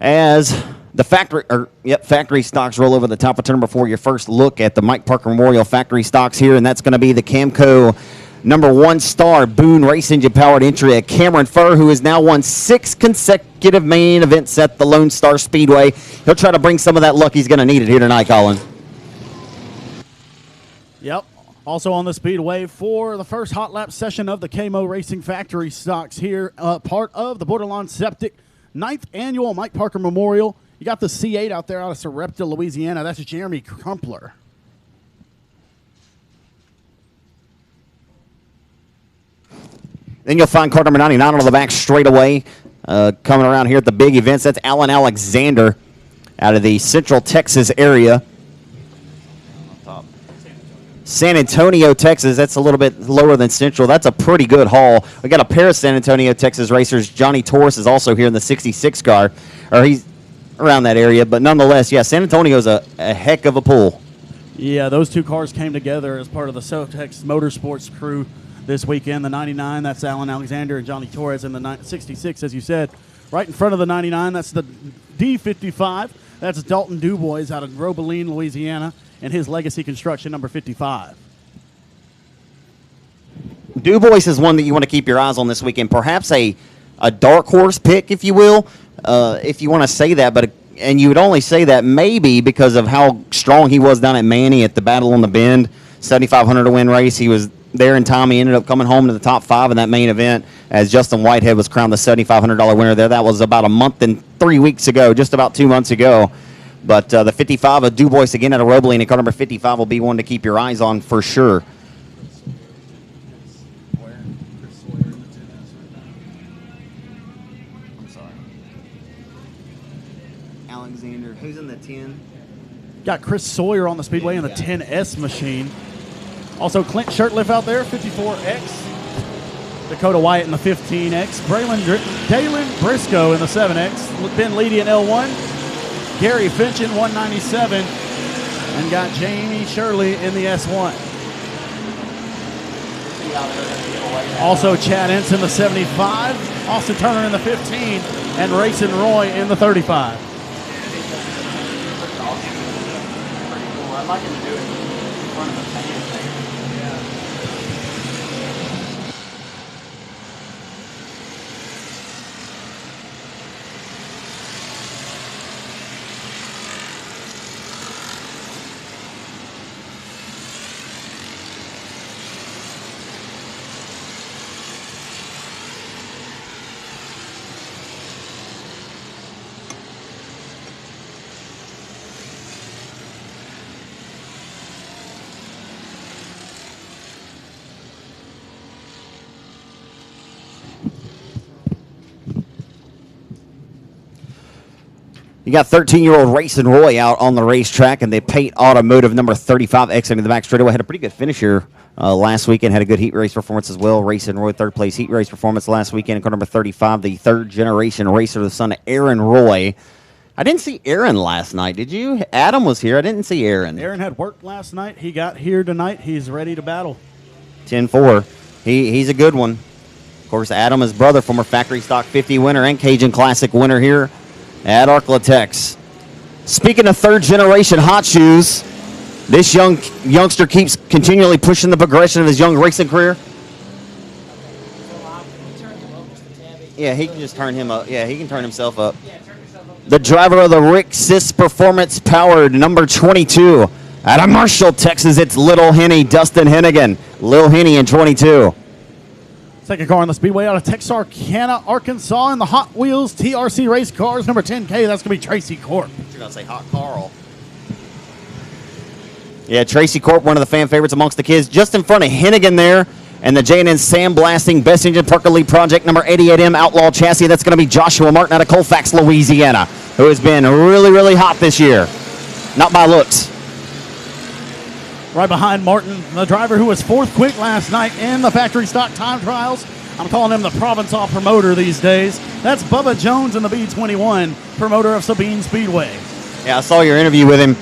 As the factory stocks roll over the top of turn number 4, your first look at the Mike Parker Memorial factory stocks here, and that's going to be the Camco number 1 star Boone race engine powered entry at Cameron Furr, who has now won 6 consecutive main events at the Lone Star Speedway. He'll try to bring some of that luck. He's going to need it here tonight, Colin. Yep. Also on the Speedway for the first hot lap session of the KMO Racing Factory stocks here, part of the Borderline Septic 9th Annual Mike Parker Memorial. You got the C8 out there out of Sarepta, Louisiana. That's Jeremy Crumpler. Then you'll find car number 99 on the back straightaway. Coming around here at the big events, that's Alan Alexander out of the Central Texas area. San Antonio, Texas. That's a little bit lower than Central. That's a pretty good haul. We got a pair of San Antonio, Texas racers. Johnny Torres is also here in the 66 car, or he's around that area. But nonetheless, yeah, San Antonio's a heck of a pull. Yeah, those two cars came together as part of the Sotex Motorsports crew this weekend. The 99, that's Alan Alexander and Johnny Torres, and the 66, as you said, right in front of the 99. That's the D55. That's Dalton Dubois out of Robeline, Louisiana, and his Legacy Construction number 55. Dubois is one that you want to keep your eyes on this weekend. Perhaps a dark horse pick, if you will, if you want to say that. And you would only say that maybe because of how strong he was down at Manny at the Battle on the Bend, 7,500 to win race. He was there in time. He ended up coming home to the top 5 in that main event as Justin Whitehead was crowned the $7,500 winner there. That was about a month and 3 weeks ago, just about 2 months ago. But the 55 of Dubois again at a Roebling, and car number 55 will be one to keep your eyes on for sure. I'm sorry. Alexander, who's in the 10? Got Chris Sawyer on the Speedway in the 10S machine. Also Clint Shirtliff out there, 54X. Dakota Wyatt in the 15X. Dalen Briscoe in the 7X. Ben Leedy in L1. Gary Finch in 197, and got Jamie Shirley in the S1. Also Chad Ensign in the 75, Austin Turner in the 15, and Rayson Roy in the 35. I'd like him to do it in front of the fans there. You got 13-year-old Rayson Roy out on the racetrack, and the Pate Automotive number 35 exiting the back straightaway. Had a pretty good finish here last weekend. Had a good heat race performance as well. Rayson Roy, third place heat race performance last weekend. And car number 35, the third-generation racer, the son of Aaron Roy. I didn't see Aaron last night. Did you? Adam was here. I didn't see Aaron. Aaron had work last night. He got here tonight. He's ready to battle. 10-4. He's a good one. Of course, Adam, his brother, former Factory Stock 50 winner and Cajun Classic winner here at Arklatex. Speaking of third-generation hot shoes, this youngster keeps continually pushing the progression of his young racing career. Yeah, he can just turn him up. Yeah, he can turn himself up. The driver of the Rick Sis Performance Powered number 22 out of Marshall, Texas, it's Little Henny, Dustin Hennigan. Lil Henny in 22. Second car on the Speedway out of Texarkana, Arkansas, in the Hot Wheels TRC race cars, number 10K. That's going to be Tracy Corp. You're going to say Hot Carl. Yeah, Tracy Corp, one of the fan favorites amongst the kids, just in front of Hennigan there. And the J&N Sandblasting Best Engine Parker League Project number 88M Outlaw Chassis. That's going to be Joshua Martin out of Colfax, Louisiana, who has been really, really hot this year. Not by looks. Right behind Martin, the driver who was fourth quick last night in the factory stock time trials. I'm calling him the Provençal promoter these days. That's Bubba Jones in the B21, promoter of Sabine Speedway. Yeah, I saw your interview with him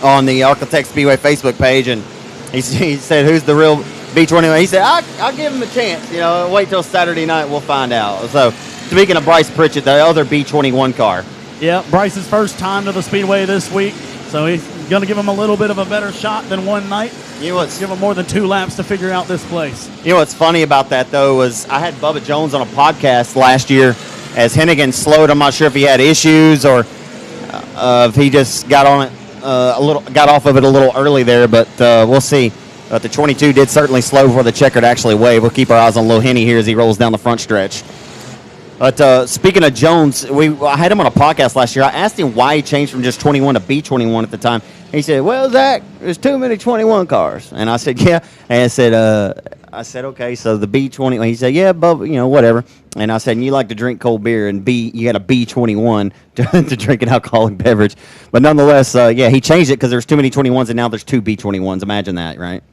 on the Arklatex Speedway Facebook page, and he said, who's the real B21? He said, I'll give him a chance. You know, wait till Saturday night, we'll find out. So, speaking of Bryce Pritchett, the other B21 car, Yeah, Bryce's first time to the Speedway this week, so he's going to give him a little bit of a better shot than one night. You know what's Give him more than 2 laps to figure out this place. You know what's funny about that though was I had Bubba Jones on a podcast last year as Hennigan slowed. I'm not sure if he had issues or if he just got on it got off of it a little early there, but we'll see. The 22 did certainly slow before the checker to actually wave. We'll keep our eyes on Lil Henny here as he rolls down the front stretch. But speaking of Jones, I had him on a podcast last year. I asked him why he changed from just 21 to B21 at the time. He said, "Well, Zach, there's too many 21 cars." And I said, "Yeah." And I said, "Okay, so the B21." He said, "Yeah, but whatever." And I said, "And you like to drink cold beer, and you got a B21 to drink an alcoholic beverage." But nonetheless, yeah, he changed it because there's too many 21s, and now there's 2 B21s. Imagine that, right?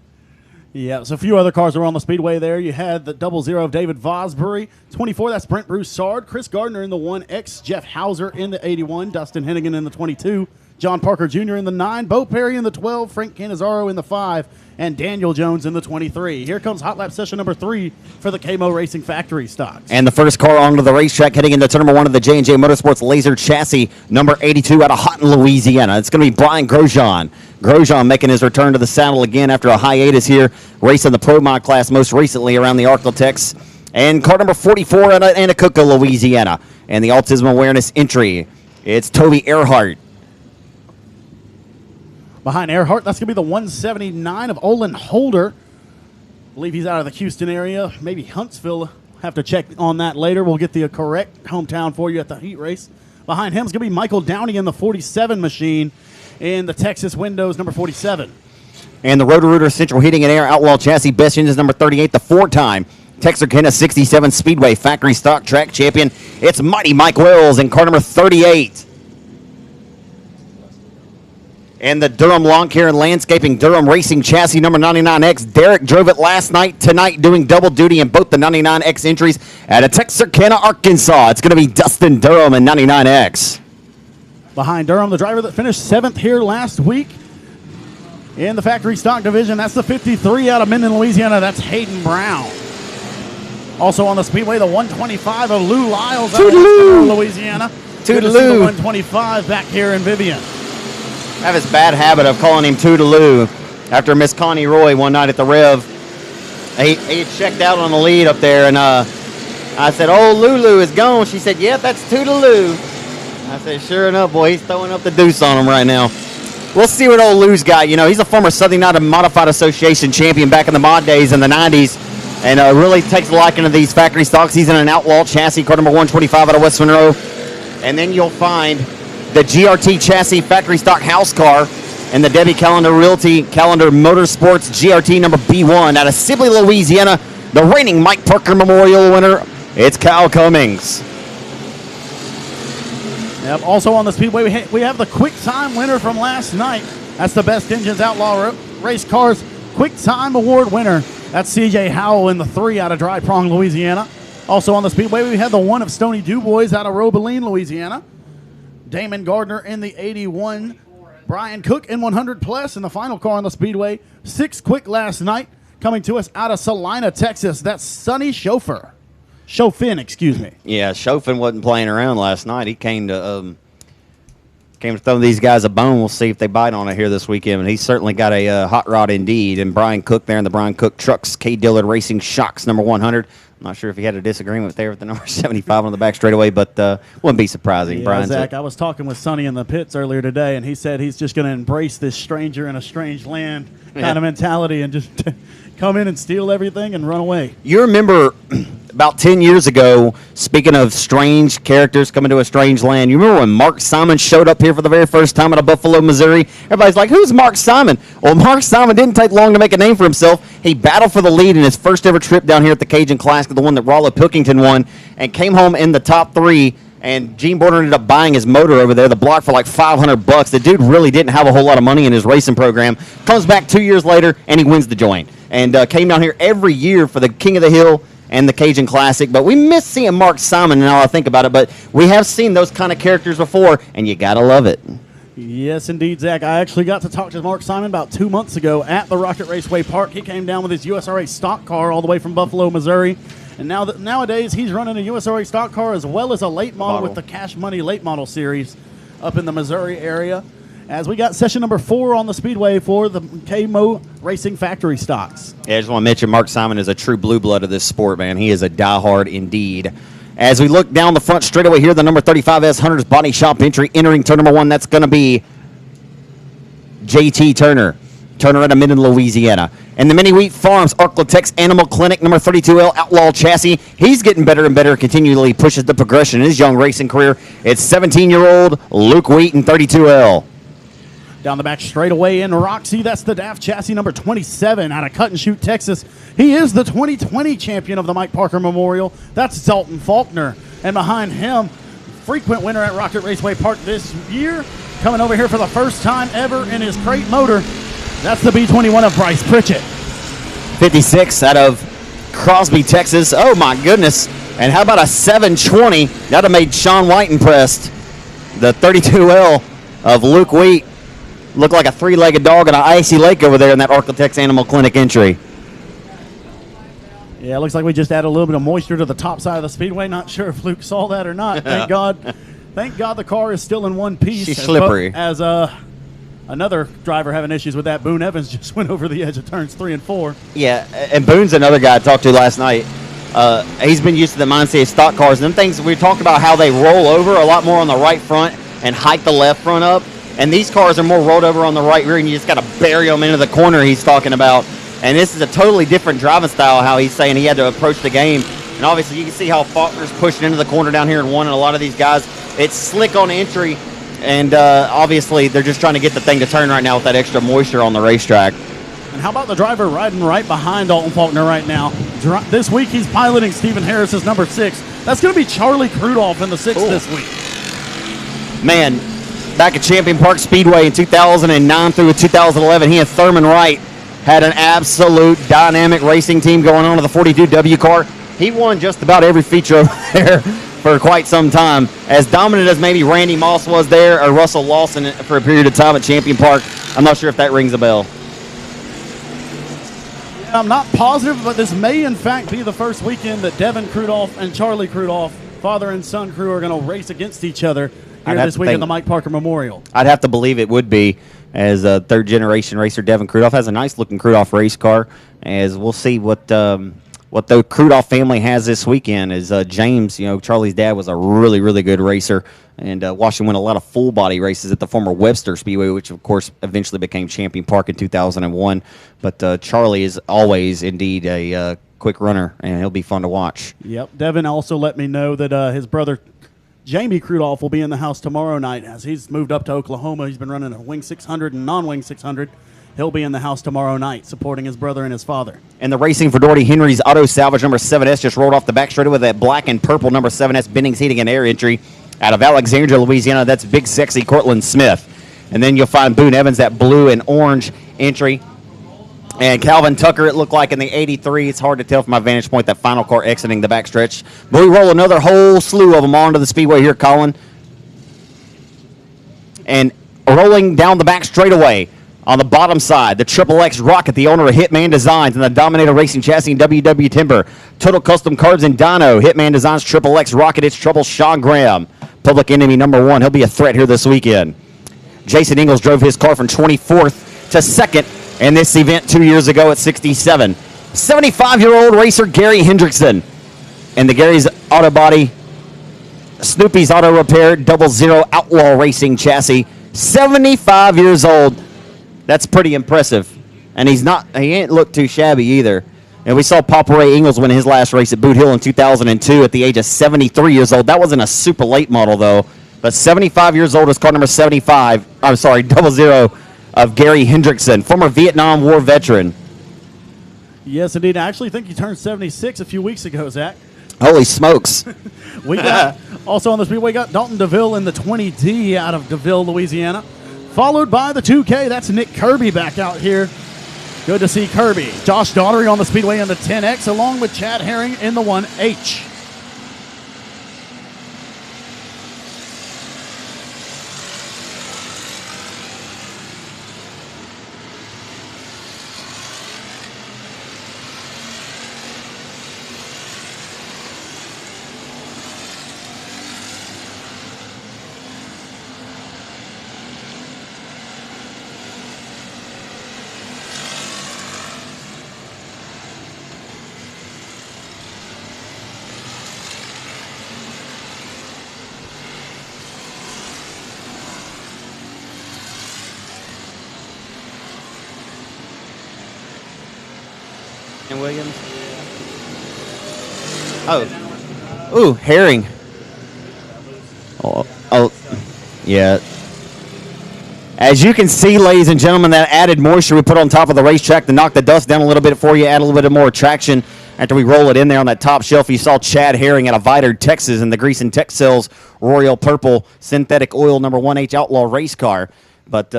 Yeah, so a few other cars were on the Speedway there. You had the 00 of David Vosbury. 24, that's Brent Broussard. Chris Gardner in the 1X. Jeff Hauser in the 81. Dustin Hennigan in the 22. John Parker Jr. in the 9. Bo Perry in the 12. Frank Cannizzaro in the 5. And Daniel Jones in the 23. Here comes Hot Lap Session number 3 for the KMO Racing Factory stocks. And the first car onto the racetrack heading into turn number 1 of the J&J Motorsports Laser Chassis, number 82 out of Houghton, Louisiana. It's going to be Brian Grosjean. Grosjean making his return to the saddle again after a hiatus here, racing the Pro Mod class most recently around the Arklatex. And car number 44 out of Anacoca, Louisiana. And the Autism Awareness entry, it's Toby Earhart. Behind Earhart, that's going to be the 179 of Olin Holder. I believe he's out of the Houston area. Maybe Huntsville. Have to check on that later. We'll get the correct hometown for you at the heat race. Behind him is going to be Michael Downey in the 47 machine in the Texas Windows number 47. And the Roto-Rooter Central Heating and Air Outlaw Chassis Best Engines number 38, the 4-time Texarkana 67 Speedway Factory Stock Track Champion. It's Mighty Mike Wells in car number 38. And the Durham Lawn Care and Landscaping Durham Racing Chassis number 99X. Derek drove it last night, tonight doing double duty in both the 99X entries at Texarkana, Arkansas. It's going to be Dustin Durham in 99X. Behind Durham, the driver that finished 7th here last week in the factory stock division. That's the 53 out of Minden, Louisiana. That's Hayden Brown. Also on the Speedway, the 125 of Lou Lyles out of Louisiana. Good to see the 125 back here in Vivian. I have his bad habit of calling him Toodaloo after Miss Connie Roy one night at the Rev. He had checked out on the lead up there, and I said, "Oh, Lulu is gone." She said, "Yep, that's Toodaloo." I said, "Sure enough, boy, he's throwing up the deuce on him right now." We'll see what old Lou's got. He's a former Southern United Modified Association champion back in the mod days in the 90s, and really takes a liking to these factory stocks. He's in an Outlaw chassis, car number 125 out of West Monroe. And then you'll find the GRT chassis factory stock house car and the Debbie Callender Realty Callender Motorsports GRT number B1 out of Sibley, Louisiana. The reigning Mike Parker Memorial winner, it's Kyle Cummings. Yep. Also on the Speedway, we have the quick time winner from last night. That's the Best Engines Outlaw Race Cars Quick Time Award winner. That's CJ Howell in the 3 out of Dry Prong, Louisiana. Also on the Speedway, we had the 1 of Stony Dubois out of Robeline, Louisiana. Damon Gardner in the 81. Brian Cook in 100 plus in the final car on the Speedway. 6 quick last night. Coming to us out of Salina, Texas. That's Sonny Chaufin, excuse me. Yeah, Chaufin wasn't playing around last night. He came to throw these guys a bone. We'll see if they bite on it here this weekend. And he's certainly got a hot rod indeed. And Brian Cook there in the Brian Cook Trucks, K. Dillard Racing Shocks, number 100. I'm not sure if he had a disagreement there with the number 75 on the back straightaway, but wouldn't be surprising. Yeah, Brian, Zach, I was talking with Sonny in the pits earlier today, and he said he's just going to embrace this stranger in a strange land kind of mentality and just come in and steal everything and run away. You remember about 10 years ago, speaking of strange characters coming to a strange land, you remember when Mark Simon showed up here for the very first time out of Buffalo, Missouri? Everybody's like, "Who's Mark Simon?" Well, Mark Simon didn't take long to make a name for himself. He battled for the lead in his first ever trip down here at the Cajun Classic, the one that Rollo Pilkington won, and came home in the top 3. And Gene Border ended up buying his motor over there, the block, for like $500. The dude really didn't have a whole lot of money in his racing program. Comes back 2 years later, and he wins the joint. And came down here every year for the King of the Hill and the Cajun Classic. But we miss seeing Mark Simon now I think about it. But we have seen those kind of characters before, and you got to love it. Yes, indeed, Zach. I actually got to talk to Mark Simon about 2 months ago at the Rocket Raceway Park. He came down with his USRA stock car all the way from Buffalo, Missouri, And nowadays, he's running a USRA stock car as well as a late model with the Cash Money Late Model Series up in the Missouri area. As we got session number 4 on the Speedway for the KMO Racing Factory stocks. Yeah, I just want to mention Mark Simon is a true blue blood of this sport, man. He is a diehard indeed. As we look down the front straightaway here, the number 35S Hunter's Body Shop entry entering turn number 1. That's going to be JT Turner. Turner out of Minden, Louisiana. And the Mini Wheat Farms Arklatex Animal Clinic number 32L Outlaw Chassis. He's getting better and better, continually pushes the progression in his young racing career. It's 17-year-old Luke Wheaton, 32L. Down the back straightaway in Roxy, that's the DAF chassis number 27 out of Cut and Shoot, Texas. He is the 2020 champion of the Mike Parker Memorial. That's Dalton Faulkner. And behind him, frequent winner at Rocket Raceway Park this year, coming over here for the first time ever in his crate motor. That's the B21 of Bryce Pritchett. 56 out of Crosby, Texas. Oh, my goodness. And how about a 720? That would have made Sean White impressed. The 32L of Luke Wheat. Looked like a 3-legged dog in an icy lake over there in that Arklatex Animal Clinic entry. Yeah, it looks like we just added a little bit of moisture to the top side of the Speedway. Not sure if Luke saw that or not. Thank God. Thank God the car is still in one piece. She's slippery. As another driver having issues with that, Boone Evans, just went over the edge of turns 3 and 4. Yeah, and Boone's another guy I talked to last night. He's been used to the mindset of stock cars. And them things, we talked about how they roll over a lot more on the right front and hike the left front up. And these cars are more rolled over on the right rear, and you just got to bury them into the corner he's talking about. And this is a totally different driving style, how he's saying he had to approach the game. And obviously, you can see how Faulkner's pushing into the corner down here in 1, and a lot of these guys, it's slick on entry. And obviously, they're just trying to get the thing to turn right now with that extra moisture on the racetrack. And how about the driver riding right behind Dalton Faulkner right now? This week, he's piloting Stephen Harris's number 6. That's going to be Charlie Krudolph in the 6th this week. Man, back at Champion Park Speedway in 2009 through 2011, he and Thurman Wright had an absolute dynamic racing team going on to the 42W car. He won just about every feature over there for quite some time. As dominant as maybe Randy Moss was there, or Russell Lawson for a period of time at Champion Park. I'm not sure if that rings a bell. Yeah, I'm not positive, but this may in fact be the first weekend that Devin Krudolph and Charlie Krudolph, father and son crew, are going to race against each other here this week at the Mike Parker Memorial. I'd have to believe it would be, as a third-generation racer. Devin Krudolph has a nice-looking Krudolph race car, as we'll see what the Krudolph family has this weekend. Is James, Charlie's dad was a really, really good racer, and watched him win a lot of full-body races at the former Webster Speedway, which, of course, eventually became Champion Park in 2001. But Charlie is always, indeed, a quick runner, and he'll be fun to watch. Yep. Devin also let me know that his brother Jamie Krudolph will be in the house tomorrow night as he's moved up to Oklahoma. He's been running a Wing 600 and non-Wing 600. He'll be in the house tomorrow night supporting his brother and his father. And the racing for Doherty Henry's Auto Salvage number 7S just rolled off the back straightaway with that black and purple number 7S Bennings Heating and Air entry out of Alexandria, Louisiana. That's big, sexy Cortland Smith. And then you'll find Boone Evans, that blue and orange entry. And Calvin Tucker, it looked like in the 83. It's hard to tell from my vantage point, that final car exiting the backstretch. But we roll another whole slew of them onto the Speedway here, Colin. And rolling down the back straightaway on the bottom side, the Triple X Rocket, the owner of Hitman Designs and the Dominator Racing Chassis and WW Timber. Total Custom Carbs and Dyno. Hitman Designs Triple X Rocket. It's Trouble Sean Graham. Public Enemy number 1. He'll be a threat here this weekend. Jason Ingalls drove his car from 24th to 2nd in this event 2 years ago at 67. 75-year-old racer Gary Hendrickson. And the Gary's Auto Body, Snoopy's Auto Repair, 00 Outlaw Racing Chassis. 75 years old. That's pretty impressive. And he ain't looked too shabby either. And we saw Papa Ray Ingalls win his last race at Boot Hill in 2002 at the age of 73 years old. That wasn't a super late model, though. But 75 years old is car number 75. I'm sorry, 00 of Gary Hendrickson, former Vietnam War veteran. Yes, indeed. I actually think he turned 76 a few weeks ago, Zach. Holy smokes. We got, also on the Speedway, got Dalton DeVille in the 20D out of DeVille, Louisiana. Followed by the 2K. That's Nick Kirby back out here. Good to see Kirby. Josh Daughtery on the Speedway in the 10X, along with Chad Herring in the 1H. And Williams. Oh. Ooh, Herring. Oh, yeah. As you can see, ladies and gentlemen, that added moisture we put on top of the racetrack to knock the dust down a little bit for you, add a little bit more traction after we roll it in there on that top shelf. You saw Chad Herring out of Vidard, Texas, in the Grease and Tech Cells Royal Purple Synthetic Oil number 1H Outlaw race car. But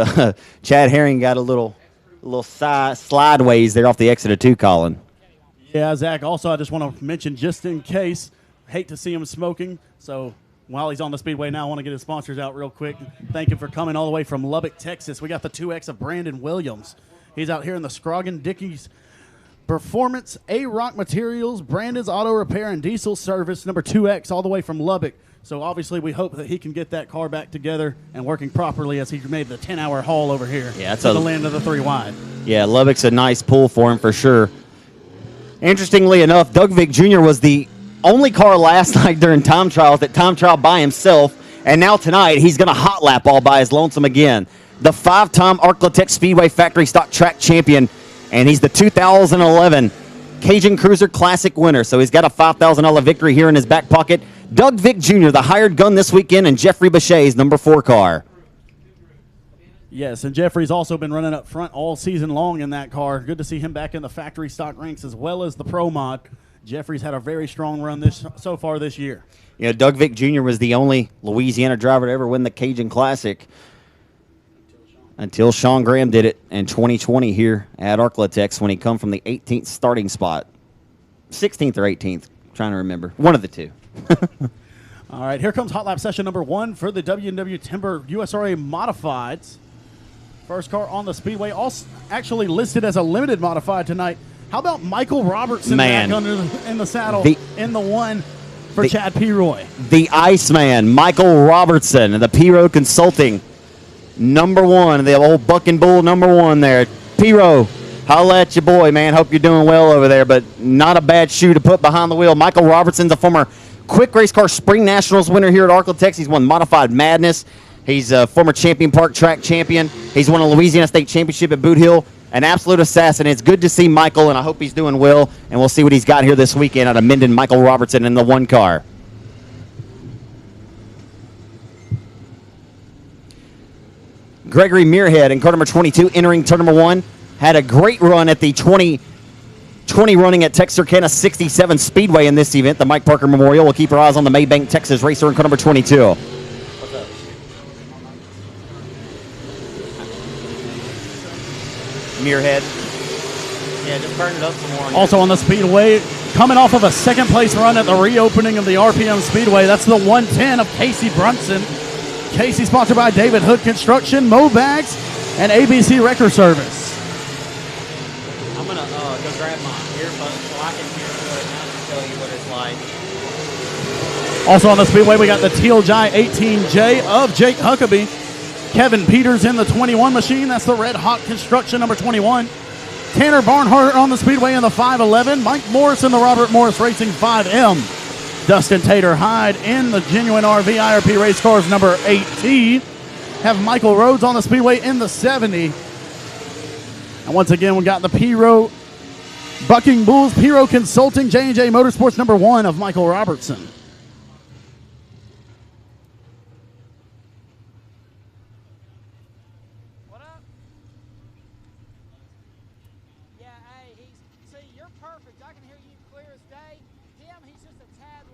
Chad Herring got a little slideways there off the exit of 2, Colin. Yeah, Zach, also I just want to mention, just in case, hate to see him smoking, so while he's on the Speedway now, I want to get his sponsors out real quick. Thank you for coming all the way from Lubbock, Texas. We got the 2X of Brandon Williams. He's out here in the Scroggin Dickies Performance A-Rock Materials, Brandon's Auto Repair and Diesel Service, number 2X, all the way from Lubbock. So obviously we hope that he can get that car back together and working properly as he made the 10-hour haul over here to the land of the 3 wide. Yeah, Lubbock's a nice pull for him for sure. Interestingly enough, Doug Vick Jr. was the only car last night during time trials that time trial by himself, and now tonight he's going to hot lap all by his lonesome again. The 5-time Arclatech Speedway Factory Stock Track Champion, and he's the 2011 Cajun Cruiser Classic winner, so he's got a $5,000 victory here in his back pocket. Doug Vick Jr., the hired gun this weekend, and Jeffrey Bechet's number 4 car. Yes, and Jeffrey's also been running up front all season long in that car. Good to see him back in the factory stock ranks as well as the Pro Mod. Jeffrey's had a very strong run so far this year. You know, Doug Vick Jr. was the only Louisiana driver to ever win the Cajun Classic until Sean Graham did it in 2020 here at Arclatex when he come from the 18th starting spot. 16th or 18th, trying to remember. One of the two. All right, here comes hot lap session number 1 for the W&W Timber USRA Modifieds. First car on the Speedway, also actually listed as a limited modified tonight. How about Michael Robertson back in the saddle in the 1 for Chad P-Roy? The Iceman, Michael Robertson, the P-Roy Consulting, number 1, the old Buck and Bull number 1 there. P-Roy, holla at your boy, man. Hope you're doing well over there, but not a bad shoe to put behind the wheel. Michael Robertson's a former Quick Race Car Spring Nationals winner here at Arclatex. He's won Modified Madness. He's a former Champion Park track champion. He's won a Louisiana State Championship at Boot Hill. An absolute assassin. It's good to see Michael, and I hope he's doing well. And we'll see what he's got here this weekend out of Minden. Michael Robertson in the 1 car. Gregory Muirhead in car number 22 entering turn number 1. Had a great run at the 2020 running at Texarkana 67 Speedway in this event, the Mike Parker Memorial. We'll keep our eyes on the Maybank, Texas racer in car number 22. Muirhead. Yeah, just burn it up some more. Also on the Speedway, coming off of a second place run at the reopening of the RPM Speedway, that's the 110 of Casey Brunson. Casey sponsored by David Hood Construction, Mo Bags, and ABC Wrecker Service. I'm going to go grab my earbuds so I can hear it and I can tell you what it's like. Also on the Speedway, we got the Teal Jai 18J of Jake Huckabee. Kevin Peters in the 21 machine. That's the Red Hawk Construction number 21. Tanner Barnhart on the Speedway in the 511. Mike Morris in the Robert Morris Racing 5M. Dustin Tater Hyde in the Genuine RV IRP Race Cars number 18. Have Michael Rhodes on the Speedway in the 70. And once again, we got the P-Row Bucking Bulls, P-Row Consulting, J&J Motorsports number 1 of Michael Robertson.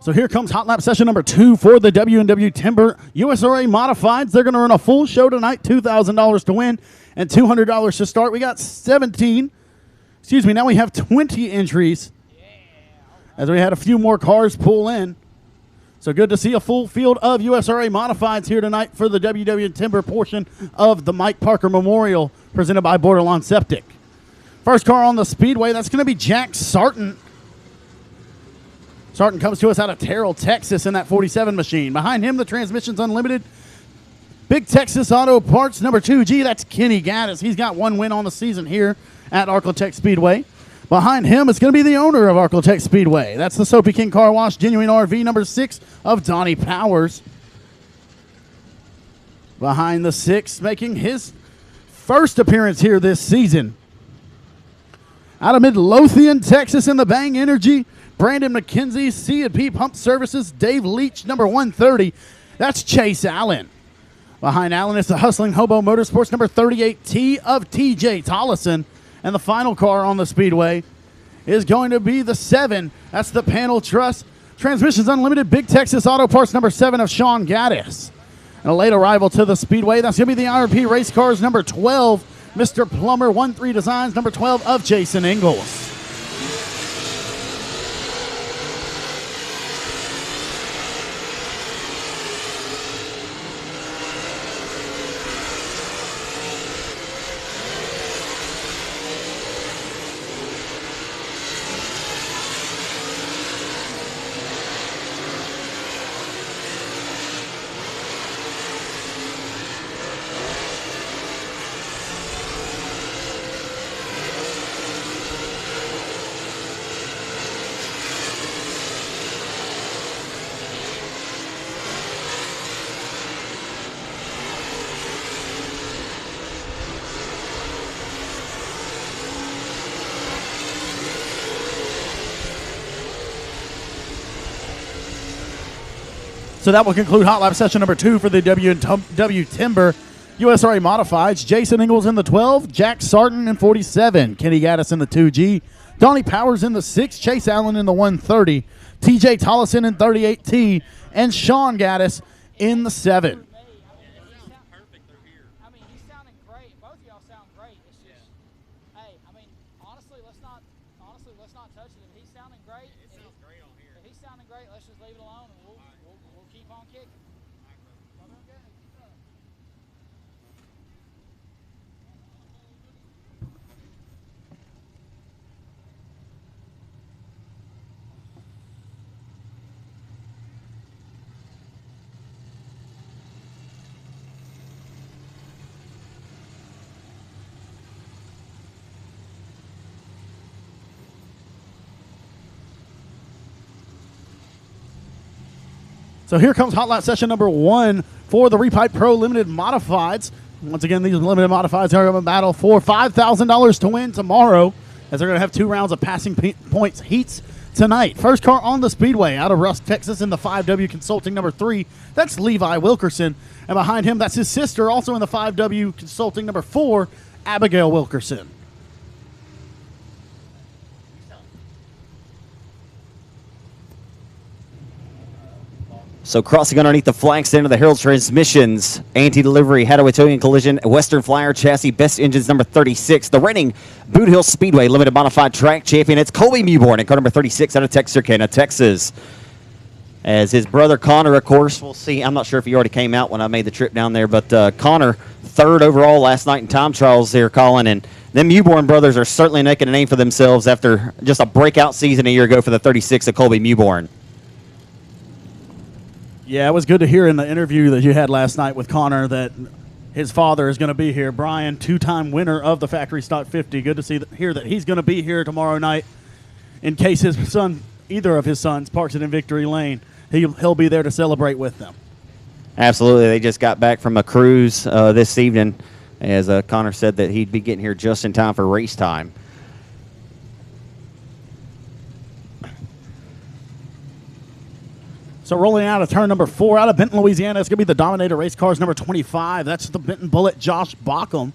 So here comes hot lap session number 2 for the W&W Timber USRA Modifieds. They're going to run a full show tonight, $2,000 to win and $200 to start. We got now we have 20 entries as we had a few more cars pull in. So good to see a full field of USRA Modifieds here tonight for the W&W Timber portion of the Mike Parker Memorial presented by Borderline Septic. First car on the Speedway, that's going to be Jack Sarton. Sarton comes to us out of Terrell, Texas in that 47 machine. Behind him, the Transmissions Unlimited. Big Texas Auto Parts number 2G, that's Kenny Gaddis. He's got 1 win on the season here at Arclatech Speedway. Behind him, it's going to be the owner of Arclatech Speedway. That's the Soapy King Car Wash Genuine RV number 6 of Donnie Powers. Behind the 6, making his first appearance here this season. Out of Midlothian, Texas in the Bang Energy, Brandon McKenzie, C&P Pump Services, Dave Leach, number 130. That's Chase Allen. Behind Allen is the Hustling Hobo Motorsports, number 38T of TJ Tollison. And the final car on the Speedway is going to be the 7. That's the Panel Trust Transmissions Unlimited Big Texas Auto Parts, number 7 of Sean Gaddis. And a late arrival to the Speedway, that's going to be the IRP Race Cars, number 12, Mr. Plummer 1-3 Designs, number 12 of Jason Ingalls. So that will conclude Hot Lap session number 2 for the W Timber USRA Modifieds. Jason Ingalls in the 12, Jack Sarton in 47, Kenny Gaddis in the 2G, Donnie Powers in the 6, Chase Allen in the 130, TJ Tollison in 38T, and Sean Gaddis in the 7. So here comes Hot Lap session number 1 for the Repipe Pro Limited Modifieds. Once again, these limited modifieds are going to battle for $5,000 to win tomorrow, as they're going to have 2 rounds of passing points heats tonight. First car on the Speedway out of Rusk, Texas in the 5W Consulting number 3. That's Levi Wilkerson. And behind him, that's his sister, also in the 5W Consulting number 4, Abigail Wilkerson. So crossing underneath the flag stand of the Herald Transmissions, anti-delivery, Hadaway Towing and Collision, Western Flyer Chassis, Best Engines number 36. The reigning Boot Hill Speedway Limited Modified Track Champion, it's Colby Mewborn in car number 36 out of Texarkana, Texas. As his brother Connor, of course, we'll see. I'm not sure if he already came out when I made the trip down there, but Connor, 3rd overall last night in time trials there, Colin. And them Mewborn brothers are certainly making a name for themselves after just a breakout season a year ago for the 36 of Colby Mewborn. Yeah, it was good to hear in the interview that you had last night with Connor that his father is going to be here. Brian, 2-time winner of the Factory Stock 50. Good to hear that he's going to be here tomorrow night in case his son, either of his sons, parks it in Victory Lane. He'll be there to celebrate with them. Absolutely. They just got back from a cruise this evening, as Connor said that he'd be getting here just in time for race time. So rolling out of turn number 4 out of Benton, Louisiana, it's going to be the Dominator Race Cars number 25. That's the Benton Bullet, Josh Bockham.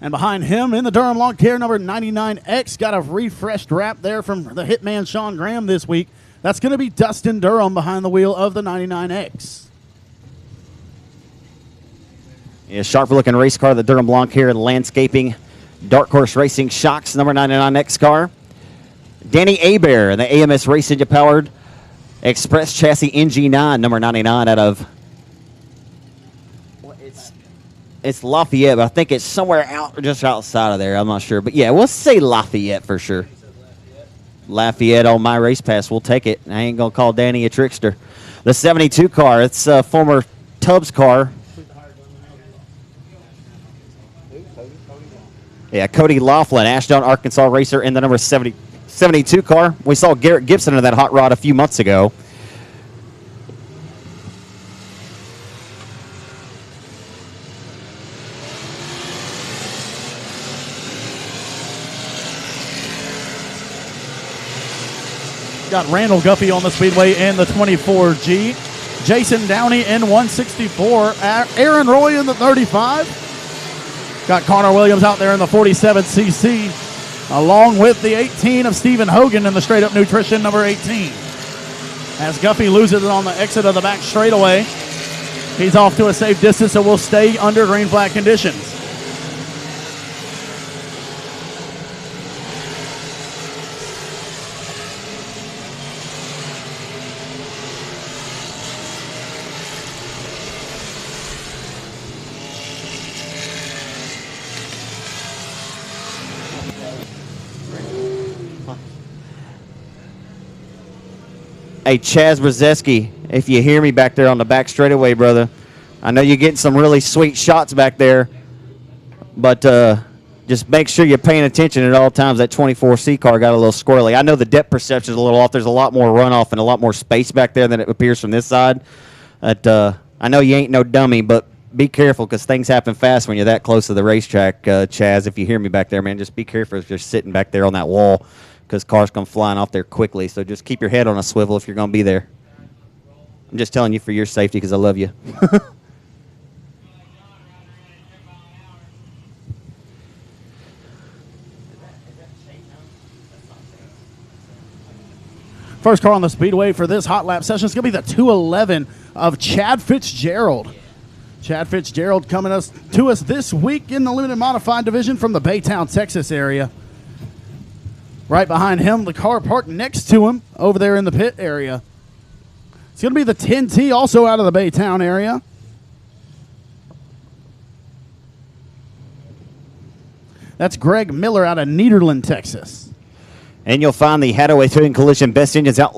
And behind him in the Durham Lawn Care number 99X, got a refreshed wrap there from the Hitman Sean Graham this week. That's going to be Dustin Durham behind the wheel of the 99X. Yeah, sharp-looking race car, the Durham Lawn Care and Landscaping Dark Horse Racing Shocks number 99X car. Danny Abear, the AMS Race Engine Powered Express Chassis NG9 number 99 out of, well, it's Lafayette, but I think it's somewhere out just outside of there. I'm not sure, but yeah, we'll say Lafayette for sure. Lafayette on my race pass, we'll take it. I ain't gonna call Danny a trickster. The 72 car, it's a former Tubbs car. Yeah, Cody Laughlin, Ashdown, Arkansas racer in the number 72 car. We saw Garrett Gibson in that hot rod a few months ago. Got Randall Guffey on the Speedway in the 24G. Jason Downey in 164. Aaron Roy in the 35. Got Connor Williams out there in the 47cc, along with the 18 of Stephen Hogan in the straight-up nutrition number 18. As Guffey loses it on the exit of the back straightaway, he's off to a safe distance, so we'll stay under green flag conditions. Hey, Chaz Brzeski, if you hear me back there on the back straightaway, brother, I know you're getting some really sweet shots back there, but just make sure you're paying attention at all times. That 24C car got a little squirrely. I know the depth perception is a little off. There's a lot more runoff and a lot more space back there than it appears from this side. I know you ain't no dummy, but be careful because things happen fast when you're that close to the racetrack, Chaz. If you hear me back there, man, just be careful if you're sitting back there on that wall, because cars come flying off there quickly. So just keep your head on a swivel if you're going to be there. I'm just telling you for your safety because I love you. First car on the Speedway for this hot lap session is going to be the 211 of Chad Fitzgerald. Chad Fitzgerald coming to us this week in the limited modified division from the Baytown, Texas area. Right behind him, the car parked next to him over there in the pit area. It's going to be the 10T, also out of the Baytown area. That's Greg Miller out of Nederland, Texas. And you'll find the Hadaway Towing Collision Best Engines out,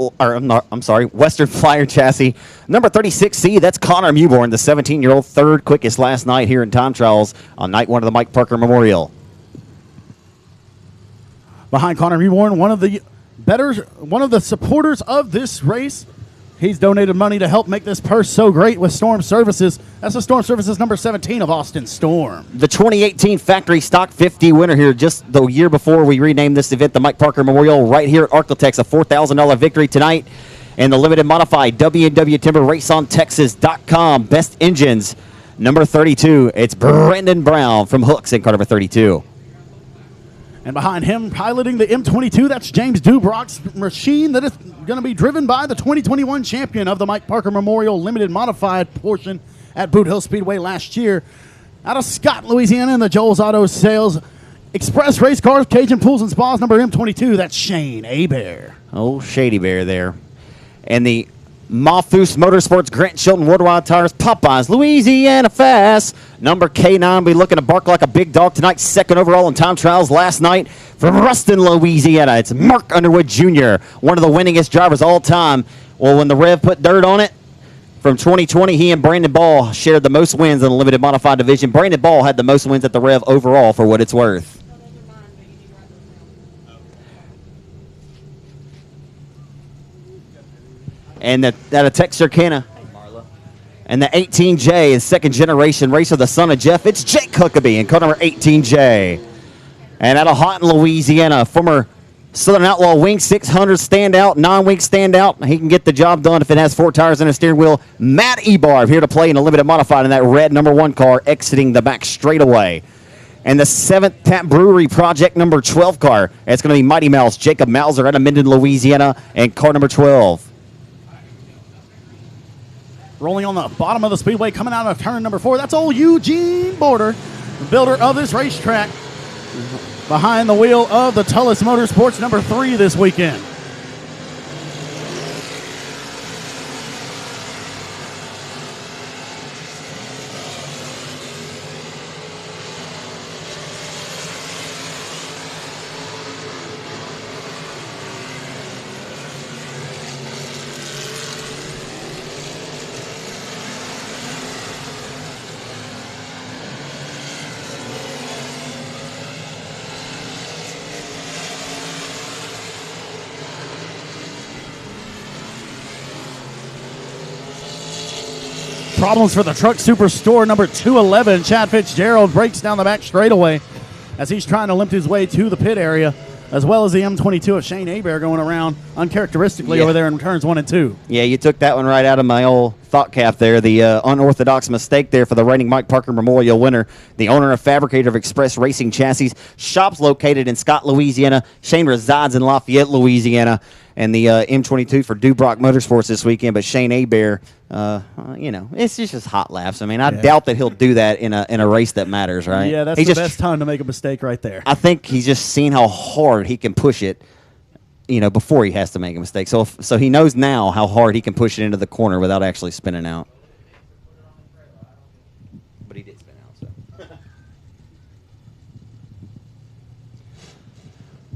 Western Flyer chassis. Number 36C, that's Connor Mewborn, the 17-year-old, third quickest last night here in time trials on night one of the Mike Parker Memorial. Behind Connor Mewborn, one of the supporters of this race. He's donated money to help make this purse so great with Storm Services. That's the Storm Services number 17 of Austin Storm. The 2018 Factory Stock 50 winner here just the year before we renamed this event the Mike Parker Memorial right here at Arklatex. A $4,000 victory tonight. And the limited modified W&W Timber RaceOnTexas.com Best Engines number 32. It's Brendan Brown from Hooks in car number 32. And behind him, piloting the M22, that's James Dubrock's machine that is going to be driven by the 2021 champion of the Mike Parker Memorial Limited Modified portion at Boot Hill Speedway last year. Out of Scott, Louisiana, in the Joel's Auto Sales Express Race Cars, Cajun Pools and Spas, number M22, that's Shane Abear. Oh, Shady Bear there. And the Malthus Motorsports, Grant Chilton, Worldwide Tires, Popeyes, Louisiana Fast. Number K9 be looking to bark like a big dog tonight. Second overall in time trials last night from Ruston, Louisiana. It's Mark Underwood Jr., one of the winningest drivers all time. Well, when the Rev put dirt on it, from 2020, he and Brandon Ball shared the most wins in the limited modified division. Brandon Ball had the most wins at the Rev overall, for what it's worth. And out of Texarkana. And the 18J is second generation racer, the son of Jeff. It's Jake Huckabee in car number 18J. And out of Houghton, Louisiana, former Southern Outlaw Wing 600 standout, non-wing standout. He can get the job done if it has 4 tires and a steering wheel. Matt Ebarb here to play in a limited modified in that red number 1 car, exiting the back straightaway. And the 7th Tap Brewery Project number 12 car. It's going to be Mighty Mouse, Jacob Mauser out of Minden, Louisiana, and car number 12. Rolling on the bottom of the Speedway, coming out of turn number 4. That's old Eugene Border, the builder of this racetrack, behind the wheel of the Tullis Motorsports number 3 this weekend. Problems for the Truck Superstore number 211. Chad Fitzgerald breaks down the back straightaway as he's trying to limp his way to the pit area. as well as the M22 of Shane Hebert going around uncharacteristically over there in turns 1 and 2. Yeah, you took that one right out of my old thought cap there. The unorthodox mistake there for the reigning Mike Parker Memorial winner, the owner and fabricator of Express Racing Chassis. Shop's located in Scott, Louisiana. Shane resides in Lafayette, Louisiana. And the M22 for Dubrock Motorsports this weekend. But Shane Hebert, it's just hot laps. I mean, I doubt that he'll do that in a race that matters, right? Yeah, that's the best time to make a mistake right there. I think he's just seen how hard he can push it, before he has to make a mistake. So he knows now how hard he can push it into the corner without actually spinning out. But he did spin out, so.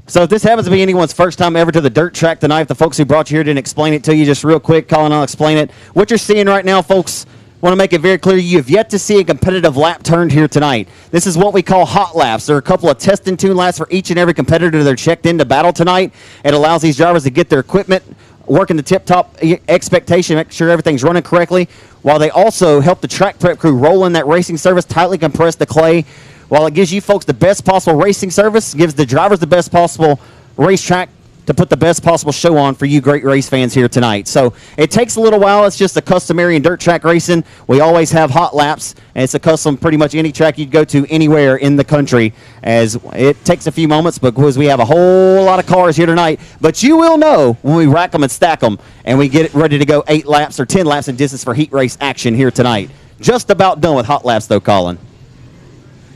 So if this happens to be anyone's first time ever to the dirt track tonight, if the folks who brought you here didn't explain it to you, just real quick, Colin, I'll explain it. What you're seeing right now, folks, want to make it very clear, you have yet to see a competitive lap turned here tonight. This is what we call hot laps. There are a couple of test and tune laps for each and every competitor that are checked into battle tonight. It allows these drivers to get their equipment working to tip-top expectation, make sure everything's running correctly, while they also help the track prep crew roll in that racing service, tightly compress the clay. While it gives you folks the best possible racing service, gives the drivers the best possible racetrack to put the best possible show on for you great race fans here tonight. So it takes a little while. It's just a customary in dirt track racing. We always have hot laps, and it's a custom pretty much any track you'd go to anywhere in the country, as it takes a few moments because we have a whole lot of cars here tonight. But you will know when we rack them and stack them and we get it ready to go 8 laps or 10 laps in distance for heat race action here tonight. Just about done with hot laps, though, Colin.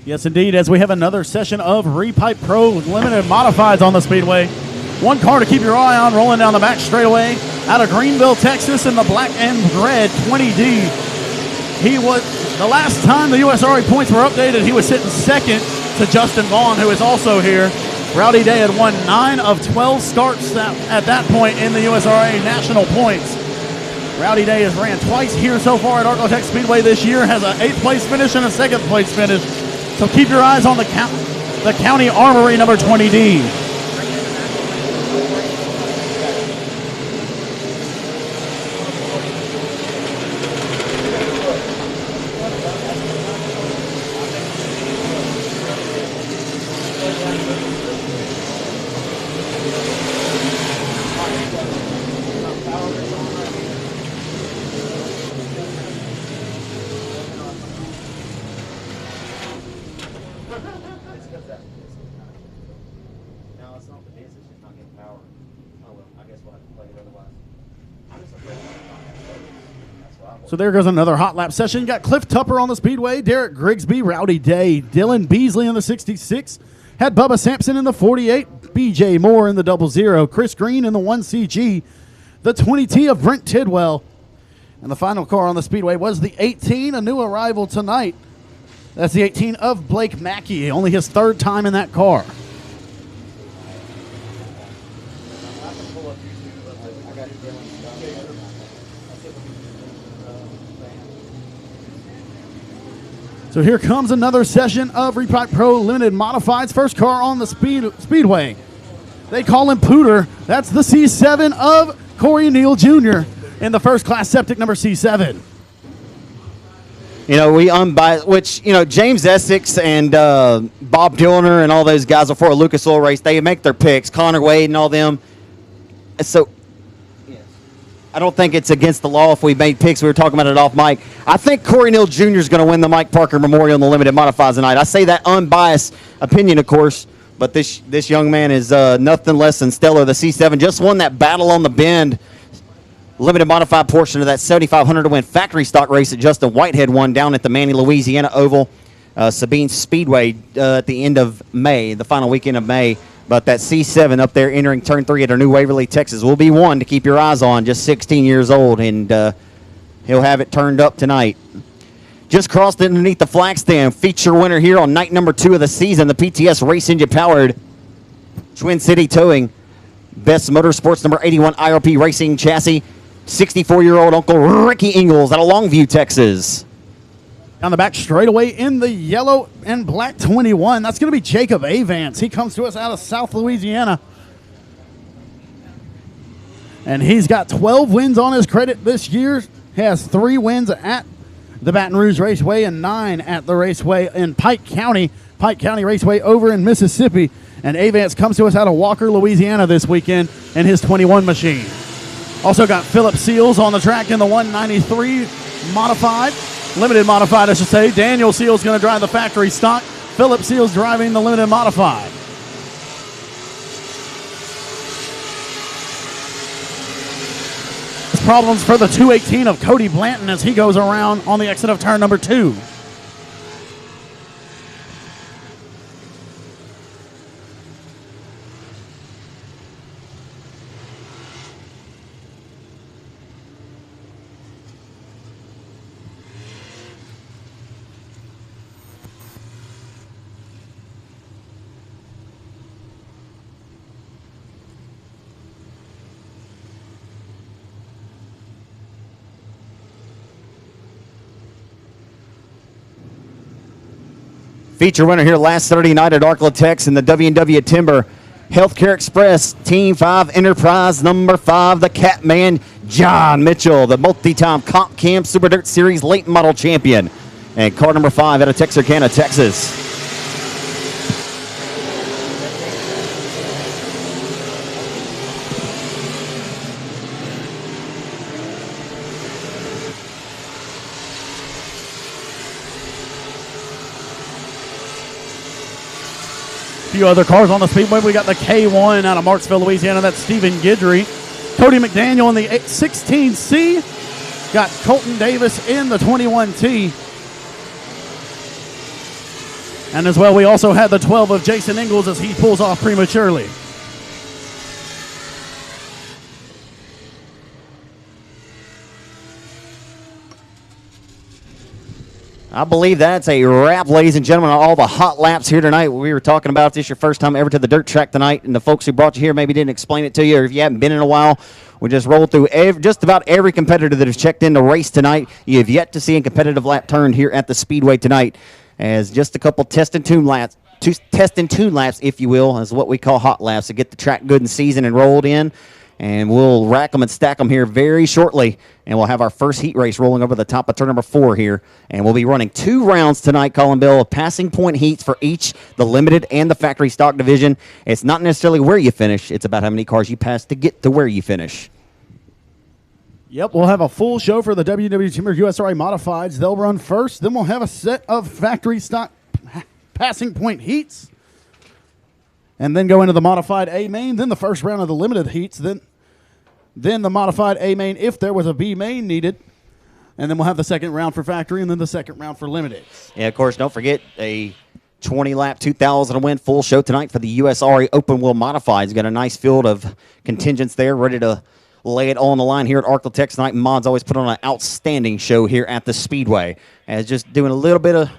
Yes, indeed, as we have another session of Repipe Pro Limited Modifieds on the Speedway. One car to keep your eye on rolling down the back straightaway out of Greenville, Texas in the black and red 20D. He was, the last time the USRA points were updated, he was sitting second to Justin Vaughn, who is also here. Rowdy Day had won 9 of 12 starts at that point in the USRA national points. Rowdy Day has ran twice here so far at Argotech Speedway this year, has an 8th place finish and a 2nd place finish. So keep your eyes on the County Armory number 20D. So there goes another hot lap session. Got Cliff Tupper on the Speedway, Derek Grigsby, Rowdy Day, Dylan Beasley in the 66, had Bubba Sampson in the 48, BJ Moore in the 00, Chris Green in the 1CG, the 20T of Brent Tidwell. And the final car on the Speedway was the 18, a new arrival tonight. That's the 18 of Blake Mackey, only his 3rd time in that car. So here comes another session of Repipe Pro Limited Modifieds. First car on the Speedway. They call him Pooter. That's the C7 of Corey Neal Jr. in the first class septic number C7. We unbiased, which, James Essex and Bob Dillner and all those guys before a Lucas Oil race, they make their picks. Connor Wade and all them. So I don't think it's against the law if we made picks. We were talking about it off mic. I think Corey Neal Jr. is going to win the Mike Parker Memorial in the Limited Modifieds tonight. I say that unbiased opinion, of course, but this young man is nothing less than stellar. The C7 just won that Battle on the Bend Limited Modified portion of that 7,500 to win factory stock race that Justin Whitehead won down at the Manny, Louisiana Oval, Sabine Speedway at the end of May, the final weekend of May. But that C7 up there entering Turn 3 at our new Waverly, Texas, will be one to keep your eyes on. Just 16 years old, and he'll have it turned up tonight. Just crossed underneath the flag stand. Feature winner here on night number 2 of the season, the PTS Race Engine Powered Twin City Towing. Best Motorsports number 81 IRP Racing Chassis. 64-year-old Uncle Ricky Ingalls out of Longview, Texas. On the back straightaway in the yellow and black 21. That's going to be Jacob Avance. He comes to us out of South Louisiana. And he's got 12 wins on his credit this year. He has 3 wins at the Baton Rouge Raceway and 9 at the raceway in Pike County Raceway over in Mississippi. And Avance comes to us out of Walker, Louisiana this weekend in his 21 machine. Also got Philip Seals on the track in the 193 modified, limited modified, I should say. Daniel Seals going to drive the factory stock. Philip Seals driving the limited modified. Problems for the 218 of Cody Blanton as he goes around on the exit of turn number 2. Feature winner here last Saturday night at Arklatex in the W&W Timber Healthcare Express Team 5 Enterprise number 5, the Catman John Mitchell, the multi-time Comp Cam Super Dirt Series late model champion. And car number 5 out of Texarkana, Texas. Few other cars on the Speedway. We got the K1 out of Marksville, Louisiana. That's Stephen Guidry. Cody McDaniel in the 16C. Got Colton Davis in the 21T. And as well, we also had the 12 of Jason Ingalls as he pulls off prematurely. I believe that's a wrap, ladies and gentlemen, on all the hot laps here tonight. We were talking about this your first time ever to the dirt track tonight, and the folks who brought you here maybe didn't explain it to you, or if you haven't been in a while, we just rolled through just about every competitor that has checked in the race tonight. You have yet to see a competitive lap turned here at the Speedway tonight, as just a couple test and tune laps, if you will, is what we call hot laps, to get the track good and seasoned and rolled in. And we'll rack them and stack them here very shortly. And we'll have our first heat race rolling over the top of turn number 4 here. And we'll be running 2 rounds tonight, Colin Bill, of passing point heats for each, the limited and the factory stock division. It's not necessarily where you finish. It's about how many cars you pass to get to where you finish. Yep, we'll have a full show for the WW Timber USRA Modifieds. They'll run first. Then we'll have a set of factory stock passing point heats. And then go into the modified A main, then the first round of the limited heats, then the modified A main if there was a B main needed. And then we'll have the second round for factory and then the second round for limited. Yeah, of course, don't forget a 20-lap 2,000 to win full show tonight for the USRA Open Wheel Modifieds. Got a nice field of contingents there ready to lay it all on the line here at Arklatex tonight. Mods always put on an outstanding show here at the Speedway. As just doing a little bit of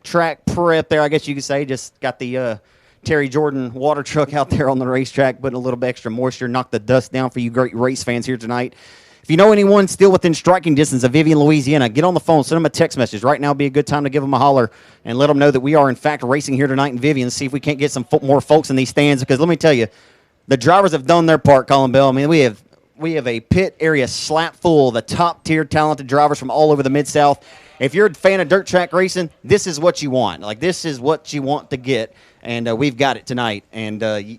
track prep there, I guess you could say. Just got the Terry Jordan water truck out there on the racetrack, putting a little bit extra moisture, knock the dust down for you great race fans here tonight. If you know anyone still within striking distance of Vivian, Louisiana, get on the phone, send them a text message. Right now would be a good time to give them a holler and let them know that we are, in fact, racing here tonight in Vivian. See if we can't get some more folks in these stands, because let me tell you, the drivers have done their part, Colin Bell. I mean, we have a pit area slap full of the top-tier talented drivers from all over the Mid-South. If you're a fan of dirt track racing, this is what you want. Like, this is what you want to get. And we've got it tonight, and I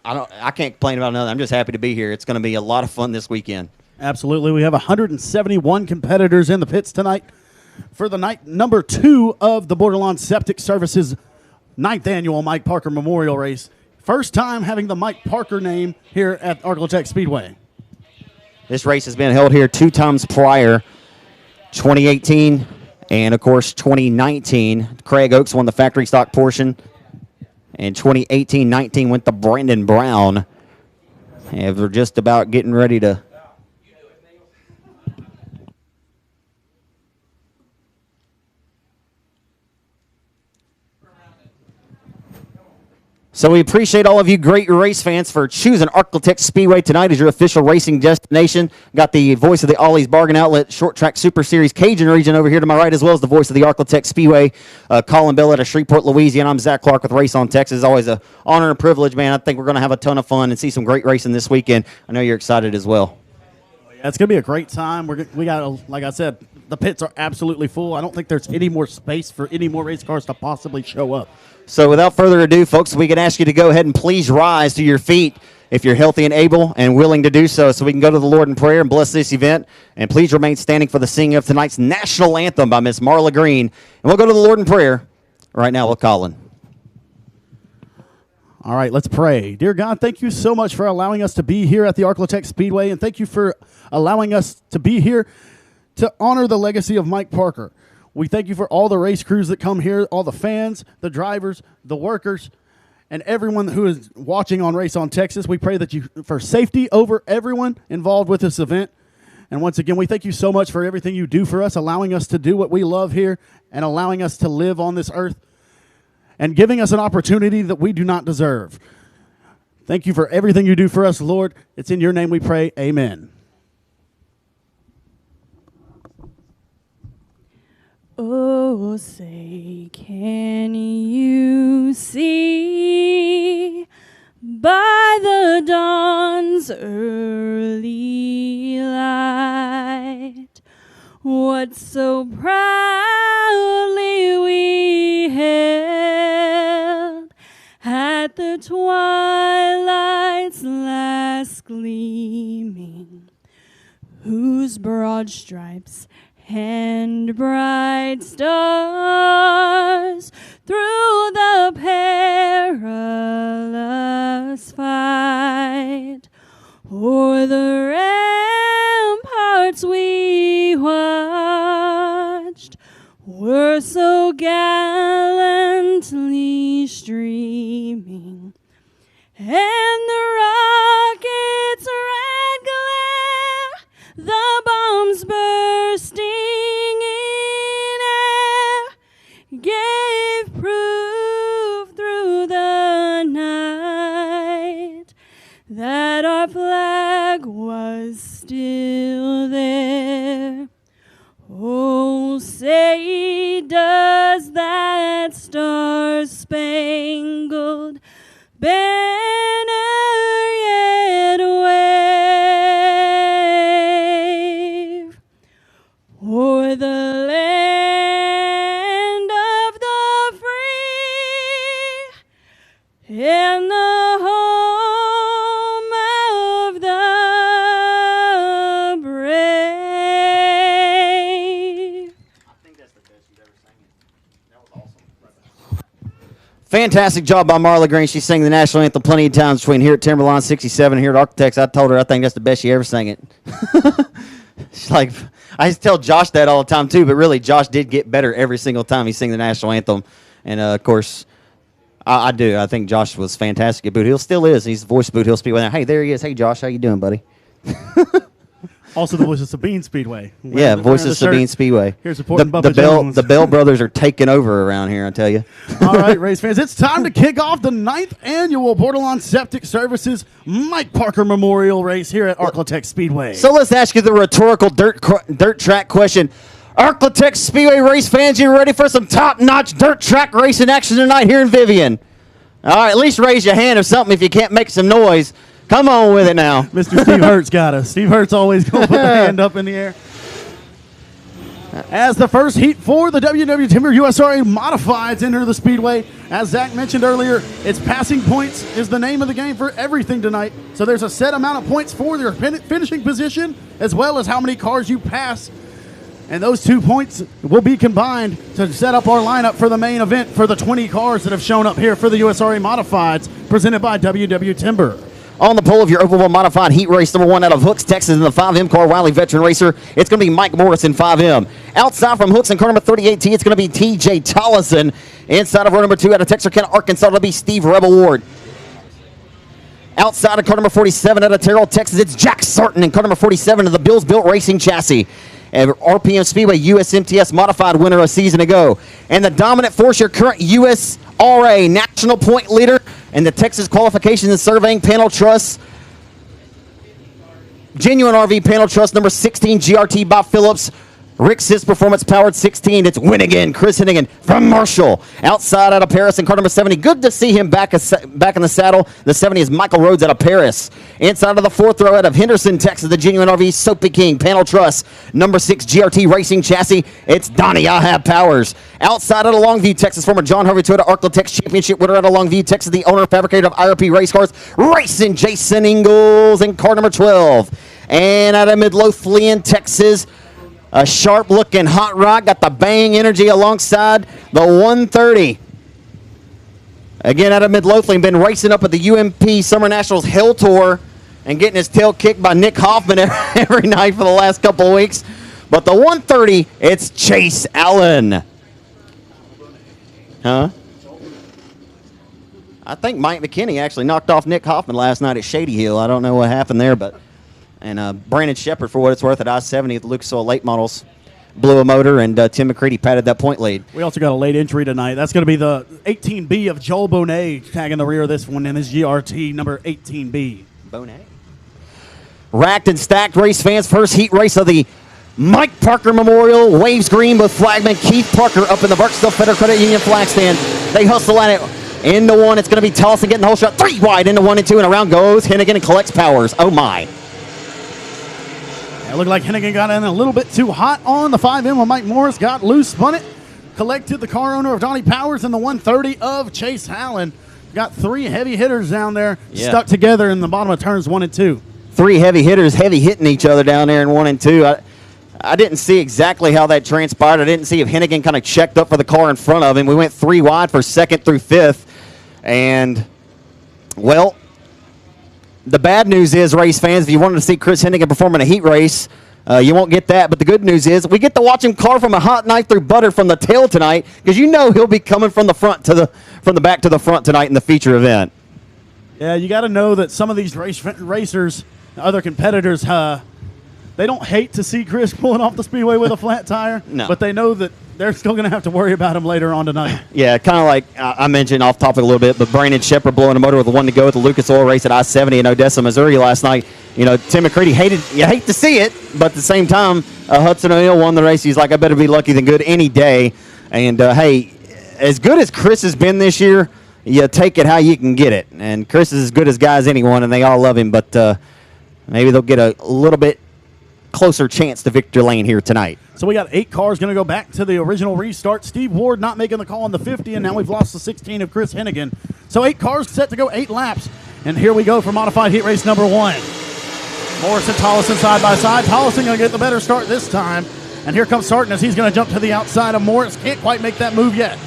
can't complain about another. I'm just happy to be here. It's going to be a lot of fun this weekend. Absolutely. We have 171 competitors in the pits tonight for the night number 2 of the Borderline Septic Services 9th Annual Mike Parker Memorial Race. First time having the Mike Parker name here at Arklatex Speedway. This race has been held here 2 times prior, 2018 and, of course, 2019. Craig Oakes won the factory stock portion. And 2018-19 went to Brandon Brown. And we're just about getting ready to So we appreciate all of you great race fans for choosing Arklatex Speedway tonight as your official racing destination. Got the voice of the Ollie's Bargain Outlet Short Track Super Series Cajun region over here to my right, as well as the voice of the Arklatex Speedway, Colin Bell out of Shreveport, Louisiana. I'm Zach Clark with Race on Texas. It's always an honor and privilege, man. I think we're going to have a ton of fun and see some great racing this weekend. I know you're excited as well. It's going to be a great time. We got, like I said, the pits are absolutely full. I don't think there's any more space for any more race cars to possibly show up. So without further ado, folks, we can ask you to go ahead and please rise to your feet if you're healthy and able and willing to do so we can go to the Lord in prayer and bless this event. And please remain standing for the singing of tonight's national anthem by Miss Marla Green. And we'll go to the Lord in prayer right now with Colin. All right, let's pray. Dear God, thank you so much for allowing us to be here at the Arclitect Speedway, and thank you for allowing us to be here to honor the legacy of Mike Parker. We thank you for all the race crews that come here, all the fans, the drivers, the workers, and everyone who is watching on Race on Texas. We pray that you for safety over everyone involved with this event. And once again, we thank you so much for everything you do for us, allowing us to do what we love here and allowing us to live on this earth and giving us an opportunity that we do not deserve. Thank you for everything you do for us, Lord. It's in your name we pray. Amen. Oh, say, can you see by the dawn's early light what so proudly we held at the twilight's last gleaming, whose broad stripes and bright stars through the perilous fight o'er the ramparts we watched were so gallantly streaming, and the rocket's red glare, the bombs bursting in air, gave proof through the night that our flag was still there. Oh, say, does that star-spangled banner yet wave o'er the land of the free and the home of the brave? I think that's the best you've ever sang it. That was awesome. Fantastic job by Marla Green. She sang the national anthem plenty of times between here at Timberline 67 and here at Architects. I told her I think that's the best she ever sang it. She's like, I used to tell Josh that all the time too, but really Josh did get better every single time he sang the national anthem. And of course, I do. I think Josh was fantastic at Boot Hill. Still is. He's the voice of Boot Hill Speedway now. Hey, there he is. Hey, Josh, how you doing, buddy? Also the voice of Sabine Speedway. Yeah, voice of Sabine Speedway. Here's supporting the Bubba Bell, Jones. the Bell brothers are taking over around here, I tell you. All right, race fans, it's time to kick off the 9th annual Bordelon Septic Services Mike Parker Memorial Race here at Arclitect Speedway. So let's ask you the rhetorical dirt track question. Arclitect Speedway race fans, you ready for some top-notch dirt track racing action tonight here in Vivian? All right, at least raise your hand or something if you can't make some noise. Come on with it now. Mr. Steve Hurts got us. Steve Hurts always going to put the hand up in the air. As the first heat for the WW Timber USRA Modifieds enter the Speedway, as Zach mentioned earlier, it's passing points is the name of the game for everything tonight. So there's a set amount of points for your finishing position as well as how many cars you pass. And those 2 points will be combined to set up our lineup for the main event for the 20 cars that have shown up here for the USRA Modifieds presented by WW Timber. On the pole of your Oval Modified Heat Race number 1 out of Hooks, Texas, in the 5M car, Wiley Veteran Racer, it's going to be Mike Morris in 5M. Outside from Hooks in car number 38T, it's going to be TJ Tollison. Inside of row number 2 out of Texarkana, Arkansas, it'll be Steve Rebel Ward. Outside of car number 47 out of Terrell, Texas, it's Jack Sarton in car number 47 of the Bills Built Racing Chassis. And RPM Speedway USMTS Modified winner a season ago. And the dominant force, your current USRA National Point Leader and the Texas Qualifications and Surveying Panel Trust. Genuine RV Panel Trust number 16 GRT Bob Phillips. Rick's Performance Powered 16. It's win again. Chris Hennigan from Marshall. Outside out of Paris in car number 70. Good to see him back in the saddle. The 70 is Michael Rhodes out of Paris. Inside of the fourth row out of Henderson, Texas, the Genuine RV Soapy King. Panel Truss. Number 6 GRT Racing Chassis. It's Donnie Ahab Powers. Outside out of Longview, Texas, former John Harvey Toyota Arklatex Championship winner out of Longview, Texas, the owner fabricator of IRP Race Cars. Racing Jason Ingalls in car number 12. And out of Midlothian, Texas, a sharp-looking hot rod, got the bang energy alongside the 130. Again, out of Midlothian, been racing up at the UMP Summer Nationals Hell Tour and getting his tail kicked by Nick Hoffman every night for the last couple of weeks. But the 130, it's Chase Allen. Huh? I think Mike McKinney actually knocked off Nick Hoffman last night at Shady Hill. I don't know what happened there, but... And Brandon Shepard, for what it's worth, at I-70 at the Lucas Oil Late Models, blew a motor, and Tim McCready patted that point lead. We also got a late entry tonight. That's going to be the 18B of Joel Bonet tagging the rear of this one in his GRT number 18B. Bonet. Racked and stacked race fans. First heat race of the Mike Parker Memorial. Waves green with flagman Keith Parker up in the Burkesville Federal Credit Union flag stand. They hustle at it. Into one. It's going to be Tolson getting the whole shot. 3 wide into 1 and 2, and around goes Hennigan and collects Powers. Oh, my. It looked like Hennigan got in a little bit too hot on the 5M when Mike Morris got loose, spun it, collected the car owner of Donnie Powers and the 130 of Chase Allen. Got 3 heavy hitters down there, stuck together in the bottom of turns 1 and 2. 3 heavy hitters, heavy hitting each other down there in 1 and 2. I didn't see exactly how that transpired. I didn't see if Hennigan kind of checked up for the car in front of him. We went 3 wide for 2nd through 5th. And, well, the bad news is, race fans, if you wanted to see Chris Hennigan perform in a heat race, you won't get that. But the good news is we get to watch him carve from a hot knife through butter from the tail tonight, because you know he'll be coming from the back to the front tonight in the feature event. Yeah, you got to know that some of these racers, other competitors, they don't hate to see Chris pulling off the speedway with a flat tire, No. but they know that they're still going to have to worry about him later on tonight. Yeah, kind of like I mentioned off topic a little bit, but Brandon Shepard blowing a motor with the 1 to go at the Lucas Oil race at I-70 in Odessa, Missouri last night. You know, Tim McCready you hate to see it, but at the same time, Hudson O'Neill won the race. He's like, I better be lucky than good any day. And, hey, as good as Chris has been this year, you take it how you can get it. And Chris is as good as guy as anyone, and they all love him, but maybe they'll get a little bit closer chance to victory lane here tonight. So we got 8 cars going to go back to the original restart. Steve Ward not making the call on the 50, and now we've lost the 16 of Chris Hennigan. So 8 cars set to go 8 laps. And here we go for modified heat race number 1. Morris and Tollison side by side. Tollison going to get the better start this time. And here comes Sarton as he's going to jump to the outside of Morris. Can't quite make that move yet.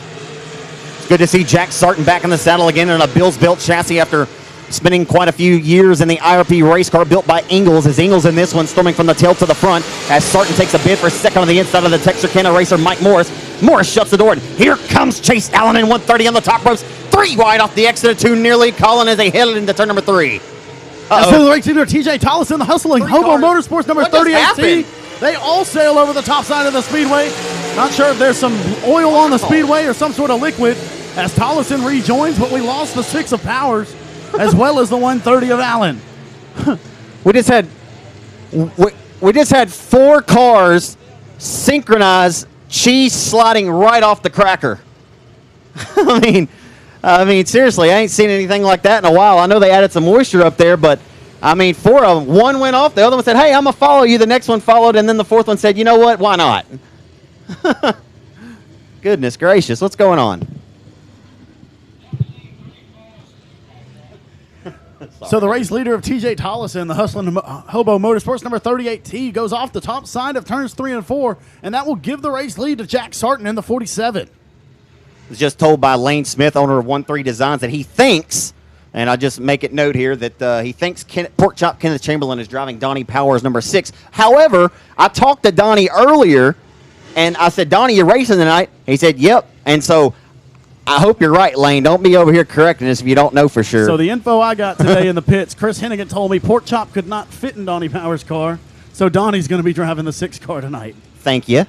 It's good to see Jack Sarton back in the saddle again in a Bills Belt chassis after spending quite a few years in the IRP race car built by Ingalls. As Ingalls in this one storming from the tail to the front as Sarton takes a bid for 2nd on the inside of the Texarkana racer Mike Morris. Morris shuts the door, and here comes Chase Allen in 130 on the top ropes. 3 wide off the exit of 2 nearly. Colin as they head into turn number 3. That's the race leader TJ Tollison, the hustling Hobo Motorsports number 38T. They all sail over the top side of the speedway. Not sure if there's some oil on the speedway or some sort of liquid as Tollison rejoins, but we lost the 6 of Powers as well as the 130 of Allen. We just had 4 cars synchronized, cheese sliding right off the cracker. I mean, seriously, I ain't seen anything like that in a while. I know they added some moisture up there, but I mean, 4 of them. 1 went off, the other one said, hey, I'm gonna follow you. The next one followed, and then the 4th one said, you know what? Why not? Goodness gracious, what's going on? So the race leader of TJ Tollison, the hustling Hobo Motorsports number 38T, goes off the top side of turns 3 and 4, and that will give the race lead to Jack Sarton in the 47. Was just told by Lane Smith, owner of 1-3 Designs, that he thinks, and I'll just make it note here, that he thinks Pork Chop Kenneth Chamberlain is driving Donnie Powers number 6. However, I talked to Donnie earlier, and I said, Donnie, you're racing tonight? He said, yep. And so I hope you're right, Lane. Don't be over here correcting us if you don't know for sure. So the info I got today in the pits, Chris Hennigan told me Pork Chop could not fit in Donnie Powers' car, so Donnie's going to be driving the 6 car tonight. Thank you.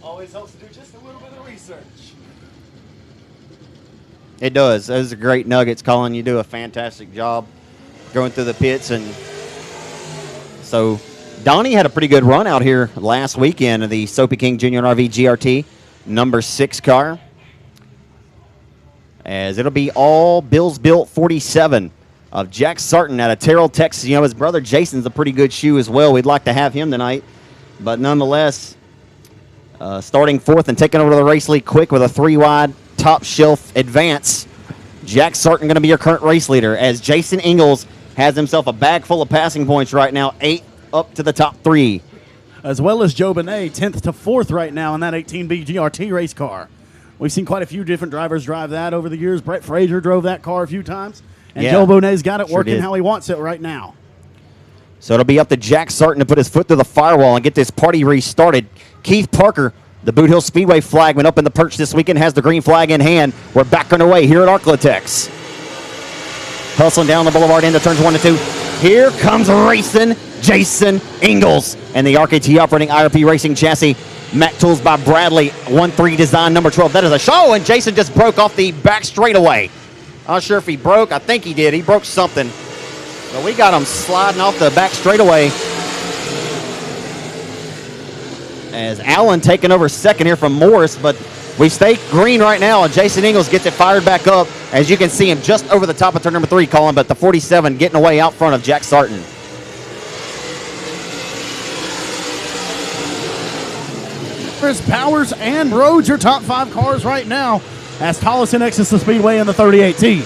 Always helps to do just a little bit of research. It does. Those are great nuggets, Colin. You do a fantastic job going through the pits, and so Donnie had a pretty good run out here last weekend in the Soapy King Junior RV GRT number 6 car. As it'll be all Bills Built 47 of Jack Sarton out of Terrell, Texas. You know, his brother Jason's a pretty good shoe as well. We'd like to have him tonight. But nonetheless, starting 4th and taking over to the race lead quick with a 3-wide top shelf advance. Jack Sarton going to be your current race leader as Jason Ingalls has himself a bag full of passing points right now, 8 up to the top 3. As well as Joe Benet, 10th to 4th right now in that 18B GRT race car. We've seen quite a few different drivers drive that over the years. Brett Frazier drove that car a few times. And Yeah, Joe Benet's got it sure working did. how he wants it right now. So it'll be up to Jack Sarton to put his foot through the firewall and get this party restarted. Keith Parker, the Boot Hill Speedway flagman up in the perch this weekend, has the green flag in hand. We're back underway here at Arklatex. Hustling down the boulevard into turns 1 and 2. Here comes racing Jason Ingalls and the RKT operating IRP Racing chassis. Mac Tools by Bradley, 1-3 design number 12. That is a show, and Jason just broke off the back straightaway. Not sure if he broke. I think he did. He broke something. But we got him sliding off the back straightaway. As Allen taking over second here from Morris, but we stay green right now, and Jason Ingalls gets it fired back up. As you can see him just over the top of turn number 3, Colin, but the 47 getting away out front of Jack Sarton. Chris Powers and Rhodes, your top 5 cars right now, as Tollison exits the Speedway in the 3018.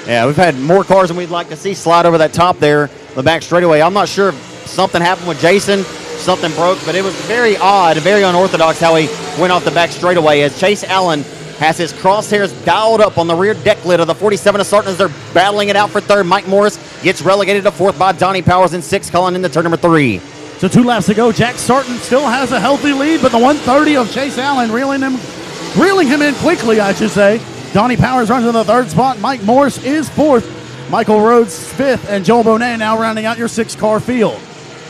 Yeah, we've had more cars than we'd like to see slide over that top there, the back straightaway. I'm not sure if something happened with Jason, something broke, but it was very odd, very unorthodox how he went off the back straightaway as Chase Allen has his crosshairs dialed up on the rear deck lid of the 47 of Sarton as they're battling it out for 3rd. Mike Morris gets relegated to 4th by Donnie Powers in 6th, calling into turn number 3. So 2 laps to go. Jack Sarton still has a healthy lead, but the 130 of Chase Allen reeling him in quickly, I should say. Donnie Powers runs in the 3rd spot. Mike Morris is 4th. Michael Rhodes 5th, and Joel Bonet now rounding out your 6-car field.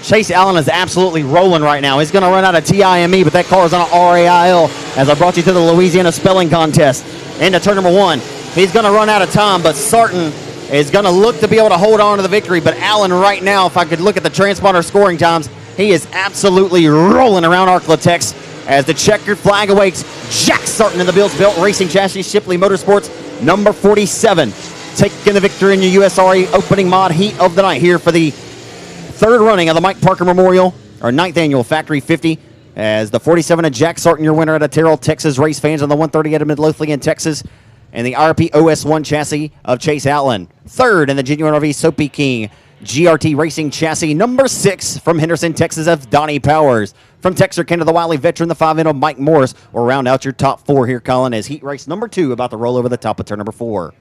Chase Allen is absolutely rolling right now. He's going to run out of TIME, but that car is on an RAIL as I brought you to the Louisiana Spelling Contest. Into turn number 1. He's going to run out of time, but Sarton is going to look to be able to hold on to the victory. But Allen right now, if I could look at the transponder scoring times, he is absolutely rolling around Arklatex as the checkered flag awaits. Jack Sarton in the Bills Built Racing Chassis Shipley Motorsports number 47. Taking the victory in your USRA opening mod heat of the night here for the 3rd running of the Mike Parker Memorial, or 9th annual Factory 50, as the 47 of Jack Sarton, your winner at a Terrell, Texas race fans on the 130 out of Midlothian, Texas, and the RP OS1 chassis of Chase Allen. 3rd in the Genuine RV Soapy King GRT Racing chassis number 6 from Henderson, Texas of Donnie Powers. From Texarkana, the Wiley veteran, the 5N of Mike Morris will round out your top 4 here, Colin, as heat race number 2 about to roll over the top of turn number 4.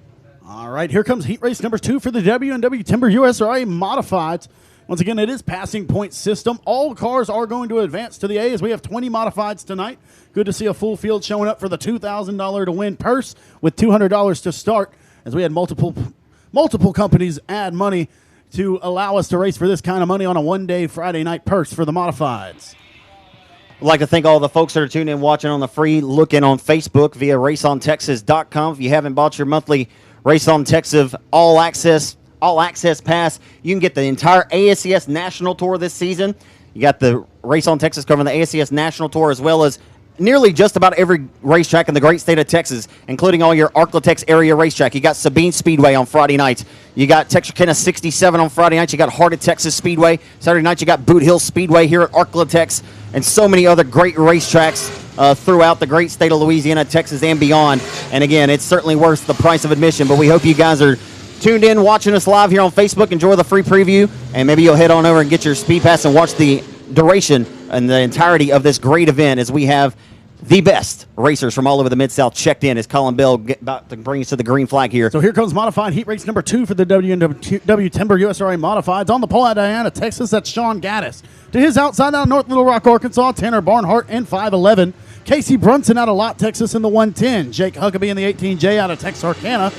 All right, here comes heat race number 2 for the W&W Timber USRA Modifieds. Once again, it is passing point system. All cars are going to advance to the A as we have 20 modifieds tonight. Good to see a full field showing up for the $2,000 to win purse with $200 to start, as we had multiple companies add money to allow us to race for this kind of money on a one-day Friday night purse for the modifieds. I'd like to thank all the folks that are tuning in, watching on the free look-in on Facebook via raceontexas.com. If you haven't bought your monthly Race on Texas All Access Pass, you can get the entire ASCS National Tour this season. You got the Race on Texas covering the ASCS National Tour, as well as nearly just about every racetrack in the great state of Texas, including all your Arklatex area racetrack. You got Sabine Speedway on Friday nights. You got Texarkana 67 on Friday nights. You got Heart of Texas Speedway. Saturday night, you got Boot Hill Speedway here at Arklatex, and so many other great racetracks throughout the great state of Louisiana, Texas, and beyond. And again, it's certainly worth the price of admission, but we hope you guys are tuned in, watching us live here on Facebook. Enjoy the free preview, and maybe you'll head on over and get your Speed Pass and watch the duration and the entirety of this great event as we have the best racers from all over the Mid-South checked in as Colin Bell about to bring us to the green flag here. So here comes modified heat race number 2 for the W&W Timber USRA Modifieds. On the pole out of Diana, Texas, that's Sean Gaddis. To his outside out of North Little Rock, Arkansas, Tanner Barnhart in 511. Casey Brunson out of Lott, Texas in the 110. Jake Huckabee in the 18J out of Texarkana.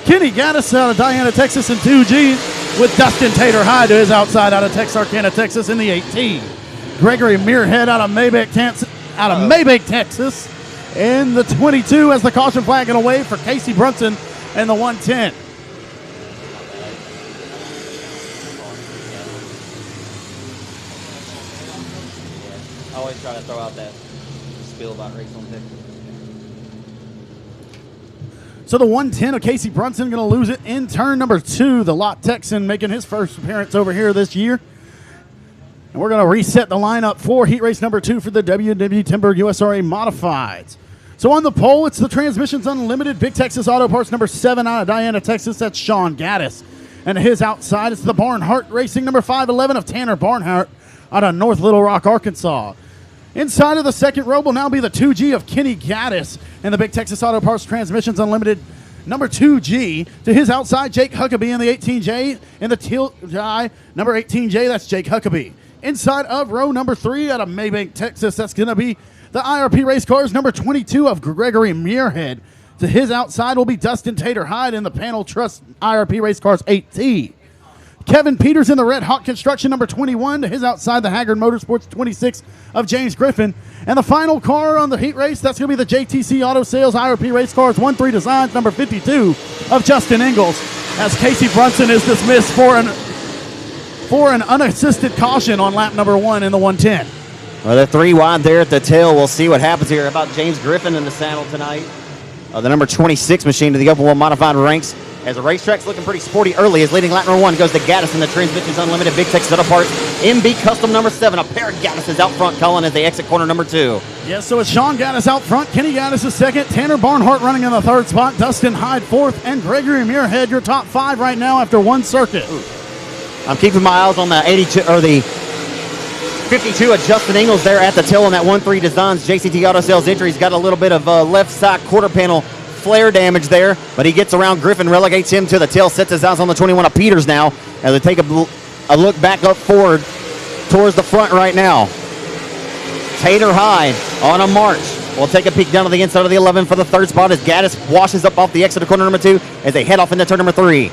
Kenny Gaddis out of Diana, Texas in 2G, with Dustin Tater High to his outside out of Texarkana, Texas in the 18. Gregory Muirhead out of Maybach, Texas in the 22 as the caution flag and away for Casey Brunson in the 110. always try to throw out that spiel about race on pick. So the 110 of Casey Brunson going to lose it in turn number 2. The Lot Texan making his first appearance over here this year. And we're going to reset the lineup for heat race number 2 for the WW Timber USRA Modifieds. So on the pole, it's the Transmissions Unlimited Big Texas Auto Parts number 7 out of Diana, Texas. That's Sean Gaddis. And his outside, it's the Barnhart Racing number 511 of Tanner Barnhart out of North Little Rock, Arkansas. Inside of the second row will now be the 2G of Kenny Gaddis and the Big Texas Auto Parts Transmissions Unlimited number 2G. To his outside, Jake Huckabee in the 18J. In the teal guy, number 18J, that's Jake Huckabee. Inside of row number 3 out of Maybank, Texas, that's going to be the IRP Race Cars number 22 of Gregory Muirhead. To his outside will be Dustin Tater Hyde in the Panel Trust IRP Race Cars 8T. Kevin Peters in the Red Hawk Construction number 21. To his outside, the Haggard Motorsports 26 of James Griffin. And the final car on the heat race, that's going to be the JTC Auto Sales IRP Race Cars 1-3 Designs number 52 of Justin Ingalls, as Casey Brunson is dismissed for an unassisted caution on lap number 1 in the 110. Well, they're 3 wide there at the tail. We'll see what happens here. About James Griffin in the saddle tonight. The number 26 machine to the open wheel modified ranks. As the racetrack's looking pretty sporty early, his leading lap number 1 goes to Gaddis in the Transmissions Unlimited Big Texas Auto Parts MB Custom number 7. A pair of Gaddis out front, Colin, as they exit corner number 2. Yes, so it's Sean Gaddis out front, Kenny Gaddis is second, Tanner Barnhart running in the third spot, Dustin Hyde fourth, and Gregory Muirhead your top 5 right now after one circuit. I'm keeping my eyes on the 82 or the 52 of Justin Ingalls there at the tail on that 1-3 Designs JCT Auto Sales entry. He's got a little bit of left side quarter panel flare damage there, but he gets around Griffin, relegates him to the tail, sets his eyes on the 21 of Peters now as they take a look back up forward towards the front right now. Tater Hyde on a march. We'll take a peek down to the inside of the 11 for the third spot as Gaddis washes up off the exit of corner number 2 as they head off into turn number 3.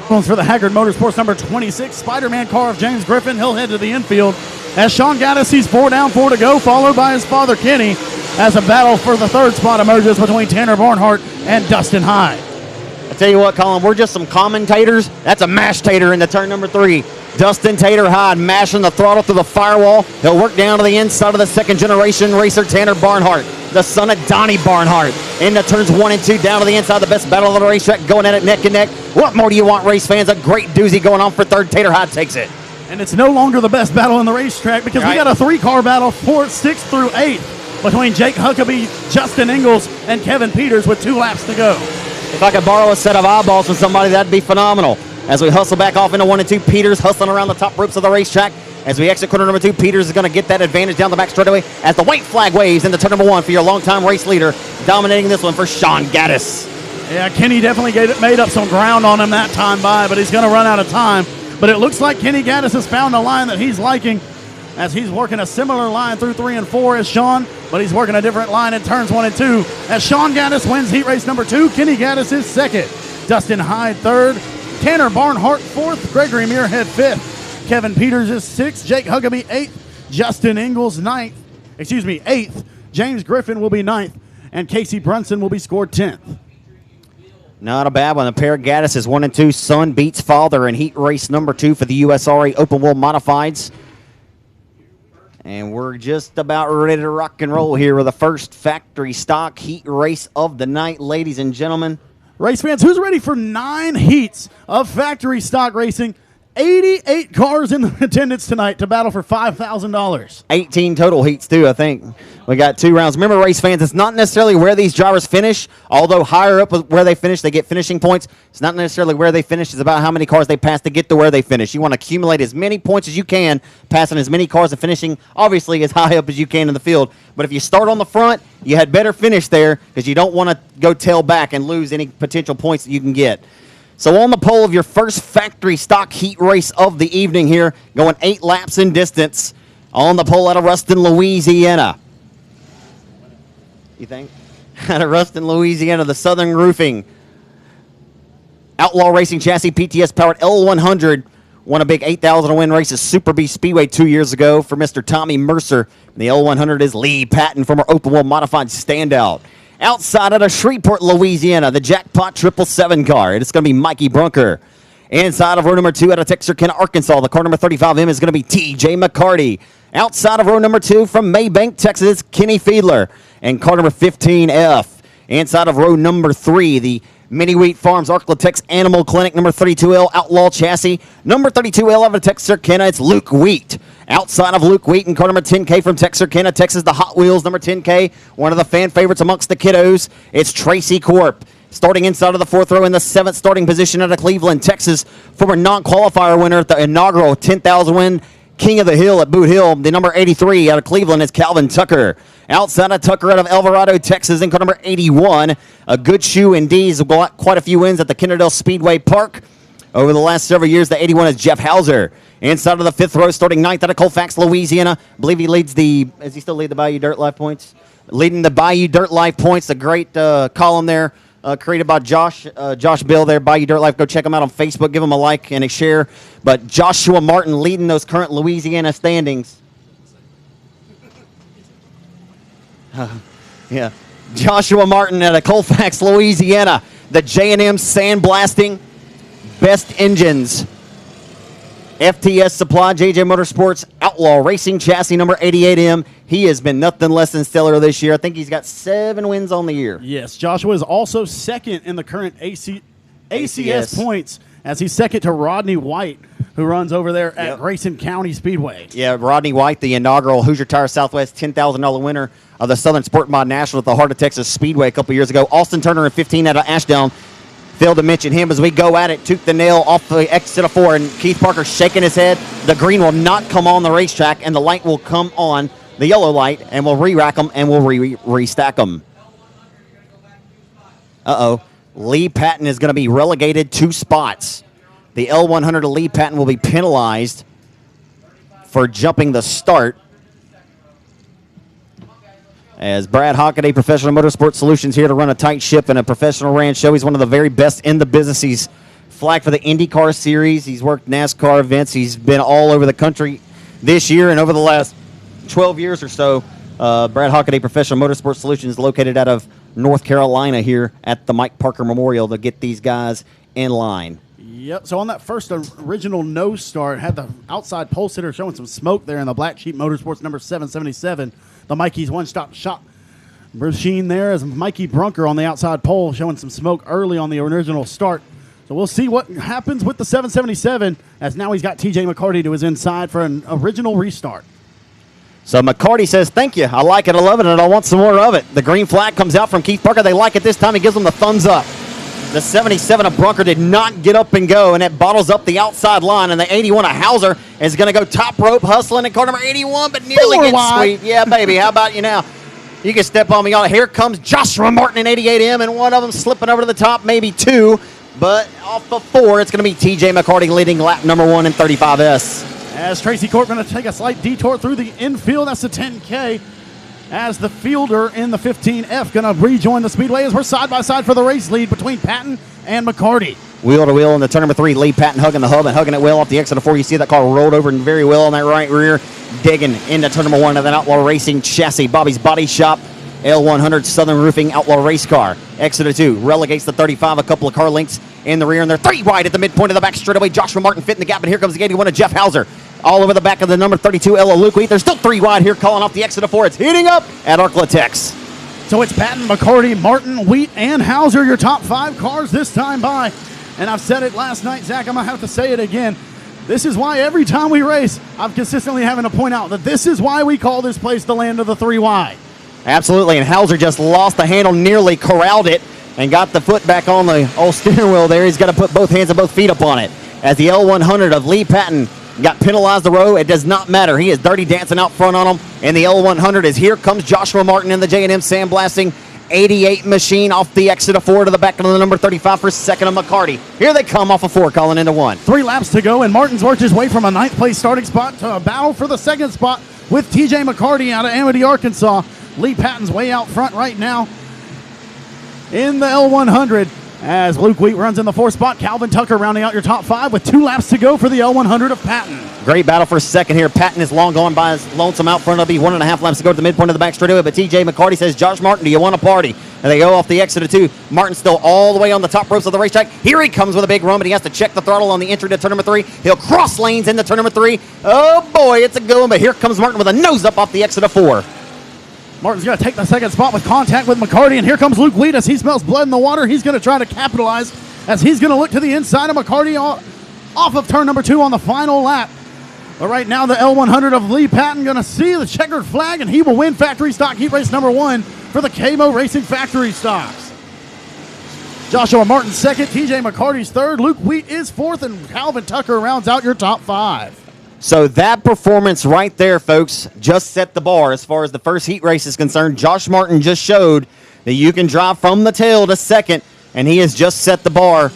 For the Haggard Motorsports number 26, Spider-Man car of James Griffin. He'll head to the infield as Sean Gaddis sees 4 down, 4 to go, followed by his father Kenny, as a battle for the third spot emerges between Tanner Barnhart and Dustin Hyde. I tell you what, Colin, we're just some commentators. That's a mash tater into turn number 3. Dustin Tater Hyde mashing the throttle through the firewall. He'll work down to the inside of the second generation racer Tanner Barnhart, the son of Donnie Barnhart. Into turns 1 and 2, down to the inside, the best battle of the racetrack, going at it neck and neck. What more do you want, race fans? A great doozy going on for third. Tater Hyde takes it. And it's no longer the best battle in the racetrack because we got a 3-car battle, 4th, 6th through 8th. Between Jake Huckabee, Justin Ingalls, and Kevin Peters with 2 laps to go. If I could borrow a set of eyeballs from somebody, that'd be phenomenal. As we hustle back off into 1 and 2, Peters hustling around the top ropes of the racetrack. As we exit corner number 2, Peters is going to get that advantage down the back straightaway as the white flag waves into turn number 1 for your longtime race leader, dominating this one for Sean Gaddis. Yeah, Kenny definitely made up some ground on him that time but he's going to run out of time. But it looks like Kenny Gaddis has found a line that he's liking, as he's working a similar line through 3 and 4 as Sean, but he's working a different line in turns 1 and 2. As Sean Gaddis wins heat race number 2, Kenny Gaddis is second, Dustin Hyde third, Tanner Barnhart fourth, Gregory Muirhead fifth, Kevin Peters is sixth, Jake Huckabee eighth, Justin Ingalls eighth, James Griffin will be ninth, and Casey Brunson will be scored 10th. Not a bad one. A pair of Gaddis is 1 and 2. Son beats father in heat race number 2 for the USRA Open Wheel Modifieds. And we're just about ready to rock and roll here with the first factory stock heat race of the night, ladies and gentlemen. Race fans, who's ready for 9 heats of factory stock racing? 88 cars in attendance tonight to battle for $5,000. 18 total heats, too, I think. We got 2 rounds. Remember, race fans, it's not necessarily where these drivers finish, although higher up where they finish, they get finishing points. It's not necessarily where they finish. It's about how many cars they pass to get to where they finish. You want to accumulate as many points as you can, passing as many cars and finishing, obviously, as high up as you can in the field. But if you start on the front, you had better finish there because you don't want to go tail back and lose any potential points that you can get. So on the pole of your first factory stock heat race of the evening here, going 8 laps in distance, on the pole out of Ruston, Louisiana. You think? Out of Ruston, Louisiana, the Southern Roofing Outlaw Racing Chassis PTS powered L100 won a big 8,000 to win race at Super B Speedway 2 years ago for Mr. Tommy Mercer. And the L100 is Lee Patton, former Open Wheel Modified standout. Outside of Shreveport, Louisiana, the Jackpot 777 car. It's going to be Mikey Brunker. Inside of row number 2 out of Texarkana, Arkansas, the car number 35M is going to be TJ McCarty. Outside of row number 2 from Maybank, Texas, it's Kenny Fiedler and car number 15F. Inside of row number 3, the Mini Wheat Farms Arklatex Animal Clinic, number 32L Outlaw Chassis. Number 32L out of Texarkana, it's Luke Wheat. Outside of Luke Wheat and car number 10K from Texarkana, Texas, the Hot Wheels, number 10K, one of the fan favorites amongst the kiddos, it's Tracy Corp. Starting inside of the 4th row in the 7th starting position out of Cleveland, Texas, former non-qualifier winner at the inaugural 10,000 win King of the Hill at Boot Hill, the number 83 out of Cleveland is Calvin Tucker. Outside of Tucker out of Alvarado, Texas, in car number 81, a good shoe indeed. He's got quite a few wins at the Kennedale Speedway Park. Over the last several years, the 81 is Jeff Hauser. Inside of the 5th row, starting 9th out of Colfax, Louisiana. I believe he leads does he still lead the Bayou Dirt Life points? Leading the Bayou Dirt Life points, a great column there. Created by Josh Bill there, Bayou Dirt Life. Go check him out on Facebook. Give him a like and a share. But Joshua Martin leading those current Louisiana standings. Yeah, Joshua Martin out of Colfax, Louisiana. The J&M Sandblasting Best Engines. FTS Supply, JJ Motorsports Outlaw Racing Chassis number 88M. He has been nothing less than stellar this year. I think he's got 7 wins on the year. Yes, Joshua is also second in the current ACS points, as he's second to Rodney White, who runs over there at Grayson County Speedway. Yeah, Rodney White, the inaugural Hoosier Tire Southwest $10,000 winner of the Southern Sport Mod National at the Heart of Texas Speedway a couple years ago. Austin Turner in 15 out of Ashdown. Failed to mention him as we go at it. Took the nail off the exit of 4, and Keith Parker shaking his head. The green will not come on the racetrack, and the light will come on, the yellow light, and we'll re-rack them, and we'll restack them. Lee Patton is going to be relegated 2 spots. The L100 of Lee Patton will be penalized for jumping the start. As Brad Hockaday, Professional Motorsport Solutions, here to run a tight ship in a professional ranch show. He's one of the very best in the business. He's flagged for the IndyCar Series. He's worked NASCAR events. He's been all over the country this year and over the last 12 years or so. Brad Hockaday, Professional Motorsport Solutions, located out of North Carolina here at the Mike Parker Memorial to get these guys in line. Yep, so on that first original no start, had the outside pole sitter showing some smoke there in the Black Sheep Motorsports number 777. The Mikey's one-stop shop machine there as Mikey Brunker on the outside pole showing some smoke early on the original start. So we'll see what happens with the 777 as now he's got TJ McCarty to his inside for an original restart. So McCarty says, thank you. I like it. I love it. And I want some more of it. The green flag comes out from Keith Parker. They like it this time. He gives them the thumbs up. The 77 of Brunker did not get up and go, and it bottles up the outside line. And the 81 of Hauser is going to go top rope, hustling in car number 81, but nearly gets sweet. Yeah, baby. How about you now? You can step on me. Here comes Joshua Martin in 88M, and one of them slipping over to the top, maybe 2. But off of 4, it's going to be TJ McCarty leading lap number 1 in 35S. As Tracy Court going to take a slight detour through the infield. That's the 10K. As the fielder in the 15F going to rejoin the speedway as we're side by side for the race lead between Patton and McCarty. Wheel to wheel in the turn number 3. Lee Patton hugging the hub and hugging it well off the exit of 4. You see that car rolled over very well on that right rear, digging into turn number 1 of that Outlaw Racing chassis. Bobby's Body Shop L100 Southern Roofing Outlaw Race Car. Exit of 2 relegates the 35, a couple of car lengths in the rear, and they're 3 wide at the midpoint of the back straightaway. Joshua Martin fitting the gap, and here comes the 81 of Jeff Hauser. All over the back of the number 32 Ella Luke Wheat. They're still 3 wide here, calling off the exit of 4. It's heating up at Arklatex. So it's Patton, McCarty, Martin, Wheat, and Hauser, your top 5 cars this time by. And I've said it last night, Zach, I'm going to have to say it again. This is why every time we race, I'm consistently having to point out that this is why we call this place the land of the 3 wide. Absolutely, and Hauser just lost the handle, nearly corralled it, and got the foot back on the old steering wheel there. He's got to put both hands and both feet up on it. As the L100 of Lee Patton got penalized the row, it does not matter. He is dirty dancing out front on him, and the L100 is here comes Joshua Martin in the J&M Sandblasting 88 machine off the exit of 4 to the back of the number 35 for second of McCarty. Here they come off of 4, calling into 1. 3 laps to go, and Martin's worked his way from a 9th place starting spot to a battle for the 2nd spot with TJ McCarty out of Amity, Arkansas. Lee Patton's way out front right now in the L100 as Luke Wheat runs in the 4th spot. Calvin Tucker rounding out your top 5 with 2 laps to go for the L100 of Patton. Great battle for second here. Patton is long gone by his lonesome out front. It'll be 1.5 laps to go to the midpoint of the back straightaway. But TJ McCarty says, Josh Martin, do you want a party? And they go off the exit of 2. Martin still all the way on the top ropes of the racetrack. Here he comes with a big run, but he has to check the throttle on the entry to turn number 3. He'll cross lanes into turn number 3. Oh, boy, it's a good one, but here comes Martin with a nose up off the exit of 4. Martin's going to take the second spot with contact with McCarty, and here comes Luke Wheat as he smells blood in the water. He's going to try to capitalize as he's going to look to the inside of McCarty off of turn number 2 on the final lap. But right now, the L100 of Lee Patton going to see the checkered flag, and he will win factory stock heat race number 1 for the KMO Racing Factory Stocks. Joshua Martin second, TJ McCarty's third, Luke Wheat is fourth, and Calvin Tucker rounds out your top 5. So that performance right there, folks, just set the bar as far as the first heat race is concerned. Josh Martin just showed that you can drive from the tail to second, and he has just set the bar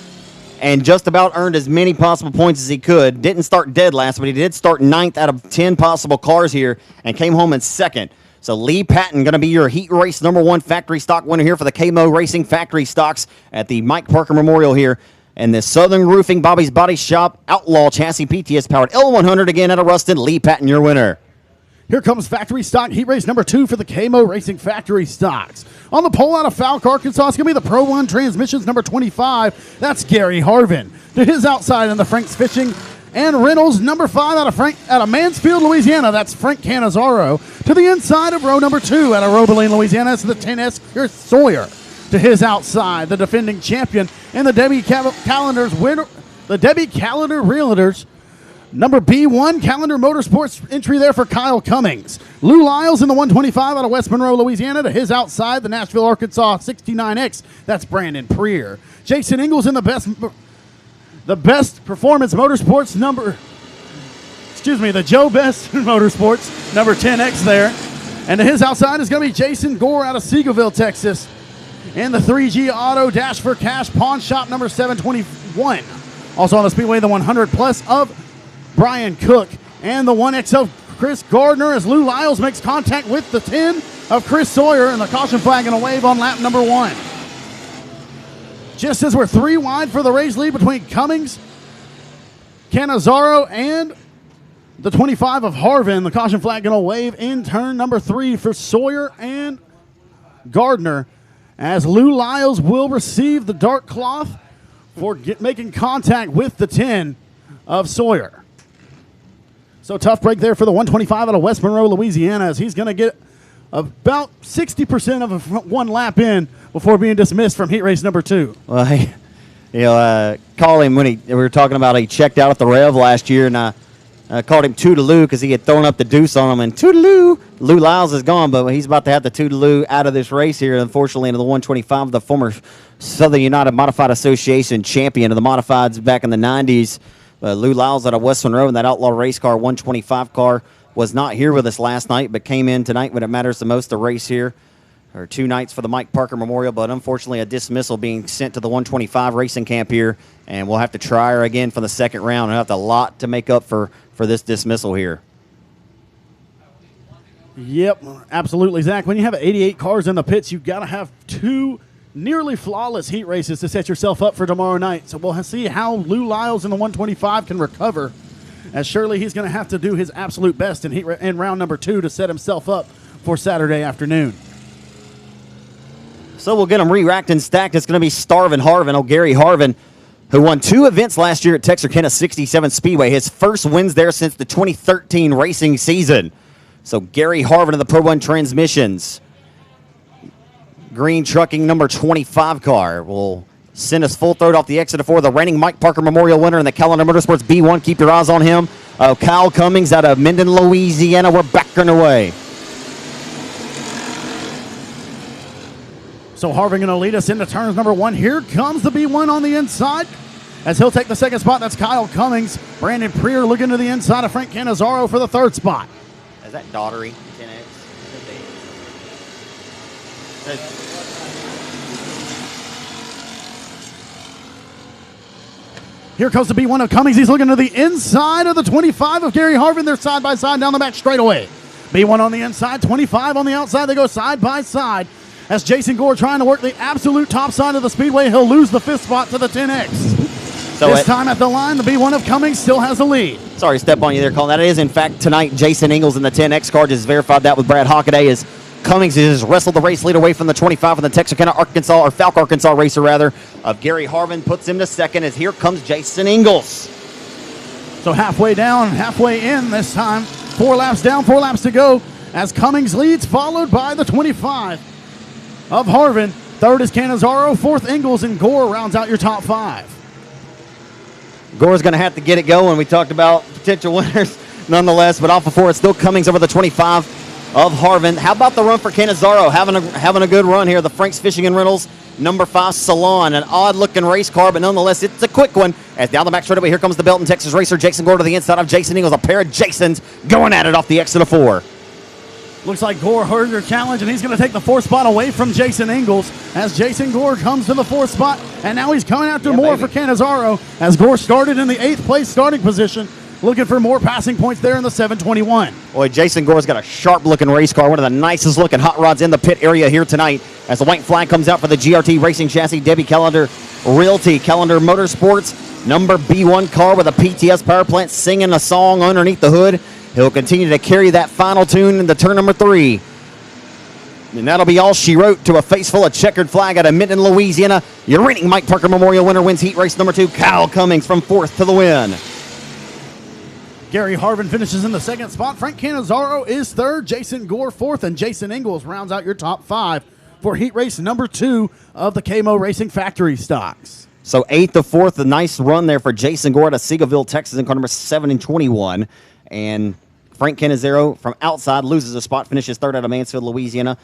and just about earned as many possible points as he could. Didn't start dead last, but he did start 9th out of 10 possible cars here and came home in second. So Lee Patton going to be your heat race number 1 factory stock winner here for the KMO Racing Factory Stocks at the Mike Parker Memorial here. And the Southern Roofing Bobby's Body Shop Outlaw Chassis PTS powered L100 again out of Ruston. Lee Patton, your winner. Here comes factory stock heat race number 2 for the KMO Racing Factory Stocks. On the pole out of Falk, Arkansas, it's going to be the Pro 1 Transmissions number 25. That's Gary Harvin. To his outside in the Frank's Fishing and Reynolds number 5 out of Mansfield, Louisiana. That's Frank Canizaro. To the inside of row number 2 out of Robeline, Louisiana. It's the 10S Chris Sawyer. To his outside, the defending champion and the Debbie Calendar's winner, the Debbie Calendar Realtors. Number B1, Calendar Motorsports entry there for Kyle Cummings. Lou Lyles in the 125 out of West Monroe, Louisiana. To his outside, the Nashville, Arkansas 69X. That's Brandon Preer. Jason Ingalls in the Best Performance Motorsports the Joe Best Motorsports number 10X there. And to his outside is going to be Jason Gore out of Seagoville, Texas. And the 3G Auto Dash for Cash Pawn Shop number 721. Also on the Speedway, the 100 plus of Brian Cook, and the 1X of Chris Gardner as Lou Lyles makes contact with the 10 of Chris Sawyer, and the caution flag and a wave on lap number 1. Just as we're 3 wide for the race lead between Cummings, Canizaro, and the 25 of Harvin, the caution flag and a wave in turn number 3 for Sawyer and Gardner, as Lou Lyles will receive the dark cloth for making contact with the 10 of Sawyer. So tough break there for the 125 out of West Monroe, Louisiana, as he's going to get about 60% of 1 lap in before being dismissed from heat race number 2. Well, call him when we were talking about he checked out at the Rev last year, and I called him Toodaloo because he had thrown up the deuce on him, and Toodaloo. Lou Lyles is gone, but he's about to have the Toodaloo out of this race here, unfortunately, into the 125, the former Southern United Modified Association champion of the Modifieds back in the 90s. Lou Lyles out of West Monroe in that Outlaw race car, 125 car, was not here with us last night, but came in tonight when it matters the most to race here. Or 2 nights for the Mike Parker Memorial, but unfortunately a dismissal being sent to the 125 racing camp here, and we'll have to try her again for the second round. We'll have a lot to make up for this dismissal here. Yep, absolutely, Zach. When you have 88 cars in the pits, you've got to have 2 nearly flawless heat races to set yourself up for tomorrow night. So we'll see how Lou Lyles in the 125 can recover, as surely he's going to have to do his absolute best in round number 2 to set himself up for Saturday afternoon. So we'll get them re-racked and stacked. It's going to be Starvin Harvin, Gary Harvin, who won 2 events last year at Texarkana 67 Speedway. His first wins there since the 2013 racing season. So Gary Harvin of the Pro 1 Transmissions. Green Trucking number 25 car will send us full throat off the exit of 4. The reigning Mike Parker Memorial winner in the Calendar Motorsports B1. Keep your eyes on him. Kyle Cummings out of Minden, Louisiana. We're back underway. So Harvin going to lead us into turns number 1. Here comes the B1 on the inside as he'll take the second spot. That's Kyle Cummings. Brandon Preer looking to the inside of Frank Canizaro for the 3rd spot. Is that Daughtery 10X? Here comes the B1 of Cummings. He's looking to the inside of the 25 of Gary Harvin. They're side by side down the back straightaway. B1 on the inside, 25 on the outside. They go side by side. As Jason Gore trying to work the absolute top side of the Speedway, he'll lose the 5th spot to the 10X. So this time at the line, the B1 of Cummings still has the lead. Sorry to step on you there, Colin. That is, in fact, tonight, Jason Ingalls in the 10X car just verified that with Brad Hockaday. Is Cummings has wrestled the race lead away from the 25 from the Texarkana, Arkansas, or Falk, Arkansas racer, rather, of Gary Harvin. Puts him to second as here comes Jason Ingalls. So halfway down, halfway in this time. 4 laps down, 4 laps to go as Cummings leads, followed by the 25 of Harvin. Third is Canizaro, fourth Ingalls, and Gore rounds out your top 5. Gore's going to have to get it going. We talked about potential winners nonetheless, but off of 4, it's still Cummings over the 25 of Harvin. How about the run for Canizaro? Having a good run here. The Frank's Fishing and Rentals, number 5 Salon. An odd-looking race car, but nonetheless, it's a quick one. As down the back straightaway, here comes the Belton, Texas racer, Jason Gore to the inside of Jason Ingalls. A pair of Jasons going at it off the exit of 4. Looks like Gore heard your challenge, and he's going to take the 4th spot away from Jason Ingalls as Jason Gore comes to the 4th spot, and now he's coming after more for Canizaro as Gore started in the 8th place starting position, looking for more passing points there in the 721. Boy, Jason Gore's got a sharp-looking race car, one of the nicest-looking hot rods in the pit area here tonight as the white flag comes out for the GRT Racing Chassis, Debbie Callender Realty, Callender Motorsports, number B1 car with a PTS power plant singing a song underneath the hood. He'll continue to carry that final tune into turn number 3. And that'll be all she wrote to a face full of checkered flag out of Minden, Louisiana. Your reigning Mike Parker Memorial winner wins heat race number 2. Kyle Cummings from 4th to the win. Gary Harvin finishes in the 2nd spot. Frank Canizaro is 3rd. Jason Gore 4th. And Jason Ingalls rounds out your top 5 for heat race number 2 of the KMO Racing Factory stocks. So 8th to 4th, a nice run there for Jason Gore out of Seagoville, Texas in car number 7 and 21. And Frank Canizaro from outside loses a spot, finishes 3rd out of Mansfield, Louisiana.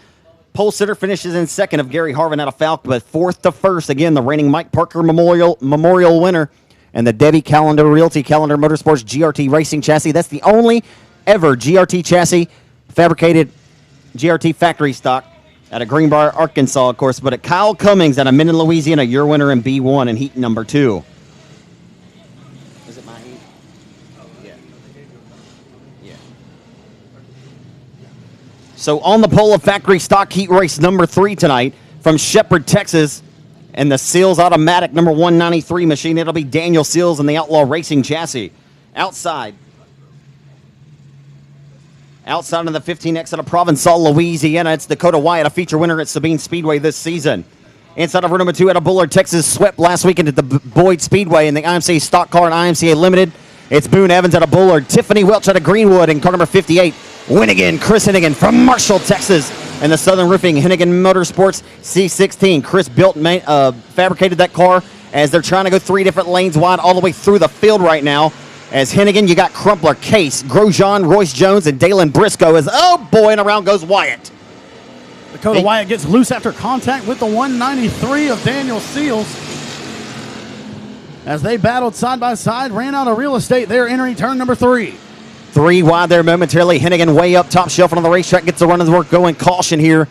Pole sitter finishes in 2nd of Gary Harvin out of Falk, but 4th to 1st. Again, the reigning Mike Parker Memorial winner. And the Debbie Callender Realty, Callender Motorsports GRT Racing Chassis. That's the only ever GRT chassis fabricated GRT factory stock out of Greenbrier, Arkansas, of course. But at Kyle Cummings out of Minden, Louisiana, your winner in B1 in heat number 2. Is it my heat? Yeah. Yeah. So on the pole of factory stock heat race number 3 tonight from Shepherd, Texas, and the Seals Automatic number 193 machine. It'll be Daniel Seals and the Outlaw Racing Chassis. Outside of the 15X out of Provençal, Louisiana, it's Dakota Wyatt, a feature winner at Sabine Speedway this season. Inside of row number 2 out of Bullard, Texas, swept last weekend at the Boyd Speedway in the IMCA Stock Car and IMCA Limited. It's Boone Evans out of Bullard, Tiffany Welch out of Greenwood in car number 58. Winnigan, Chris Hennigan from Marshall, Texas, and the Southern Roofing Hennigan Motorsports C16. Chris fabricated that car as they're trying to go 3 different lanes wide all the way through the field right now. As Hennigan, you got Crumpler, Case, Grosjean, Royce Jones, and Dalen Briscoe. Oh boy, and around goes Wyatt. Dakota Wyatt gets loose after contact with the 193 of Daniel Seals. As they battled side by side, ran out of real estate there entering turn number 3. 3 wide there momentarily. Hennigan way up top shelf on the racetrack. Gets the running work going. Caution here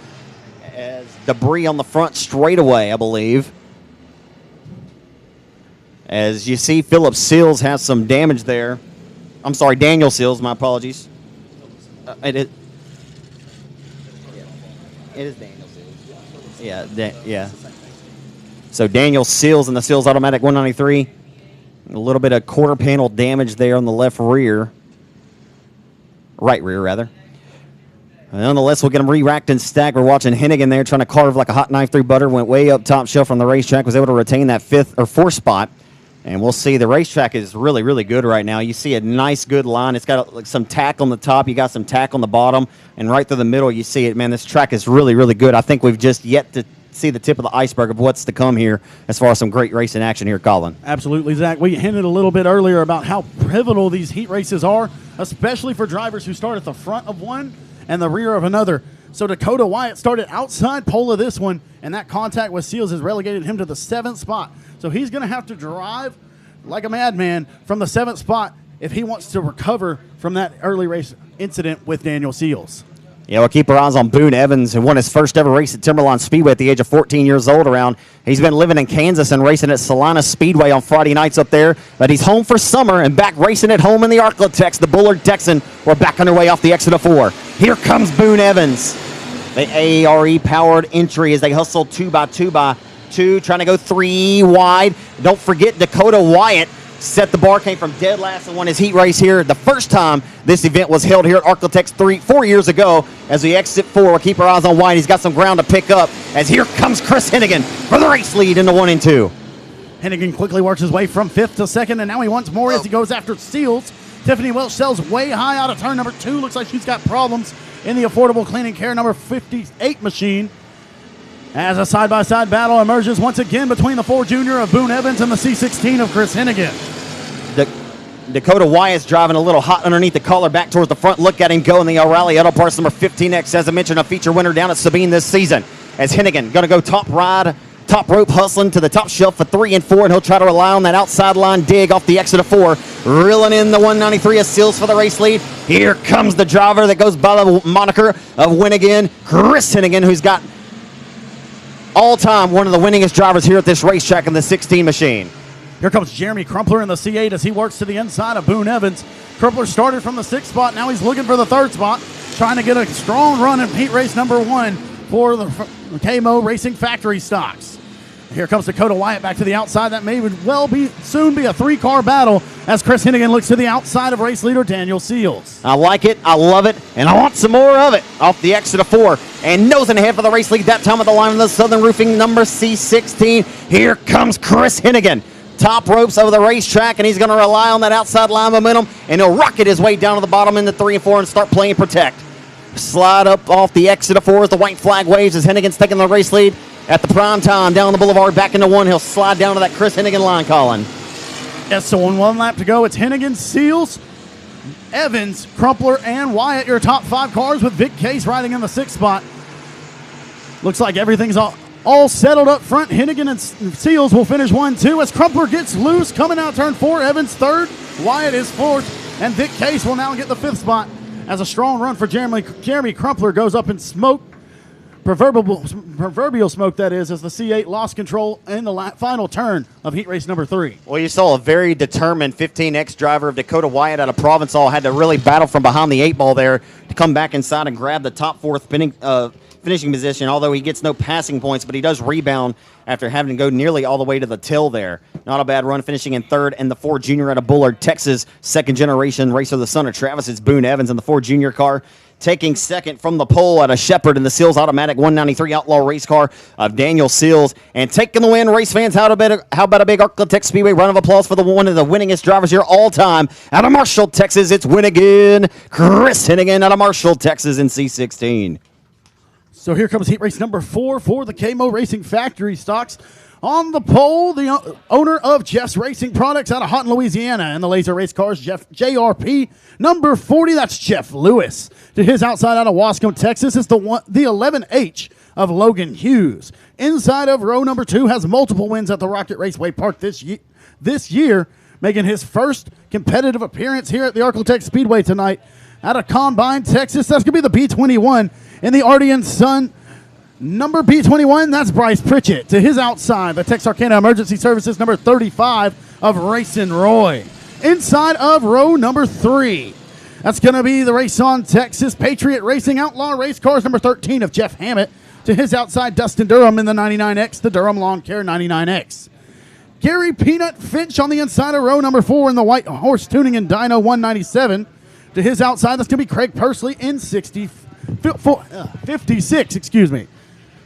as debris on the front straightaway, I believe. As you see, Philip Seals has some damage there. I'm sorry, Daniel Seals. My apologies. It is Daniel Seals. Yeah. So Daniel Seals in the Seals Automatic 193. A little bit of quarter panel damage there on the left rear. Right rear, rather. Nonetheless, we'll get them re-racked and stacked. We're watching Hennigan there trying to carve like a hot knife through butter. Went way up top shelf on the racetrack. Was able to retain that 5th or 4th spot. And we'll see. The racetrack is really, really good right now. You see a nice, good line. It's got like some tack on the top. You got some tack on the bottom. And right through the middle, you see it. Man, this track is really, really good. I think we've just yet to see the tip of the iceberg of what's to come here as far as some great racing action here, Colin. Absolutely, Zach. We hinted a little bit earlier about how pivotal these heat races are, especially for drivers who start at the front of one and the rear of another. So Dakota Wyatt started outside pole of this one, and that contact with Seals has relegated him to the 7th spot. So he's going to have to drive like a madman from the 7th spot if he wants to recover from that early race incident with Daniel Seals. Yeah, we'll keep our eyes on Boone Evans, who won his first ever race at Timberline Speedway at the age of 14 years old around. He's been living in Kansas and racing at Salina Speedway on Friday nights up there. But he's home for summer and back racing at home in the Arklatex. The Bullard Texan, we're back underway off the exit of 4. Here comes Boone Evans. The AARE-powered entry as they hustle 2 by 2 by 2, trying to go 3 wide. Don't forget Dakota Wyatt set the bar, came from dead last and won his heat race here. The first time this event was held here at Arklatex 4 years ago. As we exit 4, we'll keep our eyes on White. He's got some ground to pick up, as here comes Chris Hennigan for the race lead into 1 and 2. Hennigan quickly works his way from 5th to 2nd, and now he wants more as he goes after Seals. Tiffany Welch sells way high out of turn number 2. Looks like she's got problems in the Affordable Cleaning Care number 58 machine. As a side-by-side battle emerges once again between the 4 Junior of Boone Evans and the C16 of Chris Hennigan. Dakota Wyatt's driving a little hot underneath the collar, back towards the front. Look at him go in the O'Reilly Auto Parts number 15X. As I mentioned, a feature winner down at Sabine this season. As Hennigan going to go top rope, hustling to the top shelf for 3 and 4, and he'll try to rely on that outside line dig off the exit of 4. Reeling in the 193 of Seals for the race lead. Here comes the driver that goes by the moniker of Win Again, Chris Hennigan, who's got all-time one of the winningest drivers here at this racetrack in the 16 machine. Here comes Jeremy Crumpler in the C8 as he works to the inside of Boone Evans. Crumpler started from the 6th spot. Now he's looking for the 3rd spot, trying to get a strong run in heat race number 1 for the KMO Racing Factory stocks. Here comes Dakota Wyatt back to the outside. That may soon be a 3-car battle as Chris Hennigan looks to the outside of race leader Daniel Seals. I like it, I love it, and I want some more of it. Off the exit of 4, and nosing ahead for the race lead that time at the line of the Southern Roofing number C16. Here comes Chris Hennigan. Top ropes over the racetrack, and he's going to rely on that outside line momentum, and he'll rocket his way down to the bottom into 3 and 4 and start playing protect. Slide up off the exit of 4 as the white flag waves as Hennigan's taking the race lead. At the prime time, down the boulevard, back into 1. He'll slide down to that Chris Hennigan line, Colin. Yes, so on 1 lap to go, it's Hennigan, Seals, Evans, Crumpler, and Wyatt, your top 5 cars, with Vic Case riding in the 6th spot. Looks like everything's all settled up front. Hennigan and Seals will finish 1-2 as Crumpler gets loose, coming out turn 4. Evans 3rd, Wyatt is 4th, and Vic Case will now get the 5th spot as a strong run for Jeremy Crumpler goes up in smoke. Proverbial smoke, that is, as the C8 lost control in the final turn of heat race number 3. Well, you saw a very determined 15X driver of Dakota Wyatt out of Provençal had to really battle from behind the 8 ball there to come back inside and grab the top 4 finishing position, although he gets no passing points, but he does rebound after having to go nearly all the way to the till there. Not a bad run, finishing in 3rd, and the 4 Junior out of Bullard, Texas, 2nd-generation racer, the son of Travis. It's Boone Evans in the 4 Junior car. Taking 2nd from the pole at a Shepherd in the Seals Automatic 193 Outlaw race car of Daniel Seals. And taking the win, race fans, how about a big Arklatex Speedway run of applause for one of the winningest drivers here all time. Out of Marshall, Texas, it's Win Again, Chris Hennigan out of Marshall, Texas in C16. So here comes heat race number 4 for the KMO Racing Factory stocks. On the pole, the owner of Jeff's Racing Products out of Houghton, Louisiana, and the Laser Race Cars, JRP number 40. That's Jeff Lewis. To his outside out of Wascom, Texas, is the 11H of Logan Hughes. Inside of row number 2 has multiple wins at the Rocket Raceway Park this year, making his first competitive appearance here at the Arklatex Speedway tonight. Out of Combine, Texas, that's going to be the B21 in the Ardian Sun. Number B21, that's Bryce Pritchett. To his outside, the Texarkana Emergency Services number 35 of Racing Roy. Inside of row number 3, that's going to be the Race On Texas Patriot Racing Outlaw Race Cars number 13 of Jeff Hammett. To his outside, Dustin Durham in the 99X, the Durham Lawn Care 99X. Gary Peanut Finch on the inside of row number 4 in the White Horse Tuning and Dyno 197. To his outside, that's going to be Craig Pursley in 56, excuse me.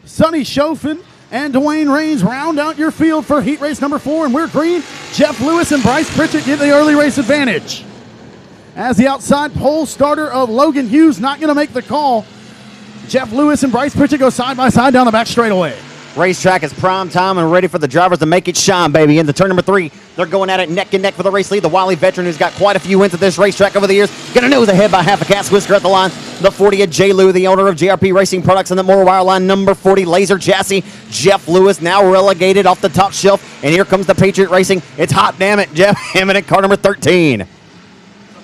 Sonny Chofin and Dwayne Raines round out your field for heat race number 4, and we're green. Jeff Lewis and Bryce Pritchett get the early race advantage. As the outside pole starter of Logan Hughes not going to make the call, Jeff Lewis and Bryce Pritchett go side by side down the back straightaway. Racetrack is prime time and ready for the drivers to make it shine, baby. Into turn number 3, they're going at it neck and neck for the race lead. The wily veteran who's got quite a few wins at this racetrack over the years, gonna nose ahead by half a cat's whisker at the line. The 40 of J. Lou, the owner of JRP Racing Products, and the Moore Wire Line number 40 Laser Chassis. Jeff Lewis now relegated off the top shelf, and here comes the Patriot Racing. It's hot damn it, Jeff Hammett at car number 13.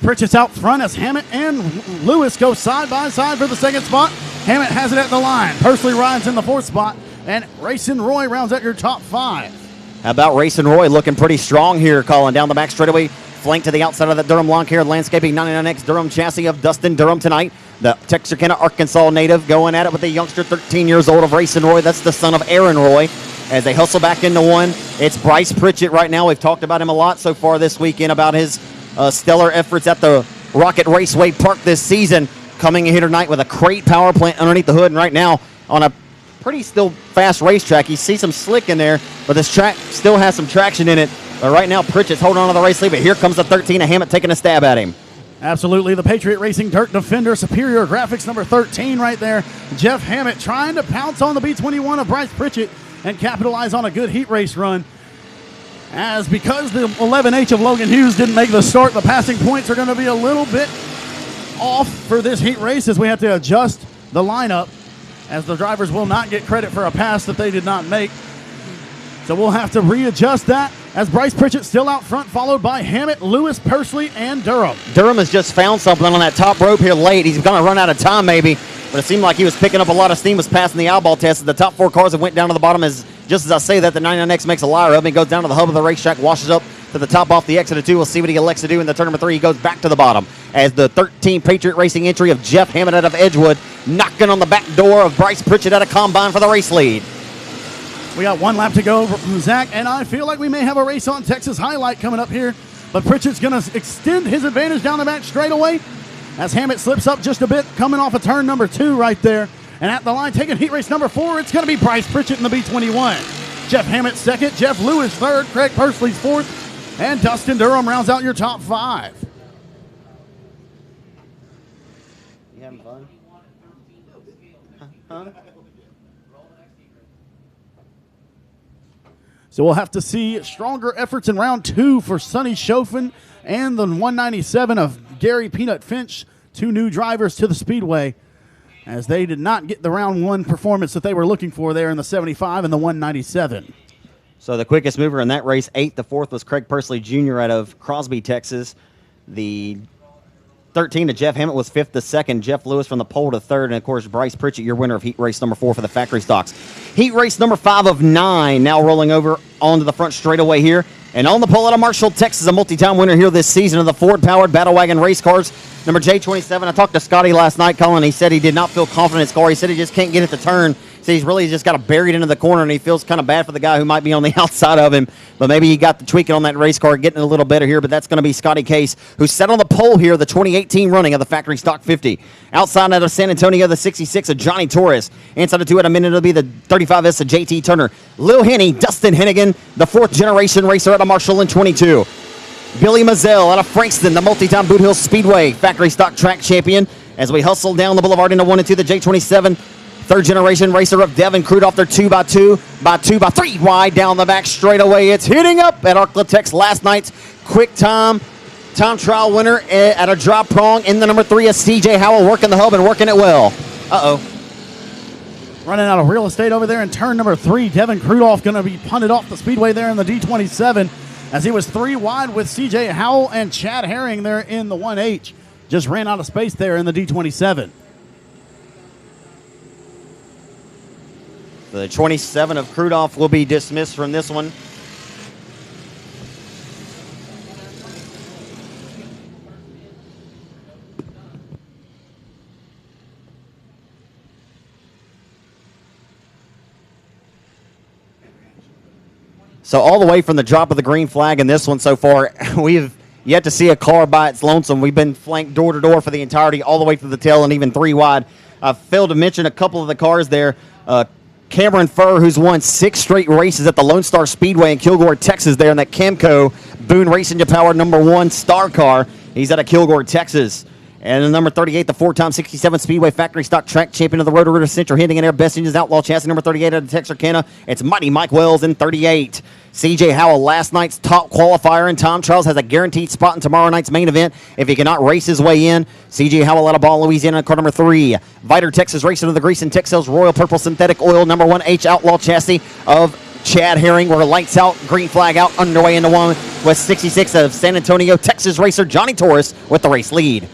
Pritchett's out front as Hammett and Lewis go side by side for the 2nd spot. Hammett has it at the line. Pursley rides in the 4th spot. And Racing Roy rounds out your top 5. How about Racing Roy looking pretty strong here, Colin, down the back straightaway. Flank to the outside of the Durham Lawn Care Landscaping 99X Durham chassis of Dustin Durham tonight. The Texarkana, Arkansas native going at it with the youngster 13 years old of Racing Roy. That's the son of Aaron Roy. as they hustle back into one. It's Bryce Pritchett right now. We've talked about him a lot so far this weekend, about his stellar efforts at the Rocket Raceway Park this season, coming in here tonight with a crate power plant underneath the hood, and right now on a pretty still fast racetrack. You see some slick in there, but this track still has some traction in it. But right now, Pritchett's holding on to the race lead, but here comes the 13 of Hammett taking a stab at him. Absolutely, the Patriot Racing Dirt Defender, Superior Graphics, number 13 right there. Jeff Hammett trying to pounce on the B21 of Bryce Pritchett and capitalize on a good heat race run. As because the 11H of Logan Hughes didn't make the start, the passing points are going to be a little bit off for this heat race as we have to adjust the lineup, as the drivers will not get credit for a pass that they did not make. So we'll have to readjust that, as Bryce Pritchett still out front, followed by Hammett, Lewis, Persley, and Durham. Durham has just found something on that top rope here late. He's going to run out of time maybe, but it seemed like he was picking up a lot of steam, was passing the eyeball test. The top four cars have went down to the bottom. Just as I say that, the 99X makes a liar of him. He goes down to the hub of the racetrack, washes up to the top off the exit of 2. We'll see what he elects to do in the turn number 3. He goes back to the bottom as the 13 Patriot Racing entry of Jeff Hammett out of Edgewood, knocking on the back door of Bryce Pritchett out of Combine for the race lead. We got one lap to go, Zach, and I feel like we may have a race on Texas highlight coming up here, but Pritchett's going to extend his advantage down the back straightaway as Hammett slips up just a bit, coming off of turn number 2 right there. And at the line, taking heat race number 4, it's going to be Bryce Pritchett in the B21. Jeff Hammett second, Jeff Lewis third, Craig Persley's fourth, and Dustin Durham rounds out your top 5. You having fun? Huh? So we'll have to see stronger efforts in round 2 for Sonny Chaufin and the 197 of Gary Peanut Finch, 2 new drivers to the Speedway, as they did not get the round 1 performance that they were looking for there in the 75 and the 197. So the quickest mover in that race, 8th. The 4th was Craig Persley Jr. out of Crosby, Texas. The 13 to Jeff Hammett was 5th to 2nd. Jeff Lewis from the pole to 3rd. And, of course, Bryce Pritchett, your winner of heat race number 4 for the factory stocks. Heat race number 5 of 9 now rolling over onto the front straightaway here. And on the pole out of Marshall, Texas, a multi-time winner here this season of the Ford-powered Battle Wagon race cars, number J27. I talked to Scotty last night, Colin. He said he did not feel confident in his car. He said he just can't get it to turn. So he's really just got it buried into the corner, and he feels kind of bad for the guy who might be on the outside of him. But maybe he got the tweaking on that race car, getting it a little better here. But that's going to be Scotty Case, who's set on the pole here, the 2018 running of the factory stock 50. Outside out of San Antonio, the 66 of Johnny Torres. Inside of 2 at a minute, it'll be the 35S of JT Turner. Lil Henny, Dustin Hennigan, the 4th generation racer out of Marshall in 22. Billy Mazzell out of Frankston, the multi-time Boot Hill Speedway factory stock track champion. As we hustle down the boulevard into 1 and 2, the J27 third generation racer of Devin Crudoff. They're 2x3 wide down the back straightaway. It's hitting up at Arklatex, last night's quick time trial winner at a drop prong in the number 3 of CJ Howell, working the hub and working it well. Running out of real estate over there in turn number 3. Devin Crudoff going to be punted off the speedway there in the D27 as he was 3 wide with CJ Howell and Chad Herring there in the 1H. Just ran out of space there in the D27. The 27 of Crudoff will be dismissed from this one. So all the way from the drop of the green flag in this one so far, we've yet to see a car by its lonesome. We've been flanked door to door for the entirety, all the way to the tail and even 3 wide. I failed to mention a couple of the cars there. Cameron Furr, who's won 6 straight races at the Lone Star Speedway in Kilgore, Texas, there in that Camco Boone Racing powered number 1 star car. He's out of Kilgore, Texas. And the number 38, the 4-time 67 Speedway factory stock track champion of the Roto-Rooter Central Hitting in Air Best Engines Outlaw Chassis, number 38 out of Texarkana. It's Mighty Mike Wells in 38. CJ Howell, last night's top qualifier in time trials, has a guaranteed spot in tomorrow night's main event if he cannot race his way in. CJ Howell out of Ball, Louisiana, car number 3. Viter, Texas, racing to the Grease and Texels Royal Purple Synthetic Oil, number 1H Outlaw Chassis of Chad Herring. We're lights out, green flag out, underway into 1 with 66 of San Antonio, Texas racer Johnny Torres with the race lead.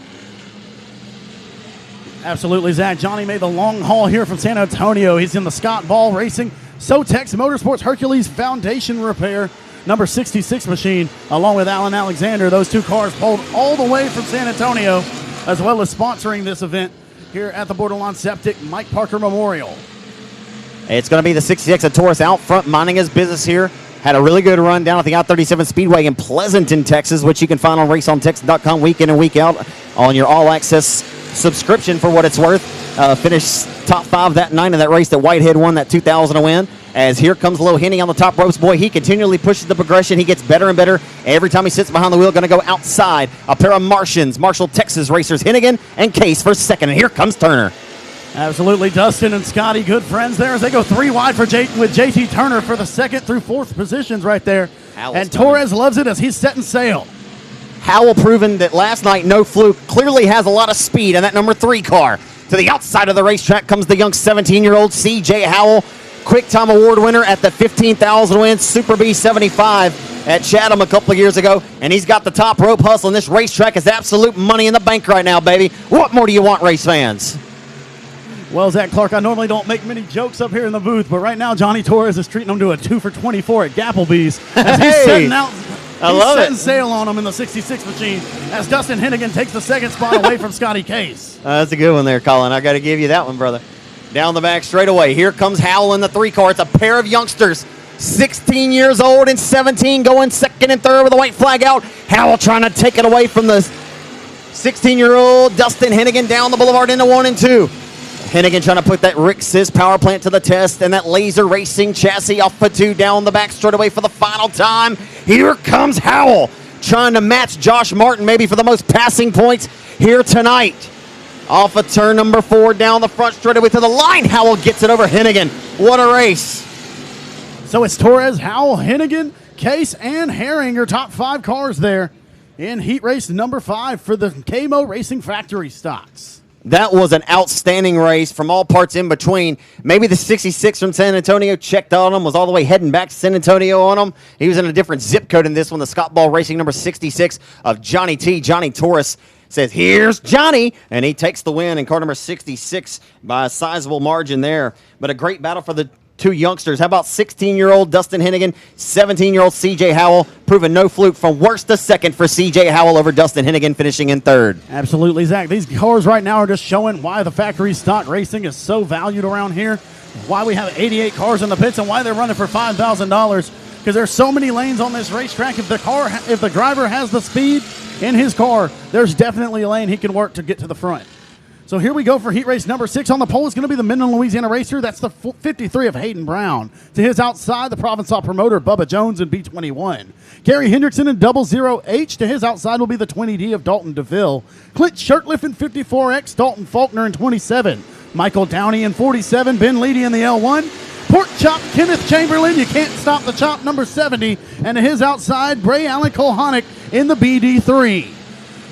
Absolutely, Zach. Johnny made the long haul here from San Antonio. He's in the Scott Ball Racing Sotex Motorsports Hercules Foundation Repair number 66 machine, along with Alan Alexander. Those 2 cars pulled all the way from San Antonio, as well as sponsoring this event here at the Borderline Septic Mike Parker Memorial. It's going to be the 66 of Taurus out front, minding his business here. Had a really good run down at the I-37 Speedway in Pleasanton, Texas, which you can find on raceontexas.com week in and week out on your all-access subscription for what it's worth. Finished top 5 that night in that race that Whitehead won that 2000 win. As here comes Low Henny on the top ropes. Boy, he continually pushes the progression. He gets better and better every time he sits behind the wheel. Going to go outside. A pair of Marshall, Texas racers, Hennigan and Case for second. And here comes Turner. Absolutely, Dustin and Scotty, good friends there as they go 3 wide with JT Turner for the 2nd through 4th positions right there. And Torres loves it as he's setting sail. Howell proving that last night, no fluke, clearly has a lot of speed in that number 3 car. To the outside of the racetrack comes the young 17-year-old C.J. Howell, Quick Time Award winner at the 15,000 win Super B 75 at Chatham a couple of years ago. And he's got the top rope hustle, and this racetrack is absolute money in the bank right now, baby. What more do you want, race fans? Well, Zach Clark, I normally don't make many jokes up here in the booth, but right now Johnny Torres is treating him to a 2 for 24 at Gapplebee's as he's setting out. He's setting sail on him in the 66 machine as Dustin Hennigan takes the 2nd spot away from Scotty Case. That's a good one there, Colin. I got to give you that one, brother. Down the back straightaway. Here comes Howell in the 3 car. It's a pair of youngsters, 16 years old and 17, going 2nd and 3rd with a white flag out. Howell trying to take it away from the 16-year-old Dustin Hennigan down the boulevard into 1 and 2. Hennigan trying to put that Rick Sis power plant to the test, and that laser racing chassis off for 2 down the back straightaway for the final time. Here comes Howell trying to match Josh Martin maybe for the most passing points here tonight. Off of turn number 4 down the front straightaway to the line. Howell gets it over Hennigan. What a race. So it's Torres, Howell, Hennigan, Case, and Herring, your top 5 cars there in heat race number 5 for the KMO Racing Factory stocks. That was an outstanding race from all parts in between. Maybe the 66 from San Antonio checked on him, was all the way heading back to San Antonio on him. He was in a different zip code in this one. The Scott Ball Racing number 66 of Johnny T. Johnny Torres says, here's Johnny, and he takes the win in car number 66 by a sizable margin there. But a great battle for the 2 youngsters. How about 16-year-old Dustin Hennigan, 17-year-old C.J. Howell, proving no fluke from worst to second for C.J. Howell over Dustin Hennigan, finishing in 3rd. Absolutely, Zach. These cars right now are just showing why the factory stock racing is so valued around here, why we have 88 cars in the pits, and why they're running for $5,000. Because there's so many lanes on this racetrack. If the driver has the speed in his car, there's definitely a lane he can work to get to the front. So here we go for heat race number 6. On the pole is going to be the Midland, Louisiana racer. That's the 53 of Hayden Brown. To his outside, the Provençal promoter, Bubba Jones in B21. Gary Hendrickson in 00H. To his outside will be the 20D of Dalton DeVille. Clint Shirtliff in 54X. Dalton Faulkner in 27. Michael Downey in 47. Ben Leedy in the L1. Pork Chop Kenneth Chamberlain. You can't stop the chop, number 70. And to his outside, Bray Allen Colhonic in the BD3.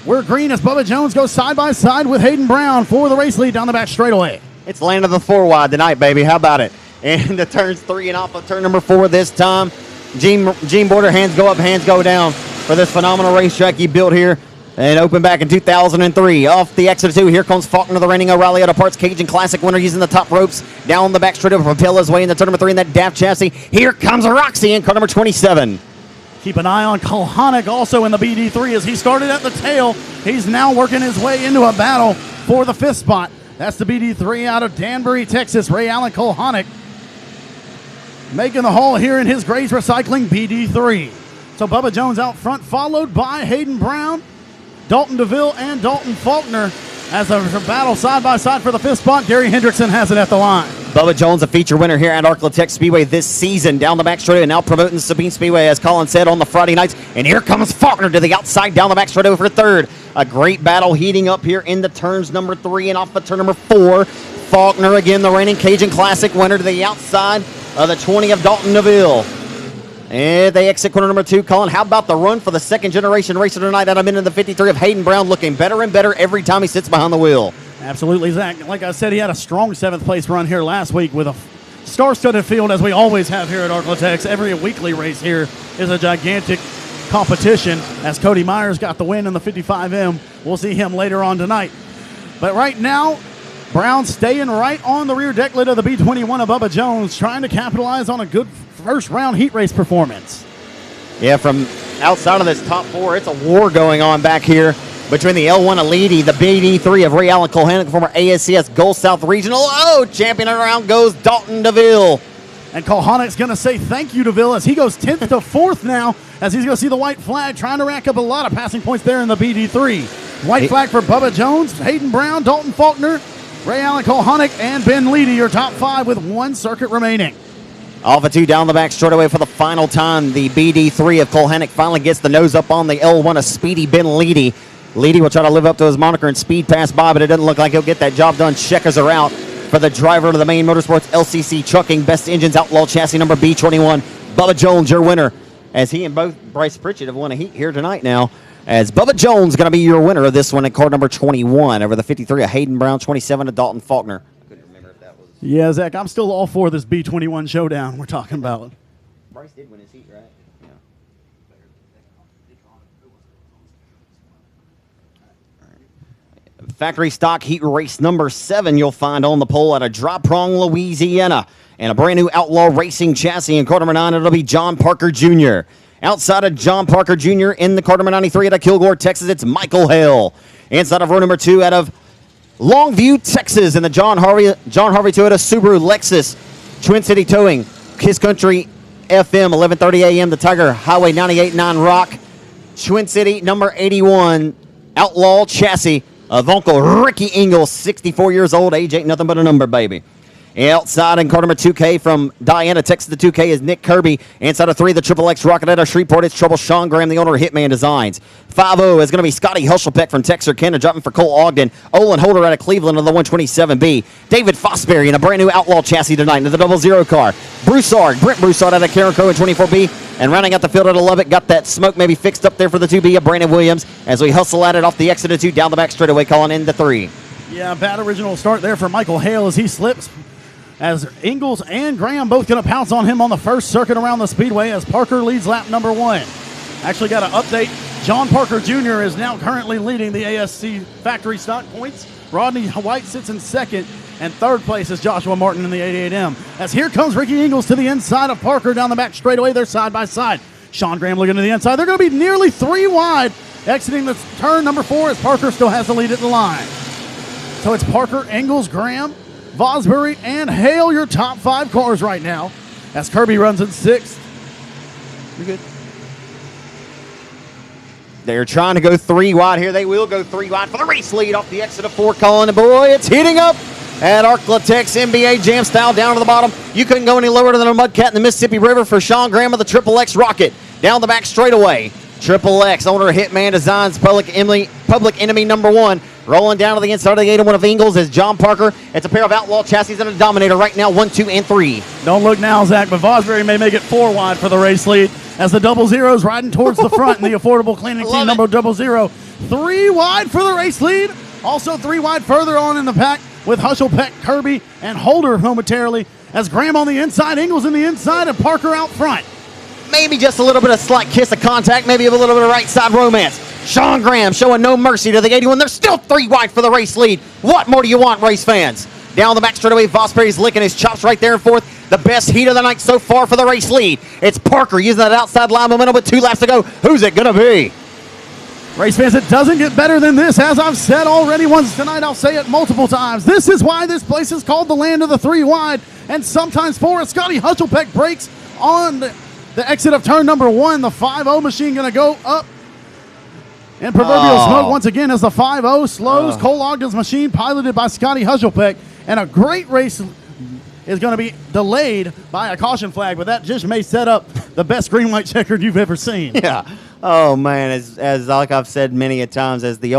We're green as Bubba Jones goes side by side with Hayden Brown for the race lead down the back straightaway. It's land of the 4 wide tonight, baby. How about it? And the turns 3 and off of turn number 4 this time. Gene Border, hands go up, hands go down for this phenomenal racetrack he built here and opened back in 2003. Off the exit 2, here comes Faulkner, the reigning O'Reilly Auto Parts Cajun Classic winner, using the top ropes down the back straightaway to propel his way into turn number 3 in that Daft chassis. Here comes Roxy in car number 27. Keep an eye on Colhonic also in the BD3 as he started at the tail. He's now working his way into a battle for the 5th spot. That's the BD3 out of Danbury, Texas. Ray Allen Colhonic making the haul here in his Grays Recycling BD3. So Bubba Jones out front, followed by Hayden Brown, Dalton DeVille, and Dalton Faulkner. As a battle side by side for the 5th spot, Gary Hendrickson has it at the line. Bubba Jones, a feature winner here at Arklatex Speedway this season. Down the back straightaway, now promoting Sabine Speedway, as Colin said, on the Friday nights. And here comes Faulkner to the outside, down the back straightaway for 3rd. A great battle heating up here in the turns number 3 and off of turn number 4. Faulkner, again, the reigning Cajun Classic winner, to the outside of the 20 of Dalton DeVille. And they exit corner number 2. Colin, how about the run for the 2nd-generation racer tonight out of the 53 of Hayden Brown, looking better and better every time he sits behind the wheel. Absolutely, Zach. Like I said, he had a strong 7th-place run here last week with a star-studded field, as we always have here at Arklatex. Every weekly race here is a gigantic competition, as Cody Myers got the win in the 55M. We'll see him later on tonight. But right now, Brown staying right on the rear deck lid of the B21 of Bubba Jones, trying to capitalize on a good first-round heat race performance. Yeah, from outside of this top 4, it's a war going on back here between the L1 Elite, the BD3 of Ray Allen Colhanick, former ASCS Gulf South Regional. Oh, champion around goes Dalton DeVille. And Colhanick's going to say thank you to Ville as he goes 10th to 4th now, as he's going to see the white flag, trying to rack up a lot of passing points there in the BD3. White flag for Bubba Jones, Hayden Brown, Dalton Faulkner, Ray Allen Colhanick, and Ben Leedy, your top 5 with 1 circuit remaining. Off a 2 down the back straightaway for the final time. The BD3 of Colhanick finally gets the nose up on the L1 of Speedy Ben Leedy. Leedy will try to live up to his moniker and speed pass by, but it doesn't look like he'll get that job done. Checkers are out for the driver of the Main Motorsports LCC Trucking Best Engines Outlaw Chassis number B21. Bubba Jones, your winner, as he and both Bryce Pritchett have won a heat here tonight now, as Bubba Jones going to be your winner of this one at car number 21 over the 53 of Hayden Brown, 27 of Dalton Faulkner. I couldn't remember if that was... Yeah, Zach, I'm still all for this B21 showdown we're talking about. Bryce did win his heat, right? Yeah. Factory stock heat race number 7 you'll find on the pole out of Dry Prong, Louisiana. And a brand new Outlaw Racing chassis in car number 9, it'll be John Parker Jr. Outside of John Parker Jr. in the car number 93 out of Kilgore, Texas, it's Michael Hale. Inside of row number 2 out of Longview, Texas, in the John Harvey Toyota Subaru Lexus Twin City Towing, Kiss Country FM 11:30 a.m. the Tiger Highway 98.9 Rock, Twin City number 81 Outlaw chassis of Uncle Ricky Ingalls, 64 years old, age ain't nothing but a number, baby. Outside in car number 2K from Diana, Texas, the 2K is Nick Kirby. Inside of 3, the Triple X Rocket out of Shreveport, it's Trouble Sean Graham, the owner of Hitman Designs. 5-0 is going to be Scotty Hushelpeck from Texarkana, driving for Cole Ogden. Olin Holder out of Cleveland on the 127B. David Fosberry in a brand new Outlaw chassis tonight in the 00 car. Broussard, Brent Broussard out of Careco in 24B. And rounding out the field out of Lubbock, got that smoke maybe fixed up there for the 2B of Brandon Williams as we hustle at it off the exit of 2 down the back straightaway, calling in the 3. Yeah, bad original start there for Michael Hale as he slips. As Ingalls and Graham both going to pounce on him on the first circuit around the Speedway as Parker leads lap number 1. Actually got an update. John Parker Jr. is now currently leading the ASC factory stock points. Rodney White sits in second, and third place is Joshua Martin in the 88M. As here comes Ricky Ingalls to the inside of Parker down the back straightaway. They're side by side. Sean Graham looking to the inside. They're going to be nearly 3 wide exiting the turn number 4 as Parker still has the lead at the line. So it's Parker, Ingalls, Graham, Vosbury, and Hale, your top 5 cars right now, as Kirby runs in 6th. You're good. They're trying to go 3 wide here. They will go 3 wide for the race lead off the exit of 4, calling, and boy, it's heating up at Arklatex NBA Jam style down to the bottom. You couldn't go any lower than a mudcat in the Mississippi River for Sean Graham of the Triple X Rocket. Down the back straightaway, Triple X, owner of Hitman Designs, Public Enemy number 1. Rolling down to the inside of the 801 of Ingalls is John Parker. It's a pair of Outlaw chassis and a Dominator right now, 1, 2, and 3. Don't look now, Zach, but Vosbury may make it 4 wide for the race lead as the 00's riding towards the front in the Affordable Cleaning Team number 00. 3 wide for the race lead. Also 3 wide further on in the pack with Hushelpeck, Kirby, and Holder momentarily as Graham on the inside, Ingalls in the inside, and Parker out front. Maybe just a little bit of slight kiss of contact, maybe a little bit of right side romance. Sean Graham showing no mercy to the 81. They're still 3 wide for the race lead. What more do you want, race fans? Down the back straightaway, Vosbury's licking his chops right there in 4th. The best heat of the night so far for the race lead. It's Parker using that outside line momentum with 2 laps to go. Who's it going to be? Race fans, it doesn't get better than this. As I've said already once tonight, I'll say it multiple times. This is why this place is called the land of the 3 wide and sometimes 4. As Scotty Hushelpeck breaks on the exit of turn number 1. The 5-0 machine going to go up. And proverbial smoke once again as the 5-0 slows Cole Ogden's machine, piloted by Scotty Hushelpeck. And a great race is going to be delayed by a caution flag, but that just may set up the best green white checkered you've ever seen. Yeah. Oh, man, as like I've said many a times, as the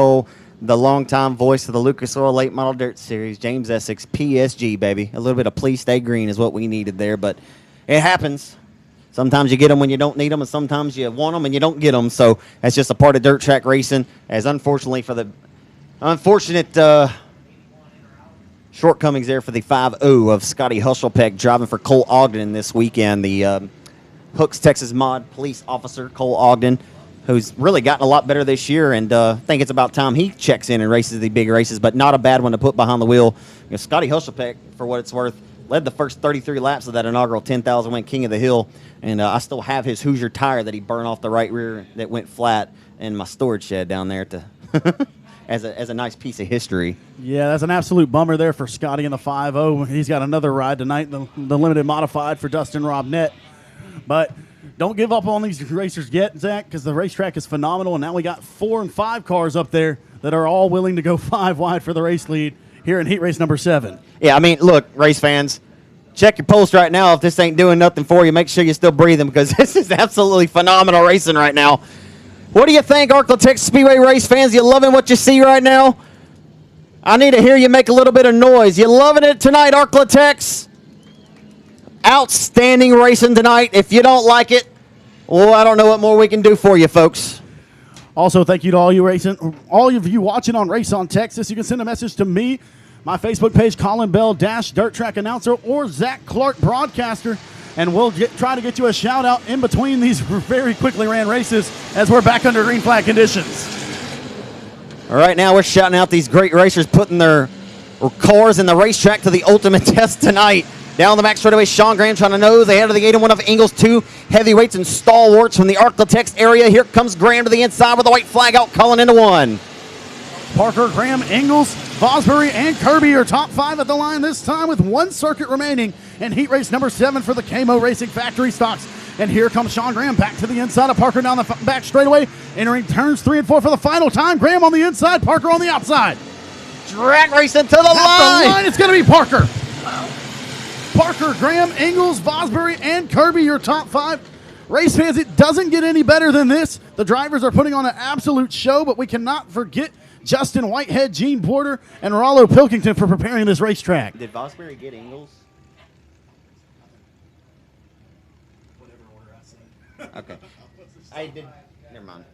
longtime voice of the Lucas Oil Late Model Dirt Series, James Essex, PSG, baby. A little bit of please stay green is what we needed there, but it happens. Sometimes you get them when you don't need them, and sometimes you want them and you don't get them. So that's just a part of dirt track racing. As unfortunately for the unfortunate shortcomings there for the 5-0 of Scotty Hushelpeck driving for Cole Ogden this weekend. The Hooks Texas Mod police officer Cole Ogden, who's really gotten a lot better this year, and I think it's about time he checks in and races the big races, but not a bad one to put behind the wheel. You know, Scotty Hushelpeck, for what it's worth, led the first 33 laps of that inaugural 10,000 win King of the Hill, and I still have his Hoosier tire that he burned off the right rear that went flat in my storage shed down there at the as a nice piece of history. Yeah, that's an absolute bummer there for Scotty in the 5-0. He's got another ride tonight, the limited modified for Dustin Robnett. But don't give up on these racers yet, Zach, because the racetrack is phenomenal, and now we got 4 and 5 cars up there that are all willing to go 5 wide for the race lead here in heat race number 7. Yeah, I mean, look, race fans, check your pulse right now. If this ain't doing nothing for you, make sure you're still breathing, because this is absolutely phenomenal racing right now. What do you think, Arklatex Speedway race fans? You loving what you see right now? I need to hear you make a little bit of noise. You loving it tonight, Arklatex? Outstanding racing tonight. If you don't like it, well, I don't know what more we can do for you, folks. Also, thank you to all of you watching on Race on Texas. You can send a message to me, my Facebook page, Colin Bell, Dirt Track Announcer, or Zach Clark, Broadcaster, and we'll try to get you a shout-out in between these very quickly ran races as we're back under green flag conditions. All right, now we're shouting out these great racers putting their cars in the racetrack to the ultimate test tonight. Down the back straightaway, Sean Graham trying to nose ahead of the 8-1 of Ingles, 2 heavyweights and stalwarts from the Arklatex area. Here comes Graham to the inside with the white flag out, calling into 1. Parker, Graham, Ingles, Fosbury, and Kirby are top 5 at the line this time with 1 circuit remaining in heat race number 7 for the KMO Racing Factory Stocks. And here comes Sean Graham back to the inside of Parker down the back straightaway, entering turns 3 and 4 for the final time. Graham on the inside, Parker on the outside. Drag racing to the line. It's going to be Parker. Parker, Graham, Ingles, Fosbury, and Kirby, your top 5. Race fans, it doesn't get any better than this. The drivers are putting on an absolute show, but we cannot forget Justin Whitehead, Gene Porter, and Rollo Pilkington for preparing this racetrack. Did Fosbury get Ingles? Whatever order I said. Okay. I did. Never mind.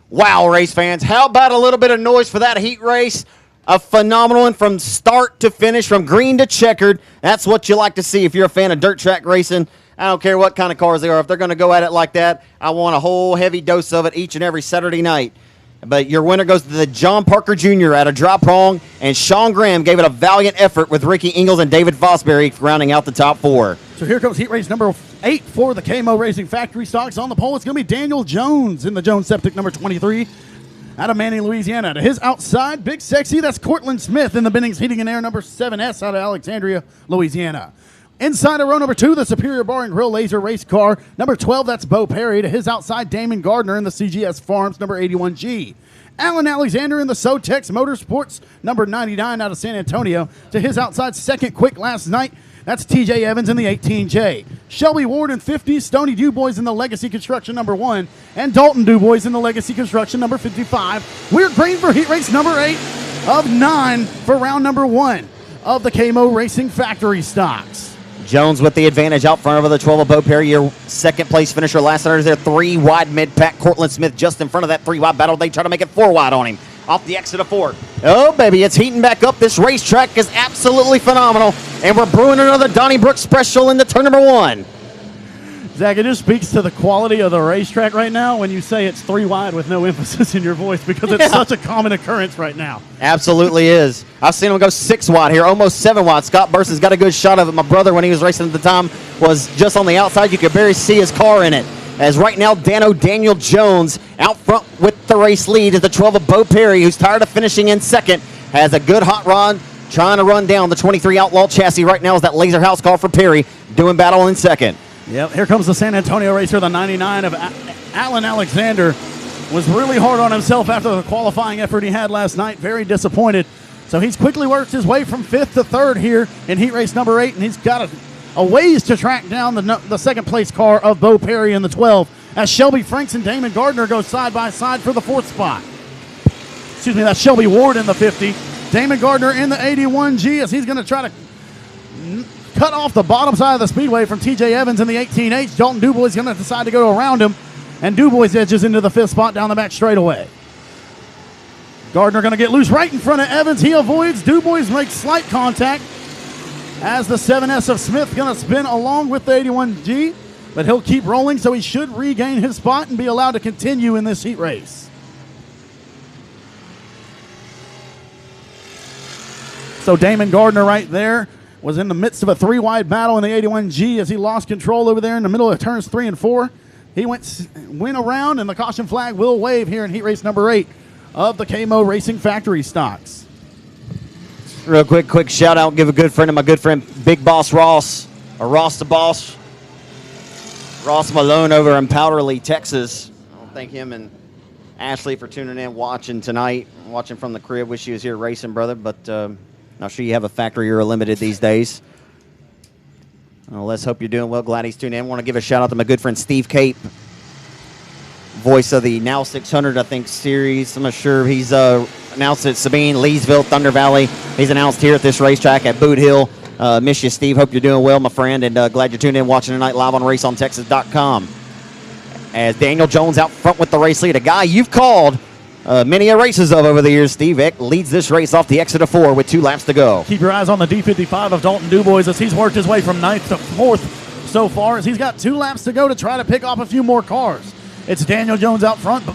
Wow, race fans. How about a little bit of noise for that heat race? A phenomenal one from start to finish, from green to checkered. That's what you like to see if you're a fan of dirt track racing. I don't care what kind of cars they are. If they're going to go at it like that, I want a whole heavy dose of it each and every Saturday night. But your winner goes to the John Parker Jr. at a drop prong, and Sean Graham gave it a valiant effort with Ricky Ingles and David Fosbury rounding out the top 4. So here comes heat race number 8 for the KMO Racing Factory Stocks. On the pole, it's going to be Daniel Jones in the Jones Septic number 23 out of Manning, Louisiana. To his outside, Big Sexy, that's Cortland Smith in the Bennings Heating and Air number 7S out of Alexandria, Louisiana. Inside of row number 2, the Superior Bar and Grill Laser Race Car. Number 12, that's Bo Perry. To his outside, Damon Gardner in the CGS Farms, number 81G. Alan Alexander in the Sotex Motorsports, number 99 out of San Antonio. To his outside, second quick last night, that's TJ Evans in the 18J. Shelby Ward in 50, Stoney Dubois in the Legacy Construction number 1, and Dalton Dubois in the Legacy Construction number 55. We're green for heat race number 8 of 9 for round number 1 of the KMO Racing Factory Stocks. Jones with the advantage out front over the 12 of Bo Perry, your second place finisher. Last night is there 3 wide mid-pack. Cortland Smith just in front of that 3 wide battle. They try to make it 4 wide on him. Off the exit of 4. Oh, baby, it's heating back up. This racetrack is absolutely phenomenal. And we're brewing another Donnybrook special into turn number 1. Zach, it just speaks to the quality of the racetrack right now when you say it's 3 wide with no emphasis in your voice, because it's such a common occurrence right now. Absolutely is. I've seen him go 6 wide here, almost 7 wide. Scott Burson's got a good shot of it. My brother, when he was racing at the time, was just on the outside. You could barely see his car in it. As right now, Daniel Jones out front with the race lead is the 12 of Bo Perry, who's tired of finishing in second, has a good hot rod, trying to run down the 23 Outlaw chassis. Right now is that Laser House car for Perry, doing battle in second. Yep, here comes the San Antonio racer, the 99 of Alan Alexander. Was really hard on himself after the qualifying effort he had last night. Very disappointed. So he's quickly worked his way from 5th to 3rd here in heat race number 8, and he's got a ways to track down the second place car of Bo Perry in the 12, as Shelby Franks and Damon Gardner go side by side for the 4th spot. Excuse me, that's Shelby Ward in the 50. Damon Gardner in the 81G, as he's going to try to cut off the bottom side of the speedway from TJ Evans in the 18H. Dalton Dubois is going to decide to go around him, and Dubois edges into the 5th spot down the back straightaway. Gardner going to get loose right in front of Evans. He avoids. Dubois makes slight contact as the 7S of Smith going to spin along with the 81G, but he'll keep rolling, so he should regain his spot and be allowed to continue in this heat race. So Damon Gardner right there was in the midst of a 3-wide battle in the 81G as he lost control over there in the middle of turns 3 and 4. He went around, and the caution flag will wave here in heat race number 8 of the KMO Racing Factory stocks. Real quick shout out. Give a good friend of my good friend, Big Boss Ross, or Ross the Boss. Ross Malone over in Powderly, Texas. I want to thank him and Ashley for tuning in, watching tonight, watching from the crib. Wish you was here racing, brother, but not sure you have a factory or a limited these days. Well, let's hope you're doing well. Glad he's tuning in. I want to give a shout out to my good friend Steve Cape, voice of the Now 600, I think, series. I'm not sure. He's announced at Sabine, Leesville, Thunder Valley. He's announced here at this racetrack at Boot Hill. Miss you, Steve. Hope you're doing well, my friend, and glad you're tuning in, watching tonight live on RaceOnTexas.com. As Daniel Jones out front with the race lead, a guy you've called many races of over the years. Steve Eck leads this race off the exit of 4 with 2 laps to go. Keep your eyes on the D55 of Dalton DuBois as he's worked his way from 9th to 4th so far, as he's got 2 laps to go to try to pick off a few more cars. It's Daniel Jones out front.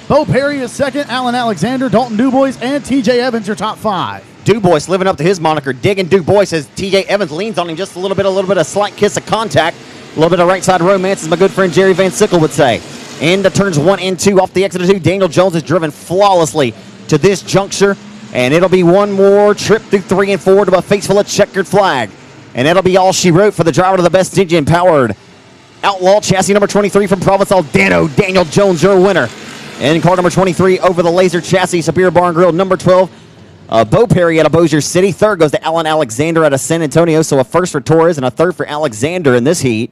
Bo Perry is second. Alan Alexander, Dalton DuBois, and TJ Evans your top 5. DuBois living up to his moniker, digging DuBois as TJ Evans leans on him just a little bit of slight kiss of contact, a little bit of right side romance, as my good friend Jerry Van Sickle would say. Into turns 1 and 2 off the exit of 2. Daniel Jones has driven flawlessly to this juncture, and it'll be one more trip through 3 and 4 to a face full of checkered flag. And that'll be all she wrote for the driver to the best engine-powered Outlaw chassis number 23 from Provençal Dano. Daniel Jones, your winner. And car number 23 over the Laser chassis, Superior Bar and Grill, number 12. Bo Perry out of Bossier City. Third goes to Alan Alexander out of San Antonio. So a first for Torres and a third for Alexander in this heat.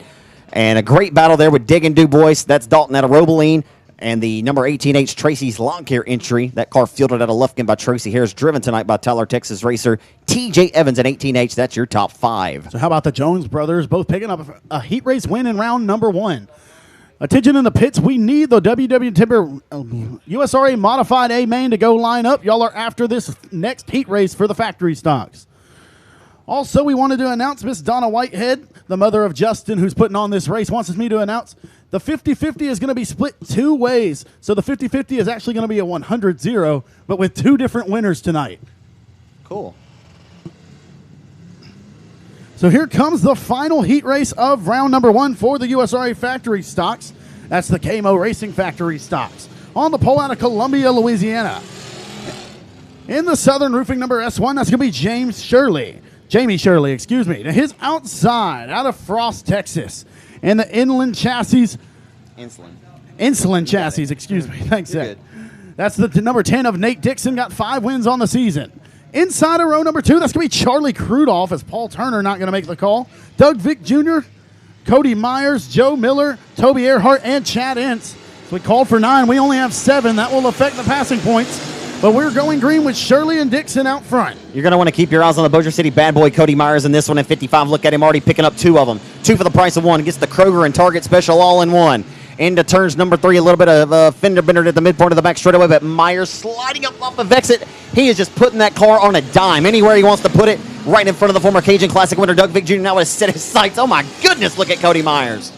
And a great battle there with Diggin' DuBois. That's Dalton out of Robeline. And the number 18H Tracy's Lawn Care entry. That car fielded out of Lufkin by Tracy Harris, driven tonight by Tyler, Texas racer TJ Evans at 18H. That's your top 5. So how about the Jones brothers both picking up a heat race win in round number 1? Attention in the pits. We need the WW Timber USRA Modified A main to go line up. Y'all are after this next heat race for the factory stocks. Also, we wanted to announce Miss Donna Whitehead, the mother of Justin, who's putting on this race, wants me to announce the 50-50 is going to be split 2 ways. So the 50-50 is actually going to be a 100-0, but with 2 different winners tonight. Cool. So here comes the final heat race of round number 1 for the USRA factory stocks. That's the KMO Racing Factory stocks. On the pole out of Columbia, Louisiana. In the Southern Roofing number S1, that's going to be Jamie Shirley, to his outside out of Frost, Texas. And the Inland Chassis. Insulin Chassis, excuse me. Thanks, Zach. That's the number 10 of Nate Dixon, got 5 wins on the season. Inside of row number 2, that's going to be Charlie Crudoff, as Paul Turner not going to make the call. Doug Vick Jr., Cody Myers, Joe Miller, Toby Earhart, and Chad Ince. So we called for 9. We only have 7. That will affect the passing points. But we're going green with Shirley and Dixon out front. You're going to want to keep your eyes on the Bossier City bad boy Cody Myers in this one at 55. Look at him already picking up 2 of them. 2 for the price of 1. Gets the Kroger and Target special all in one. Into turns number 3, a little bit of fender bender at the midpoint of the back straightaway, but Myers sliding up off of exit. He is just putting that car on a dime. Anywhere he wants to put it, right in front of the former Cajun Classic winner Doug Vick Jr. now has set his sights. Oh my goodness, look at Cody Myers.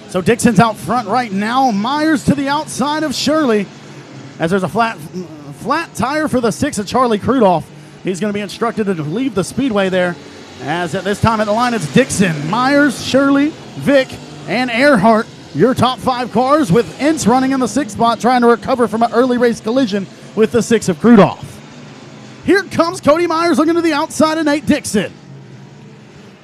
So Dixon's out front right now. Myers to the outside of Shirley, as there's a flat tire for the 6 of Charlie Crudoff. He's going to be instructed to leave the speedway there, as at this time at the line it's Dixon, Myers, Shirley, Vick, and Earhart. Your top 5 cars, with Ince running in the 6th spot, trying to recover from an early race collision with the 6 of Crudoff. Here comes Cody Myers looking to the outside of Nate Dixon.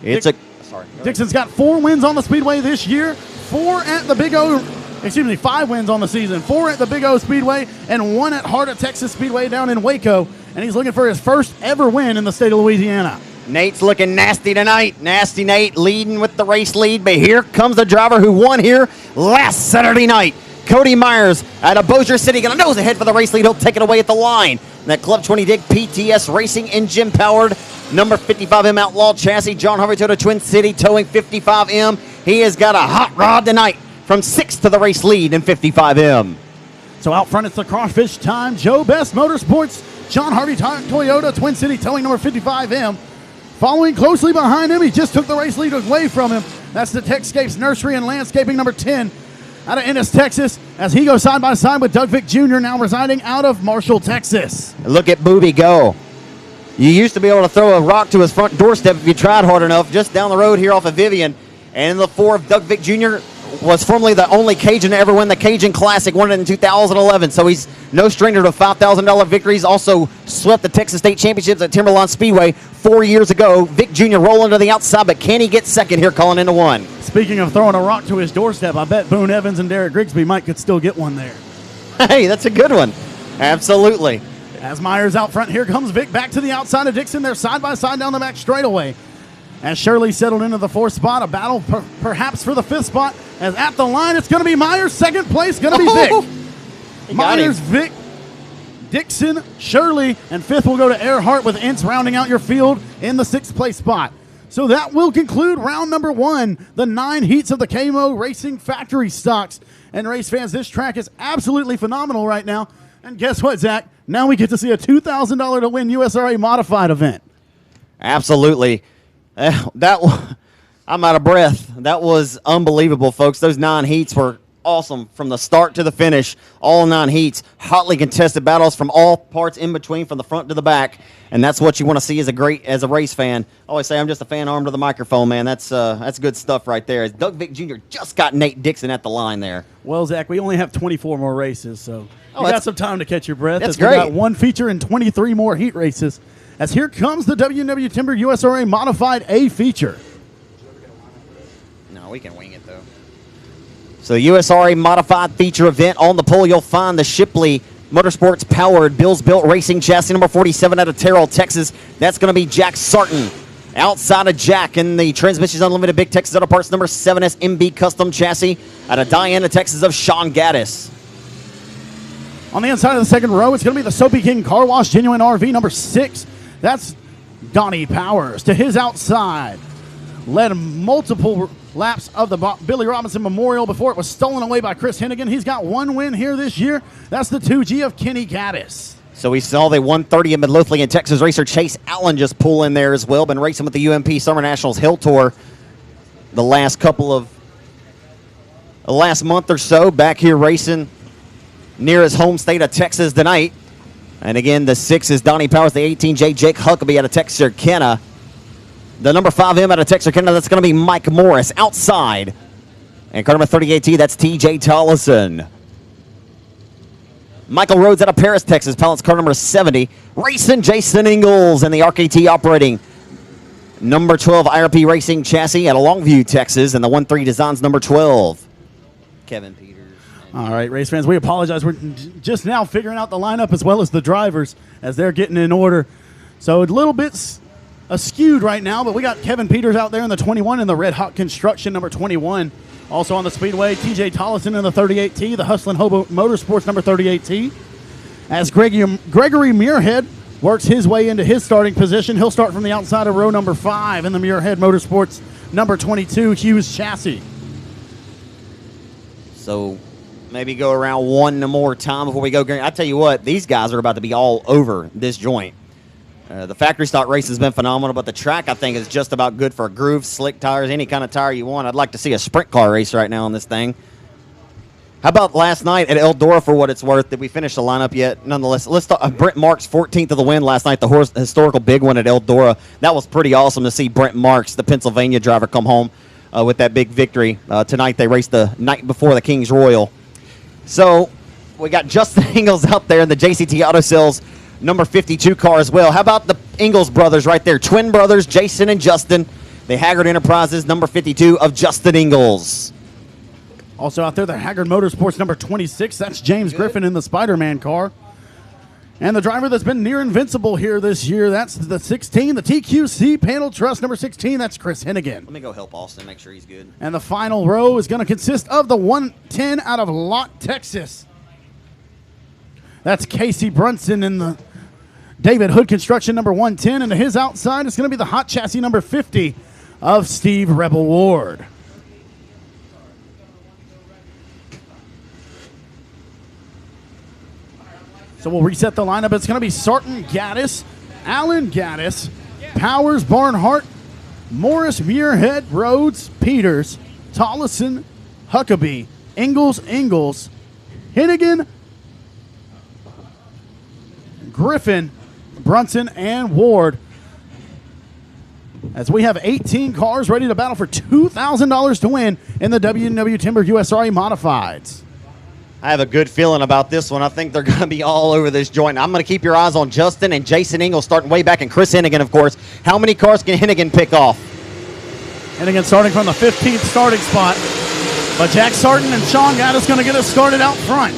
Dixon's got 4 wins on the speedway this year, 5 wins on the season, 4 at the Big O Speedway, and 1 at Heart of Texas Speedway down in Waco, and he's looking for his first ever win in the state of Louisiana. Nate's looking nasty tonight. Nasty Nate leading with the race lead, but here comes the driver who won here last Saturday night. Cody Myers out of Bossier City, going to nose ahead for the race lead. He'll take it away at the line. That Club 20 Dig PTS Racing engine powered number 55M Outlaw chassis. John Harvey Toyota Twin City towing 55M. He has got a hot rod tonight from 6th to the race lead in 55M. So out front, it's the Crawfish time. Joe Best Motorsports, John Harvey Toyota Twin City towing number 55M. Following closely behind him, he just took the race lead away from him. That's the Techscapes Nursery and Landscaping number 10 out of Ennis, Texas, as he goes side by side with Doug Vick Jr., now residing out of Marshall, Texas. Look at Booby go. You used to be able to throw a rock to his front doorstep if you tried hard enough, just down the road here off of Vivian. And in the 4 of Doug Vick Jr., was formerly the only Cajun to ever win the Cajun Classic, won it in 2011. So he's no stranger to $5,000 victories. Also swept the Texas State Championships at Timberline Speedway 4 years ago. Vic Jr. rolling to the outside, but can he get second here, calling into one? Speaking of throwing a rock to his doorstep, I bet Boone Evans and Derek Grigsby could still get one there. Hey, that's a good one. Absolutely. As Myers out front, here comes Vic back to the outside of Dixon. They're side by side down the back straightaway. As Shirley settled into the 4th spot, a battle perhaps for the 5th spot. As at the line, it's going to be Myers. 2nd place, going to be Vic. Myers, Vic, Dixon, Shirley, and 5th will go to Earhart with Ince rounding out your field in the 6th place spot. So that will conclude round number 1, the 9 heats of the KMO Racing Factory Stocks. And race fans, this track is absolutely phenomenal right now. And guess what, Zach? Now we get to see a $2,000 to win USRA Modified event. Absolutely. I'm out of breath. That was unbelievable, folks. Those 9 heats were awesome from the start to the finish. All 9 heats, hotly contested battles from all parts in between, from the front to the back, and that's what you want to see as a race fan. I always say I'm just a fan armed to the microphone, man. That's good stuff right there. As Doug Vick Jr. just got Nate Dixon at the line there. Well, Zach, we only have 24 more races, so you got some time to catch your breath. That's great. great. We got 1 feature and 23 more heat races. As here comes the W&W Timber USRA Modified A feature. No, we can wing it, though. So the USRA Modified feature event. On the pole, you'll find the Shipley Motorsports powered Bills Built Racing chassis number 47 out of Terrell, Texas. That's going to be Jack Sarton. Outside of Jack in the Transmissions Unlimited Big Texas Auto Parts number 7S MB Custom chassis out of Diana, Texas of Sean Gaddis. On the inside of the 2nd row, it's going to be the Soapy King Car Wash Genuine RV number 6. That's Donnie Powers. To his outside, led multiple laps of the Billy Robinson Memorial before it was stolen away by Chris Hennigan. He's got 1 win here this year. That's the 2G of Kenny Gaddis. So we saw the 130 of Midlothian and Texas racer Chase Allen just pull in there as well. Been racing with the UMP Summer Nationals Hill Tour the last month or so. Back here racing near his home state of Texas tonight. And again, the 6 is Donnie Powers, the 18J Jake Huckabee out of Texarkana. The number 5M out of Texarkana, that's going to be Mike Morris outside. And car number 38T, that's TJ Tollison. Michael Rhodes out of Paris, Texas, pilot's car number 70. Racing Jason Ingalls and the RKT operating number 12 IRP Racing chassis out of Longview, Texas. And the 1-3 designs number 12. Kevin Peters. All right, race fans, we apologize. We're just now figuring out the lineup as well as the drivers as they're getting in order. So a little bit skewed right now, but we got Kevin Peters out there in the 21 and the Red Hot Construction number 21. Also on the Speedway, TJ Tollison in the 38T, the Hustlin' Hobo Motorsports number 38T. As Gregory Muirhead works his way into his starting position, he'll start from the outside of row number 5 in the Muirhead Motorsports number 22 Hughes chassis. So maybe go around one more time before we go. I tell you what, these guys are about to be all over this joint. The factory stock race has been phenomenal, but the track, I think, is just about good for grooves, slick tires, any kind of tire you want. I'd like to see a sprint car race right now on this thing. How about last night at Eldora, for what it's worth? Did we finish the lineup yet? Nonetheless, let's talk Brent Marks' 14th of the win last night, the historical big one at Eldora. That was pretty awesome to see Brent Marks, the Pennsylvania driver, come home with that big victory. Tonight they raced the night before the King's Royal. So we got Justin Ingalls out there in the JCT Auto Sales number 52 car as well. How about the Ingalls brothers right there? Twin brothers, Jason and Justin. The Haggard Enterprises number 52 of Justin Ingalls. Also out there, the Haggard Motorsports number 26. That's James Griffin in the Spider-Man car. And the driver that's been near invincible here this year, that's the 16, the TQC Panel Trust number 16. That's Chris Hennigan. Let me go help Austin, make sure he's good. And the final row is going to consist of the 110 out of Lott, Texas. That's Casey Brunson in the David Hood Construction number 110. And to his outside, it's going to be the Hot Chassis number 50 of Steve Rebel Ward. So we'll reset the lineup. It's going to be Sarton Gaddis, Allen Gaddis, Powers Barnhart, Morris Muirhead, Rhodes, Peters, Tollison, Huckabee, Ingalls, Hennigan, Griffin, Brunson, and Ward. as we have 18 cars ready to battle for $2,000 to win in the W&W Timber USRA Modifieds. I have a good feeling about this one. I think they're going to be all over this joint. I'm going to keep your eyes on Justin and Jason Engel starting way back, and Chris Hennigan, of course. How many cars can Hennigan pick off? Hennigan starting from the 15th starting spot. But Jack Sarton and Sean Gaddis going to get us started out front.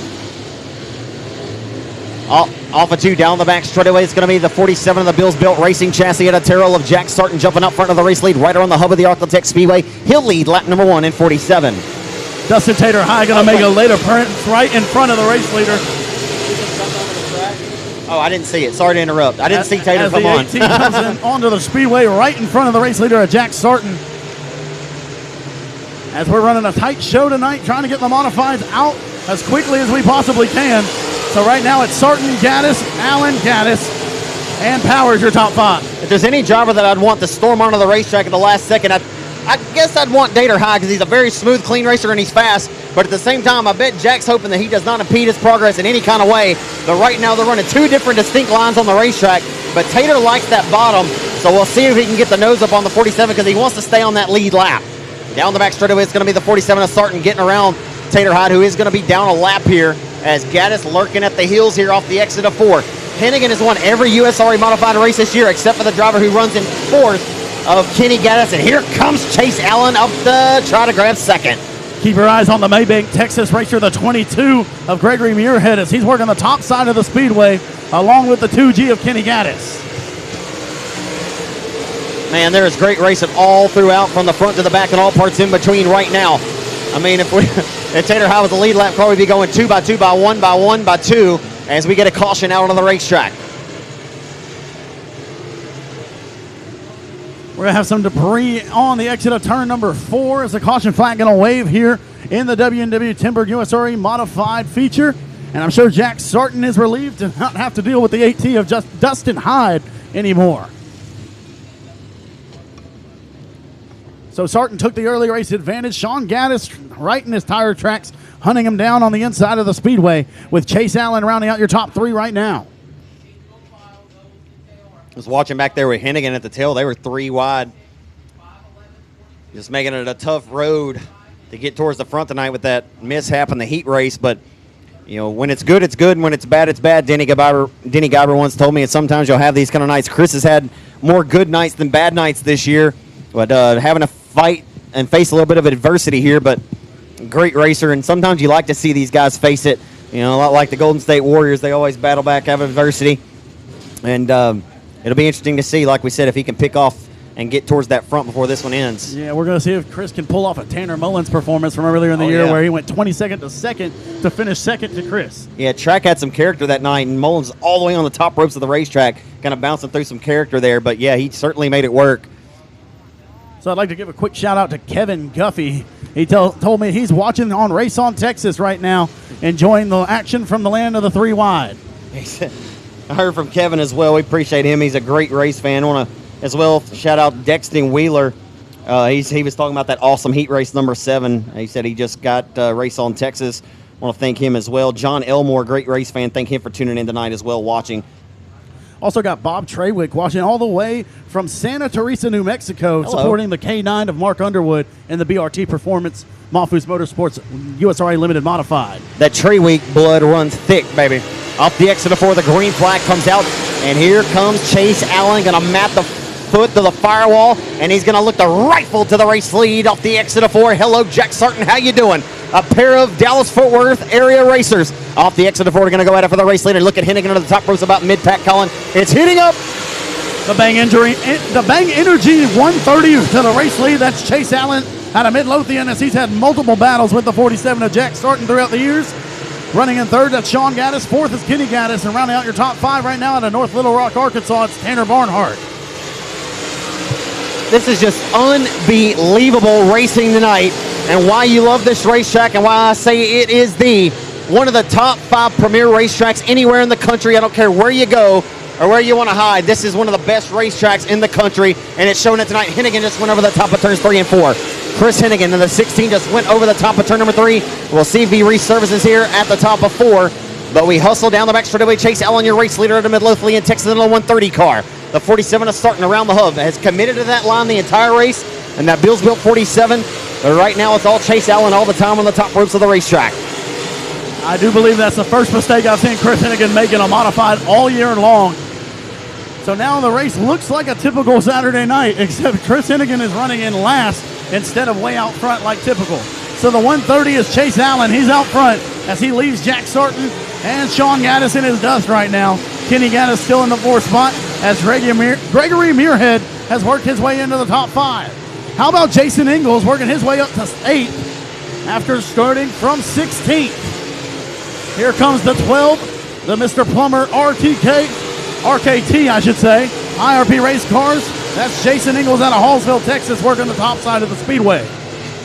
Off of 2, down the back straightaway, it's going to be the 47 of the Bills Built Racing Chassis at a Terrell of Jack Sarton jumping up front of the race lead, right around the hub of the Architect Speedway. He'll lead lap number 1 in 47. Dustin Tater High going to make a late appearance right in front of the race leader. Oh, I didn't see it. Sorry to interrupt. I didn't see Tater come on. As the 18 comes in onto the speedway right in front of the race leader, Jack Sarton. As we're running a tight show tonight, trying to get the modifieds out as quickly as we possibly can. So right now it's Sarton, Gaddis, Allen, Gaddis, and Powers, your top 5. If there's any driver that I'd want to storm onto the racetrack at the last second, I guess I'd want Tater High because he's a very smooth, clean racer and he's fast. But at the same time, I bet Jack's hoping that he does not impede his progress in any kind of way. But right now, they're running 2 different distinct lines on the racetrack. But Tater likes that bottom, so we'll see if he can get the nose up on the 47 because he wants to stay on that lead lap. Down the back straightaway, it's going to be the 47 of Sarton getting around Tater High, who is going to be down a lap here as Gaddis lurking at the heels here off the exit of 4. Hennigan has won every USRA modified race this year except for the driver who runs in 4th of Kenny Gaddis, and here comes Chase Allen up to try to grab 2nd. Keep your eyes on the Maybank, Texas racer, the 22 of Gregory Muirhead, as he's working the top side of the speedway along with the 2G of Kenny Gaddis. Man, there is great racing all throughout from the front to the back and all parts in between right now. I mean, if Tater High was the lead lap car, we'd be going 2 by 2 by 1 by 1 by 2 as we get a caution out on the racetrack. We're going to have some debris on the exit of turn number 4 as the caution flag going to wave here in the W&W Timber USRA Modified feature. And I'm sure Jack Sarton is relieved to not have to deal with the AT of just Dustin Hyde anymore. So Sarton took the early race advantage. Sean Gaddis right in his tire tracks, hunting him down on the inside of the speedway with Chase Allen rounding out your top 3 right now. I was watching back there with Hennigan at the tail. They were 3 wide. Just making it a tough road to get towards the front tonight with that mishap in the heat race. But, you know, when it's good, and when it's bad, it's bad. Denny Guyber once told me that sometimes you'll have these kind of nights. Chris has had more good nights than bad nights this year. But having to fight and face a little bit of adversity here, but great racer. And sometimes you like to see these guys face it. You know, a lot like the Golden State Warriors. They always battle back, have adversity. And it'll be interesting to see, like we said, if he can pick off and get towards that front before this one ends. Yeah, we're going to see if Chris can pull off a Tanner Mullins performance from earlier in the year where he went 22nd to 2nd to finish 2nd to Chris. Yeah, track had some character that night, and Mullins all the way on the top ropes of the racetrack, kind of bouncing through some character there. But, yeah, he certainly made it work. So I'd like to give a quick shout-out to Kevin Guffey. He told me he's watching on Race on Texas right now, enjoying the action from the land of the 3 wide. I heard from Kevin as well. We appreciate him. He's a great race fan. I want to, as well, shout out Dexton Wheeler. He was talking about that awesome heat race number 7. He said he just got Race on Texas. I want to thank him as well. John Elmore, great race fan. Thank him for tuning in tonight as well, watching. Also got Bob Trawick watching all the way from Santa Teresa, New Mexico, supporting the K9 of Mark Underwood and the BRT Performance Mahfouz Motorsports USRA Limited Modified. That Trawick blood runs thick, baby. Off the exit of 4, the green flag comes out, and here comes Chase Allen, going to mat the foot to the firewall, and he's going to look to rifle to the race lead off the exit of 4. Hello, Jack Sarton. How you doing? A pair of Dallas-Fort Worth area racers off the exit of 4 are going to go at it for the race leader. Look at Hennigan under the top ropes about mid-pack, Colin. It's heating up. The Bang Energy 130 to the race lead. That's Chase Allen out of Midlothian, as he's had multiple battles with the 47 of Jack Sarton throughout the years. Running in 3rd, that's Sean Gaddis. 4th is Kenny Gaddis. And rounding out your top 5 right now out of North Little Rock, Arkansas, it's Tanner Barnhart. This is just unbelievable racing tonight, and why you love this racetrack and why I say it is one of the top 5 premier racetracks anywhere in the country. I don't care where you go or where you want to hide. This is one of the best racetracks in the country, and it's showing it tonight. Hennigan just went over the top of turns 3 and 4. Chris Hennigan in the 16 just went over the top of turn number 3. We'll see if he resurfaces here at the top of 4. But we hustle down the back straightaway. Chase Allen, your race leader at the Midlothian Texas in a 130 car. The 47 is starting around the hub. Has committed to that line the entire race, and that Bill's built 47. But right now it's all Chase Allen all the time on the top ropes of the racetrack. I do believe that's the first mistake I've seen Chris Hennigan make in a modified all year long. So now the race looks like a typical Saturday night, except Chris Hennigan is running in last instead of way out front like typical. So the 130 is Chase Allen. He's out front as he leaves Jack Sarton and Sean Gaddis in his dust right now. Kenny Gaddis still in the 4th spot as Gregory Muirhead has worked his way into the top 5. How about Jason Ingalls working his way up to 8th after starting from 16th? Here comes the 12, the Mr. Plummer RKT, I should say. IRP Race Cars. That's Jason Ingalls out of Hallsville, Texas, working the top side of the Speedway.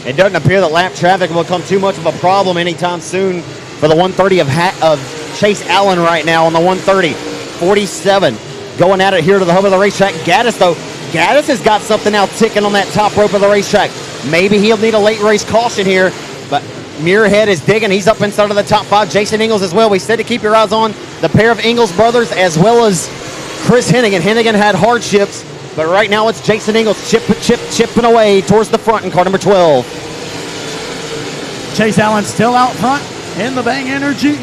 It doesn't appear that lap traffic will become too much of a problem anytime soon for the 130 of Chase Allen right now on the 130. 47 going at it here to the hub of the racetrack. Gaddis, though, Gaddis has got something now ticking on that top rope of the racetrack. Maybe he'll need a late race caution here, but Muirhead is digging. He's up inside of the top 5. Jason Ingalls as well. We said to keep your eyes on the pair of Ingalls brothers as well as Chris Hennigan. Hennigan had hardships, but right now it's Jason Ingalls chipping away towards the front in car number 12. Chase Allen still out front in the Bang Energy.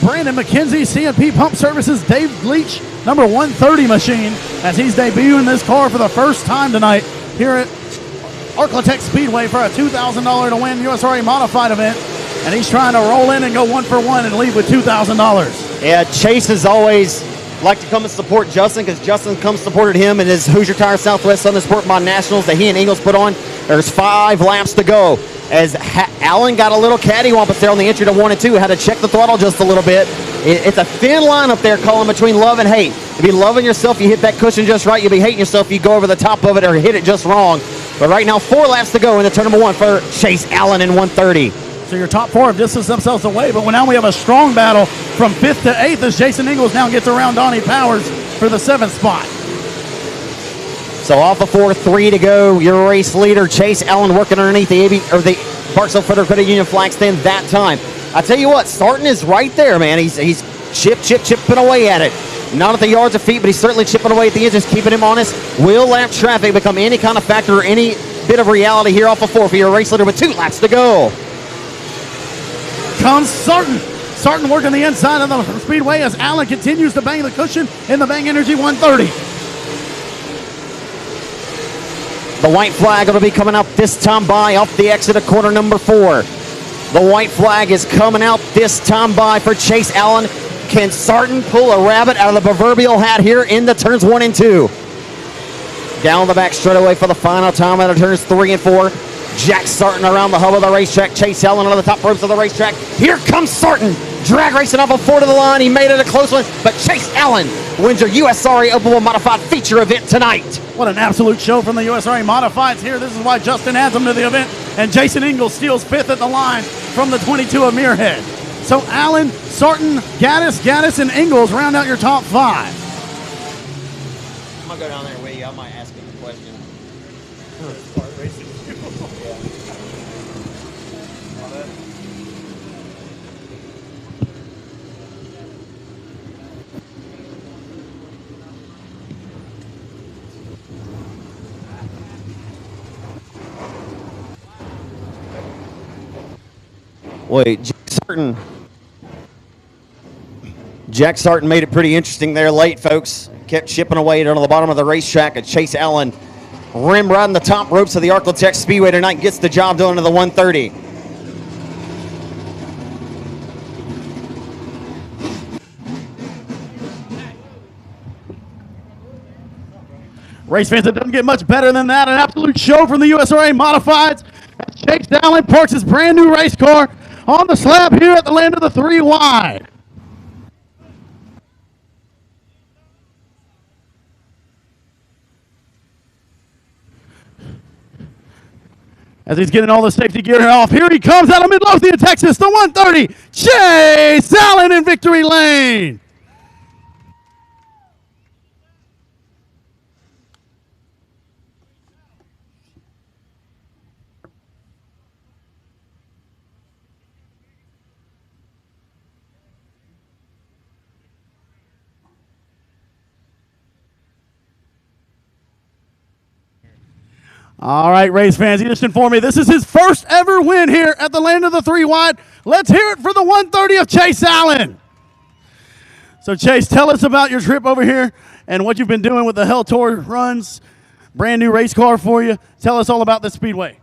Brandon McKenzie, CMP Pump Services, Dave Leach, number 130 machine, as he's debuting this car for the first time tonight here at Arclatech Speedway for a $2,000 to win USRA Modified event. And he's trying to roll in and go 1 for 1 and leave with $2,000. Yeah, Chase has always liked to come and support Justin because Justin comes supported him in his Hoosier Tire Southwest Southern Sport Mod Nationals that he and Ingalls put on. There's 5 laps to go. As Allen got a little cattywampus there on the entry to 1 and 2, had to check the throttle just a little bit. It's a thin line up there, calling between love and hate. If you're loving yourself, you hit that cushion just right. You'll be hating yourself if you go over the top of it or hit it just wrong. But right now, 4 laps to go in the turn number 1 for Chase Allen in 130. So your top 4 have distanced themselves away, but now we have a strong battle from 5th to 8th as Jason Ingalls now gets around Donnie Powers for the 7th spot. So off of 4, 3 to go. Your race leader, Chase Allen, working underneath the Parksville Federal Credit Union flag stand that time. I tell you what, Sarton is right there, man. He's chipping away at it. Not at the yards of feet, but he's certainly chipping away at the edges, keeping him honest. Will lap traffic become any kind of factor or any bit of reality here off of 4 for your race leader with 2 laps to go? Comes Sarton. Sarton working the inside of the Speedway as Allen continues to bang the cushion in the Bang Energy 130. The white flag will be coming out this time by off the exit of corner number 4. The white flag is coming out this time by for Chase Allen. Can Sarton pull a rabbit out of the proverbial hat here in the turns 1 and 2? Down the back straightaway for the final time out of turns 3 and 4. Jack Sarton around the hub of the racetrack. Chase Allen on the top ropes of the racetrack. Here comes Sarton. Drag racing off of 4 to the line. He made it a close one, but Chase Allen wins your USRA Open Modified feature event tonight. What an absolute show from the USRA Modifieds here. This is why Justin adds them to the event. And Jason Ingalls steals 5th at the line from the 22 of Muirhead. So Allen, Sarton, Gaddis, and Ingalls round out your top 5. I'm going to go down there with you. I might ask him a question. Wait, Jack Sarton made it pretty interesting there late, folks. Kept chipping away down to the bottom of the racetrack. And Chase Allen rim riding the top ropes of the Arclatech Speedway tonight, gets the job done to the 130. Race fans, it doesn't get much better than that. An absolute show from the USRA Modifieds. Chase Allen parks his brand new race car on the slab here at the land of the 3 wide. As he's getting all the safety gear off, here he comes out of Midlothian, Texas, the 130, Chase Allen in victory lane. All right, race fans, he just informed me this is his first ever win here at the Land of the Three Wide. Let's hear it for the 130 of Chase Allen. So, Chase, tell us about your trip over here and what you've been doing with the Hell Tour runs. Brand new race car for you. Tell us all about the Speedway.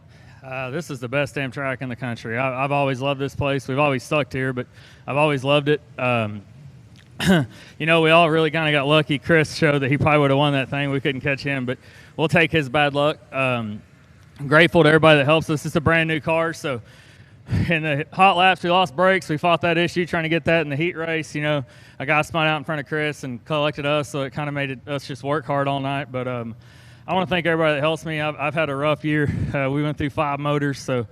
This is the best damn track in the country. I've always loved this place. We've always sucked here, but I've always loved it. You know, we all really kind of got lucky. Chris showed that he probably would have won that thing. We couldn't catch him, but we'll take his bad luck. I'm grateful to everybody that helps us. It's a brand new car, so in the hot laps, we lost brakes. We fought that issue trying to get that in the heat race. You know, a guy spun out in front of Chris and collected us, so it kind of made us just work hard all night. But I want to thank everybody that helps me. I've had a rough year. We went through 5 motors, so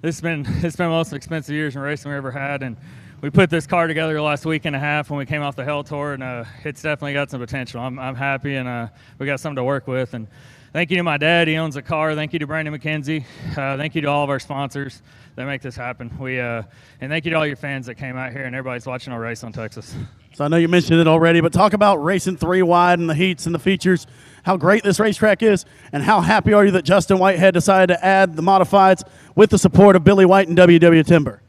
it's been the most expensive years in racing we ever had. And we put this car together the last week and a half when we came off the Hell Tour, and it's definitely got some potential. I'm happy, and we got something to work with. And thank you to my dad. He owns a car. Thank you to Brandon McKenzie. Thank you to all of our sponsors that make this happen. And thank you to all your fans that came out here and everybody's watching our race on Texas. So I know you mentioned it already, but talk about racing 3 wide and the heats and the features, how great this racetrack is, and how happy are you that Justin Whitehead decided to add the modifieds with the support of Billy White and WW Timber?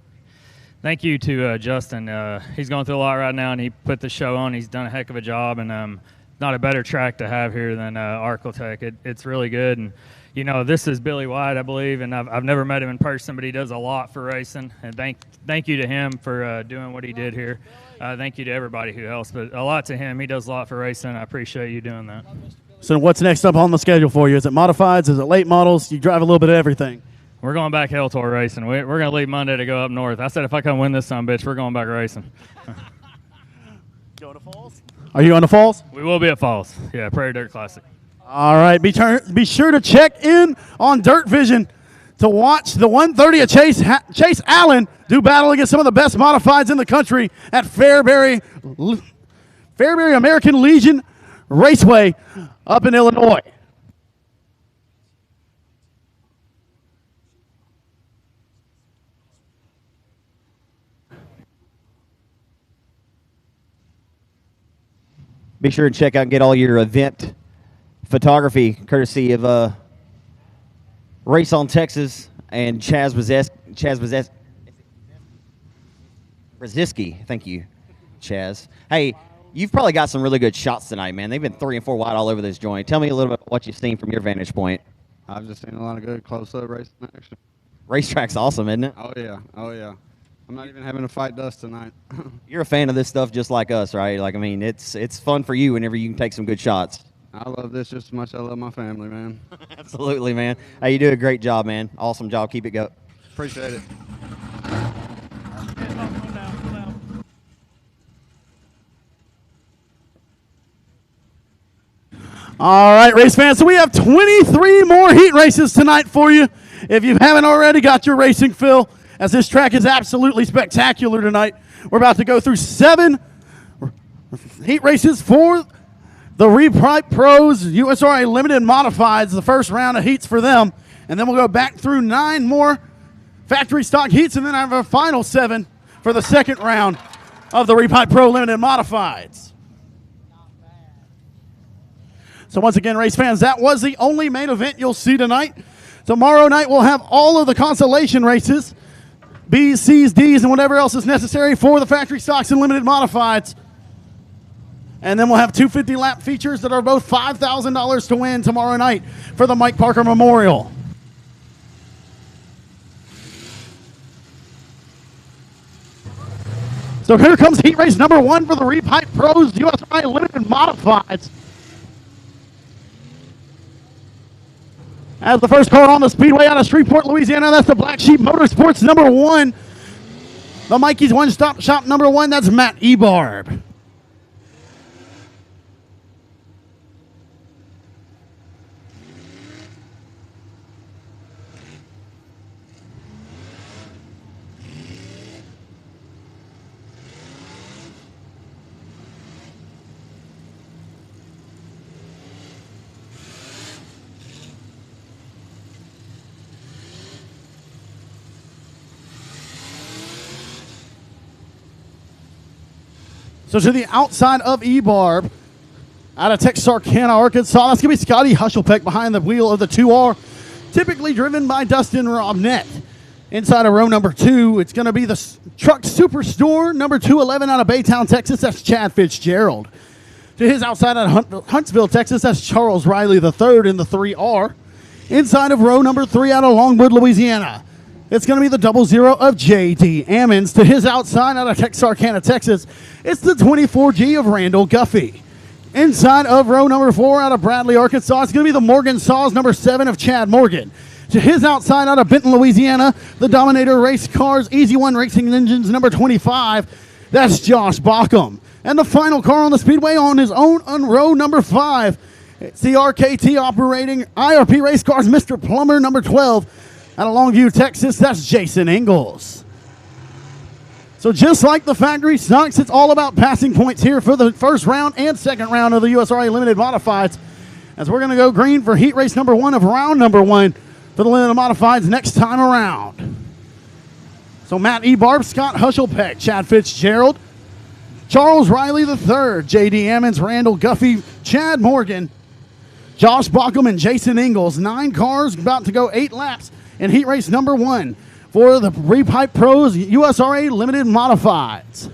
Thank you to Justin. He's going through a lot right now, and he put the show on. He's done a heck of a job, and not a better track to have here than Arcotech. It's really good, and you know, this is Billy White, I believe, and I've never met him in person, but he does a lot for racing, and thank you to him for doing what he did here. Thank you to everybody who helps, but a lot to him. He does a lot for racing. I appreciate you doing that. So what's next up on the schedule for you? Is it modifieds? Is it late models? You drive a little bit of everything. We're going back Hell Tour racing. We're going to leave Monday to go up north. I said if I come win this son bitch, we're going back racing. Going to Falls? Are you on the Falls? We will be at Falls. Yeah, Prairie Dirt Classic. All right. Be sure to check in on Dirt Vision to watch the 130 of Chase Allen do battle against some of the best modifieds in the country at Fairbury American Legion Raceway up in Illinois. Be sure to check out and get all your event photography courtesy of Race on Texas and Chaz Brzezinski. Thank you, Chaz. Hey, you've probably got some really good shots tonight, man. They've been 3 and 4 wide all over this joint. Tell me a little bit about what you've seen from your vantage point. I've just seen a lot of good close-up racing action. Racetrack's awesome, isn't it? Oh, yeah. Oh, yeah. I'm not even having to fight dust tonight. You're a fan of this stuff just like us, right? Like, I mean, it's fun for you whenever you can take some good shots. I love this just as much as I love my family, man. Absolutely, man. Hey, you do a great job, man. Awesome job. Keep it going. Appreciate it. All right, race fans, so we have 23 more heat races tonight for you. If you haven't already got your racing fill, as this track is absolutely spectacular tonight. We're about to go through 7 heat races for the Repipe Pros USRA Limited Modifieds, the first round of heats for them. And then we'll go back through 9 more factory stock heats, and then I have a final 7 for the second round of the Repipe Pro Limited Modifieds. So once again, race fans, that was the only main event you'll see tonight. Tomorrow night we'll have all of the consolation races, B's, C's, D's, and whatever else is necessary for the factory stocks and limited modifieds. And then we'll have 250-lap features that are both $5,000 to win tomorrow night for the Mike Parker Memorial. So here comes heat race number 1 for the Repipe Pros USRA Limited Modifieds. As the first car on the Speedway out of Shreveport, Louisiana, that's the Black Sheep Motorsports number 1. The Mikey's one-stop shop number 1, that's Matt Ebarb. So to the outside of Ebarb, out of Texarkana, Arkansas, that's going to be Scotty Hushelpeck behind the wheel of the 2R. typically driven by Dustin Robnett. Inside of row number 2, it's going to be the Truck Superstore, number 211 out of Baytown, Texas. That's Chad Fitzgerald. To his outside out of Huntsville, Texas, that's Charles Riley III in the 3R. Inside of row number 3 out of Longwood, Louisiana, it's going to be the 00 of J.D. Ammons. To his outside out of Texarkana, Texas, it's the 24G of Randall Guffey. Inside of row number 4 out of Bradley, Arkansas, it's going to be the Morgan Saws, number 7 of Chad Morgan. To his outside out of Benton, Louisiana, the Dominator Race Cars, Easy One Racing Engines, number 25, that's Josh Bauckham. And the final car on the Speedway on his own on row number 5, it's the RKT operating IRP Race Cars, Mr. Plummer, number 12, out of Longview, Texas, that's Jason Ingalls. So just like the factory stocks, it's all about passing points here for the first round and second round of the USRA Limited Modifieds, as we're going to go green for heat race number 1 of round number 1 for the Limited Modifieds next time around. So Matt Ebarb, Scott Hushelpeck, Chad Fitzgerald, Charles Riley III, J.D. Ammons, Randall Guffey, Chad Morgan, Josh Bauckham, and Jason Ingalls. 9 cars about to go 8 laps in heat race number 1 for the Repipe Pros USRA Limited Modifieds.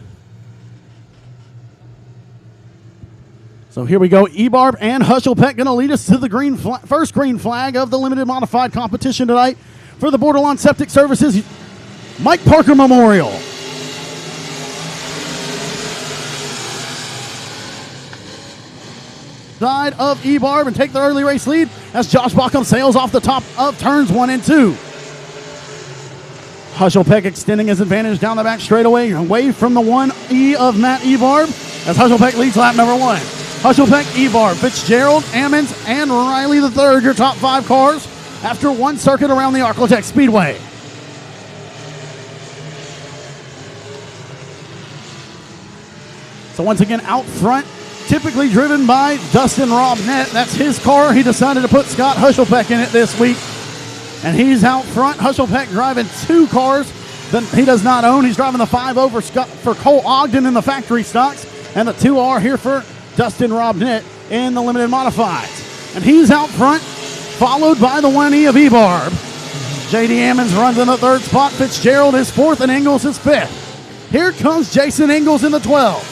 So here we go. Ebarb and Hushelpeck going to lead us to the first green flag of the Limited Modified competition tonight for the Borderline Septic Services Mike Parker Memorial. Side of Ebarb and take the early race lead as Josh Bauckham sails off the top of turns 1 and 2. Hushelpeck extending his advantage down the back straightaway, away from the 1E of Matt Ebarb as Hushelpeck leads lap number 1. Hushelpeck, Ebarb, Fitzgerald, Ammons, and Riley III, your top 5 cars after 1 circuit around the Arclotech Speedway. So once again, out front, typically driven by Dustin Robnett. That's his car. He decided to put Scott Hushelpeck in it this week. And he's out front. Hushelpeck driving 2 cars that he does not own. He's driving the 5-0 for Cole Ogden in the factory stocks, and the 2R here for Dustin Robnett in the Limited Modifieds. And he's out front, followed by the 1E of Ebarb. J.D. Ammons runs in the 3rd spot. Fitzgerald is 4th, and Ingalls is 5th. Here comes Jason Ingalls in the 12.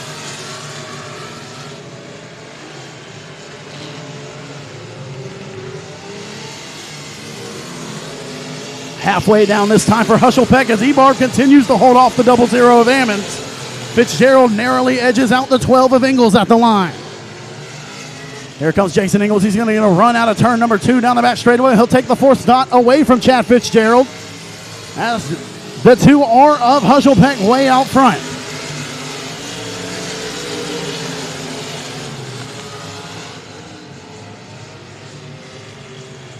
Halfway down this time for Hushelpeck as Ebarb continues to hold off the 00 of Ammons. Fitzgerald narrowly edges out the 12 of Ingalls at the line. Here comes Jason Ingalls. He's going to get a run out of turn number 2 down the back straightaway. He'll take the 4th spot away from Chad Fitzgerald as the 2R of Hushelpeck way out front.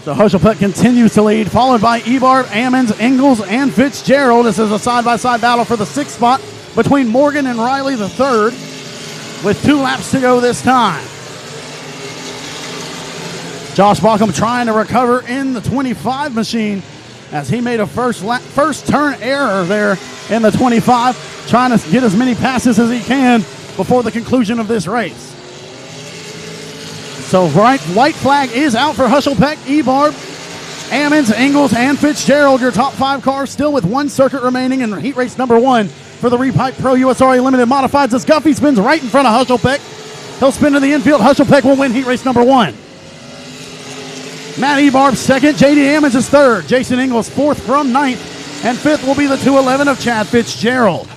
So Hushelpeck continues to lead, followed by Ebarb, Ammons, Ingalls, and Fitzgerald. This is a side-by-side battle for the 6th spot between Morgan and Riley III, with 2 laps to go this time. Josh Bauckham trying to recover in the 25 machine as he made a first turn error there in the 25, trying to get as many passes as he can before the conclusion of this race. So white flag is out for Hushelpeck, Ebarb, Ammons, Ingalls, and Fitzgerald. Your top 5 cars still with 1 circuit remaining in heat race number 1 for the Repipe Pro USRA Limited Modifieds as Guffey spins right in front of Hushelpeck. He'll spin to the infield. Hushelpeck will win heat race number 1. Matt Ebarb 2nd, J.D. Ammons is 3rd, Jason Ingalls 4th from 9th, and 5th will be the 211 of Chad Fitzgerald.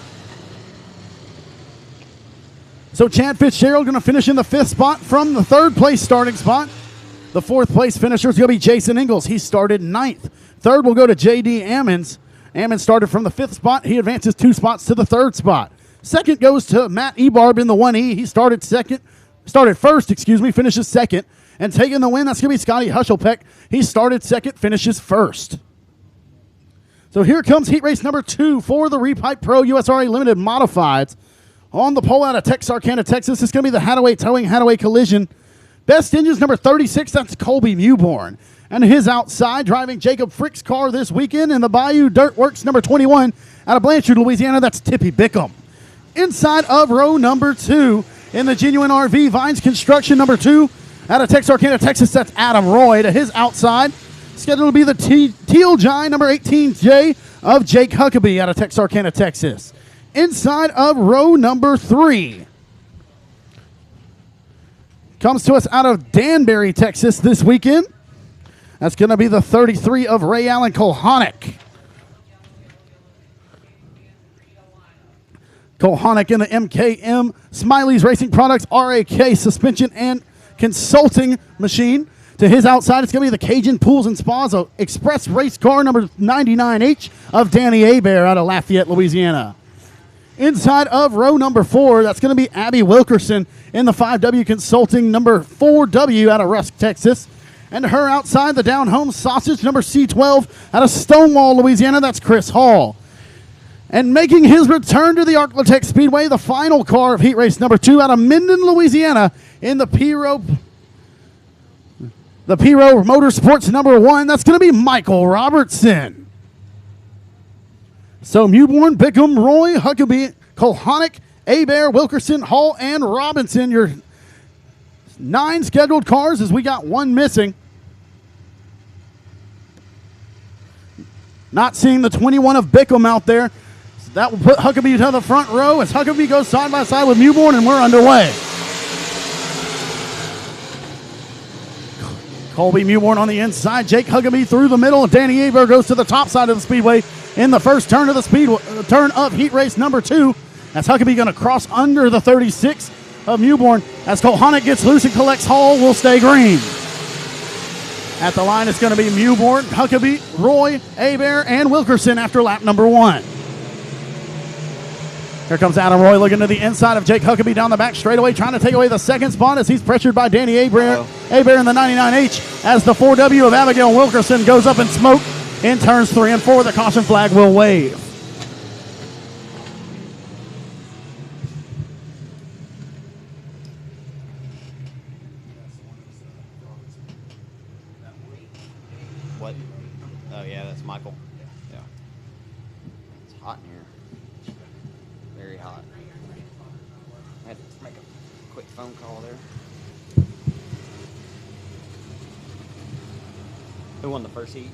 So Chad Fitzgerald going to finish in the 5th spot from the 3rd place starting spot. The 4th place finisher is going to be Jason Ingalls. He started 9th. 3rd will go to J.D. Ammons. Ammons started from the 5th spot. He advances 2 spots to the 3rd spot. 2nd goes to Matt Ebarb in the 1E. He started 1st, finishes 2nd. And taking the win, that's going to be Scotty Hushelpeck. He started 2nd, finishes 1st. So here comes heat race number 2 for the Repipe Pro USRA Limited Modifieds. On the pole out of Texarkana, Texas, it's going to be the Hadaway Towing Hadaway Collision. Best engines number 36, that's Colby Mewborn. And his outside, driving Jacob Frick's car this weekend in the Bayou Dirt Works number 21 out of Blanchard, Louisiana, that's Tippy Bickham. Inside of row number 2 in the Genuine RV Vines Construction number 2 out of Texarkana, Texas, that's Adam Roy. To his outside, scheduled to be the Teal Giant number 18J of Jake Huckabee out of Texarkana, Texas. Inside of row number 3. Comes to us out of Danbury, Texas this weekend. That's going to be the 33 of Ray Allen Kohanic. Kohanic in the MKM Smiley's Racing Products RAK suspension and consulting machine. To his outside, it's going to be the Cajun Pools and Spas Express Race Car number 99H of Danny Hebert out of Lafayette, Louisiana. Inside of row number 4, that's going to be Abby Wilkerson in the 5W Consulting number 4W out of Rusk, Texas. And to her outside, the Down Home Sausage number C12 out of Stonewall, Louisiana, that's Chris Hall. And making his return to the Arclitect Speedway, the final car of heat race number 2 out of Minden, Louisiana in the Piro Motorsports number 1, that's going to be Michael Robertson. So Mewborn, Bickham, Roy, Huckabee, Kohanic, Hebert, Wilkerson, Hall, and Robinson, your 9 scheduled cars as we got 1 missing. Not seeing the 21 of Bickham out there. So that will put Huckabee to the front row as Huckabee goes side by side with Mewborn, and we're underway. Colby Mewborn on the inside. Jake Huckabee through the middle. Danny Hebert goes to the top side of the speedway in the first turn of the turn of heat race number 2. That's Huckabee going to cross under the 36 of Mewborn. As Kohanic gets loose and collects Hall, will stay green. At the line, it's going to be Mewborn, Huckabee, Roy, Hebert, and Wilkerson after lap number 1. Here comes Adam Roy looking to the inside of Jake Huckabee down the back straightaway, trying to take away the second spot as he's pressured by Danny Hebert in the 99H as the 4W of Abigail Wilkerson goes up in smoke in turns 3 and 4. The caution flag will wave. What? Oh, yeah, that's Michael. Yeah. It's hot in here. Very hot. I had to make a quick phone call there. Who won the first heat?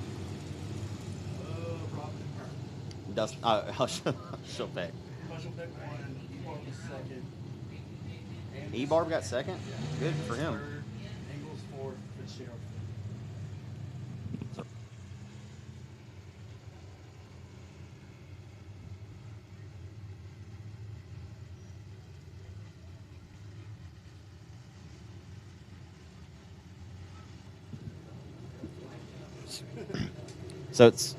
Dust. She'll pick. E-Barb got second? Good for him. So it's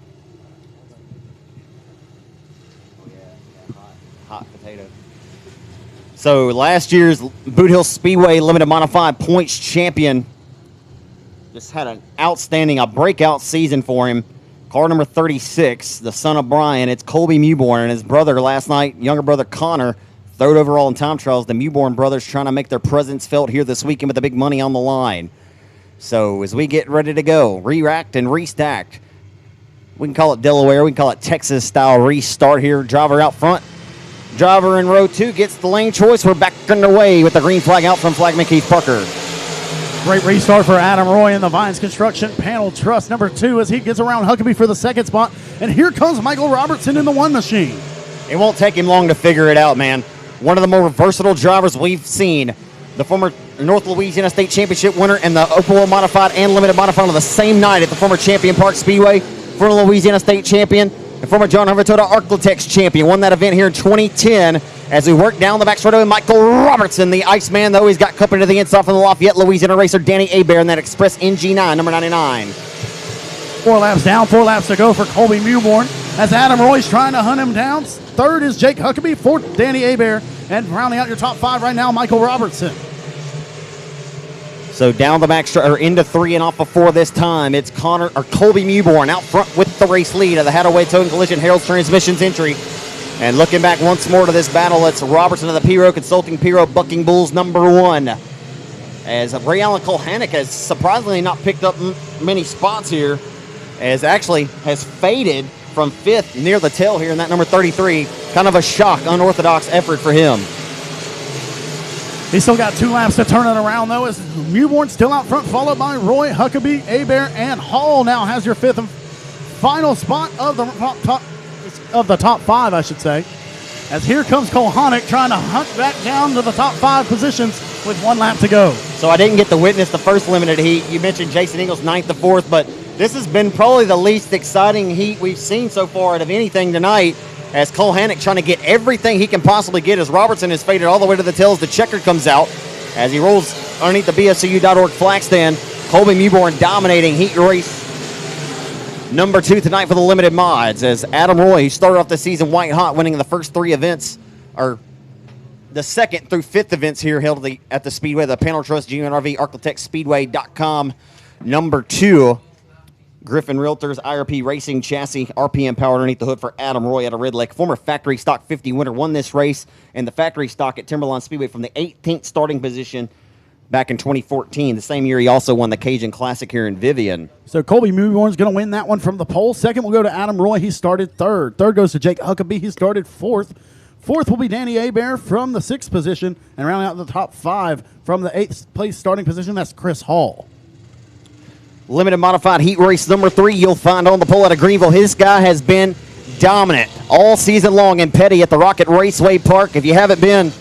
hot potato. So last year's Boot Hill Speedway Limited Modified Points champion just had an outstanding, a breakout season for him. Car number 36, the son of Brian. It's Colby Mewborn and his brother last night, younger brother Connor, third overall in time trials. The Mewborn brothers trying to make their presence felt here this weekend with the big money on the line. So as we get ready to go, re-racked and restacked, we can call it Delaware, we can call it Texas-style restart here. Driver out front. Driver in row 2 gets the lane choice. We're back underway with the green flag out from flagman Keith Parker. Great restart for Adam Roy in the Vines Construction Panel Truss number 2 as he gets around Huckabee for the second spot. And here comes Michael Robertson in the 1 machine. It won't take him long to figure it out, man. One of the more versatile drivers we've seen. The former North Louisiana State Championship winner and the Opel Modified and Limited Modified on the same night at the former Champion Park Speedway. Former Louisiana State champion and former John Harvard Toyota Arclitex champion. Won that event here in 2010 as we work down the back straightaway. Michael Robertson, the Iceman, though, he's got company to the inside from the Lafayette, Louisiana racer Danny Hebert in that Express NG9, number 99. 4 laps down, 4 laps to go for Colby Mewborn as Adam Roy's trying to hunt him down. Third is Jake Huckabee, fourth Danny Hebert, and rounding out your top 5 right now, Michael Robertson. So down the back or into 3 and off of 4 this time. It's Colby Mewborn out front with the race lead of the Hadaway Towing Collision Harold's Transmissions entry. And looking back once more to this battle, it's Robertson of the Piro Consulting Piro Bucking Bulls number 1. As Ray Allen Kohanic has surprisingly not picked up many spots here, as actually has faded from 5th near the tail here in that number 33. Kind of a shock, unorthodox effort for him. He's still got 2 laps to turn it around, though, as Mewborn still out front, followed by Roy, Huckabee, Abear, and Hall now has your 5th and final spot of the top 5, I should say. As here comes Cole Honick trying to hunt back down to the top 5 positions with 1 lap to go. So I didn't get to witness the first limited heat. You mentioned Jason Ingles 9th to 4th, but this has been probably the least exciting heat we've seen so far out of anything tonight, as Cole Honick trying to get everything he can possibly get as Robertson is faded all the way to the tails. The checker comes out as he rolls underneath the BSCU.org flag stand. Colby Mewborn dominating heat race number 2 tonight for the limited mods, as Adam Roy, who started off the season white hot, winning the first 3 events, or the 2nd through 5th events here held at the Speedway, the Panel Trust GMRV Arclitect Speedway.com. Number 2, Griffin Realtors IRP Racing Chassis, RPM power underneath the hood for Adam Roy out of Red Lake. Former factory stock 50 winner, won this race and the factory stock at Timberline Speedway from the 18th starting position back in 2014. The same year he also won the Cajun Classic here in Vivian. So Colby Mewborn's going to win that one from the pole. 2nd will go to Adam Roy. He started 3rd. 3rd goes to Jake Huckabee. He started 4th. 4th will be Danny Abear from the 6th position. And rounding out the top 5 from the 8th place starting position, that's Chris Hall. Limited modified heat race number 3 you'll find on the pole out of Greenville. His guy has been dominant all season long in Petty at the Rocket Raceway Park. If you haven't been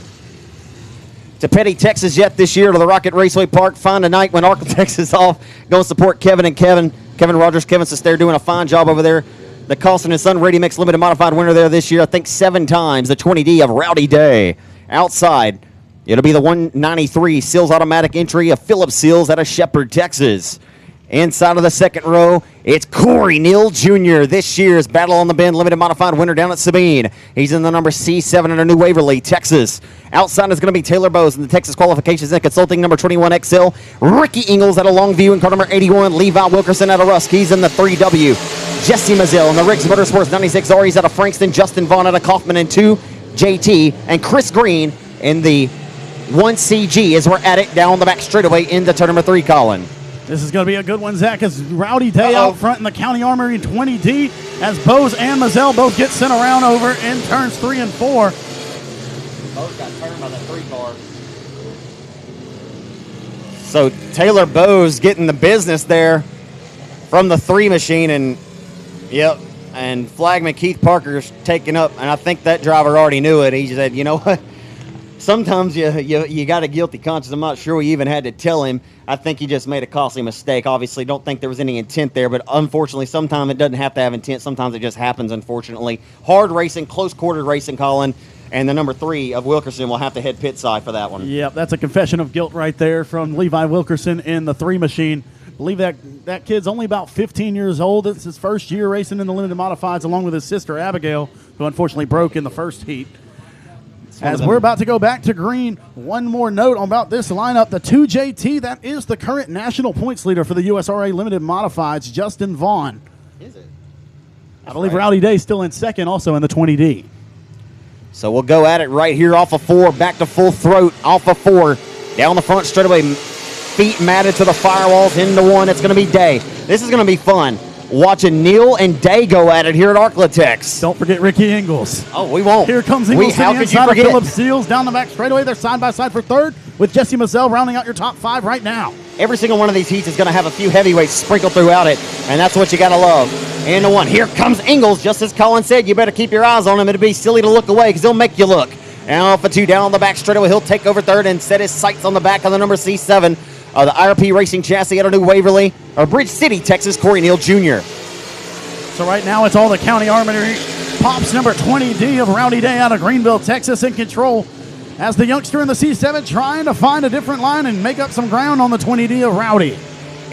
to Petty, Texas yet this year to the Rocket Raceway Park, find a night when Arclitex is off. Go and support Kevin Rogers, Kevin Sestair doing a fine job over there. The Carlson & Son Ready Mix Limited Modified winner there this year, I think 7 times, the 20D of Rowdy Day. Outside, it'll be the 193 Seals Automatic entry of Philip Seals out of Shepherd, Texas. Inside of the 2nd row, it's Corey Neal Jr., this year's Battle on the Bend Limited Modified winner down at Sabine. He's in the number C7 under New Waverly, Texas. Outside is going to be Taylor Bowes in the Texas Qualifications and Consulting number 21 XL. Ricky Ingles out of Longview in car number 81. Levi Wilkerson out of Rusk. He's in the 3W. Jesse Mazzell in the Riggs Motorsports 96R. He's out of Frankston. Justin Vaughn out of Kaufman in 2 JT. And Chris Green in the 1CG as we're at it down the back straightaway into turn number 3, Colin. This is going to be a good one, Zach, as Rowdy Day out front in the County Armory 20D, as Bose and Mazzell both get sent around over in turns 3 and 4. Bose got turned by the 3 car. So Taylor Bose getting the business there from the 3 machine, and and flagman Keith Parker's taking up, and I think that driver already knew it. He said, you know what? Sometimes you got a guilty conscience. I'm not sure we even had to tell him. I think he just made a costly mistake. Obviously, don't think there was any intent there, but unfortunately, sometimes it doesn't have to have intent. Sometimes it just happens, unfortunately. Hard racing, close quarter racing, Colin, and the number 3 of Wilkerson will have to head pit side for that one. Yep, that's a confession of guilt right there from Levi Wilkerson in the 3 machine. I believe that kid's only about 15 years old. It's his first year racing in the Limited Modifieds, along with his sister Abigail, who unfortunately broke in the first heat. As we're about to go back to green, one more note about this lineup. The 2JT, that is the current national points leader for the USRA Limited Modifieds, Justin Vaughn. Is it? I believe Rowdy Day still in 2nd, also in the 20D. So we'll go at it right here off of 4, back to full throat, off of 4, down the front straightaway, feet matted to the firewalls, into 1. It's going to be Day. This is going to be fun. Watching Neil and Day go at it here at Arclitex. Don't forget Ricky Ingles. Oh, we won't. Here comes Ingles How to the could you inside of forget? Philip Seals down the back straightaway. They're side by side for 3rd, with Jesse Mazzell rounding out your top 5 right now. Every single one of these heats is going to have a few heavyweights sprinkled throughout it, and that's what you got to love. And the 1. Here comes Ingles. Just as Colin said, you better keep your eyes on him. It'd be silly to look away because he'll make you look. And off of 2, down on the back straightaway, he'll take over 3rd and set his sights on the back of the number C7 of the IRP Racing Chassis out of New Waverly, or Bridge City, Texas, Corey Neal Jr. So right now it's all the County Armory. Pops number 20D of Rowdy Day out of Greenville, Texas in control, as the youngster in the C7 trying to find a different line and make up some ground on the 20D of Rowdy.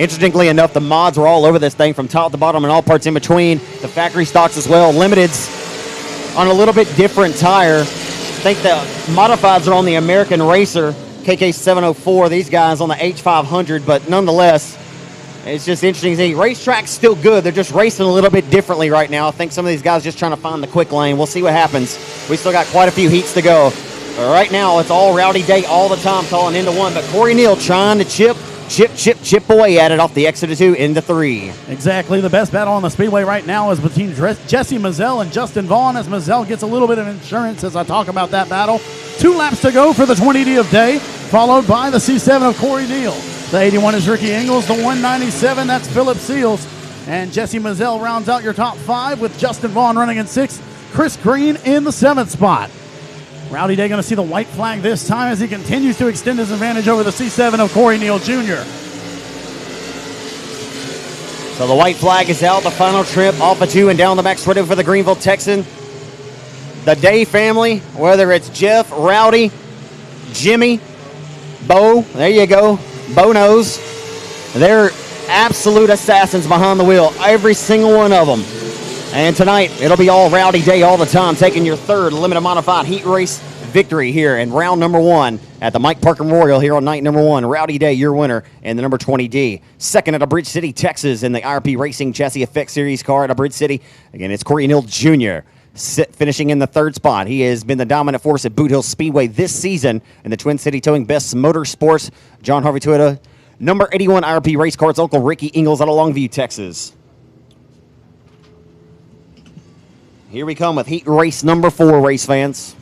Interestingly enough, the mods were all over this thing from top to bottom and all parts in between. The factory stocks as well. Limiteds on a little bit different tire. I think the modifieds are on the American Racer KK704. These guys on the H500, but nonetheless, it's just interesting to see. Racetrack's still good. They're just racing a little bit differently right now. I think some of these guys are just trying to find the quick lane. We'll see what happens. We still got quite a few heats to go. But right now, it's all Rowdy Day all the time, calling into 1. But Corey Neal trying to chip away at it off the exit of 2 into 3. Exactly. The best battle on the Speedway right now is between Jesse Mazzell and Justin Vaughn, as Mazzell gets a little bit of insurance as I talk about that battle. 2 laps to go for the 20D of Day. followed by the C7 of Corey Neal. The 81 is Ricky Ingles. The 197, that's Philip Seals. And Jesse Mazzell rounds out your top 5 with Justin Vaughn running in 6th, Chris Green in the 7th spot. Rowdy Day going to see the white flag this time as he continues to extend his advantage over the C7 of Corey Neal Jr. So the white flag is out. The final trip off of 2 and down the back straight for the Greenville Texan. The Day family, whether it's Jeff, Rowdy, Jimmy, Bo, there you go, Bo knows. They're absolute assassins behind the wheel, every single one of them. And tonight, it'll be all Rowdy Day all the time, taking your 3rd limited modified heat race victory here in round number 1 at the Mike Parker Memorial here on night number 1. Rowdy Day, your winner, in the number 20D. Second at a Bridge City, Texas, in the IRP Racing Chassis Effect Series car at a Bridge City. Again, it's Corey Neal Jr. Finishing in the 3rd spot. He has been the dominant force at Boot Hill Speedway this season in the Twin City Towing Best Motorsports. John Harvey Toyota, number 81 IRP Race Cards, Uncle Ricky Ingles out of Longview, Texas. Here we come with heat race number 4, race fans.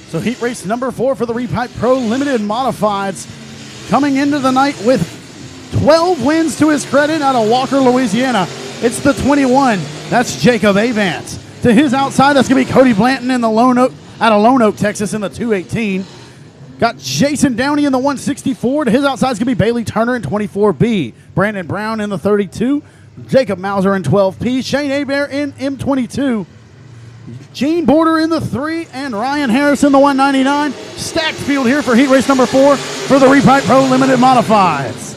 So heat race number 4 for the Repipe Pro Limited Modifieds, coming into the night with 12 wins to his credit out of Walker, Louisiana. It's the 21. That's Jacob Avance. To his outside, that's going to be Cody Blanton in the Lone Oak, out of Lone Oak, Texas in the 218. Got Jason Downey in the 164. To his outside is going to be Bailey Turner in 24B. Brandon Brown in the 32. Jacob Mauser in 12P. Shane Hebert in M22. Gene Border in the 3. And Ryan Harris in the 199. Stacked field here for heat race number 4 for the Repipe Pro Limited Modifieds.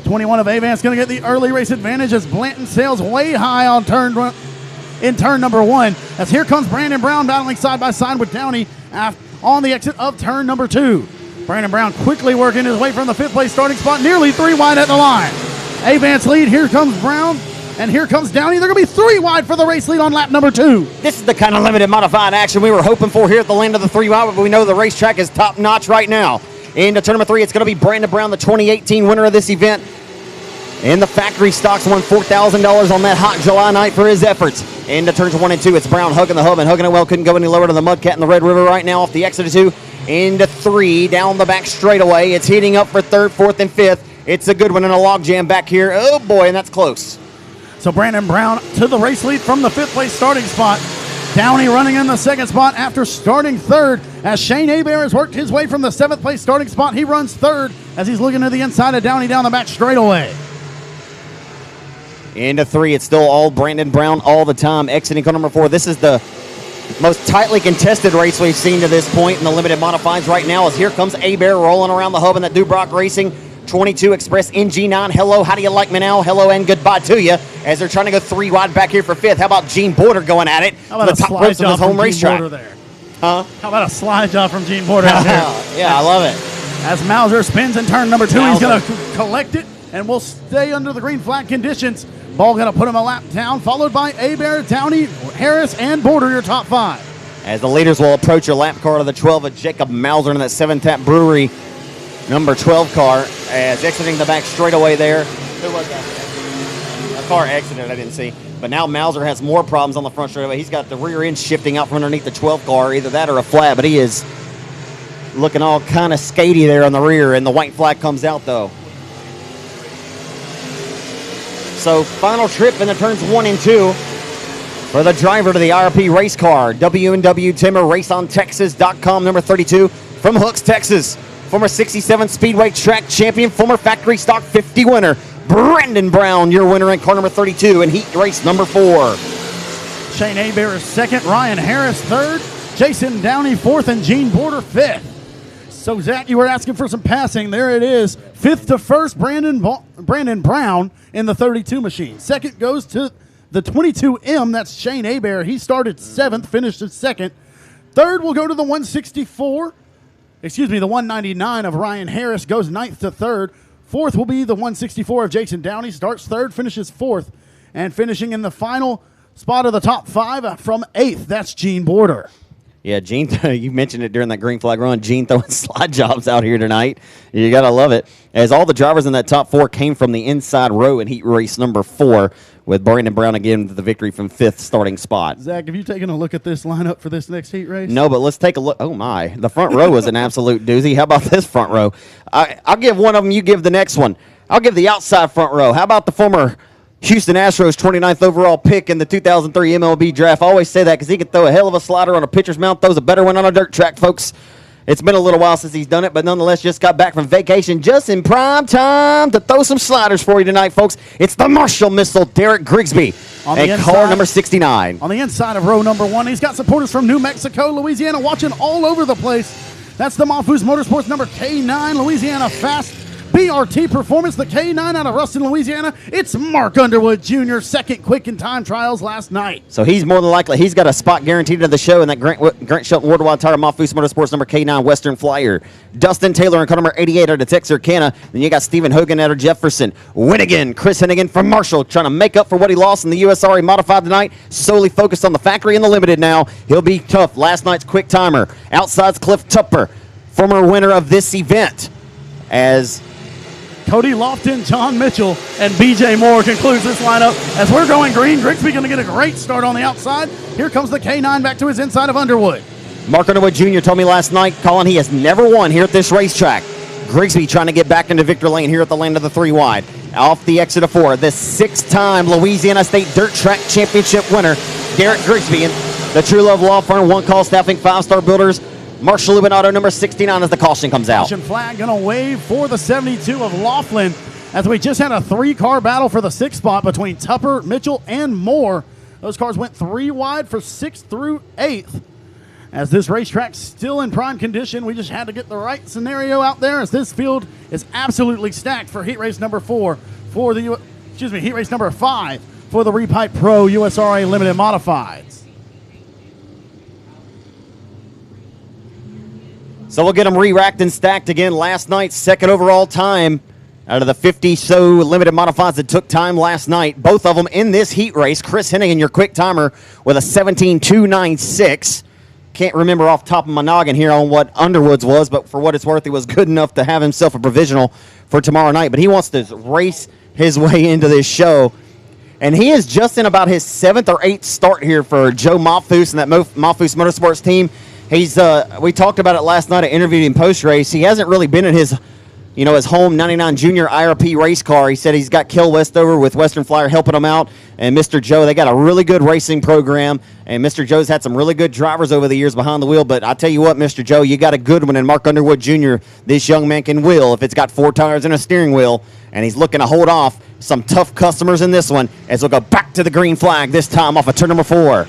21 of Avance going to get the early race advantage as Blanton sails way high on turn number 1. As here comes Brandon Brown battling side by side with Downey on the exit of turn number 2. Brandon Brown quickly working his way from the 5th place starting spot, nearly 3 wide at the line. Avance lead, here comes Brown, and here comes Downey. They're going to be 3 wide for the race lead on lap number 2. This is the kind of limited modified action we were hoping for here at the land of the 3 wide, but we know the racetrack is top notch right now. Into turn number 3, it's going to be Brandon Brown, the 2018 winner of this event. In the factory stocks, won $4,000 on that hot July night for his efforts. Into turns 1 and 2, it's Brown hugging the hub and hugging it well. Couldn't go any lower to the Mudcat in the Red River right now off the exit of 2. Into 3, down the back straightaway. It's heating up for 3rd, 4th, and 5th. It's a good one in a log jam back here. Oh boy, and that's close. So Brandon Brown to the race lead from the 5th place starting spot. Downey running in the 2nd spot after starting 3rd. As Shane Hebert has worked his way from the 7th place starting spot, he runs 3rd as he's looking to the inside of Downey down the back straightaway. Into 3, it's still all Brandon Brown all the time. Exiting car number 4. This is the most tightly contested race we've seen to this point in the limited modifieds right now. As here comes Hebert rolling around the hub in that Dubrock Racing 22 Express NG9. Hello, how do you like me now? Hello and goodbye to you. As they're trying to go 3 wide back here for 5th. How about Gene Border going at it? How about the a top ropes of his home racetrack. there? Huh? How about a slide job from Gene Border out here? Yeah, I love it. As Mauser spins in turn number 2, he's Mauser. going to collect it and will stay under the green flag conditions. Ball going to put him a lap down, followed by Hebert, Downey, Harris, and Border, your top 5. As the leaders will approach your lap car to the 12 of Jacob Mauser in that 7-Tap Brewery number 12 car. As exiting the back straightaway there. Who was that? A car exited, I didn't see. But now Mauser has more problems on the front straightaway. He's got the rear end shifting out from underneath the 12 car, either that or a flat, but he is looking all kind of skatey there on the rear, and the white flag comes out though. So final trip in the turns 1 and 2 for the driver to the IRP race car. W&W Timmer, RaceOnTexas.com, number 32 from Hooks, Texas. Former 67 Speedway track champion, former factory stock 50 winner, Brandon Brown, your winner in car number 32 in heat race number 4. Shane Hebert is 2nd, Ryan Harris 3rd, Jason Downey 4th, and Gene Border 5th. So, Zach, you were asking for some passing. There it is. 5th to 1st, Brandon Brown in the 32 machine. 2nd goes to the 22M. That's Shane Hebert. He started 7th, finished at 2nd. 3rd will go to the 164. The 199 of Ryan Harris goes 9th to 3rd. 4th will be the 164 of Jason Downey. Starts 3rd, finishes 4th. And finishing in the final spot of the top 5 from 8th, that's Gene Border. Yeah, Gene, you mentioned it during that green flag run. Gene throwing slide jobs out here tonight. You got to love it. As all the drivers in that top 4 came from the inside row in heat race number 4. with Brandon Brown again with the victory from 5th starting spot. Zach, have you taken a look at this lineup for this next heat race? No, but let's take a look. Oh, my. The front row is an absolute doozy. How about this front row? I'll give one of them. You give the next one. I'll give the outside front row. How about the former Houston Astros 29th overall pick in the 2003 MLB draft? I always say that because he can throw a hell of a slider on a pitcher's mound, throws a better one on a dirt track, folks. It's been a little while since he's done it, but nonetheless just got back from vacation just in prime time to throw some sliders for you tonight, folks. It's the Marshall Missile, Derek Grigsby, and car number 69. On the inside of row number 1, he's got supporters from New Mexico, Louisiana, watching all over the place. That's the Mahfouz Motorsports number K9, Louisiana Fast BRT Performance, the K9 out of Ruston, Louisiana. It's Mark Underwood Jr., second quick in time trials last night. So he's more than likely, he's got a spot guaranteed to the show in that Grant Shelton Worldwide Tire Mahfouz Motorsports number K9 Western Flyer. Dustin Taylor in car number 88 out of Texarkana. Then you got Stephen Hogan out of Jefferson. Winnigan, Chris Hennigan from Marshall, trying to make up for what he lost in the USRA Modified tonight. Solely focused on the factory and the limited now. He'll be tough. Last night's quick timer. Outside's Cliff Tupper, former winner of this event. As Cody Lofton, John Mitchell, and BJ Moore concludes this lineup. As we're going green, Grigsby going to get a great start on the outside. Here comes the K9 back to his inside of Underwood. Mark Underwood Jr. told me last night, Colin, he has never won here at this racetrack. Grigsby trying to get back into victory lane here at the land of the 3 wide. Off the exit of 4, this 6-time Louisiana State Dirt Track Championship winner, Derek Grigsby, and the True Love Law Firm, One Call Staffing, 5-Star Builders, Marshall Lubin Auto number 69 as the caution comes out. Caution flag going to wave for the 72 of Laughlin, as we just had a 3-car battle for the 6th spot between Tupper, Mitchell, and Moore. Those cars went 3 wide for 6th through 8th. As this racetrack's still in prime condition, we just had to get the right scenario out there, as this field is absolutely stacked for heat race number 4 for the heat race number 5 for the Repipe Pro USRA Limited Modifieds. So we'll get them re-racked and stacked again. Last night's second overall time out of the 50-so limited modifieds that took time last night. Both of them in this heat race. Chris Hennigan, your quick timer, with a 17.296. Can't remember off the top of my noggin here on what Underwood's was, but for what it's worth, he was good enough to have himself a provisional for tomorrow night. But he wants to race his way into this show. And he is just in about his 7th or 8th start here for Joe Mahfouz and that Mahfouz Motorsports team. He's we talked about it last night. I interviewed him post-race. He hasn't really been in his home 99 Junior IRP race car. He said he's got Kel Westover with Western Flyer helping him out, and Mr. Joe. They got a really good racing program, and Mr. Joe's had some really good drivers over the years behind the wheel. But I tell you what, Mr. Joe, you got a good one in Mark Underwood Jr. This young man can wheel if it's got 4 tires and a steering wheel, and he's looking to hold off some tough customers in this one as we'll go back to the green flag, this time off of turn number 4.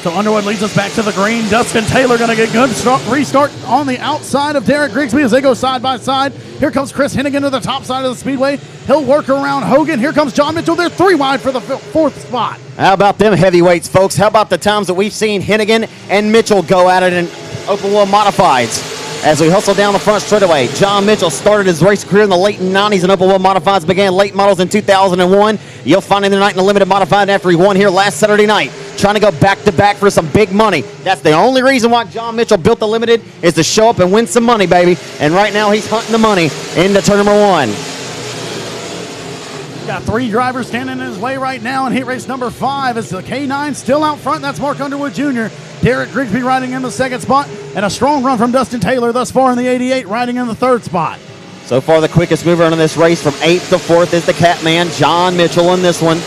So Underwood leads us back to the green. Dustin Taylor going to get good restart on the outside of Derek Grigsby as they go side by side. Here comes Chris Hennigan to the top side of the speedway. He'll work around Hogan. Here comes John Mitchell. They're 3 wide for the 4th spot. How about them heavyweights, folks? How about the times that we've seen Hennigan and Mitchell go at it in open wheel modifieds? As we hustle down the front straightaway, John Mitchell started his race career in the late 90s and open wheel modifieds, began late models in 2001. You'll find him tonight in the limited modified after he won here last Saturday night, trying to go back-to-back for some big money. That's the only reason why John Mitchell built the limited, is to show up and win some money, baby. And right now he's hunting the money into turn number 1. Got 3 drivers standing in his way right now in heat race number 5. It's the K9 still out front. That's Mark Underwood Jr. Derek Grigsby riding in the 2nd spot, and a strong run from Dustin Taylor thus far in the 88, riding in the 3rd spot. So far, the quickest mover in this race from 8th to 4th is the Catman, John Mitchell, in this one.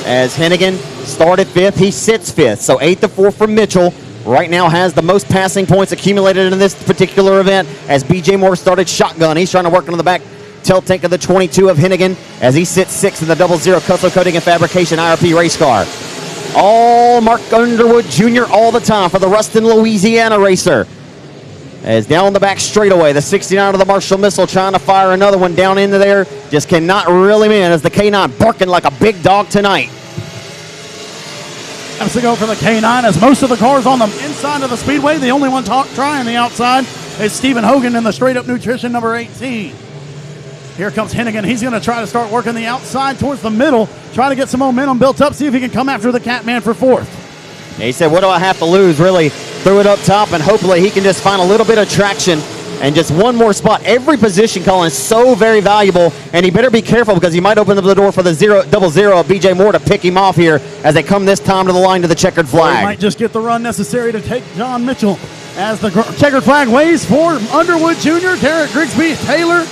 As Hennigan started 5th, he sits 5th. So 8th to 4th for Mitchell. Right now has the most passing points accumulated in this particular event, as BJ Moore started shotgun. He's trying to work into the back tail tank of the 22 of Hennigan as he sits 6th in the 00 Cutler Coating and Fabrication IRP race car. All Mark Underwood Jr. all the time for the Ruston, Louisiana racer. As down the back straightaway, the 69 of the Marshall Missile trying to fire another one down into there. Just cannot reel him in as the K9 barking like a big dog tonight. That's to go for the K9 as most of the cars on the inside of the speedway. The only one trying the outside is Stephen Hogan in the straight up nutrition number 18. Here comes Hennigan. He's going to try to start working the outside towards the middle, try to get some momentum built up, see if he can come after the Catman for 4th. He said, what do I have to lose? Really threw it up top, and hopefully he can just find a little bit of traction And just one more spot. Every position, Colin, is so very valuable, and he better be careful because he might open up the door for the 0-0 of BJ Moore to pick him off here as they come this time to the line to the checkered flag. He might just get the run necessary to take John Mitchell as the checkered flag waves for Underwood Jr., Derek Grigsby, Taylor,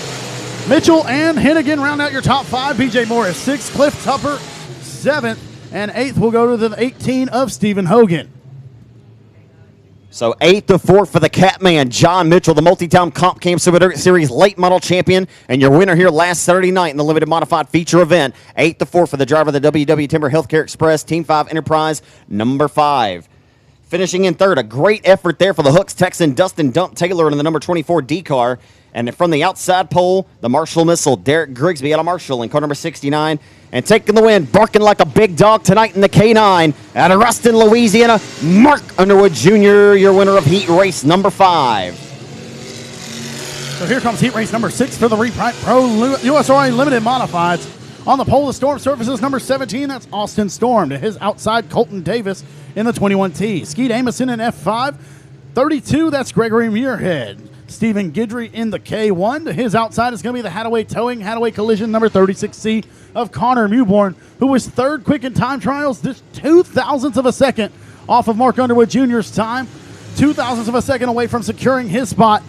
Mitchell, and Hennigan round out your top 5. BJ Moore is 6th, Cliff Tupper 7th, and 8th will go to the 18 of Stephen Hogan. So 8th to 4th for the Catman, John Mitchell, the multi-time Comp Cam Super Series late model champion, and your winner here last Saturday night in the limited modified feature event. 8th to 4th for the driver of the WW Timber Healthcare Express, Team 5 Enterprise, number 5. Finishing in 3rd, a great effort there for the Hooks Texan, Dustin Dump Taylor in the number 24 D car. And from the outside pole, the Marshall Missile, Derek Grigsby out of Marshall in car number 69. And taking the win, barking like a big dog tonight in the K9 out of Ruston, Louisiana, Mark Underwood Jr., your winner of heat race number 5. So here comes heat race number 6 for the Reprite Pro USRA Limited Modifieds. On the pole, the Storm Services number 17, that's Austin Storm. To his outside, Colton Davis in the 21T. Skeet Amison in F5. 32, that's Gregory Muirhead. Stephen Guidry in the K1. To his outside is going to be the Hadaway Towing, Hadaway Collision number 36C of Connor Mewborn, who was 3rd quick in time trials, just 0.02 of a second off of Mark Underwood Jr.'s time. 0.02 of a second away from securing his spot,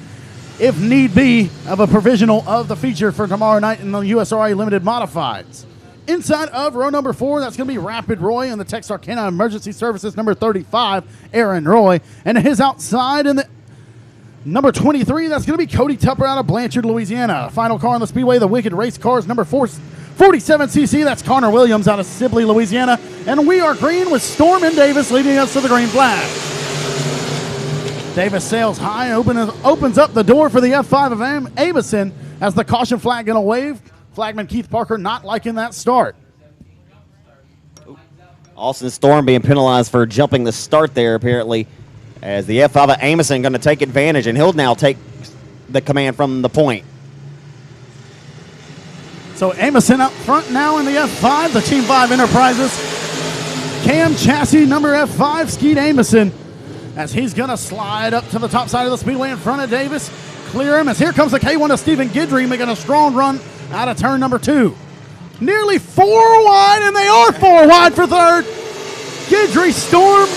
if need be, of a provisional of the feature for tomorrow night in the USRA Limited Modifieds. Inside of row number 4, that's going to be Rapid Roy and the Texarkana Emergency Services number 35, Aaron Roy. And to his outside in the number 23, that's going to be Cody Tupper out of Blanchard, Louisiana. Final car on the Speedway, the Wicked Race Cars, number 47cc, that's Connor Williams out of Sibley, Louisiana. And we are green with Storm and Davis leading us to the green flag. Davis sails high, opens up the door for the F5 of Amison as the caution flag going to wave. Flagman Keith Parker not liking that start. Austin Storm being penalized for jumping the start there, apparently, as the F5 of Amison going to take advantage, and he'll now take the command from the point. So Amison up front now in the F5, the Team 5 Enterprises. Cam Chassis, number F5, Skeet Amison, as he's going to slide up to the top side of the Speedway in front of Davis. Clear him as here comes the K1 of Stephen Guidry making a strong run out of turn number 2. Nearly 4 wide, and they are 4 wide for 3rd. Guidry, Storm,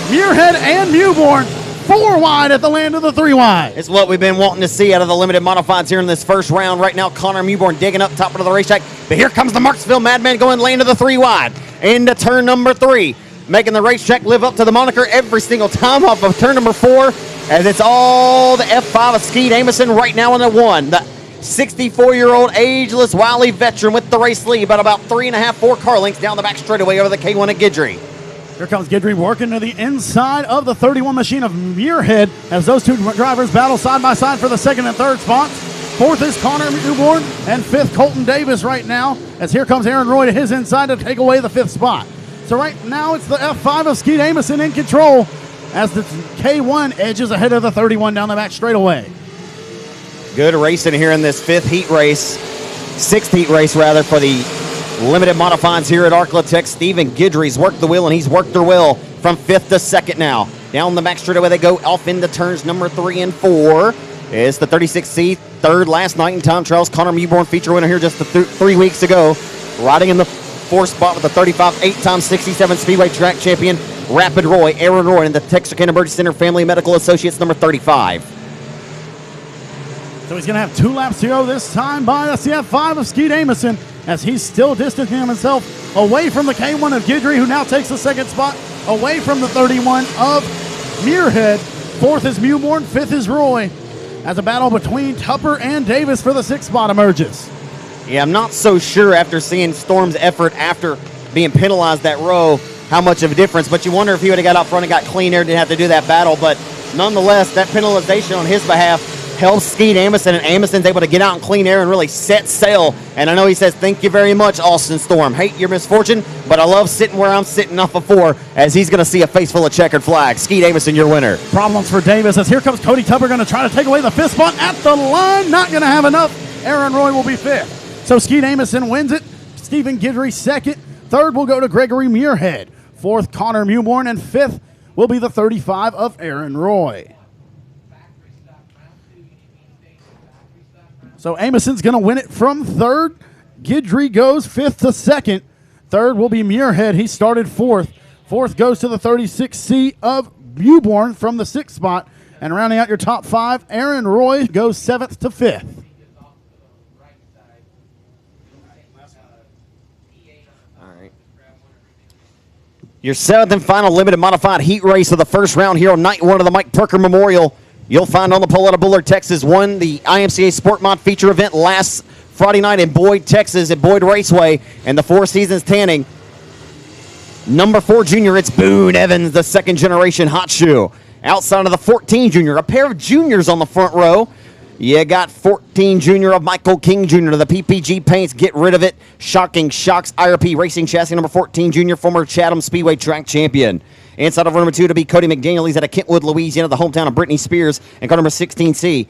Muirhead, and Mewborn 4 wide at the land of the 3 wide. It's what we've been wanting to see out of the limited modifieds here in this first round. Right now, Connor Mewborn digging up top of the racetrack. But here comes the Marksville Madman going lane to the 3 wide. Into turn number 3. Making the racetrack live up to the moniker every single time off of turn number 4. As it's all the F5 of Skeet Amison right now in the 1. The 64-year-old ageless wily veteran with the race lead, but about 3.5, 4 car lengths down the back straightaway over the K1 at Guidry. Here comes Guidry working to the inside of the 31 machine of Muirhead as those 2 drivers battle side by side for the 2nd and 3rd spots. 4th is Connor Mewborn and 5th Colton Davis right now as here comes Aaron Roy to his inside to take away the 5th spot. So right now it's the F5 of Skeet Amison in control as the K1 edges ahead of the 31 down the back straightaway. Good racing here in this 6th heat race for the limited modifieds here at Arklatex. Stephen Guidry's worked the wheel, and he's worked their wheel from 5th to 2nd now. Down the back straightaway they go off into turns number 3 and 4. It's the 36C, 3rd last night in time trials. Connor Mewborn, feature winner here just 3 weeks ago. Riding in the 4th spot with the 35, 8-time 67 Speedway track champion, Rapid Roy, Aaron Roy, and the Texarkana Emergency Center Family Medical Associates, number 35. So he's going to have 2 laps to go this time by the CF5 of Skeet Amison as he's still distancing himself away from the K1 of Guidry, who now takes the 2nd spot, away from the 31 of Muirhead. 4th is Mewborn, 5th is Roy, as a battle between Tupper and Davis for the 6th spot emerges. Yeah, I'm not so sure after seeing Storm's effort after being penalized that row how much of a difference, but you wonder if he would have got out front and got clean air, didn't have to do that battle. But nonetheless, that penalization on his behalf helps Skeet Amison, and Amison's able to get out in clean air and really set sail. And I know he says, thank you very much, Austin Storm. Hate your misfortune, but I love sitting where I'm sitting off of 4 as he's going to see a face full of checkered flags. Skeet Amison, your winner. Problems for Davis as here comes Cody Tupper going to try to take away the 5th spot at the line. Not going to have enough. Aaron Roy will be 5th. So Skeet Amison wins it. Stephen Guidry 2nd. 3rd will go to Gregory Muirhead. 4th, Connor Mewborn. And 5th will be the 35 of Aaron Roy. So Amoson's going to win it from third. Guidry goes fifth to second. Third will be Muirhead. He started fourth. Fourth goes to the 36C of Beauborn from the sixth spot. And rounding out your top five, Aaron Roy goes seventh to fifth. All right. Your seventh and final limited modified heat race of the first round here on night one of the Mike Perker Memorial. You'll find on the pole out of Bullard, Texas, won the IMCA Sport Mod feature event last Friday night in Boyd, Texas at Boyd Raceway and the Four Seasons Tanning. Number 4 junior, it's Boone Evans, the second generation hot shoe. Outside of the 14 junior, a pair of juniors on the front row. You got 14 junior of Michael King Jr. The PPG paints, get rid of it. Shocking Shocks IRP Racing Chassis, number 14 junior, former Chatham Speedway track champion. Inside of number 2 to be Cody McDaniel. He's out of Kentwood, Louisiana, the hometown of Britney Spears. And car number 16C.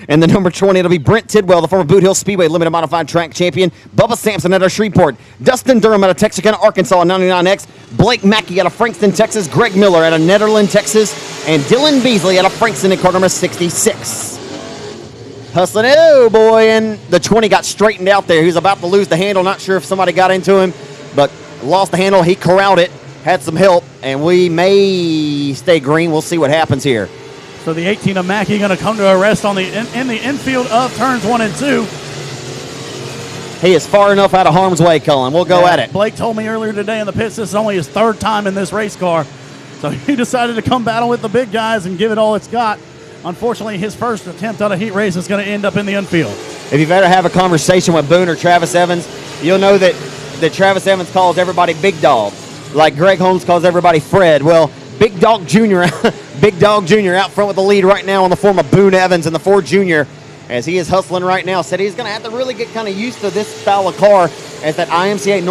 And the number 20, it'll be Brent Tidwell, the former Boot Hill Speedway limited modified track champion. Bubba Sampson out of Shreveport. Dustin Durham out of Texarkana, Arkansas, 99X. Blake Mackey out of Frankston, Texas. Greg Miller out of Nederland, Texas. And Dylan Beasley out of Frankston in car number 66. Hustling, oh boy, and the 20 got straightened out there. He was about to lose the handle. Not sure if somebody got into him, but lost the handle. He corralled it. Had some help, and we may stay green. We'll see what happens here. So the 18 of Mackey going to come to a rest on the in the infield of turns 1 and 2. He is far enough out of harm's way, Cullen. We'll go at it. Blake told me earlier today in the pits this is only his third time in this race car. So he decided to come battle with the big guys and give it all it's got. Unfortunately, his first attempt at a heat race is going to end up in the infield. If you've ever have a conversation with Boone or Travis Evans, you'll know that Travis Evans calls everybody Big Dog. Like Greg Holmes calls everybody Fred. Well, Big Dog Jr. Big Dog Jr. out front with the lead right now in the form of Boone Evans and the 4 Jr. as he is hustling right now. Said he's going to have to really get kind of used to this style of car as that IMCA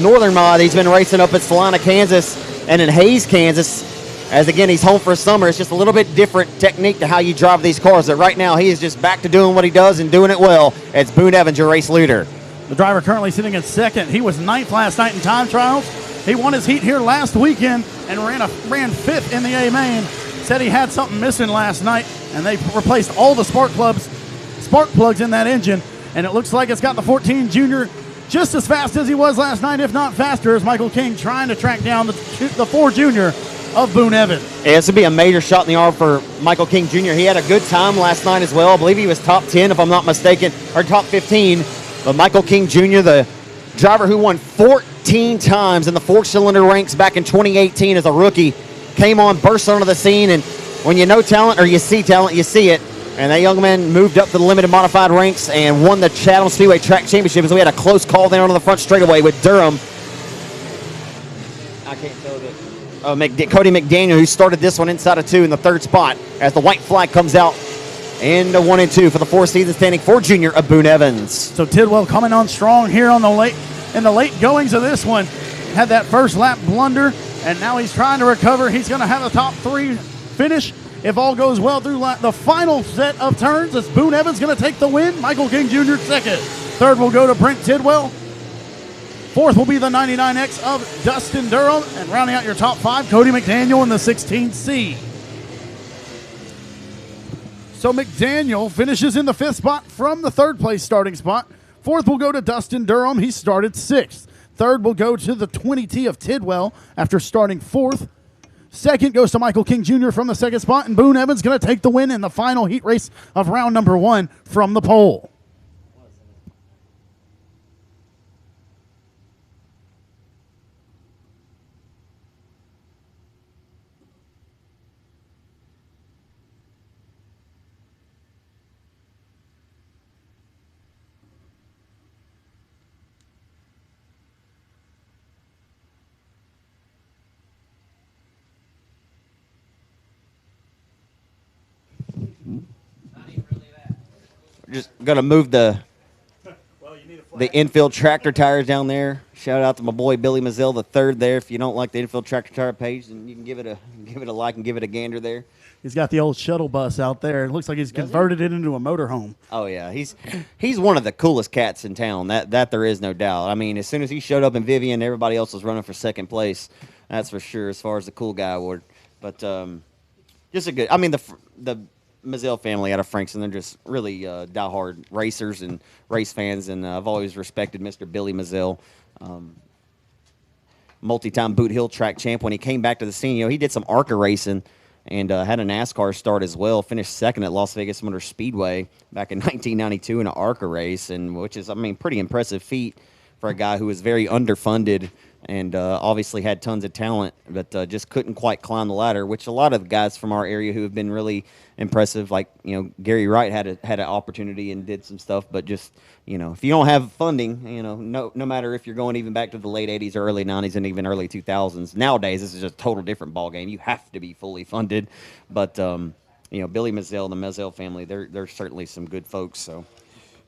Northern mod he's been racing up at Salina, Kansas and in Hayes, Kansas. As again, he's home for summer. It's just a little bit different technique to how you drive these cars. But right now, he is just back to doing what he does and doing it well. It's Boone Evans, your race leader. The driver currently sitting in second. He was ninth last night in time trials. He won his heat here last weekend and ran fifth in the A main. Said he had something missing last night, and they replaced all the spark plugs in that engine. And it looks like it's got the 14 junior just as fast as he was last night, if not faster, as Michael King trying to track down the 4 junior of Boone Evans. Yeah, this would be a major shot in the arm for Michael King Jr. He had a good time last night as well. I believe he was top 10, if I'm not mistaken, or top 15. But Michael King Jr., the driver who won 14 times in the 4-cylinder ranks back in 2018 as a rookie, came on, burst onto the scene, and when you know talent or you see talent, you see it. And that young man moved up to the limited modified ranks and won the Chatham Speedway Track Championship as we had a close call there on the front straightaway with Durham. I can't tell that. Cody McDaniel, who started this one inside of 2 in the 3rd spot as the white flag comes out into 1 and 2 for the Four Seasons standing 4 junior of Boone Evans. So Tidwell coming on strong here in the late goings of this one. Had that first lap blunder, and now he's trying to recover. He's going to have a top 3 finish if all goes well through the final set of turns. As Boone Evans going to take the win. Michael King Jr. second. Third will go to Brent Tidwell. Fourth will be the 99X of Dustin Durham. And rounding out your top 5, Cody McDaniel in the 16C. So McDaniel finishes in the 5th spot from the 3rd place starting spot. Fourth will go to Dustin Durham. He started 6th. Third will go to the 20T of Tidwell after starting 4th. Second goes to Michael King Jr. from the 2nd spot. And Boone Evans going to take the win in the final heat race of round number 1 from the pole. Just going to move the infield tractor tires down there. Shout out to my boy Billy Mazzell the third there. If you don't like the infield tractor tire page, then you can give it a like and give it a gander there. He's got the old shuttle bus out there. It looks like he's converted it into a motorhome. Oh yeah, he's one of the coolest cats in town. That there is no doubt. I mean, as soon as he showed up in Vivian, everybody else was running for second place. That's for sure. As far as the cool guy award, but just a good. I mean, the Mazzell family out of Frankston. They're just really diehard racers and race fans, and I've always respected Mr. Billy Mazzell. Multi-time Boot Hill track champ. When he came back to the scene, he did some ARCA racing and had a NASCAR start as well. Finished second at Las Vegas Motor Speedway back in 1992 in an ARCA race, and which is, pretty impressive feat for a guy who was very underfunded and obviously had tons of talent, but just couldn't quite climb the ladder, which a lot of guys from our area who have been really impressive, like, Gary Wright had an opportunity and did some stuff, but just, if you don't have funding, no matter if you're going even back to the late 80s or early 90s and even early 2000s, nowadays this is just a total different ball game. You have to be fully funded, but, Billy Mazzell and the Mazzell family, they're certainly some good folks, so.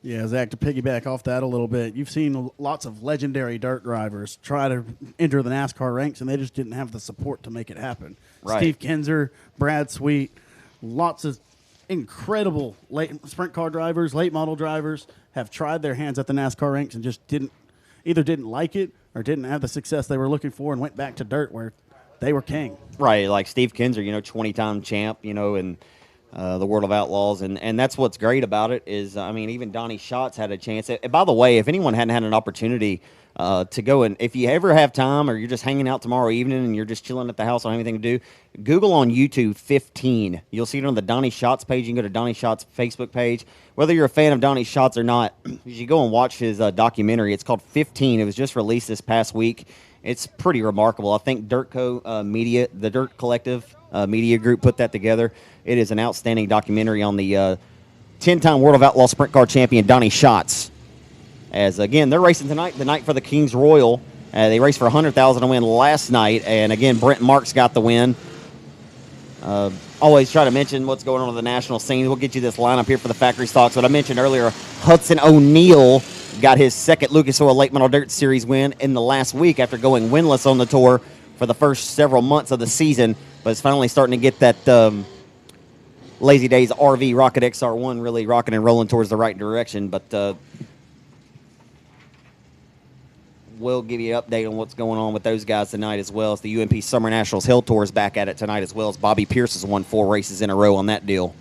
Yeah, Zach, to piggyback off that a little bit, you've seen lots of legendary dirt drivers try to enter the NASCAR ranks, and they just didn't have the support to make it happen. Right. Steve Kinzer, Brad Sweet, lots of incredible sprint car drivers, late model drivers have tried their hands at the NASCAR ranks and just didn't like it or didn't have the success they were looking for and went back to dirt where they were king. Right, like Steve Kinzer, 20-time champ, and the World of Outlaws, and that's what's great about it is, even Donnie Schatz had a chance. By the way, if anyone hadn't had an opportunity to go, and if you ever have time or you're just hanging out tomorrow evening and you're just chilling at the house, don't have anything to do, Google on YouTube 15. You'll see it on the Donnie Schatz page. You can go to Donnie Schatz' Facebook page. Whether you're a fan of Donnie Schatz or not, you should go and watch his documentary. It's called 15. It was just released this past week. It's pretty remarkable. I think Dirtco Media, the Dirt Collective Media Group, put that together. It is an outstanding documentary on the 10-time World of Outlaw sprint car champion Donnie Schatz. As, again, they're racing tonight, the night for the Kings Royal. They raced for $100,000 to win last night, and, again, Brent Marks got the win. Always try to mention what's going on the national scene. We'll get you this lineup here for the factory stocks. What I mentioned earlier, Hudson O'Neal got his second Lucas Oil Late Model Dirt Series win in the last week after going winless on the tour for the first several months of the season, but it's finally starting to get that Lazy Days RV Rocket XR1 really rocking and rolling towards the right direction. But we'll give you an update on what's going on with those guys tonight, as well as the UMP Summer Nationals Hill Tour is back at it tonight, as well as Bobby Pierce has won 4 races in a row on that deal.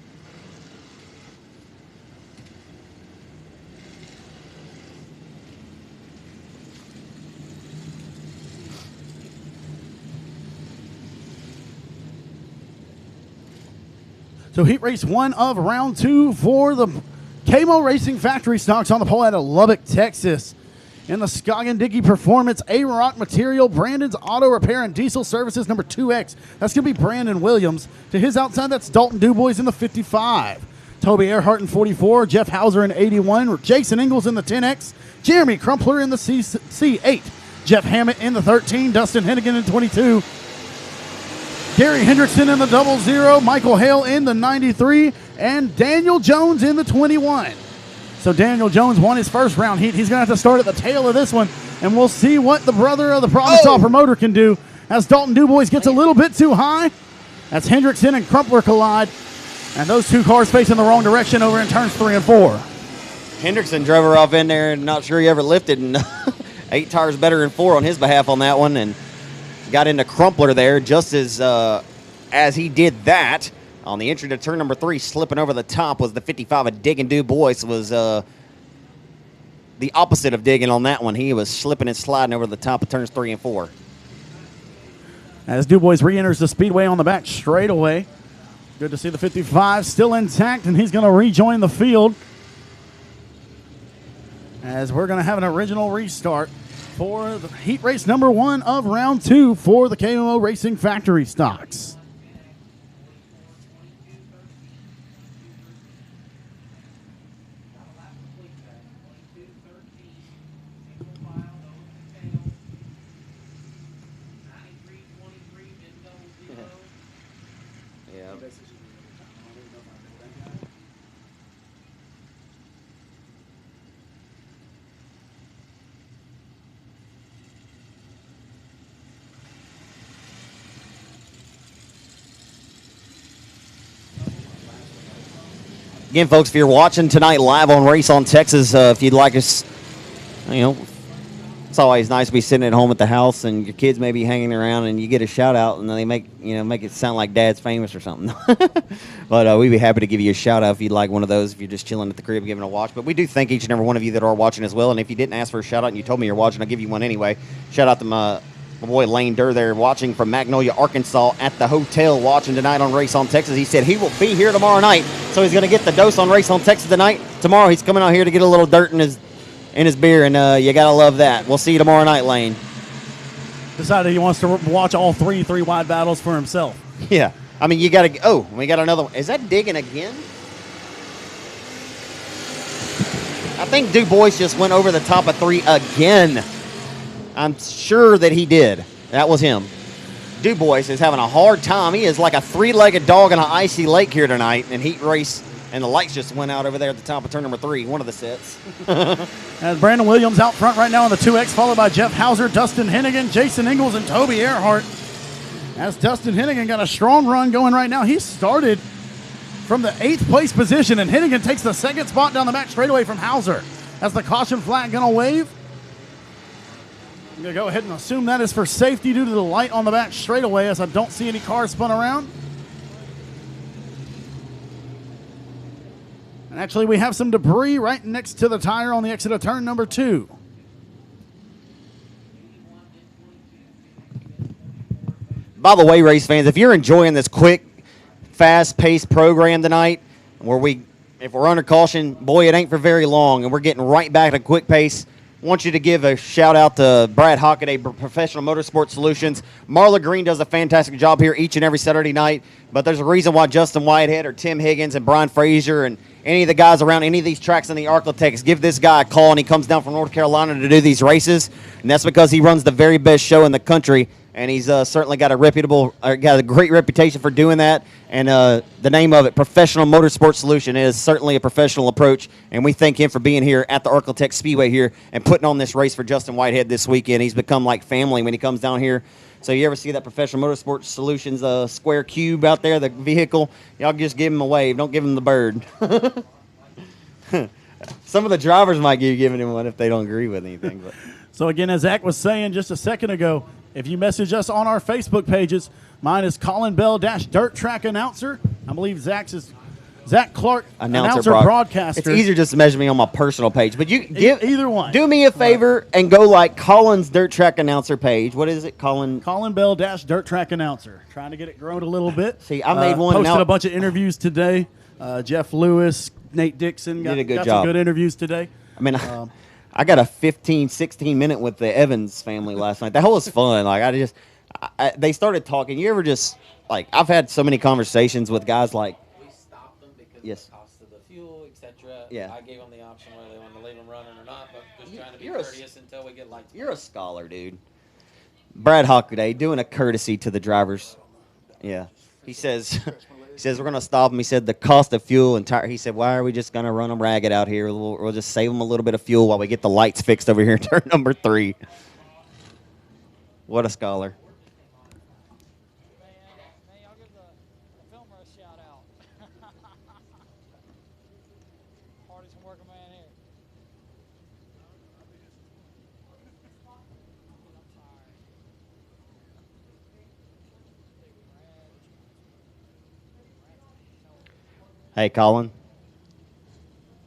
So heat race 1 of round 2 for the Camo Racing Factory stocks on the pole out of Lubbock, Texas. In the Scoggin Dickey Performance A-Rock Material, Brandon's Auto Repair and Diesel Services number 2X. That's going to be Brandon Williams. To his outside, that's Dalton Dubois in the 55. Toby Earhart in 44, Jeff Hauser in 81, Jason Ingalls in the 10X, Jeremy Crumpler in the C8, Jeff Hammett in the 13, Dustin Hennigan in 22, Gary Hendrickson in the 00, Michael Hale in the 93, and Daniel Jones in the 21. So Daniel Jones won his first round heat. He's going to have to start at the tail of this one, and we'll see what the brother of the Provençal promoter can do as Dalton Dubois gets a little bit too high. As Hendrickson and Crumpler collide, and those two cars facing the wrong direction over in turns 3 and 4. Hendrickson drove her off in there and not sure he ever lifted, and 8 tires better than 4 on his behalf on that one, and got into Crumpler there just as he did that. On the entry to turn number 3, slipping over the top was the 55 of Diggin' Dubois. Was the opposite of digging on that one. He was slipping and sliding over the top of turns 3 and 4. As Dubois re-enters the Speedway on the back straightaway. Good to see the 55 still intact, and he's going to rejoin the field. As we're going to have an original restart for the heat race number 1 of round 2 for the KMO Racing Factory stocks. Again, folks, if you're watching tonight live on Race on Texas, if you'd like us, it's always nice to be sitting at home at the house and your kids may be hanging around and you get a shout out and then they make it sound like Dad's famous or something. But we'd be happy to give you a shout out if you'd like one of those, if you're just chilling at the crib giving a watch. But we do thank each and every one of you that are watching as well. And if you didn't ask for a shout out and you told me you're watching, I'll give you one anyway. Shout out to my boy Lane Durr there watching from Magnolia, Arkansas at the hotel watching tonight on Race on Texas. He said he will be here tomorrow night, so he's going to get the dose on Race on Texas tonight. Tomorrow he's coming out here to get a little dirt in his beer, and you got to love that. We'll see you tomorrow night, Lane. Decided he wants to watch all three wide battles for himself. Yeah. I mean, you got to – oh, we got another one. Is that digging again? I think Du Bois just went over the top of 3 again. I'm sure that he did. That was him. Du Bois is having a hard time. He is like a 3-legged dog in an icy lake here tonight in heat race, and the lights just went out over there at the top of turn number 3, one of the sets. As Brandon Williams out front right now on the 2X, followed by Jeff Hauser, Dustin Hennigan, Jason Ingalls, and Toby Earhart. As Dustin Hennigan got a strong run going right now. He started from the 8th place position, and Hennigan takes the 2nd spot down the back straightaway from Hauser. That's the caution flag going to wave. I'm going to go ahead and assume that is for safety due to the light on the back straightaway, as I don't see any cars spun around. And actually, we have some debris right next to the tire on the exit of turn number 2. By the way, race fans, if you're enjoying this quick, fast-paced program tonight, where if we're under caution, boy, it ain't for very long, and we're getting right back to quick pace, I want you to give a shout-out to Brad Hockaday, Professional Motorsport Solutions. Marla Green does a fantastic job here each and every Saturday night, but there's a reason why Justin Whitehead or Tim Higgins and Brian Frazier and any of the guys around any of these tracks in the Arklatex give this guy a call, and he comes down from North Carolina to do these races, and that's because he runs the very best show in the country, and he's certainly got a great reputation for doing that. And the name of it, Professional Motorsport Solution, is certainly a professional approach. And we thank him for being here at the Arklatex Speedway here and putting on this race for Justin Whitehead this weekend. He's become like family when he comes down here. So you ever see that Professional Motorsport Solutions square cube out there, the vehicle? Y'all just give him a wave. Don't give him the bird. Some of the drivers might be giving him one if they don't agree with anything. But. So again, as Zach was saying just a second ago, if you message us on our Facebook pages, mine is Colin Bell Dirt Track Announcer. I believe Zach's is Zach Clark, announcer broadcaster. It's easier just to measure me on my personal page. But you give either one. Do me a favor and go like Colin's Dirt Track Announcer page. What is it, Colin? Colin Bell Dirt Track Announcer. Trying to get it grown a little bit. See, I made one. Posted a bunch of interviews today. Jeff Lewis, Nate Dixon did a good got job. some good interviews today. I mean, I got a 15, 16 minute with the Evans family last night. That was fun. Like they started talking. You ever just like I've had so many conversations with guys like. We stopped them because Yes. of the cost of the fuel, etc. Yeah. I gave them the option whether they wanted to leave them running or not, but just trying to be You're a- courteous until we get lights. You're a scholar, dude. Brad Hockaday doing a courtesy to the drivers. Yeah. He says we're going to stop him. He said the cost of fuel and tire. He said, why are we just going to run them ragged out here? We'll just save them a little bit of fuel while we get the lights fixed over here in turn number 3. What a scholar. Hey, I'll give the filmer a shout out. Hardest working man here. Hey, Colin.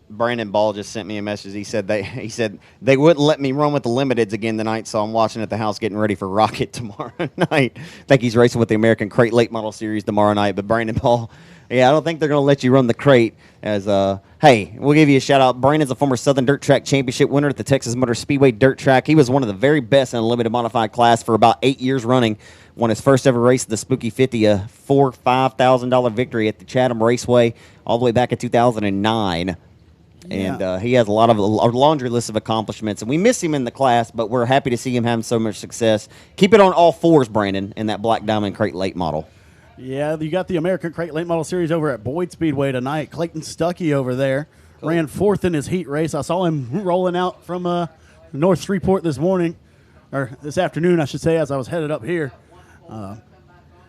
Brandon Ball just sent me a message. He said they wouldn't let me run with the limiteds again tonight, so I'm watching at the house getting ready for Rocket tomorrow night. I think he's racing with the American Crate Late Model Series tomorrow night. But Brandon Ball, yeah, I don't think they're going to let you run the crate. Hey, we'll give you a shout out. Brandon's a former Southern Dirt Track Championship winner at the Texas Motor Speedway Dirt Track. He was one of the very best in a limited modified class for about 8 years running. Won his first ever race at the Spooky 50, a $5,000 victory at the Chatham Raceway all the way back in 2009. And he has a laundry list of accomplishments. And we miss him in the class, but we're happy to see him having so much success. Keep it on all fours, Brandon, in that Black Diamond Crate Late Model. Yeah, you got the American Crate Late Model Series over at Boyd Speedway tonight. Clayton Stuckey over there ran 4th in his heat race. I saw him rolling out from North Shreveport this morning, or this afternoon, I should say, as I was headed up here.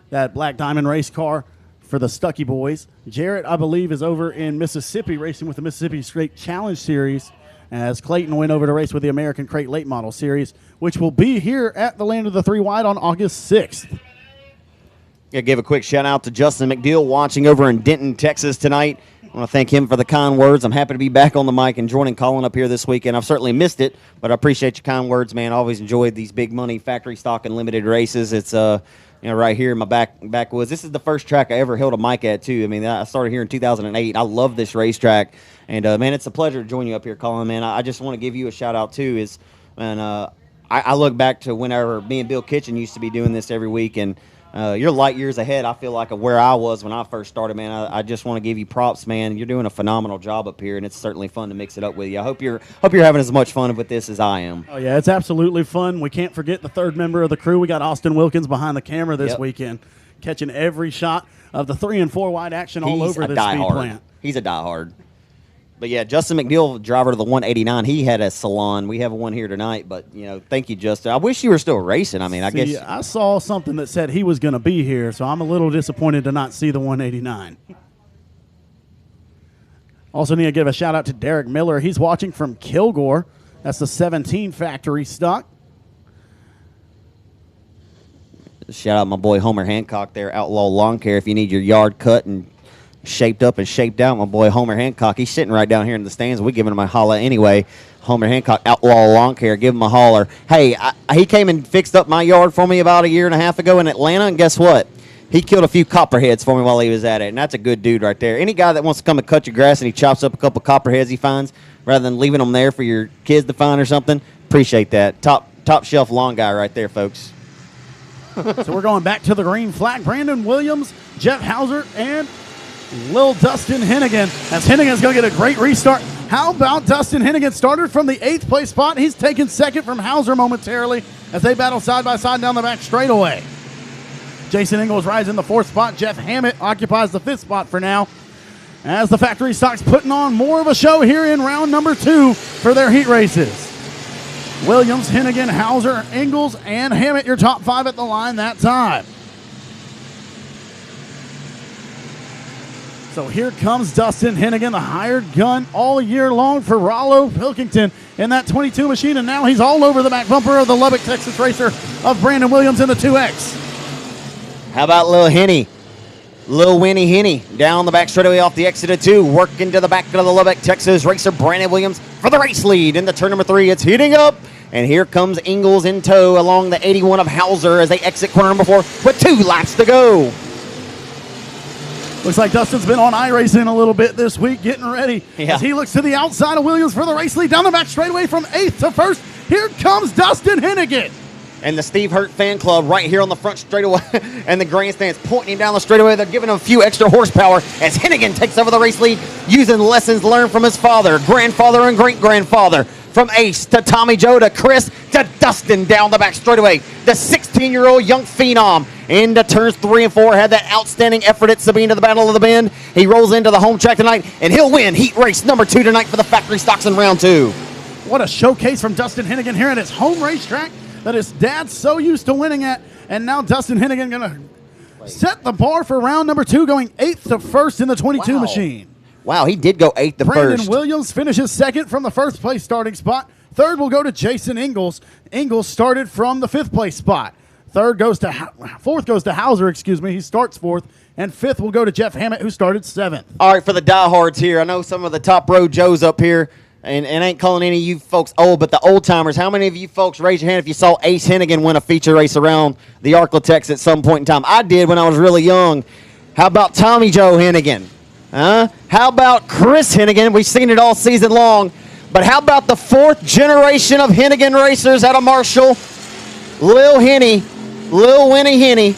That Black Diamond race car for the Stuckey boys. Jarrett, I believe, is over in Mississippi racing with the Mississippi Straight Challenge Series as Clayton went over to race with the American Crate Late Model Series, which will be here at the Land of the Three Wide on August 6th. Yeah, give a quick shout out to Justin McDill watching over in Denton, Texas tonight. I want to thank him for the kind words. I'm happy to be back on the mic and joining Colin up here this weekend. I've certainly missed it, but I appreciate your kind words, man. I always enjoyed these big money factory stock and limited races. It's right here in my backwoods. This is the first track I ever held a mic at too. I mean, I started here in 2008. I love this racetrack, and man, it's a pleasure to join you up here, Colin. Man, I just want to give you a shout out too. I look back to whenever me and Bill Kitchen used to be doing this every week, and you're light years ahead, I feel like, of where I was when I first started, man. I just want to give you props, man. You're doing a phenomenal job up here, and it's certainly fun to mix it up with you. I hope you're having as much fun with this as I am. Oh, yeah, it's absolutely fun. We can't forget the third member of the crew. We got Austin Wilkins behind the camera this weekend, catching every shot of the 3 and 4 wide action all over this speed plant. He's a diehard. But, yeah, Justin McNeil, driver to the 189, he had a salon. We have one here tonight, but, thank you, Justin. I wish you were still racing. I mean, I guess. I saw something that said he was going to be here, so I'm a little disappointed to not see the 189. Also need to give a shout-out to Derek Miller. He's watching from Kilgore. That's the 17 factory stock. Shout out my boy Homer Hancock there, Outlaw Lawn Care, if you need your yard cut and shaped up and shaped out. My boy Homer Hancock, he's sitting right down here in the stands. We're giving him a holla anyway. Homer Hancock, Outlaw Lawn Care, give him a holler. Hey, he came and fixed up my yard for me about a year and a half ago in Atlanta, and guess what? He killed a few copperheads for me while he was at it, and that's a good dude right there. Any guy that wants to come and cut your grass and he chops up a couple copperheads he finds rather than leaving them there for your kids to find or something, appreciate that. Top shelf lawn guy right there, folks. So we're going back to the green flag. Brandon Williams, Jeff Hauser, and Lil Dustin Hennigan, as Hennigan's going to get a great restart. How about Dustin Hennigan? Started from the 8th place spot. He's taken second from Hauser momentarily as they battle side by side down the back straightaway. Jason Ingalls rides in the 4th spot. Jeff Hammett occupies the 5th spot for now, as the factory stock's putting on more of a show here in round number 2 for their heat races. Williams, Hennigan, Hauser, Ingalls, and Hammett, your top 5 at the line that time. So here comes Dustin Hennigan, the hired gun all year long for Rollo Pilkington in that 22 machine, and now he's all over the back bumper of the Lubbock, Texas racer of Brandon Williams in the 2X. How about Lil Winnie Henny down the back straightaway off the exit of 2, working to the back of the Lubbock, Texas racer Brandon Williams for the race lead in the turn number 3. It's heating up, and here comes Ingalls in tow along the 81 of Hauser as they exit corner number 4 with 2 laps to go. Looks like Dustin's been on iRacing a little bit this week, getting ready as he looks to the outside of Williams for the race lead down the back straightaway from 8th to 1st. Here comes Dustin Hennigan. And the Steve Hurt fan club right here on the front straightaway and the grandstands pointing him down the straightaway. They're giving him a few extra horsepower as Hennigan takes over the race lead using lessons learned from his father, grandfather, and great-grandfather. From Ace to Tommy Joe to Chris to Dustin down the back straightaway. The 16-year-old young phenom into turns 3 and 4 had that outstanding effort at Sabine to the Battle of the Bend. He rolls into the home track tonight, and he'll win heat race number 2 tonight for the factory stocks in round 2. What a showcase from Dustin Hennigan here at his home racetrack that his dad's so used to winning at, and now Dustin Hennigan going to set the bar for round number 2, going 8th to 1st in the 22 machine. Wow, he did go 8th to 1st. Brandon Williams finishes 2nd from the 1st place starting spot. 3rd will go to Jason Ingalls. Ingalls started from the 5th place spot. 4th goes to Hauser, He starts 4th. And 5th will go to Jeff Hammett, who started 7th. All right, for the diehards here, I know some of the top road Joes up here, and ain't calling any of you folks old, but the old timers, how many of you folks raise your hand if you saw Ace Hennigan win a feature race around the Arklatex at some point in time? I did when I was really young. How about Tommy Joe Hennigan? How about Chris Hennigan? We've seen it all season long. But how about the 4th generation of Hennigan racers out of Marshall? Lil Winnie Henny.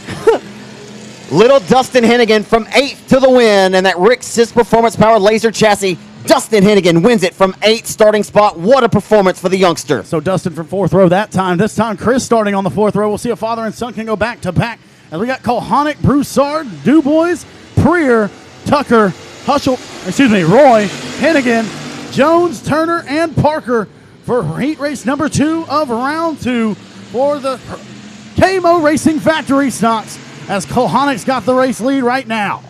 Little Dustin Hennigan from 8th to the win. And that Rick Sis performance-powered laser chassis, Dustin Hennigan wins it from 8th starting spot. What a performance for the youngster. So Dustin from 4th row that time. This time Chris starting on the 4th row. We'll see if father and son can go back-to-back. And we got Kohanic, Broussard, Dubois, Preer, Tucker, Roy, Hennigan, Jones, Turner, and Parker for heat race number 2 of round 2 for the KMO Racing Factory stocks, as Kohanic's got the race lead right now.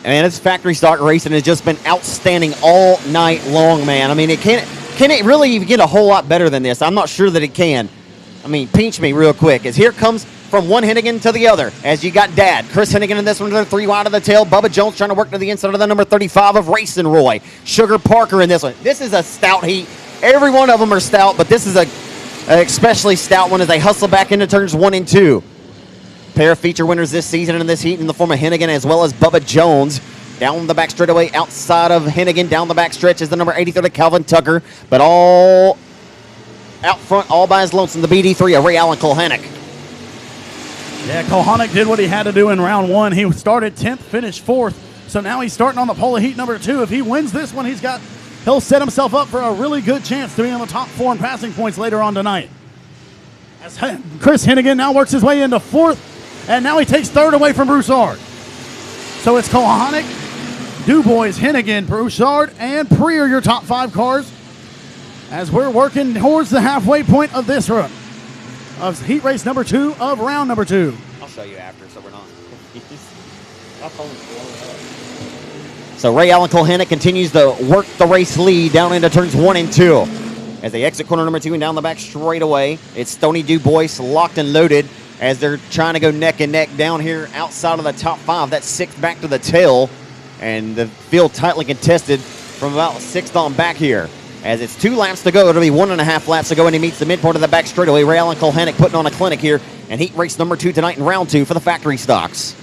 And this factory stock racing has just been outstanding all night long, man. I mean, can it really even get a whole lot better than this? I'm not sure that it can. I mean, pinch me real quick. As here comes from one Hennigan to the other. As you got Dad, Chris Hennigan in this one, to 3 wide of the tail. Bubba Jones trying to work to the inside of the number 35 of Racing Roy. Sugar Parker in this one. This is a stout heat. Every one of them are stout, but this is a especially stout one as they hustle back into turns 1 and 2. Pair of feature winners this season in this heat in the form of Hennigan as well as Bubba Jones. Down the back straightaway outside of Hennigan. Down the back stretch is the number 83 of Calvin Tucker. But all out front, all by his lonesome, the BD3 of Ray Allen Kohanek. Yeah, Kohanek did what he had to do in round 1. He started 10th, finished 4th. So now he's starting on the pole of heat number 2. If he wins this one, he'll set himself up for a really good chance to be in the top 4 in passing points later on tonight. As Chris Hennigan now works his way into 4th, and now he takes 3rd away from Broussard. So it's Kohanek, Dubois, Hennigan, Broussard, and Preer, your top 5 cars, as we're working towards the halfway point of this run of heat race number 2 of round number 2. I'll show you after, so we're not. So Ray Allen Kohanek continues to work the race lead down into turns 1 and 2. As they exit corner number 2 and down the back straightaway, it's Stoney Dubois locked and loaded as they're trying to go neck and neck down here outside of the top 5. That's 6th back to the tail, and the field tightly contested from about 6th on back here. As it's 2 laps to go, it'll be 1.5 laps to go, and he meets the midpoint of the back straightaway. Ray Allen Kohanek putting on a clinic here, and heat race number 2 tonight in round 2 for the factory stocks.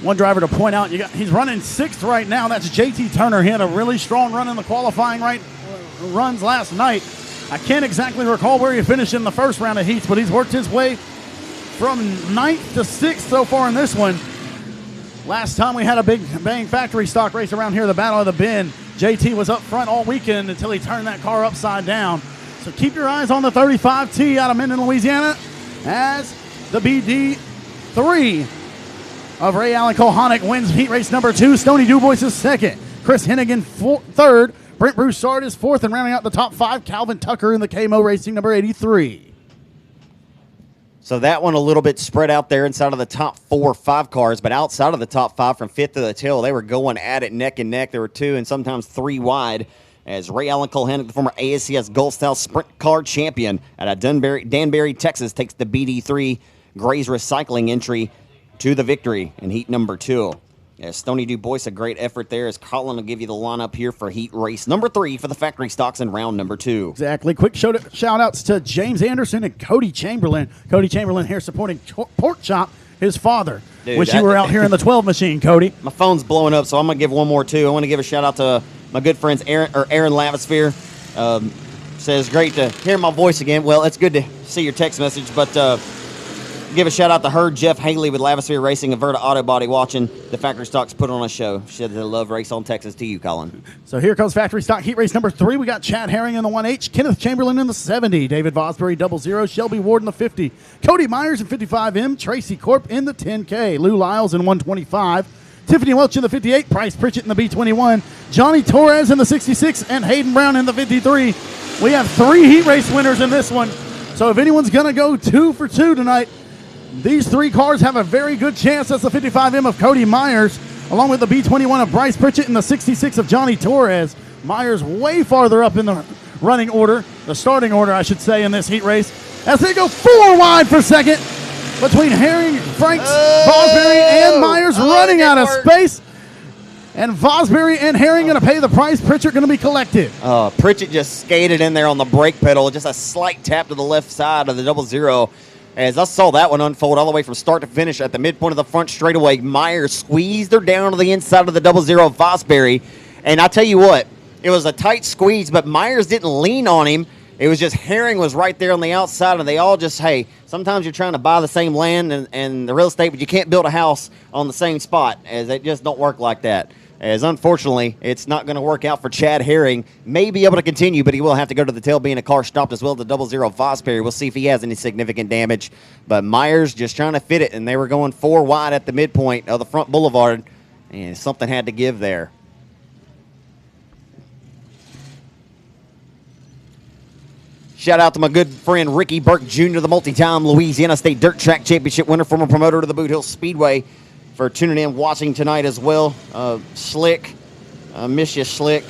One driver to point out, he's running 6th right now. That's JT Turner. He had a really strong run in the qualifying runs last night. I can't exactly recall where he finished in the first round of heats, but he's worked his way from 9th to 6th so far in this one. Last time we had a big bang factory stock race around here, the Battle of the Bend, JT was up front all weekend until he turned that car upside down. So keep your eyes on the 35T out of Minden, Louisiana, as the BD3 of Ray Allen Kohanek wins heat race number 2. Stoney Dubois is 2nd. Chris Hennigan 3rd. Brent Broussard is 4th, and rounding out the top 5, Calvin Tucker in the KMO Racing number 83. So that one a little bit spread out there inside of the top 4 or 5 cars, but outside of the top 5 from 5th to the tail, they were going at it neck and neck. There were 2 and sometimes 3 wide as Ray Allen Kohanek, the former ASCS Gold Style Sprint Car champion out of Danbury, Texas, takes the BD3 Gray's Recycling entry to the victory in heat number 2. As Stoney Dubois, a great effort there, as Colin will give you the lineup here for heat race number 3 for the factory stocks in round number 2. Exactly. Quick shout-outs to James Anderson and Cody Chamberlain. Cody Chamberlain here supporting Pork Chop, his father. Dude, Wish you were out here in the 12 machine, Cody. My phone's blowing up, so I'm going to give one more, too. I want to give a shout-out to my good friends Aaron Lavisphere. Says, great to hear my voice again. Well, it's good to see your text message, but give a shout out to her, Jeff Haley with Lavisphere Racing and Verta Auto Body, watching the factory stocks put on a show. She said they love Race on Texas. To you, Colin. So here comes factory stock heat race number 3. We got Chad Herring in the 1H, Kenneth Chamberlain in the 70, David Vosbury 00, Shelby Ward in the 50, Cody Myers in 55M, Tracy Corp in the 10K, Lou Lyles in 125, Tiffany Welch in the 58, Bryce Pritchett in the B21, Johnny Torres in the 66, and Hayden Brown in the 53. We have 3 heat race winners in this one. So if anyone's going to go 2 for 2 tonight, these 3 cars have a very good chance. That's the 55M of Cody Myers, along with the B21 of Bryce Pritchett and the 66 of Johnny Torres. Myers way farther up in the running order, the starting order, I should say, in this heat race, as they go 4 wide for second between Herring, Franks, Vosbury, and Myers running out of space. And Vosbury and Herring going to pay the price. Pritchett going to be collected. Pritchett just skated in there on the brake pedal, just a slight tap to the left side of the 00. As I saw that one unfold all the way from start to finish at the midpoint of the front straightaway, Myers squeezed her down to the inside of the 00 of Vosbury. And I tell you what, it was a tight squeeze, but Myers didn't lean on him. It was just Herring was right there on the outside, and they all just, hey, sometimes you're trying to buy the same land and the real estate, but you can't build a house on the same spot, as it just don't work like that. As unfortunately, it's not going to work out for Chad Herring. May be able to continue, but he will have to go to the tail, being a car stopped as well. The 00 Vosbury. We'll see if he has any significant damage. But Myers just trying to fit it, and they were going 4 wide at the midpoint of the front boulevard, and something had to give there. Shout out to my good friend Ricky Burke Jr., the multi-time Louisiana State Dirt Track Championship winner, former promoter to the Boot Hill Speedway. for tuning in, watching tonight as well. Slick, miss you, Slick.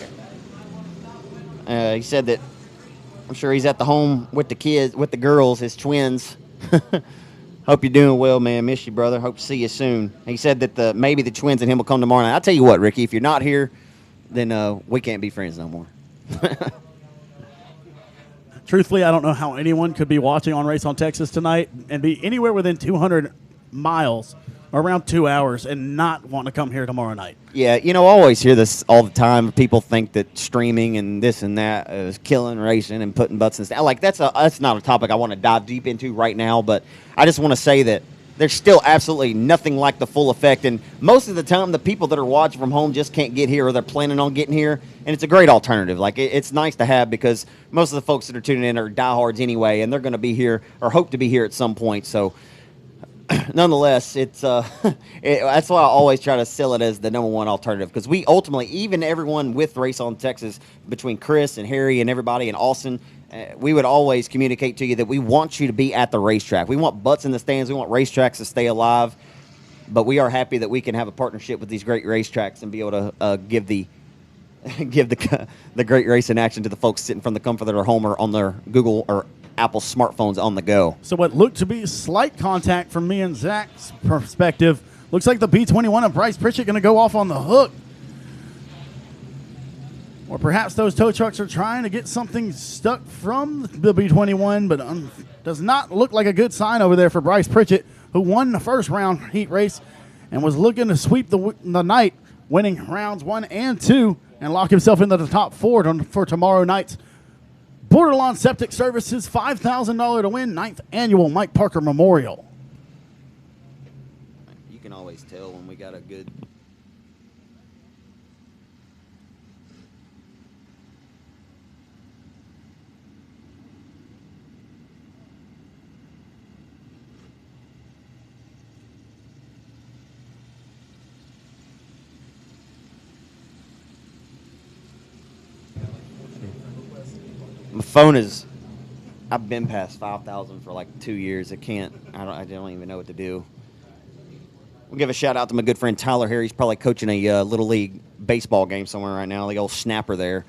He said that I'm sure he's at the home with the kids, with the girls, his twins. Hope you're doing well, man. Miss you, brother. Hope to see you soon. He said that maybe the twins and him will come tomorrow night. I'll tell you what, Ricky, if you're not here, then we can't be friends no more. Truthfully, I don't know how anyone could be watching on Race on Texas tonight and be anywhere within 200 miles or around 2 hours and not want to come here tomorrow night. Yeah, I always hear this all the time. People think that streaming and this and that is killing racing and putting butts in. Like that's not a topic I want to dive deep into right now. But I just want to say that there's still absolutely nothing like the full effect. And most of the time, the people that are watching from home just can't get here, or they're planning on getting here. And it's a great alternative. Like it's nice to have, because most of the folks that are tuning in are diehards anyway, and they're going to be here or hope to be here at some point. So. Nonetheless, it's that's why I always try to sell it as the number one alternative, because we ultimately, even everyone with Race on Texas, between Chris and Harry and everybody and Austin, we would always communicate to you that we want you to be at the racetrack. We want butts in the stands. We want racetracks to stay alive, but we are happy that we can have a partnership with these great racetracks and be able to give the great racing action to the folks sitting from the comfort of their home or on their Google or Apple smartphones on the go. So what looked to be slight contact from me and Zach's perspective, looks like the B21 of Bryce Pritchett going to go off on the hook. Or perhaps those tow trucks are trying to get something stuck from the B21, but does not look like a good sign over there for Bryce Pritchett, who won the first round heat race and was looking to sweep the night, winning rounds 1 and 2 and lock himself into the top 4 for tomorrow night's Borderline Septic Services $5,000 to win 9th annual Mike Parker Memorial. You can always tell when we got a good. My phone is. I've been past 5,000 for like 2 years. I don't even know what to do. We'll give a shout out to my good friend Tyler here. He's probably coaching a little league baseball game somewhere right now. The old snapper there.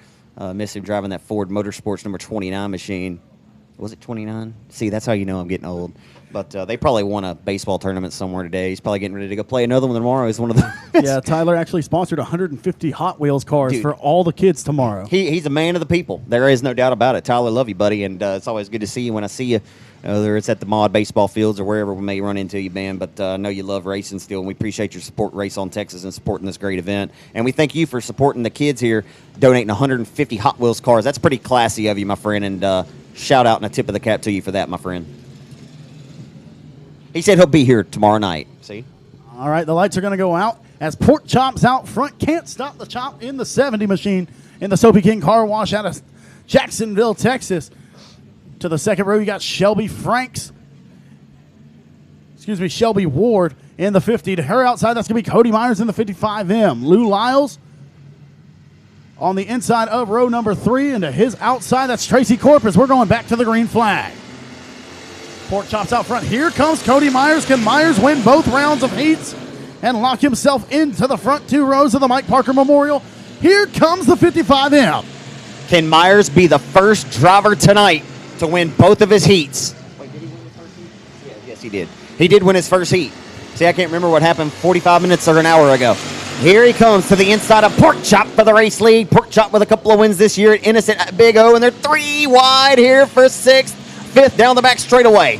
Miss him driving that Ford Motorsports number 29 machine. Was it 29? See, that's how you know I'm getting old. But they probably won a baseball tournament somewhere today. He's probably getting ready to go play another one tomorrow. He's one of the. Yeah, Tyler actually sponsored 150 Hot Wheels cars, dude, for all the kids tomorrow. He's a man of the people. There is no doubt about it. Tyler, love you, buddy, and it's always good to see you when I see you, whether it's at the Mod baseball fields or wherever we may run into you, man. But I know you love racing still, and we appreciate your support, Race on Texas, and supporting this great event. And we thank you for supporting the kids here, donating 150 Hot Wheels cars. That's pretty classy of you, my friend, and shout out and a tip of the cap to you for that, my friend. He said he'll be here tomorrow night. See? All right, the lights are going to go out as Pork Chop's out front. Can't stop the chop in the 70 machine in the Soapy King Car Wash out of Jacksonville, Texas. To the second row, you got Shelby Ward in the 50. To her outside, that's going to be Cody Myers in the 55M. Lou Lyles on the inside of row number 3. And to his outside, that's Tracy Corpus. We're going back to the green flag. Pork Chop's out front. Here comes Cody Myers. Can Myers win both rounds of heats and lock himself into the front 2 rows of the Mike Parker Memorial? Here comes the 55M. Can Myers be the first driver tonight to win both of his heats? Wait, did he win his first heat? Yeah, yes, he did. He did win his first heat. See, I can't remember what happened 45 minutes or an hour ago. Here he comes to the inside of Pork Chop for the race lead. Pork Chop with a couple of wins this year at Innocent at Big O, and they're 3 wide here for 6th. 5th down the back straightaway.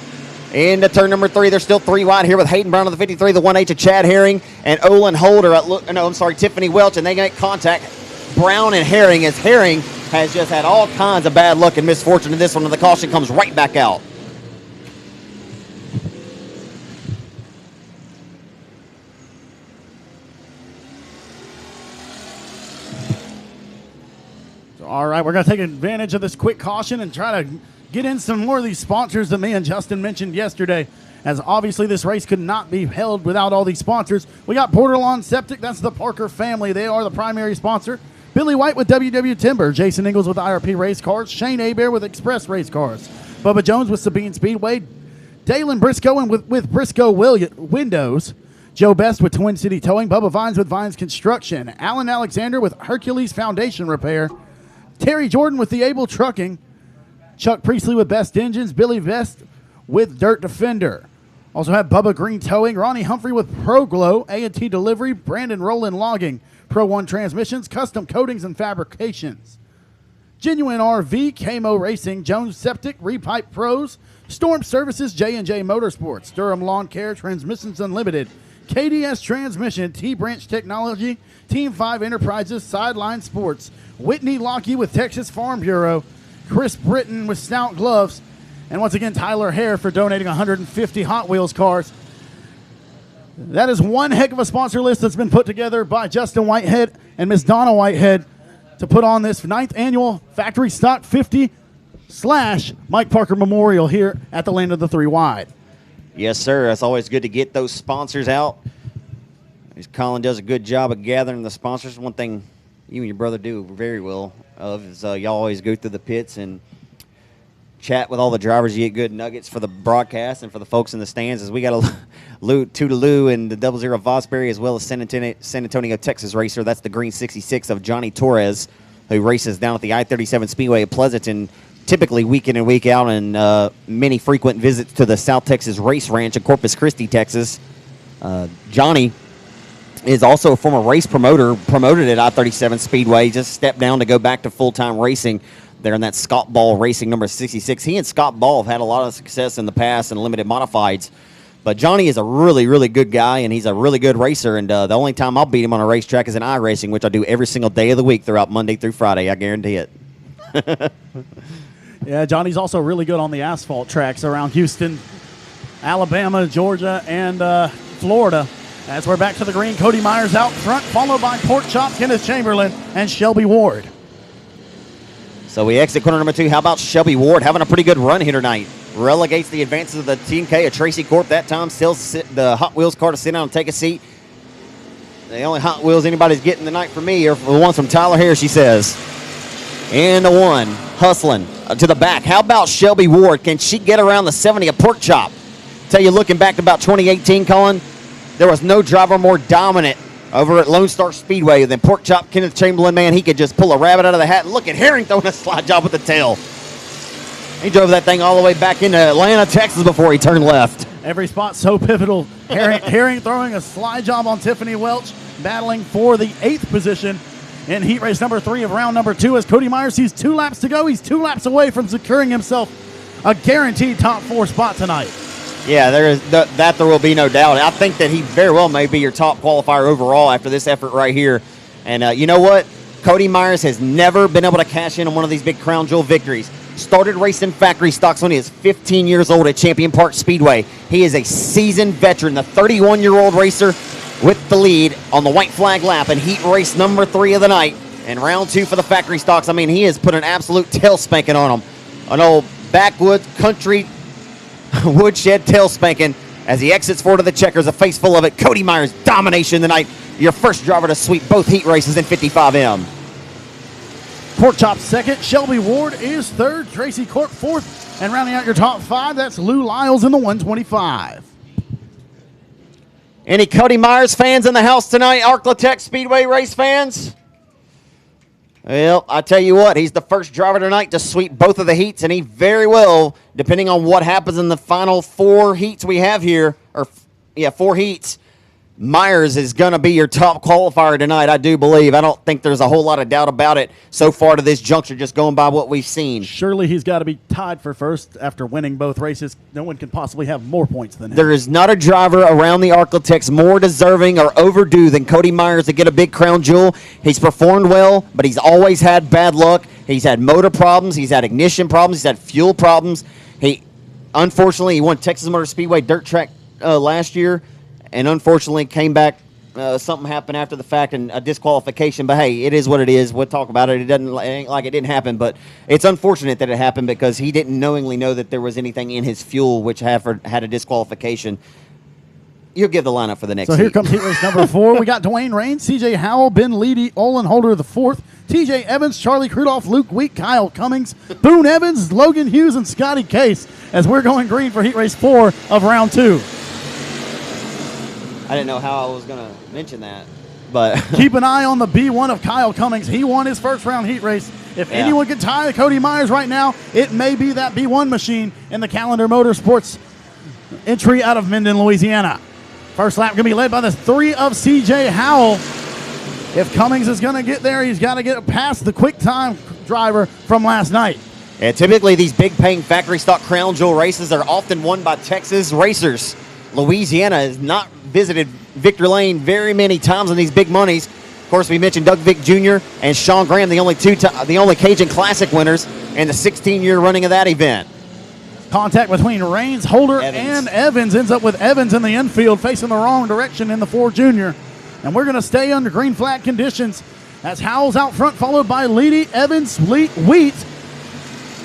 Into turn number 3, they're still 3 wide here with Hayden Brown on the 53, the 1H of Chad Herring, and Olin Holder Tiffany Welch, and they make contact. Brown and Herring, as Herring has just had all kinds of bad luck and misfortune in this one, and the caution comes right back out. All right, we're going to take advantage of this quick caution and try to get in some more of these sponsors that me and Justin mentioned yesterday, as obviously this race could not be held without all these sponsors. We got Borderline Septic. That's the Parker family. They are the primary sponsor. Billy White with WW Timber. Jason Ingalls with IRP Race Cars. Shane Abear with Express Race Cars. Bubba Jones with Sabine Speedway. Dalen Briscoe and with Briscoe Windows. Joe Best with Twin City Towing, Bubba Vines with Vines Construction, Alan Alexander with Hercules Foundation Repair, Terry Jordan with The Able Trucking, Chuck Priestley with Best Engines, Billy Vest with Dirt Defender. Also have Bubba Green Towing, Ronnie Humphrey with ProGlow, A&T Delivery, Brandon Rowland Logging, Pro One Transmissions, Custom Coatings and Fabrications. Genuine RV, KMO Racing, Jones Septic, Repipe Pros, Storm Services, J&J Motorsports, Durham Lawn Care, Transmissions Unlimited, KDS Transmission, T-Branch Technology, Team 5 Enterprises, Sideline Sports, Whitney Lockheed with Texas Farm Bureau, Chris Britton with Stout Gloves, and once again, Tyler Hare for donating 150 Hot Wheels cars. That is one heck of a sponsor list that's been put together by Justin Whitehead and Miss Donna Whitehead to put on this 9th annual Factory Stock 50/Mike Parker Memorial here at the Land of the Three Wide. Yes, sir. It's always good to get those sponsors out. Colin does a good job of gathering the sponsors. One thing you and your brother do very well is y'all always go through the pits and chat with all the drivers. You get good nuggets for the broadcast and for the folks in the stands. As we got a Toodaloo and the 00 Vosbury, as well as San Antonio, Texas racer. That's the green 66 of Johnny Torres, who races down at the I-37 Speedway at Pleasanton, typically week in and week out, and many frequent visits to the South Texas Race Ranch in Corpus Christi, Texas. Johnny is also a former race promoter, promoted at I-37 Speedway, just stepped down to go back to full-time racing there in that Scott Ball Racing number 66. He and Scott Ball have had a lot of success in the past in limited modifieds, but Johnny is a really, really good guy, and he's a really good racer, and the only time I'll beat him on a racetrack is in iRacing, which I do every single day of the week throughout Monday through Friday. I guarantee it. Yeah, Johnny's also really good on the asphalt tracks around Houston, Alabama, Georgia, and Florida. As we're back to the green, Cody Myers out front, followed by Pork Chop, Kenneth Chamberlain, and Shelby Ward. So we exit corner number 2. How about Shelby Ward having a pretty good run here tonight? Relegates the advances of the TNK of Tracy Corp that time. Sells the Hot Wheels car to sit down and take a seat. The only Hot Wheels anybody's getting tonight from me are the ones from Tyler Hare, she says. And the one hustling to the back. How about Shelby Ward? Can she get around the 70 of Pork Chop? Tell you, looking back to about 2018, Colin, there was no driver more dominant over at Lone Star Speedway than Pork Chop Kenneth Chamberlain. Man, he could just pull a rabbit out of the hat. And look at Herring throwing a slide job with the tail. He drove that thing all the way back into Atlanta, Texas before he turned left. Every spot so pivotal. Herring throwing a slide job on Tiffany Welch, battling for the 8th position in heat race number 3 of round number 2. As Cody Myers sees 2 laps to go, he's 2 laps away from securing himself a guaranteed top 4 spot tonight. Yeah, there will be no doubt. I think that he very well may be your top qualifier overall after this effort right here. And you know what? Cody Myers has never been able to cash in on one of these big crown jewel victories. Started racing factory stocks when he is 15 years old at Champion Park Speedway. He is a seasoned veteran, the 31-year-old racer with the lead on the white flag lap in heat race number 3 of the night. And round 2 for the factory stocks. I mean, he has put an absolute tail spanking on him. An old backwoods country woodshed tail spanking as he exits forward to the checkers, a face full of it. Cody Myers domination tonight. Your first driver to sweep both heat races in 55M. Pork Chop 2nd, Shelby Ward is 3rd, Tracy Corp 4th, and rounding out your top 5, that's Lou Lyles in the 125. Any Cody Myers fans in the house tonight? Arklatex Speedway race fans? Well, I tell you what, he's the first driver tonight to sweep both of the heats, and he very well, depending on what happens in the final 4 heats we have here, 4 heats, Myers is going to be your top qualifier tonight, I do believe. I don't think there's a whole lot of doubt about it so far to this juncture, just going by what we've seen. Surely he's got to be tied for first after winning both races. No one can possibly have more points than him. There is not a driver around the Arklatex more deserving or overdue than Cody Myers to get a big crown jewel. He's performed well, but he's always had bad luck. He's had motor problems. He's had ignition problems. He's had fuel problems. Unfortunately, he won Texas Motor Speedway dirt track last year. And unfortunately came back, something happened after the fact and a disqualification. But, hey, it is what it is. We'll talk about it. It ain't like it didn't happen. But it's unfortunate that it happened because he didn't knowingly know that there was anything in his fuel which had a disqualification. You'll give the lineup for the next So here comes heat race number 4. We got Dwayne Raines, C.J. Howell, Ben Leedy, Olin Holder the 4th, T.J. Evans, Charlie Crudoff, Luke Week, Kyle Cummings, Boone Evans, Logan Hughes, and Scotty Case as we're going green for heat race 4 of round 2. I didn't know how I was going to mention that, but Keep an eye on the B1 of Kyle Cummings. He won his first round heat race. If Yeah. anyone can tie Cody Myers right now, it may be that B1 machine in the Calendar Motorsports entry out of Minden, Louisiana. First lap going to be led by the 3 of CJ Howell. If Cummings is going to get there, he's got to get past the quick time driver from last night. yeah, typically these big paying factory stock crown jewel races are often won by Texas racers. Louisiana has not visited Victory Lane very many times in these big monies. Of course, we mentioned Doug Vick Jr. and Sean Graham, the only Cajun Classic winners in the 16-year running of that event. Contact between Raines, Holder, Evans. and Evans ends up with Evans in the infield facing the wrong direction in the 4 Junior. And we're going to stay under green flag conditions as Howell's out front, followed by Leedy, Evans, Wheat,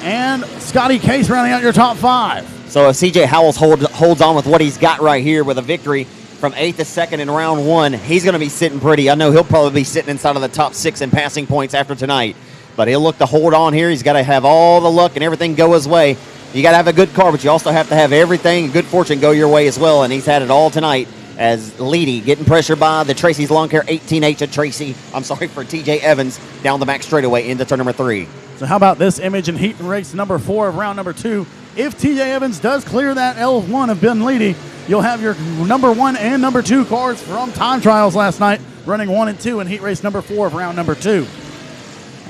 and Scotty Case rounding out your top 5. So if CJ Howells holds on with what he's got right here with a victory from 8th to 2nd in round 1, he's going to be sitting pretty. I know he'll probably be sitting inside of the top 6 in passing points after tonight. But he'll look to hold on here. He's got to have all the luck and everything go his way. You got to have a good car, but you also have to have everything and good fortune go your way as well. And he's had it all tonight as Leedy getting pressure by the Tracy's Lawn Care 18H of Tracy. I'm sorry, for TJ Evans down the back straightaway into turn number 3. So how about this image in heat and race number 4 of round number 2? If TJ Evans does clear that L1 of Ben Leedy, you'll have your number 1 and number 2 cars from time trials last night, running 1 and 2 in heat race number 4 of round number 2.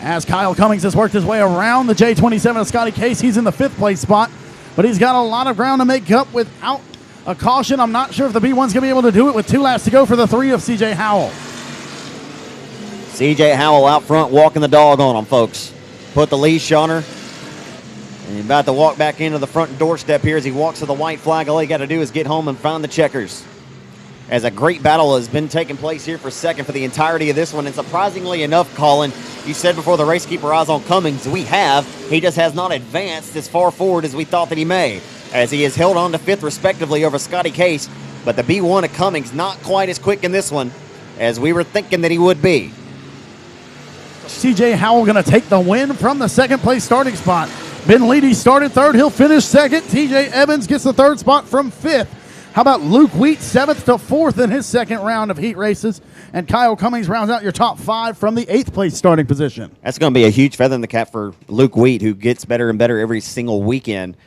As Kyle Cummings has worked his way around the J27 of Scotty Case, he's in the 5th place spot, but he's got a lot of ground to make up without a caution. I'm not sure if the B1's going to be able to do it with 2 laps to go for the 3 of CJ Howell. CJ Howell out front walking the dog on him, folks. Put the leash on her. And he's about to walk back into the front doorstep here as he walks to the white flag. All he got to do is get home and find the checkers. As a great battle has been taking place here for second for the entirety of this one. And surprisingly enough, Colin, you said before the race, keep our eyes on Cummings. We have. He just has not advanced as far forward as we thought that he may, as he has held on to 5th respectively over Scotty Case. But the B1 of Cummings not quite as quick in this one as we were thinking that he would be. CJ Howell going to take the win from the 2nd place starting spot. Ben Leedy started 3rd. He'll finish 2nd. TJ Evans gets the 3rd spot from 5th. How about Luke Wheat, 7th to 4th in his 2nd round of heat races. And Kyle Cummings rounds out your top 5 from the 8th place starting position. That's going to be a huge feather in the cap for Luke Wheat, who gets better and better every single weekend.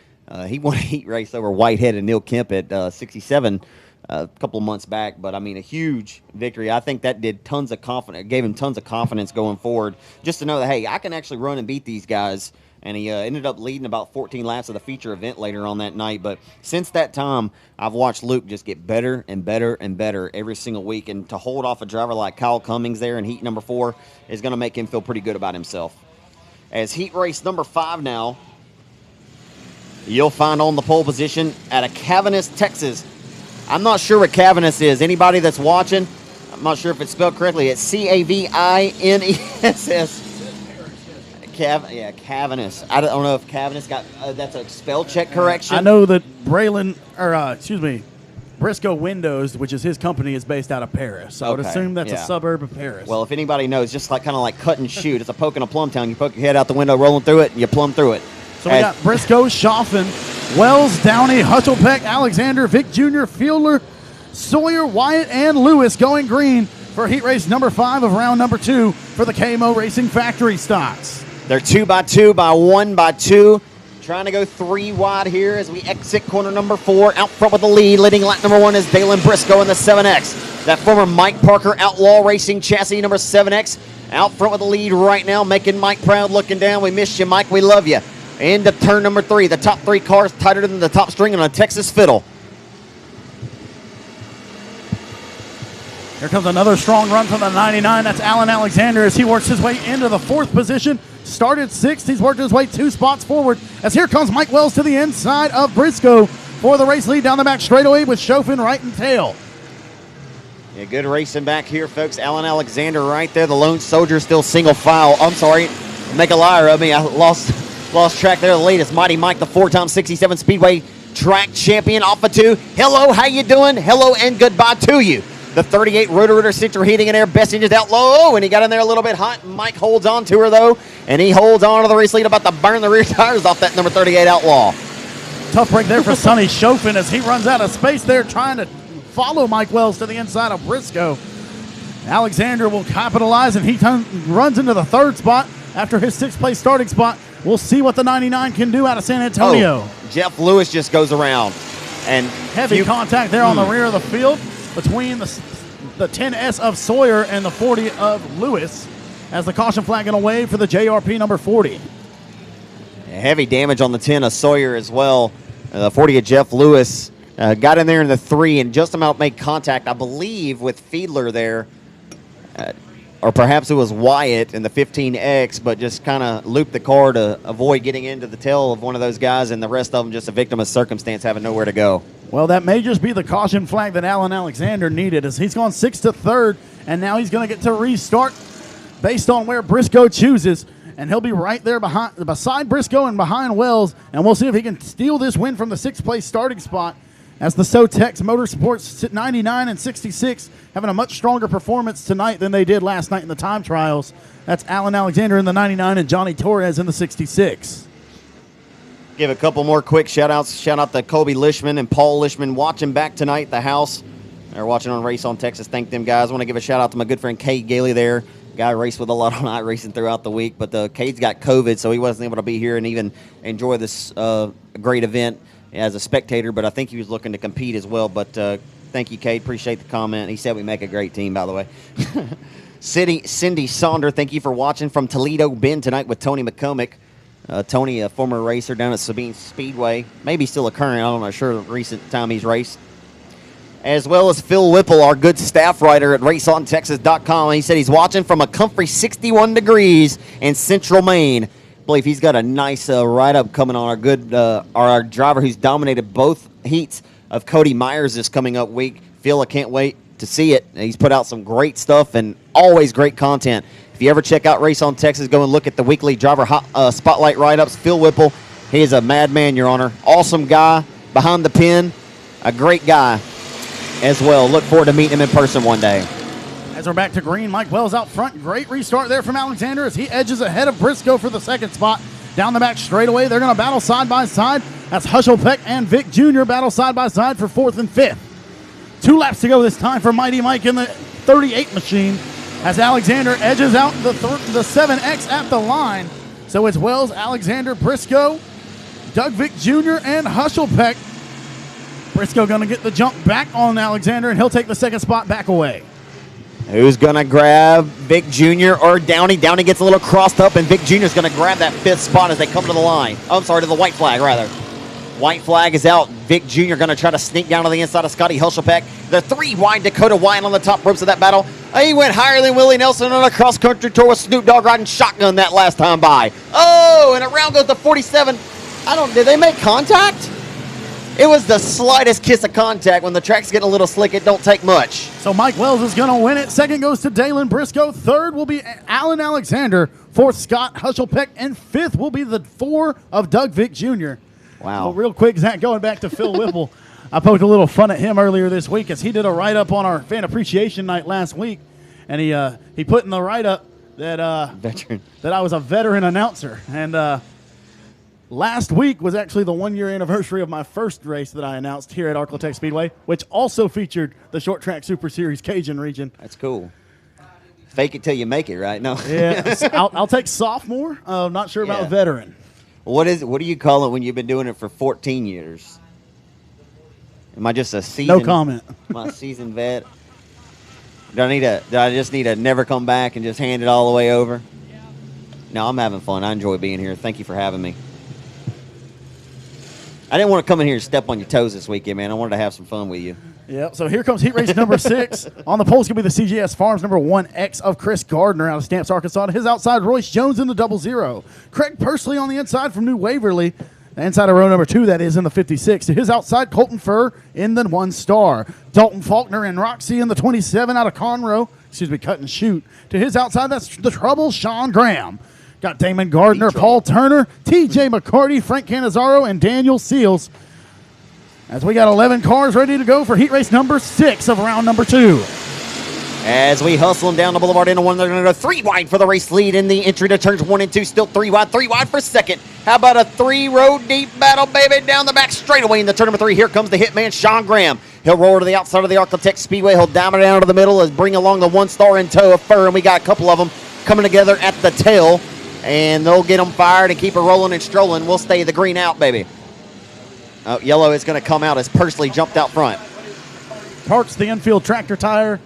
He won a heat race over Whitehead and Neil Kemp at 67 a couple of months back. But, I mean, a huge victory. I think that did tons of confidence, gave him tons of confidence going forward, just to know that, hey, I can actually run and beat these guys. And he ended up leading about 14 laps of the feature event later on that night. But since that time, I've watched Luke just get better and better and better every single week. And to hold off a driver like Kyle Cummings there in heat number 4 is going to make him feel pretty good about himself. As heat race number 5 now, you'll find on the pole position at a Cavanis, Texas. I'm not sure what Cavanis is. Anybody that's watching, I'm not sure if it's spelled correctly. It's Caviniss. Cavanis. I don't know if Cavanis got that's a spell check correction. I know that Briscoe Windows, which is his company, is based out of Paris. So I would Okay, assume that's yeah. a suburb of Paris. Well, if anybody knows, just like kind of like cut and shoot. It's a poke in a plum town. You poke your head out the window, rolling through it, and you plumb through it. So we got Briscoe, Schaffen, Wells, Downey, Hutchelpeck, Alexander, Vic Jr., Fielder, Sawyer, Wyatt, and Lewis going green for heat race number 5 of round number 2 for the KMO Racing Factory stocks. They're 2 by 2 by 1 by 2. Trying to go 3 wide here as we exit corner number 4. Out front with the lead. Leading lap number 1 is Dalen Briscoe in the 7X. That former Mike Parker Outlaw Racing chassis number 7X. Out front with the lead right now, making Mike proud, looking down. We missed you, Mike. We love you. Into turn number 3. The top 3 cars tighter than the top string on a Texas fiddle. Here comes another strong run from the 99. That's Alan Alexander as he works his way into the 4th position. Started 6th. He's worked his way 2 spots forward. As here comes Mike Wells to the inside of Briscoe for the race lead down the back straightaway with Chauvin right and tail. Yeah, good racing back here, folks. Alan Alexander right there. The lone soldier still single file. I'm sorry. Make a liar of me. I lost track there. The lead is Mighty Mike, the 4-time 67 Speedway track champion off of 2. Hello, how you doing? Hello and goodbye to you. The 38 Roto-Rooter Central Heating and Air Best Engines out low, and he got in there a little bit hot. Mike holds on to her, though, and he holds on to the race lead, about to burn the rear tires off that number 38 Outlaw. Tough break there for Sonny Chauvin as he runs out of space there trying to follow Mike Wells to the inside of Briscoe. Alexander will capitalize, and he runs into the third spot after his sixth-place starting spot. We'll see what the 99 can do out of San Antonio. Oh, Jeff Lewis just goes around. And Heavy contact there on the rear of the field between the 10S of Sawyer and the 40 of Lewis, as the caution flag going to wave for the JRP number 40. heavy damage on the 10 of Sawyer as well. The 40 of Jeff Lewis got in there in the 3 and just about made contact, I believe, with Fiedler there. Or perhaps it was Wyatt in the 15X, but just kind of looped the car to avoid getting into the tail of one of those guys, and the rest of them just a victim of circumstance, having nowhere to go. Well, that may just be the caution flag that Alan Alexander needed, as he's gone 6th to 3rd, and now he's going to get to restart based on where Briscoe chooses, and he'll be right there beside Briscoe and behind Wells, and we'll see if he can steal this win from the 6th-place starting spot, as the Sotex Motorsports 99 and 66 having a much stronger performance tonight than they did last night in the time trials. That's Alan Alexander in the 99 and Johnny Torres in the 66. Give a couple more quick shout-outs. Shout out to Colby Lishman and Paul Lishman watching back tonight at the house. They're watching on Race on Texas. Thank them guys. I want to give a shout-out to my good friend Cade Gailey there. Guy raced with a lot on iRacing throughout the week, but Cade's got COVID, so he wasn't able to be here and even enjoy this great event as a spectator, but I think he was looking to compete as well. But thank you, Cade. Appreciate the comment. He said we make a great team, by the way. Cindy Sonder, thank you for watching from Toledo Bend tonight with Tony McCormick. Tony, a former racer down at Sabine Speedway, maybe still a current, I'm not sure the recent time he's raced. As well as Phil Whipple, our good staff writer at RaceOnTexas.com. He said he's watching from a comfy 61 degrees in central Maine. I believe he's got a nice write-up coming on our good our driver who's dominated both heats of Cody Myers this coming up week. Phil, I can't wait to see it. He's put out some great stuff and always great content. If you ever check out Race on Texas, go and look at the weekly driver spotlight write-ups. Phil Whipple, he is a madman, Your Honor. Awesome guy behind the pen, a great guy as well. Look forward to meeting him in person one day. As we're back to green, Mike Wells out front. Great restart there from Alexander as he edges ahead of Briscoe for the second spot. Down the back straightaway, they're going to battle side by side. That's Hushelpeck and Vic Jr. battle side by side for 4th and 5th. 2 laps to go this time for Mighty Mike in the 38 machine as Alexander edges out the 7X at the line. So it's Wells, Alexander, Briscoe, Doug Vic Jr., and Hushelpeck. Briscoe going to get the jump back on Alexander, and he'll take the second spot back away. Who's going to grab Vic Jr. or Downey? Downey gets a little crossed up, and Vic Jr. is going to grab that 5th spot as they come to the line. Oh, I'm sorry, to the white flag, rather. White flag is out. Vic Jr. going to try to sneak down to the inside of Scotty Hushelpeck. The 3 wide Dakota Wyatt on the top ropes of that battle. He went higher than Willie Nelson on a cross-country tour with Snoop Dogg riding shotgun that last time by. Oh, and around goes the 47. Did they make contact? It was the slightest kiss of contact. When the track's getting a little slick, it don't take much. So Mike Wells is going to win it. Second goes to Dalen Briscoe. Third will be Alan Alexander. 4th, Scott Hushelpeck. And 5th will be the 4 of Doug Vic Jr. Wow. Well, real quick, Zach, going back to Phil Whipple. I poked a little fun at him earlier this week as he did a write-up on our fan appreciation night last week. And he put in the write-up that Veteran. that I was a veteran announcer. And last week was actually the 1-year anniversary of my first race that I announced here at Arclotech Speedway, which also featured the Short Track Super Series Cajun region. That's cool. Fake it till you make it, right? No. Yeah, I'll take sophomore. Not sure about Yeah. veteran. What do you call it when you've been doing it for 14 years? Am I just a seasoned? No comment. Am I a seasoned vet? Do I just need to never come back and just hand it all the way over? No, I'm having fun. I enjoy being here. Thank you for having me. I didn't want to come in here and step on your toes this weekend, man. I wanted to have some fun with you. Yep, so here comes heat race number 6. On the pole's going to be the CGS Farms number 1X of Chris Gardner out of Stamps, Arkansas. To his outside, Royce Jones in the 00. Craig Pursley on the inside from New Waverly. The inside of row number 2, that is in the 56. To his outside, Colton Furr in the 1 star. Dalton Faulkner and Roxy in the 27 out of Conroe. Cut and shoot. To his outside, that's the trouble, Sean Graham. Got Damon Gardner, Paul Turner, TJ McCarty, Frank Canizaro, and Daniel Seals. As we got 11 cars ready to go for heat race number 6 of round number 2. As we hustle them down the boulevard into one, they're going to go 3 wide for the race lead in the entry to turns 1 and 2. Still 3 wide for second. How about a 3-row deep battle, baby, down the back straightaway in the turn number 3. Here comes the hitman, Sean Graham. He'll roll to the outside of the Architect Speedway. He'll diamond down to the middle as bring along the 1-star in tow of Fur, and we got a couple of them coming together at the tail, and they'll get them fired and keep it rolling and strolling. We'll stay the green out, baby. Oh, yellow is going to come out as Pursley jumped out front. Parks the infield tractor tire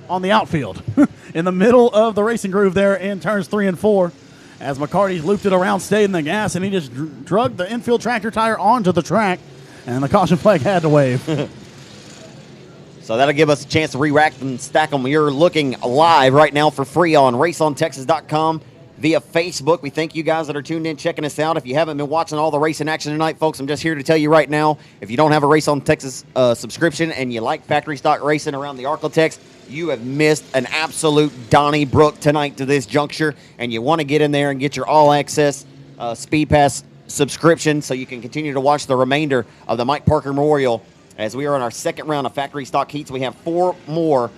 on the outfield in the middle of the racing groove there in turns 3 and 4. As McCarty looped it around, stayed in the gas, and he just drugged the infield tractor tire onto the track, and the caution flag had to wave. So that'll give us a chance to re-rack and stack them. You're looking live right now for free on raceontexas.com via Facebook. We thank you guys that are tuned in, checking us out. If you haven't been watching all the racing action tonight, folks, I'm just here to tell you right now, if you don't have a Race on Texas subscription and you like factory stock racing around the Arklatex, you have missed an absolute Donnybrook tonight to this juncture, and you want to get in there and get your all-access Speed Pass subscription so you can continue to watch the remainder of the Mike Parker Memorial as we are in our second round of factory stock heats. We have 4 more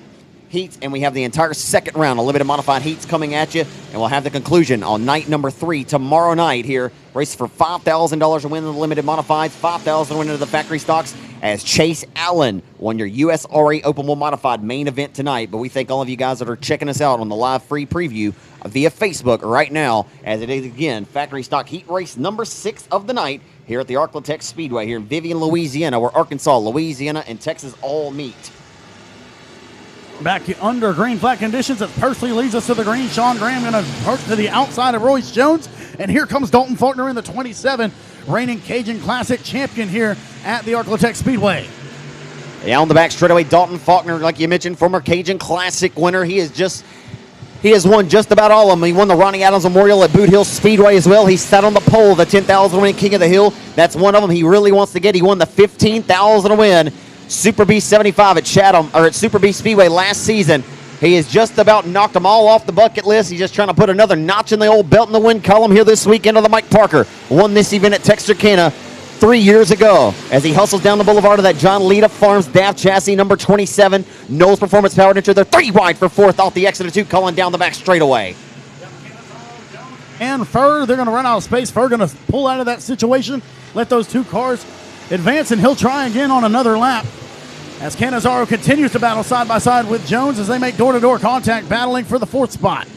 heats, and we have the entire second round of limited modified heats coming at you, and we'll have the conclusion on night number 3 tomorrow night here. Race for $5,000 to win the limited modifieds, $5,000 to win into the factory stocks, as Chase Allen won your USRA Open Wheel Modified main event tonight. But we thank all of you guys that are checking us out on the live free preview via Facebook right now, as it is again factory stock heat race number 6 of the night here at the Arklatex Speedway here in Vivian, Louisiana, where Arkansas, Louisiana, and Texas all meet. Back under green flag conditions as Pursley leads us to the green. Sean Graham going to park to the outside of Royce Jones. And here comes Dalton Faulkner in the 27, reigning Cajun Classic champion here at the Arklatex Speedway. Yeah, on the back straightaway, Dalton Faulkner, like you mentioned, former Cajun Classic winner. He has won just about all of them. He won the Ronnie Adams Memorial at Boot Hill Speedway as well. He sat on the pole, the 10,000 win King of the Hill. That's one of them he really wants to get. He won the 15,000 win Super B 75 at Chatham, or at Super B Speedway last season. He has just about knocked them all off the bucket list. He's just trying to put another notch in the old belt in the win column here this weekend of the Mike Parker. Won this event at Texarkana 3 years ago as he hustles down the boulevard of that John Lita Farms DAF chassis number 27. Knowles Performance Powered into the 3 wide for 4th off the exit of 2, calling down the back straightaway. And Fur, they're going to run out of space. Fur going to pull out of that situation, let those 2 cars advance, and he'll try again on another lap. As Canizaro continues to battle side by side with Jones as they make door-to-door contact, battling for the 4th spot.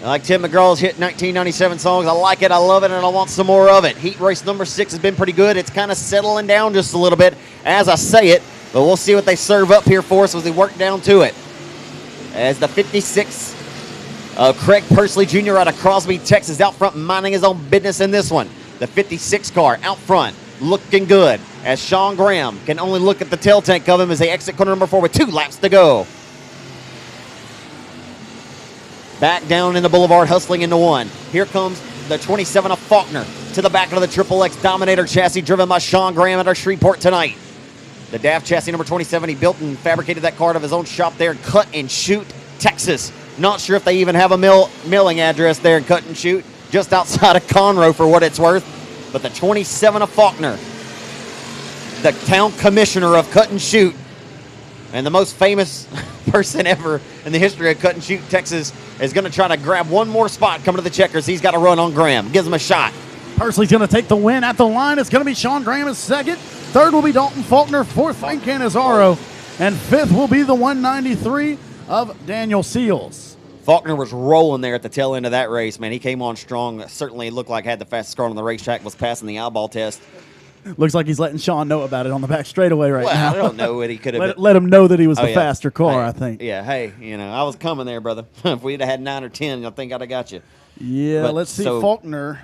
I like Tim McGraw's hit 1997 songs. I like it, I love it, and I want some more of it. Heat race number 6 has been pretty good. It's kind of settling down just a little bit as I say it, but we'll see what they serve up here for us as we work down to it. As the 56 Craig Pursley Jr. out of Crosby, Texas, out front minding his own business in this one. The 56 car out front looking good as Sean Graham can only look at the tail tank of him as they exit corner number 4 with 2 laps to go. Back down in the boulevard, hustling into 1. Here comes the 27 of Faulkner to the back of the Triple X Dominator chassis driven by Sean Graham at our Shreveport tonight. The DAF chassis number 27, he built and fabricated that car out of his own shop there in Cut and Shoot, Texas. Not sure if they even have a milling address there in Cut and Shoot, just outside of Conroe for what it's worth. But the 27 of Faulkner, the town commissioner of Cut and Shoot, and the most famous person ever in the history of Cut and Shoot, Texas, is going to try to grab one more spot coming to the checkers. He's got to run on Graham. Gives him a shot. Pursley's going to take the win at the line. It's going to be Sean Graham in 2nd. 3rd will be Dalton Faulkner. 4th, Frank Canizaro. And 5th will be the 193 of Daniel Seals. Faulkner was rolling there at the tail end of that race, man. He came on strong. Certainly looked like had the fastest car on the racetrack, was passing the eyeball test. Looks like he's letting Sean know about it on the back straightaway right now. I don't know what he could have let him know that he was the yeah. faster car, Hey, I think. Yeah, hey, I was coming there, brother. If we'd have had 9 or 10, I think I'd have got you. Yeah, But let's see. so- Faulkner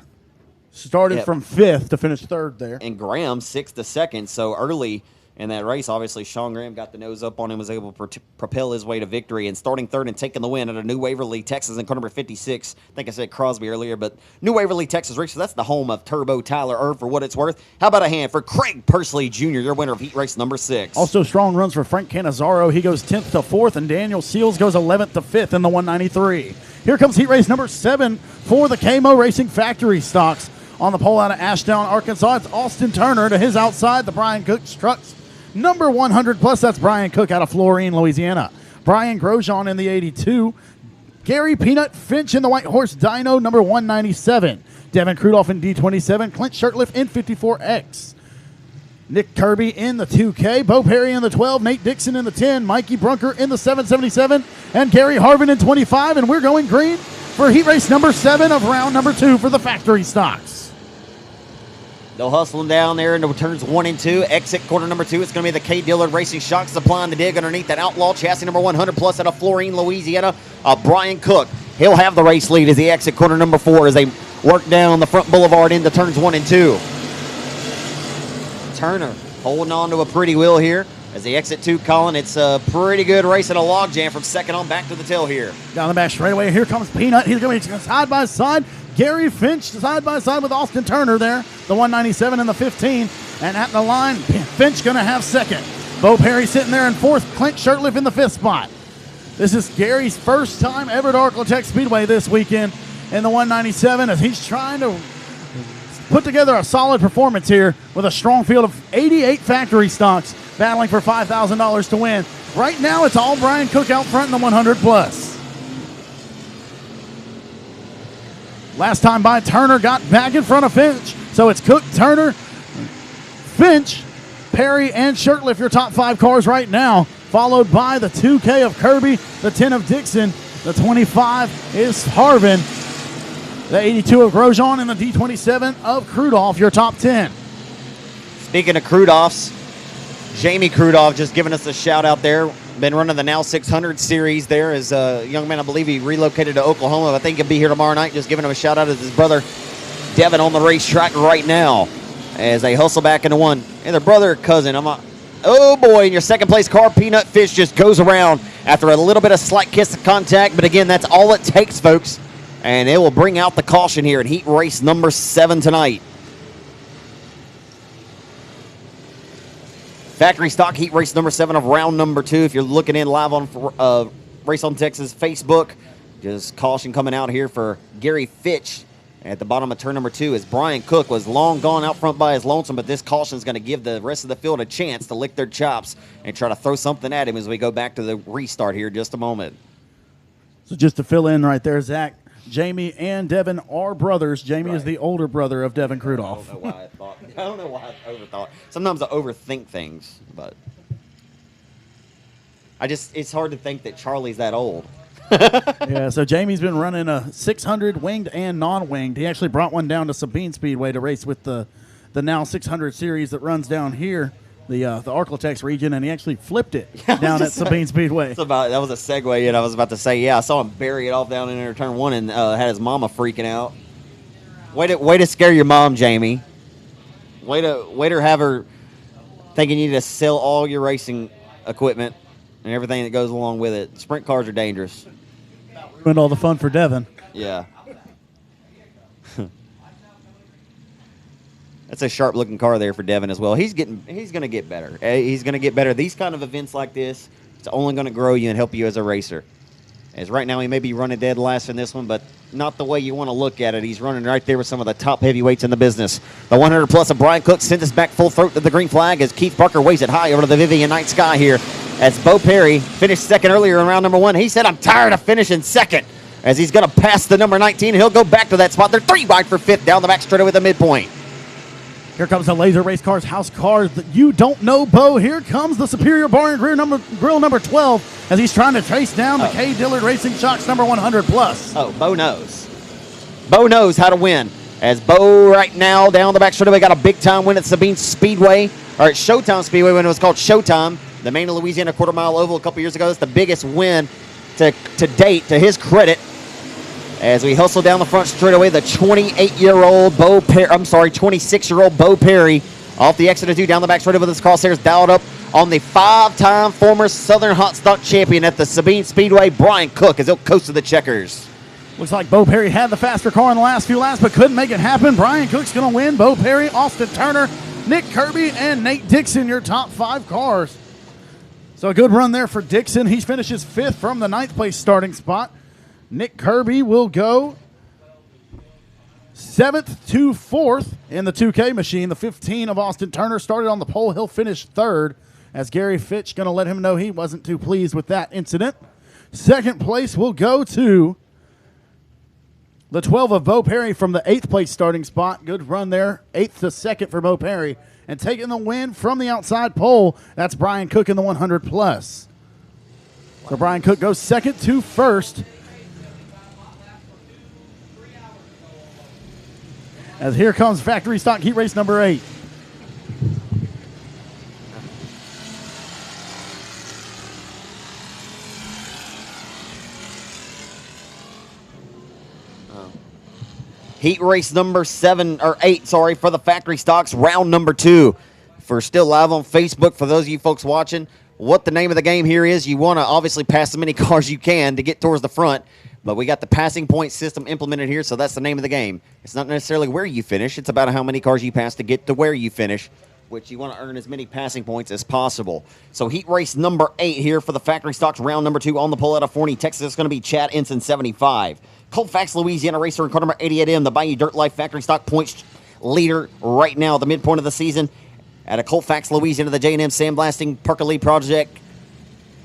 started Yep. from 5th to finish 3rd there. And Graham 6th to 2nd. So early in that race, obviously, Sean Graham got the nose up on him, was able to propel his way to victory, and starting 3rd and taking the win at a New Waverly, Texas, in car number 56. I think I said Crosby earlier, but New Waverly, Texas race. So that's the home of Turbo Tyler Erb for what it's worth. How about a hand for Craig Pursley Jr., your winner of heat race number 6. Also strong runs for Frank Canizaro. He goes 10th to 4th, and Daniel Seals goes 11th to 5th in the 193. Here comes heat race number 7 for the KMO Racing Factory stocks. On the pole out of Ashdown, Arkansas, it's Austin Turner. To his outside, the Brian Cook trucks. Number 100 plus, that's Brian Cook out of Florine, Louisiana. Brian Grosjean in the 82. Gary Peanut Finch in the White Horse Dyno, number 197. Devin Krudoff in D27. Clint Shirtliff in 54X. Nick Kirby in the 2K, Bo Perry in the 12, Nate Dixon in the 10, Mikey Brunker in the 777, and Gary Harvin in 25. And we're going green for heat race number 7 of round number 2 for the factory stocks. They'll hustle them down there into turns 1 and 2. Exit quarter number 2. It's going to be the K. Dillard Racing Shocks supplying the dig underneath that Outlaw chassis number 100 plus out of Florine, Louisiana. Brian Cook. He'll have the race lead as he exit quarter number 4 as they work down the front boulevard into turns 1 and 2. Turner holding on to a pretty wheel here as they exit 2, Colin. It's a pretty good race in a logjam from second on back to the tail here. Down the back straightaway, here comes Peanut. He's going to be side by side. Gary Finch side by side with Austin Turner there, the 197 and the 15. And at the line, Finch going to have second. Bo Perry sitting there in fourth. Clint Shirtliff in the 5th spot. This is Gary's first time ever at Arklatex Speedway this weekend in the 197 as he's trying to put together a solid performance here with a strong field of 88 factory stocks battling for $5,000 to win. Right now, it's all Brian Cook out front in the 100 plus. Last time by, Turner got back in front of Finch, so it's Cook, Turner, Finch, Perry, and Shirtliff, your top 5 cars right now, followed by the 2K of Kirby, the 10 of Dixon, the 25 is Harvin, the 82 of Grosjean, and the D27 of Crudoff, your top 10. Speaking of Crudoffs, Jamie Crudoff just giving us a shout out there. Been running the Now 600 series there as a young man. I believe he relocated to Oklahoma. I think he'll be here tomorrow night. Just giving him a shout out as his brother Devin on the racetrack right now as they hustle back into one. And their brother or cousin. Oh boy, in your second place car, Peanut Fish just goes around after a little bit of slight kiss of contact. But again, that's all it takes, folks. And it will bring out the caution here in heat race number 7 tonight. Factory stock heat race number 7 of round number 2. If you're looking in live on Race on Texas Facebook, just caution coming out here for Gary Fitch at the bottom of turn number 2 as Brian Cook was long gone out front by his lonesome, but this caution is going to give the rest of the field a chance to lick their chops and try to throw something at him as we go back to the restart here in just a moment. So just to fill in right there, Zach, Jamie and Devin are brothers. Jamie is the older brother of Devin Crudoff. I don't know why I overthought. Sometimes I overthink things, but it's hard to think that Charlie's that old. Yeah, so Jamie's been running a 600 winged and non-winged. He actually brought one down to Sabine Speedway to race with the Now 600 series that runs down here, the Arklatex region, and he actually flipped it down at Sabine Speedway. That was a segue, and I was about to say, yeah, I saw him bury it off down in there, turn 1, and had his mama freaking out. Way to scare your mom, Jamie. Way to have her thinking you need to sell all your racing equipment and everything that goes along with it. Sprint cars are dangerous. Ruined all the fun for Devin. Yeah. That's a sharp-looking car there for Devin as well. He's going to get better. He's going to get better. These kind of events like this, it's only going to grow you and help you as a racer. As right now he may be running dead last in this one, but not the way you want to look at it. He's running right there with some of the top heavyweights in the business. The 100 plus of Brian Cook sent us back full throat to the green flag as Keith Parker weighs it high over to the Vivian Night Sky here. As Bo Perry finished second earlier in round number 1. He said, I'm tired of finishing second. As he's going to pass the number 19, he'll go back to that spot. They're 3 wide for 5th down the back straight with the midpoint. Here comes the Laser Race Cars house cars that you don't know, Bo. Here comes the Superior Bar and Grill number 12 as he's trying to trace down the K. Dillard Racing Shocks number 100 plus. Oh, Bo knows. Bo knows how to win. As Bo right now down the back straightaway got a big-time win at Sabine Speedway, or at Showtime Speedway when it was called Showtime, the main Louisiana quarter-mile oval a couple years ago. That's the biggest win to date, to his credit. As we hustle down the front straightaway, the 26-year-old Bo Perry off the exit of 2 down the back straightaway with his crosshairs dialed up on the 5-time former Southern Hot Stock champion at the Sabine Speedway, Brian Cook, as he'll coast to the checkers. Looks like Bo Perry had the faster car in the last few laps, but couldn't make it happen. Brian Cook's going to win. Bo Perry, Austin Turner, Nick Kirby, and Nate Dixon, your top 5 cars. So a good run there for Dixon. He finishes 5th from the 9th place starting spot. Nick Kirby will go 7th to 4th in the 2K machine. The 15 of Austin Turner started on the pole. He'll finish 3rd as Gary Fitch going to let him know he wasn't too pleased with that incident. 2nd place will go to The 12 of Bo Perry from the 8th place starting spot. Good run there. 8th to 2nd for Bo Perry. And taking the win from the outside pole, that's Brian Cook in the 100 plus. So Brian Cook goes 2nd to 1st. As here comes factory stock heat race number 8. Heat race number 8, for the factory stocks, round number 2. If we're still live on Facebook, for those of you folks watching, what the name of the game here is, you want to obviously pass as many cars you can to get towards the front, but we got the passing point system implemented here, so that's the name of the game. It's not necessarily where you finish, it's about how many cars you pass to get to where you finish, which you want to earn as many passing points as possible. So heat race number 8 here for the factory stocks, round number 2 on the pole out of Forney, Texas. It's going to be Chad Ensign, 75. Colfax, Louisiana racer in car number 88M, the Bayou Dirt Life factory stock points leader right now at the midpoint of the season. At a Colfax, Louisiana, the J&M Sandblasting Parker Lee project.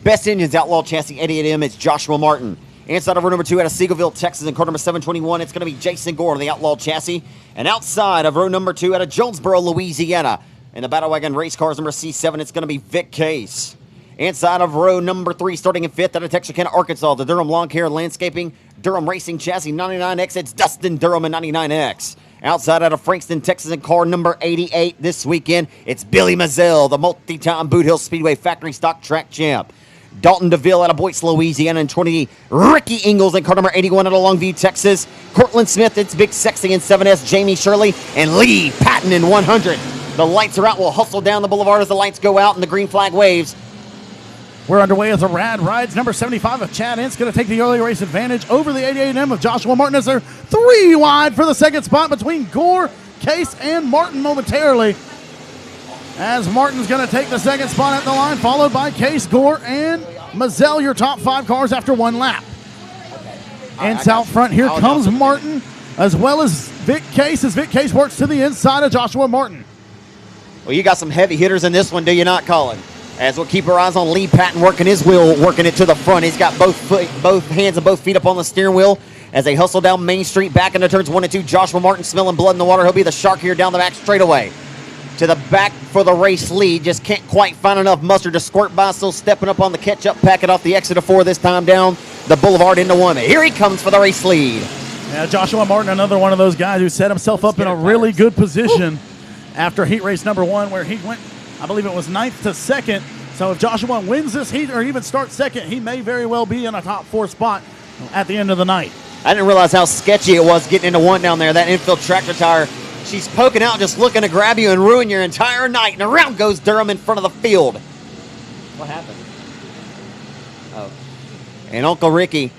Best Engines Outlaw Chassis 88M, it's Joshua Martin. Inside of row number 2 out of Seagoville, Texas in car number 721, it's going to be Jason Gore on the Outlaw Chassis. And outside of row number 2 out of Jonesboro, Louisiana, in the Battle Wagon Race Cars number C7, it's going to be Vic Case. Inside of row number 3, starting in 5th out of Texarkana, Arkansas, the Durham Lawn Care and Landscaping, Durham Racing Chassis 99X, it's Dustin Durham and 99X. Outside out of Frankston, Texas in car number 88 this weekend, it's Billy Mazzell, the multi-time Boot Hill Speedway factory stock track champ. Dalton DeVille out of Boyce, Louisiana in 20. Ricky Ingles in car number 81 out of Longview, Texas. Cortland Smith, it's Big Sexy in 7S. Jamie Shirley and Lee Patton in 100. The lights are out. We'll hustle down the boulevard as the lights go out and the green flag waves. We're underway as the Rad Rides. Number 75 of Chad Ince going to take the early race advantage over the 88M of Joshua Martin as they're 3 wide for the second spot between Gore, Case, and Martin momentarily. As Martin's going to take the second spot at the line, followed by Case, Gore, and Mazzell, your top 5 cars after 1 lap. And out front, here comes Martin, as well as Vic Case, as Vic Case works to the inside of Joshua Martin. Well, you got some heavy hitters in this one, do you not, Colin? As we'll keep our eyes on Lee Patton working his wheel, working it to the front. He's got both hands and both feet up on the steering wheel as they hustle down Main Street back into turns 1 and 2. Joshua Martin smelling blood in the water. He'll be the shark here down the back straightaway. To the back for the race lead. Just can't quite find enough mustard to squirt by. Still stepping up on the catch-up packet off the exit of 4 this time down the boulevard into 1. Here he comes for the race lead. Yeah, Joshua Martin, another one of those guys who set himself up in a really good position after heat race number 1, where he went, I believe it was 9th to 2nd. So if Joshua wins this heat or even starts 2nd, he may very well be in a top 4 spot at the end of the night. I didn't realize how sketchy it was getting into 1 down there. That infield tractor tire, she's poking out, just looking to grab you and ruin your entire night. And around goes Durham in front of the field. What happened? Oh. And Uncle Ricky.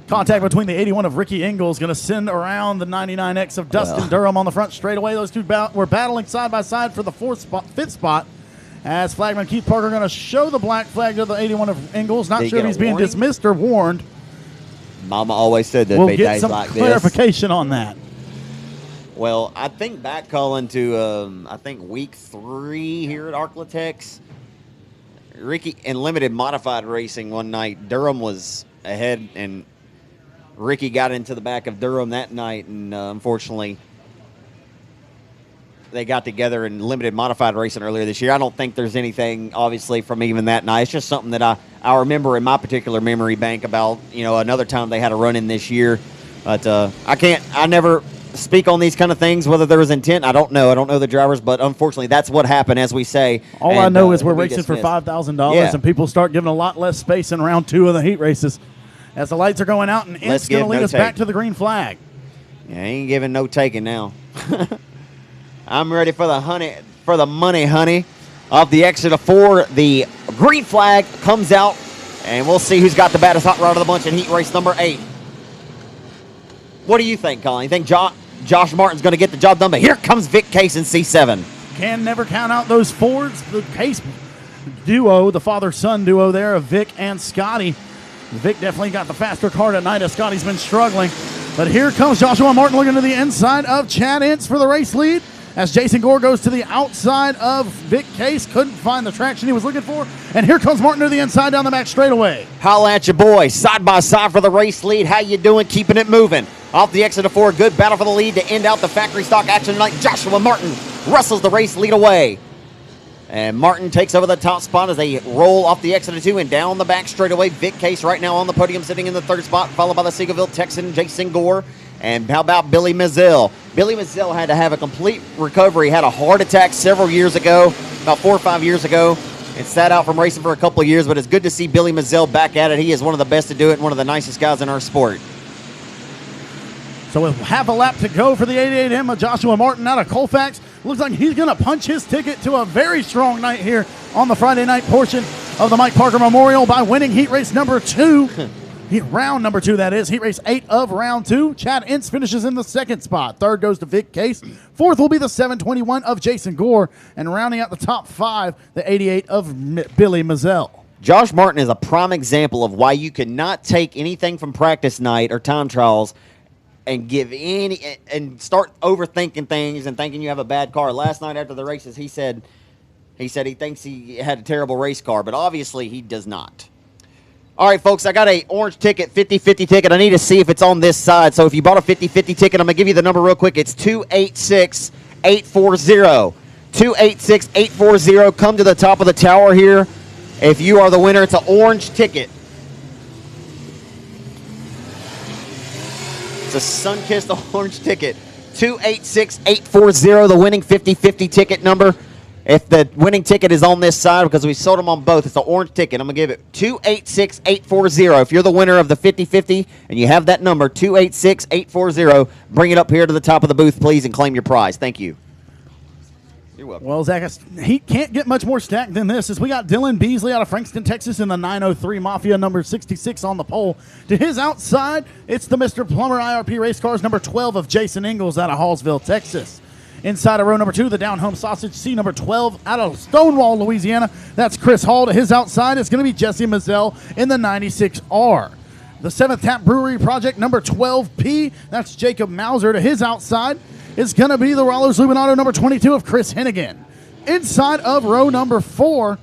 Contact between the 81 of Ricky Ingles going to send around the 99X of Dustin Durham on the front straightaway. Those two were battling side by side for the 5th spot. As flagman Keith Parker going to show the black flag to the 81 of Ingles. Not sure if he's being dismissed or warned. Mama always said there'd we'll be get days some like clarification on that. Well, I think back, Colin, to I think week 3 here at Arklatex. Ricky in limited modified racing one night, Durham was ahead and Ricky got into the back of Durham that night, and unfortunately, they got together in limited modified racing earlier this year. I don't think there's anything, obviously, from even that night. It's just something that I remember in my particular memory bank about, another time they had a run-in this year. But I never speak on these kind of things, whether there was intent. I don't know. I don't know the drivers, but unfortunately, that's what happened, as we say. All I know is we're racing for $5,000, and people start giving a lot less space in round 2 of the heat races. As the lights are going out, and it's going to lead us back to the green flag. Yeah, ain't giving no taking now. I'm ready for the money, honey. Off the exit of 4, the green flag comes out, and we'll see who's got the baddest hot rod of the bunch in heat race number 8. What do you think, Colin? You think Josh Martin's going to get the job done? But here comes Vic Case in C7. Can never count out those Fords. The Case duo, the father-son duo there of Vic and Scotty. Vic definitely got the faster car tonight as Scotty's been struggling. But here comes Joshua Martin looking to the inside of Chad Ince for the race lead. as Jason Gore goes to the outside of Vic Case. Couldn't find the traction he was looking for. And here comes Martin to the inside down the back straightaway. Holla at your boy, side by side for the race lead. How you doing? Keeping it moving. Off the exit of 4, good battle for the lead to end out the factory stock action tonight. Joshua Martin wrestles the race lead away. And Martin takes over the top spot as they roll off the exit of 2 and down the back straightaway. Vic Case right now on the podium sitting in the 3rd spot, followed by the Seagoville Texan Jason Gore. And how about Billy Mazzell? Billy Mazzell had to have a complete recovery, had a heart attack several years ago, about 4 or 5 years ago, and sat out from racing for a couple of years, but it's good to see Billy Mazzell back at it. He is one of the best to do it and one of the nicest guys in our sport. So with half a lap to go for the 88M of Joshua Martin out of Colfax, looks like he's going to punch his ticket to a very strong night here on the Friday night portion of the Mike Parker Memorial by winning heat race number 2. Round number 2, that is. Heat race 8 of round 2. Chad Ince finishes in the 2nd spot. 3rd goes to Vic Case. 4th will be the 721 of Jason Gore. And rounding out the top 5, the 88 of Billy Mazzell. Josh Martin is a prime example of why you cannot take anything from practice night or time trials and and start overthinking things and thinking you have a bad car. Last night after the races, he said he thinks he had a terrible race car, but obviously he does not. All right, folks, I got a orange ticket, 50-50 ticket. I need to see if it's on this side. So if you bought a 50-50 ticket, I'm going to give you the number real quick. It's 286-840. 286-840. Come to the top of the tower here. If you are the winner, it's an orange ticket. It's a sun-kissed orange ticket. 286-840, the winning 50-50 ticket number. If the winning ticket is on this side, because we sold them on both, it's an orange ticket. I'm going to give it 286-840. If you're the winner of the 50-50 and you have that number, 286-840, bring it up here to the top of the booth, please, and claim your prize. Thank you. You're welcome. Well, Zach, he can't get much more stacked than this as we got Dylan Beasley out of Frankston, Texas in the 903 Mafia, number 66 on the pole. To his outside, it's the Mr. Plummer IRP Race Cars, number 12 of Jason Ingalls out of Hallsville, Texas. Inside of row number 2, the Down Home Sausage C number 12 out of Stonewall, Louisiana. That's Chris Hall. To his outside, it's going to be Jesse Mazzell in the 96R. The 7th Tap Brewery Project number 12P, that's Jacob Mauser. To his outside, it's going to be the Rollers Lubinato number 22 of Chris Hennigan. Inside of row number 4,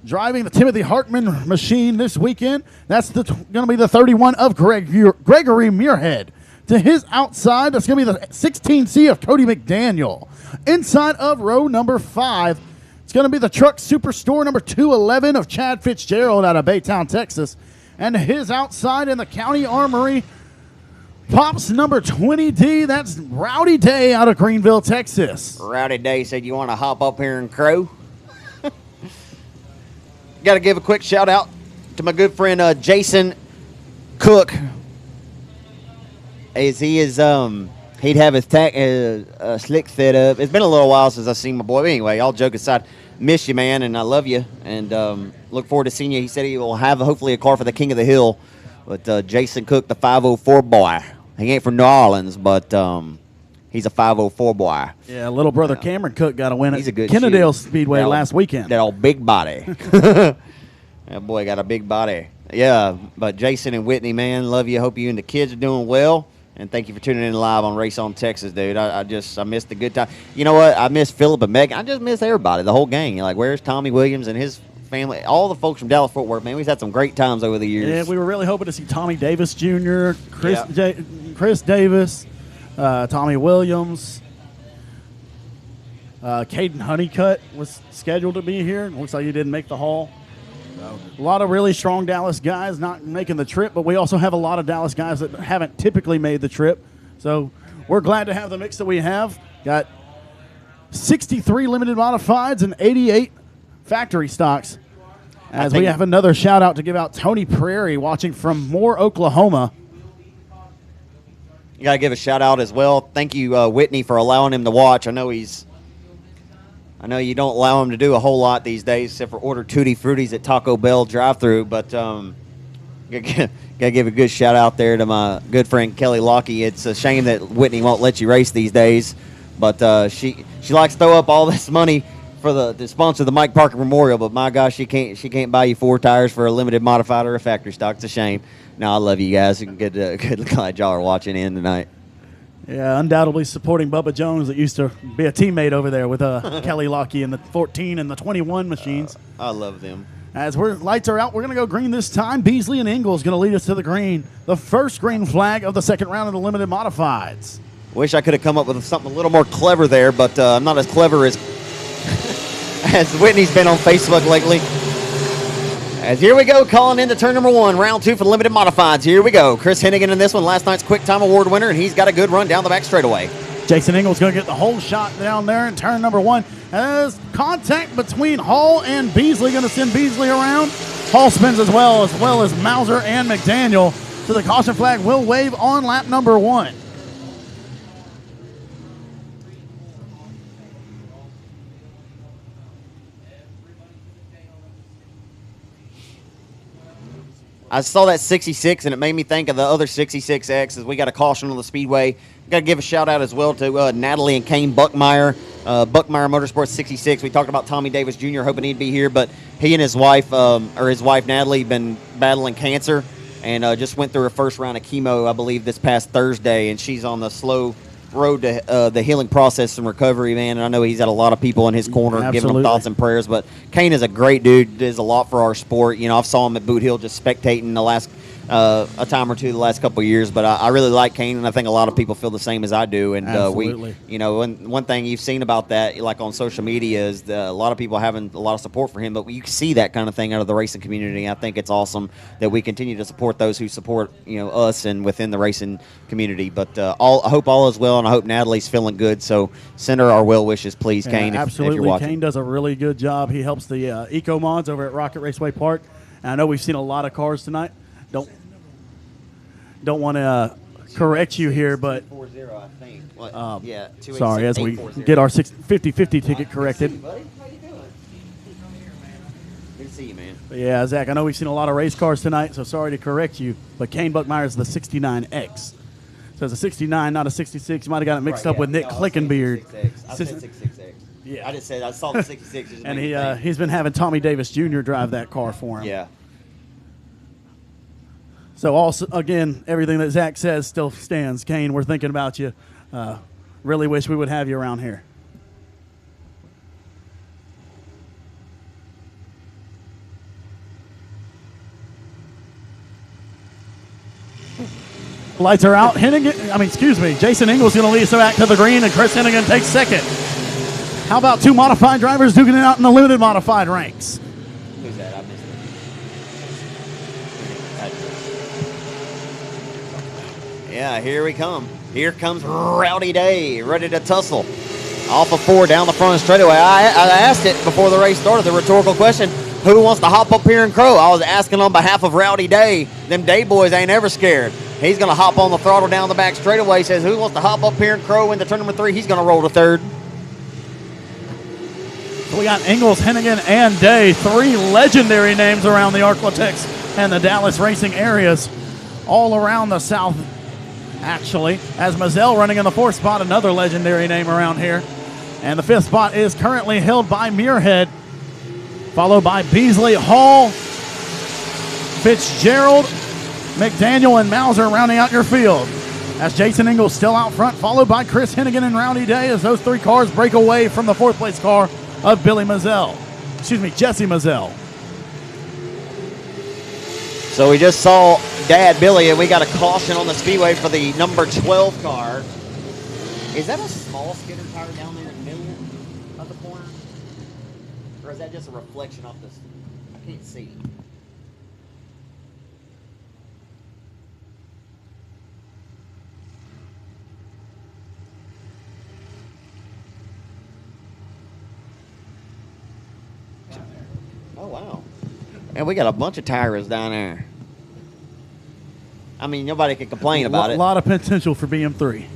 driving the Timothy Hartman machine this weekend, that's going to be the 31 of Gregory Muirhead. To his outside, that's going to be the 16C of Cody McDaniel. Inside of row number 5, it's going to be the Truck Superstore number 211 of Chad Fitzgerald out of Baytown, Texas. And to his outside in the County Armory, Pops number 20D, that's Rowdy Day out of Greenville, Texas. Rowdy Day said, you want to hop up here and crow? Got to give a quick shout out to my good friend Jason Cook. As he is, he'd have his slick set up. It's been a little while since I've seen my boy. But anyway, all joke aside, miss you, man, and I love you, and look forward to seeing you. He said he will have hopefully a car for the King of the Hill, but Jason Cook, the 504 boy. He ain't from New Orleans, but he's a 504 boy. Yeah, little brother Cameron Cook got a win He's at a good Kennedale shoot. Speedway last weekend. That old big body. That boy got a big body. Yeah, but Jason and Whitney, man, love you. Hope you and the kids are doing well. And thank you for tuning in live on Race on Texas, dude. I missed the good time. You know what? I miss Philip and Megan. I just miss everybody, the whole gang. You're like, where's Tommy Williams and his family? All the folks from Dallas-Fort Worth, man. We've had some great times over the years. Yeah, we were really hoping to see Tommy Davis Jr., Chris Davis, Tommy Williams. Caden Honeycutt was scheduled to be here. Looks like he didn't make the haul. A lot of really strong Dallas guys not making the trip, but we also have a lot of Dallas guys that haven't typically made the trip. So we're glad to have the mix that we have. Got 63 limited modifieds and 88 factory stocks. As we have another shout out to give out, Tony Prairie watching from Moore, Oklahoma. You got to give a shout out as well. Thank you, Whitney, for allowing him to watch. I know you don't allow him to do a whole lot these days except for order Tutti Fruttis at Taco Bell drive-thru, but got to give a good shout out there to my good friend Kelly Lockie. It's a shame that Whitney won't let you race these days, but she likes to throw up all this money for to sponsor the Mike Parker Memorial, but my gosh, she can't buy you 4 tires for a limited modified or a factory stock. It's a shame. No, I love you guys. Good glad y'all are watching in tonight. Yeah, undoubtedly supporting Bubba Jones that used to be a teammate over there with Kelly Lockey in the 14 and the 21 machines. I love them. As lights are out, we're going to go green this time. Beasley and Ingalls going to lead us to the green. The first green flag of the second round of the limited modifieds. Wish I could have come up with something a little more clever there, but I'm not as clever as as Whitney's been on Facebook lately. As here we go, calling into turn number 1, round 2 for the limited modifieds. Here we go. Chris Hennigan in this one, last night's Quick Time Award winner, and he's got a good run down the back straightaway. Jason Ingalls going to get the whole shot down there in turn number 1. As contact between Hall and Beasley going to send Beasley around. Hall spins as well as Mauser and McDaniel. So the caution flag will wave on lap number 1. I saw that 66, and it made me think of the other 66X as we got a caution on the Speedway. Got to give a shout-out as well to Natalie and Kane Buckmeyer. Buckmeyer Motorsports 66. We talked about Tommy Davis Jr., hoping he'd be here, but he and his wife, Natalie, been battling cancer and just went through her first round of chemo, I believe, this past Thursday, and she's on the slow road to the healing process and recovery, man. And I know he's had a lot of people in his corner giving him thoughts and prayers. But Kane is a great dude, does a lot for our sport. You know, I've saw him at Boot Hill just spectating the last a time or two the last couple of years. But I really like Kane, and I think a lot of people feel the same as I do. And we, you know, and one thing you've seen about that, like on social media, is a lot of people having a lot of support for him. But you see that kind of thing out of the racing community. I think it's awesome that we continue to support those who support, you know, us and within the racing community. But I hope all is well, and I hope Natalie's feeling good. So send her our well wishes, please, Kane. Absolutely, if you're watching. Kane does a really good job. He helps the Eco Mods over at Rocket Raceway Park. And I know we've seen a lot of cars tonight. Don't want to correct you here, but 40, I think. yeah, sorry, as we get our 50-50 ticket corrected. Good to see you, man. But yeah, Zach, I know we've seen a lot of race cars tonight, so sorry to correct you, but Kane Buckmeyer is the 69X. So it's a 69, not a 66. You might have got it mixed up with Nick Clickenbeard. I said 66X. Yeah. I just said I saw the 66. And he's been having Tommy Davis Jr. drive that car for him. Yeah. So also, again, everything that Zach says still stands. Kane, we're thinking about you. Really wish we would have you around here. Lights are out. Jason Ingalls going to lead us back to the green, and Chris Hennigan takes second. How about two modified drivers duking it out in the limited modified ranks? Who's that? I missed it. Yeah, here we come. Here comes Rowdy Day, ready to tussle. Off of 4 down the front straightaway. I asked it before the race started, the rhetorical question, who wants to hop up here and crow? I was asking on behalf of Rowdy Day. Them Day boys ain't ever scared. He's going to hop on the throttle down the back straightaway. Says, who wants to hop up here and crow into turn number 3? He's going to roll to third. So we got Ingalls, Hennigan, and Day, 3 legendary names around the Arklatex and the Dallas racing areas, all around the South, actually. As Mazzell running in the 4th spot, another legendary name around here. And the 5th spot is currently held by Muirhead, followed by Beasley, Hall, Fitzgerald, McDaniel, and Mauser rounding out your field. As Jason Ingalls still out front, followed by Chris Hennigan and Rowdy Day, as those 3 cars break away from the 4th place car of Jesse Mazzell. So we just saw Dad Billy, and we got a caution on the speedway for the number 12 car. Is that a small skidder tire down there in the middle of the corner? Or is that just a reflection off this? I can't see. Oh, wow. And we got a bunch of tires down there. I mean, nobody can complain about it. A lot of potential for BM3.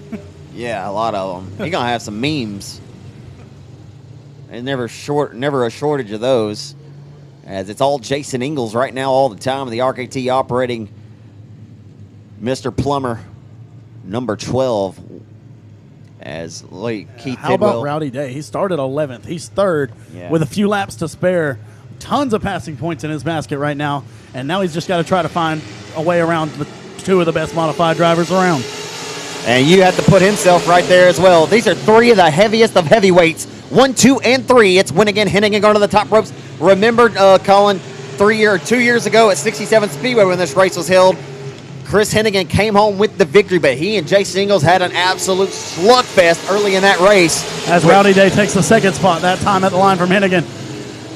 Yeah, a lot of them. You're going to have some memes. And never a shortage of those. As it's all Jason Ingalls right now all the time. The RKT operating Mr. Plummer, number 12. As Keith How about Rowdy Day? He started 11th. He's 3rd with a few laps to spare. Tons of passing points in his basket right now. And now he's just got to try to find a way around the 2 of the best modified drivers around. And you have to put himself right there as well. These are three of the heaviest of heavyweights. 1, 2, and 3. It's Winnigan, Hennigan going to the top ropes. Remember, Colin, 2 years ago at 67 Speedway when this race was held, Chris Hennigan came home with the victory, but he and Jason Ingalls had an absolute slugfest early in that race. As Rowdy Day takes the second spot that time at the line from Hennigan.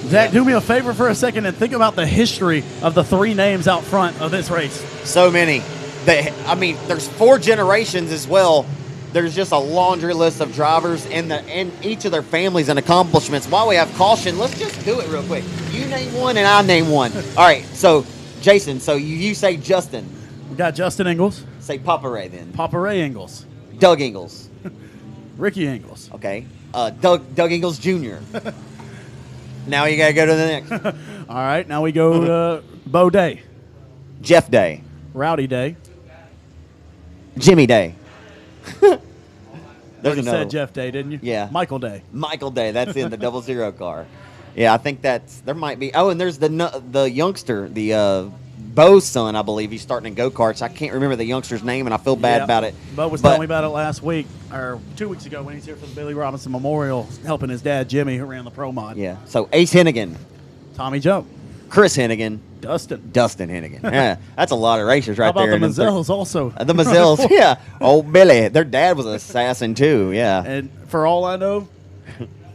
Zach, do me a favor for a second and think about the history of the three names out front of this race. So many. There's 4 generations as well. There's just a laundry list of drivers and each of their families and accomplishments. While we have caution, let's just do it real quick. You name one and I name one. All right, so Jason, so you say Justin. We got Justin Ingalls. Say Papa Ray then. Papa Ray Ingalls. Doug Ingalls. Ricky Ingalls. Okay. Doug Ingalls Jr. Now you got to go to the next. All right, now we go to Bo Day. Jeff Day. Rowdy Day. Jimmy Day. There's You another said one. Jeff Day, didn't you? Yeah. Michael Day. Michael Day. That's in the 00 car. Yeah, I think there might be. Oh, and there's the youngster, the Bo's son, I believe. He's starting in go-karts. I can't remember the youngster's name, and I feel bad about it. Bo was telling me about it last week, or 2 weeks ago when he's here for the Billy Robinson Memorial, helping his dad, Jimmy, who ran the Pro Mod. Yeah. So Ace Hennigan, Tommy Joe. Chris Hennigan, Dustin. Hennigan. Yeah, that's a lot of racers right How about there. the Mazzells also? The Mazzells, yeah. Oh, Billy. Their dad was an assassin, too, yeah. And for all I know,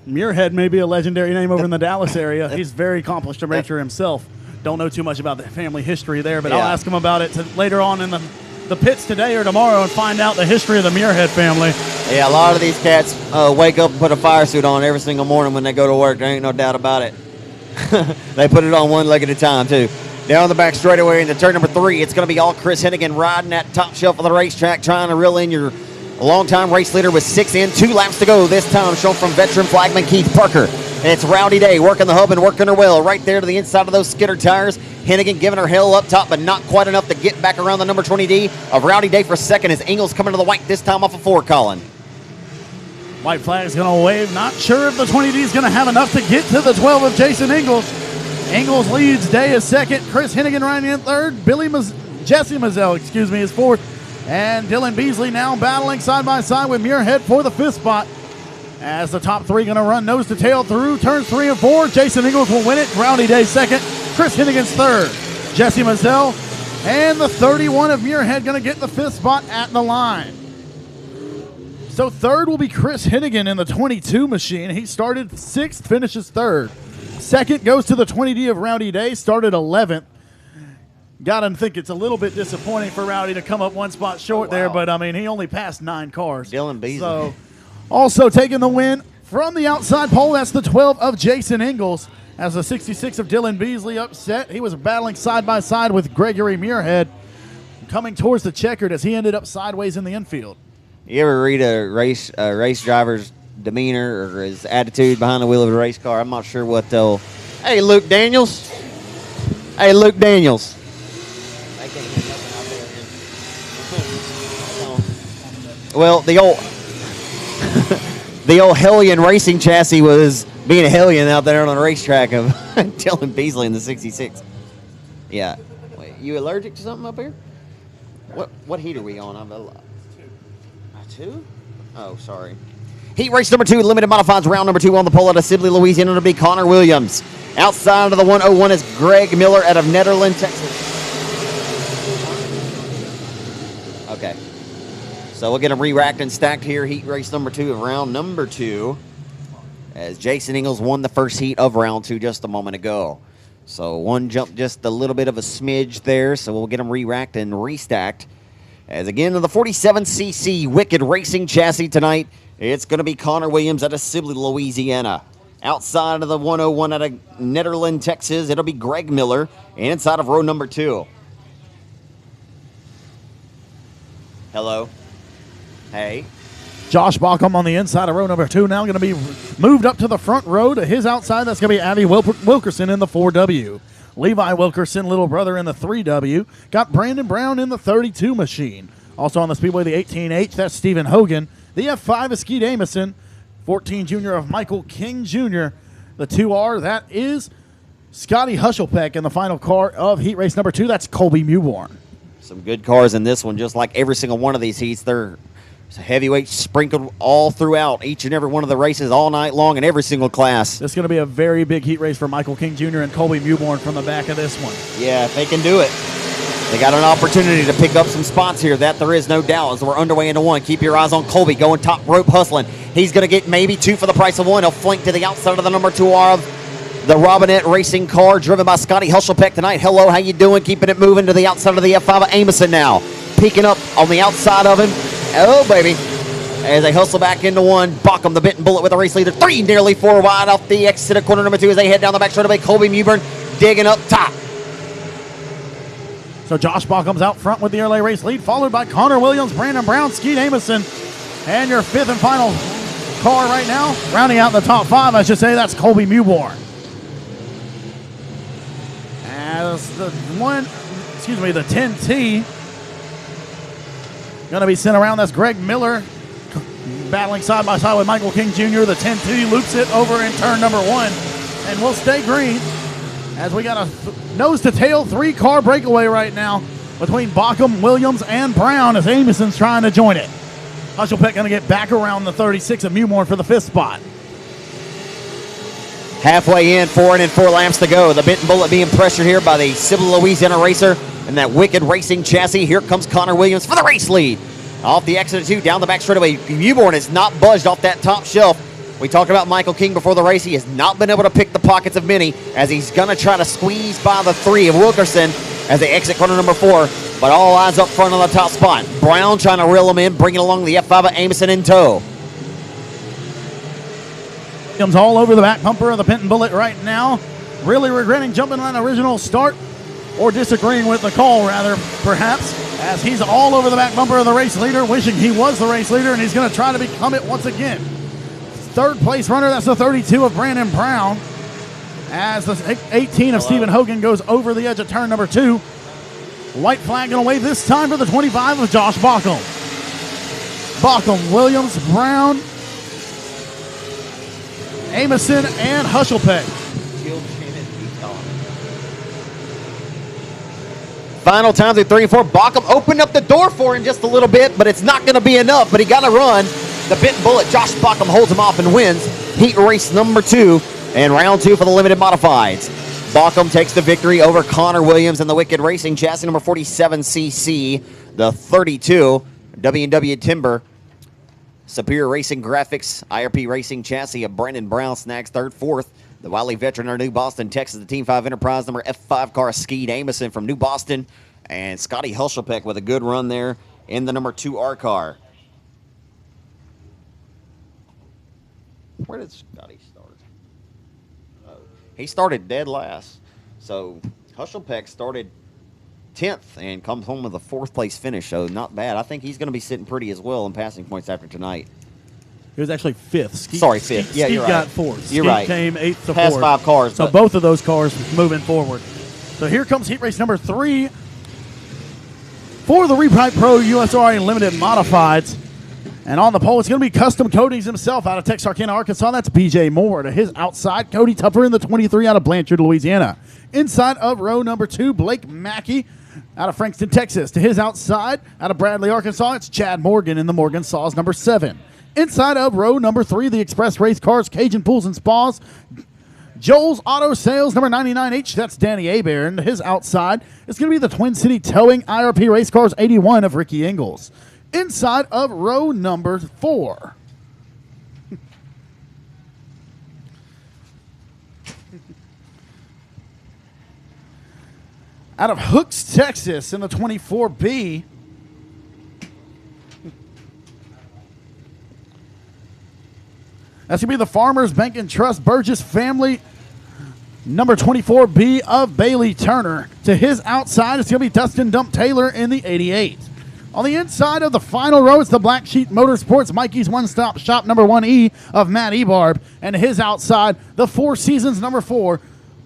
Muirhead may be a legendary name over in the Dallas area. He's very accomplished racer himself. Don't know too much about the family history there, but I'll Yeah. ask him about it later on in the pits today or tomorrow and find out the history of the Muirhead family. Yeah, a lot of these cats wake up and put a fire suit on every single morning when they go to work. There ain't no doubt about it. They put it on one leg at a time, too. Down the back straightaway into turn number 3, it's going to be all Chris Hennigan riding that top shelf of the racetrack, trying to reel in your longtime race leader with 6 in, 2 laps to go. This time shown from veteran flagman Keith Parker. And it's Rowdy Day working the hub and working her well right there to the inside of those skidder tires. Hennigan giving her hell up top, but not quite enough to get back around the number 20D of Rowdy Day for second as Ingalls coming to the white, this time off of 4, Colin. White flag's going to wave. Not sure if the 20D is going to have enough to get to the 12 of Jason Ingalls. Ingalls leads. Day is second. Chris Hennigan riding in third. Jesse Mazzell, is fourth. And Dylan Beasley now battling side by side with Muirhead for the 5th spot. As the top 3 going to run nose to tail through turns 3 and 4. Jason Ingalls will win it. Rowdy Day second. Chris Hennigan's third. Jesse Mazzell and the 31 of Muirhead going to get the 5th spot at the line. So third will be Chris Hennigan in the 22 machine. He started 6th, finishes 3rd. Second goes to the 20D of Rowdy Day, started 11th. Got to think it's a little bit disappointing for Rowdy to come up 1 spot short there, but I mean, he only passed 9 cars. Dylan Beasley. So also taking the win from the outside pole, that's the 12 of Jason Ingalls. As the 66 of Dylan Beasley upset, he was battling side by side with Gregory Muirhead, coming towards the checkered as he ended up sideways in the infield. You ever read a race driver's demeanor or his attitude behind the wheel of a race car? I'm not sure what they'll. Hey, Luke Daniels. Hey, Luke Daniels. I can't hear nothing out there. Well, the old Hellion racing chassis was being a Hellion out there on the racetrack of Dylan Beasley in the 66. Yeah. Wait, you allergic to something up here? What heat are we on? I'm 2? Oh, sorry. Heat race number 2, limited modifieds, round number 2 on the pole out of Sibley, Louisiana, to be Connor Williams. Outside of the 101 is Greg Miller out of Nederland, Texas. Okay. So we'll get them re-racked and stacked here. Heat race number 2 of round number 2. As Jason Ingalls won the first heat of round 2 just a moment ago. So one jump just a little bit of a smidge there. So we'll get them re-racked and restacked. As again, the 47cc Wicked Racing chassis tonight, it's going to be Connor Williams out of Sibley, Louisiana. Outside of the 101 out of Nederland, Texas, it'll be Greg Miller. And inside of row number 2. Hello. Hey. Josh Baucom on the inside of row number 2 now going to be moved up to the front row to his outside. That's going to be Avi Wilkerson in the 4W. Levi Wilkerson, little brother, in the 3W. Got Brandon Brown in the 32 machine. Also on the Speedway, the 18H, that's Stephen Hogan. The F5 is Skeet Amison. 14 junior of Michael King Jr. The 2R, that is Scotty Hushelpeck in the final car of heat race number 2. That's Colby Mewborn. Some good cars in this one, just like every single one of these heats. They're Heavyweight sprinkled all throughout each and every one of the races all night long in every single class. This is going to be a very big heat race for Michael King Jr. and Colby Mewborn from the back of this one. Yeah, if they can do it. They got an opportunity to pick up some spots here. That there is no doubt as we're underway into one. Keep your eyes on Colby going top rope hustling. He's going to get maybe 2 for the price of 1. He'll flank to the outside of the number 2 of the Robinette Racing car driven by Scotty Hushelpeck tonight. Hello, how you doing? Keeping it moving to the outside of the F5 of Amison now. Peeking up on the outside of him. Oh, baby. As they hustle back into 1. Bockham, the Benton Bullet with the race leader. 3, nearly 4 wide off the exit of corner number 2 as they head down the back straightaway. Colby Mewborn digging up top. So Josh Bockham's out front with the early race lead, followed by Connor Williams, Brandon Brown, Skeet Amison. And your 5th and final car right now, rounding out the top 5, I should say, that's Colby Mewborn. As the 10T going to be sent around, that's Greg Miller battling side by side with Michael King Jr. The 10T loops it over in turn number 1 and will stay green. As we got a nose-to-tail 3-car breakaway right now between Bockham, Williams, and Brown as Amison's trying to join it. Hushelpeck going to get back around the 36 of Mewborn for the 5th spot. Halfway in, 4 and 4 laps to go. The Benton Bullet being pressured here by the Civil Louisiana Racer and that Wicked Racing chassis. Here comes Connor Williams for the race lead. Off the exit of 2, down the back straightaway. Mewborn has not budged off that top shelf. We talked about Michael King before the race. He has not been able to pick the pockets of many as he's going to try to squeeze by the 3 of Wilkerson as they exit corner number 4. But all eyes up front on the top spot. Brown trying to reel him in, bringing along the F5 of Amison in tow. Williams all over the back bumper of the Benton Bullet right now. Really regretting jumping on an original start, or disagreeing with the call, rather, perhaps, as he's all over the back bumper of the race leader, wishing he was the race leader, and he's going to try to become it once again. 3rd place runner, that's the 32 of Brandon Brown, as the 18 of Stephen Hogan goes over the edge of turn number 2. White flag going to wave this time for the 25 of Josh Bockham. Bockham, Williams, Brown, Amison, and Hushelpeck. Final time through 3 and 4. Bockham opened up the door for him just a little bit, but it's not going to be enough, but he got to run. The Benton Bullet, Josh Bockham holds him off and wins heat race number 2 and round 2 for the limited modifieds. Bockham takes the victory over Connor Williams and the Wicked Racing chassis number 47cc, the 32 W&W Timber. Superior Racing Graphics, IRP Racing chassis of Brandon Brown snags 3rd, 4th. The Wiley veteran of New Boston, Texas, the Team 5 Enterprise number F5 car, Skeet Amison from New Boston. And Scotty Hushelpeck with a good run there in the number 2R car. Where did Scotty start? Oh, he started dead last. So Hushelpeck started 10th and comes home with a 4th place finish. So not bad. I think he's going to be sitting pretty as well in passing points after tonight. He was actually 5th. Skeet, Sorry, 5th. Yeah, Skeet you're right. got 4th. Skeet You're right. Came 8th to 4th. Past 5 cars. So both of those cars moving forward. So here comes heat race number 3 for the Repipe Pro USRA Limited Modifieds. And on the pole, it's going to be Custom Coatings himself out of Texarkana, Arkansas. That's BJ Moore. To his outside, Cody Tupper in the 23 out of Blanchard, Louisiana. Inside of row number 2, Blake Mackey out of Frankston, Texas. To his outside, out of Bradley, Arkansas, it's Chad Morgan in the Morgan Saws number 7. Inside of row number 3, the Express Race Cars, Cajun Pools and Spas, Joel's Auto Sales number 99H, that's Danny Aber. And to his outside, it's going to be the Twin City Towing IRP Race Cars 81 of Ricky Ingalls. Inside of row number 4. Out of Hooks, Texas in the 24B. That's going to be the Farmers Bank and Trust Burgess family number 24B of Bailey Turner. To his outside, it's going to be Dustin Dump Taylor in the 88. On the inside of the final row, it's the Black Sheep Motorsports Mikey's One Stop Shop number 1E of Matt Ebarb. And to his outside, the Four Seasons number 4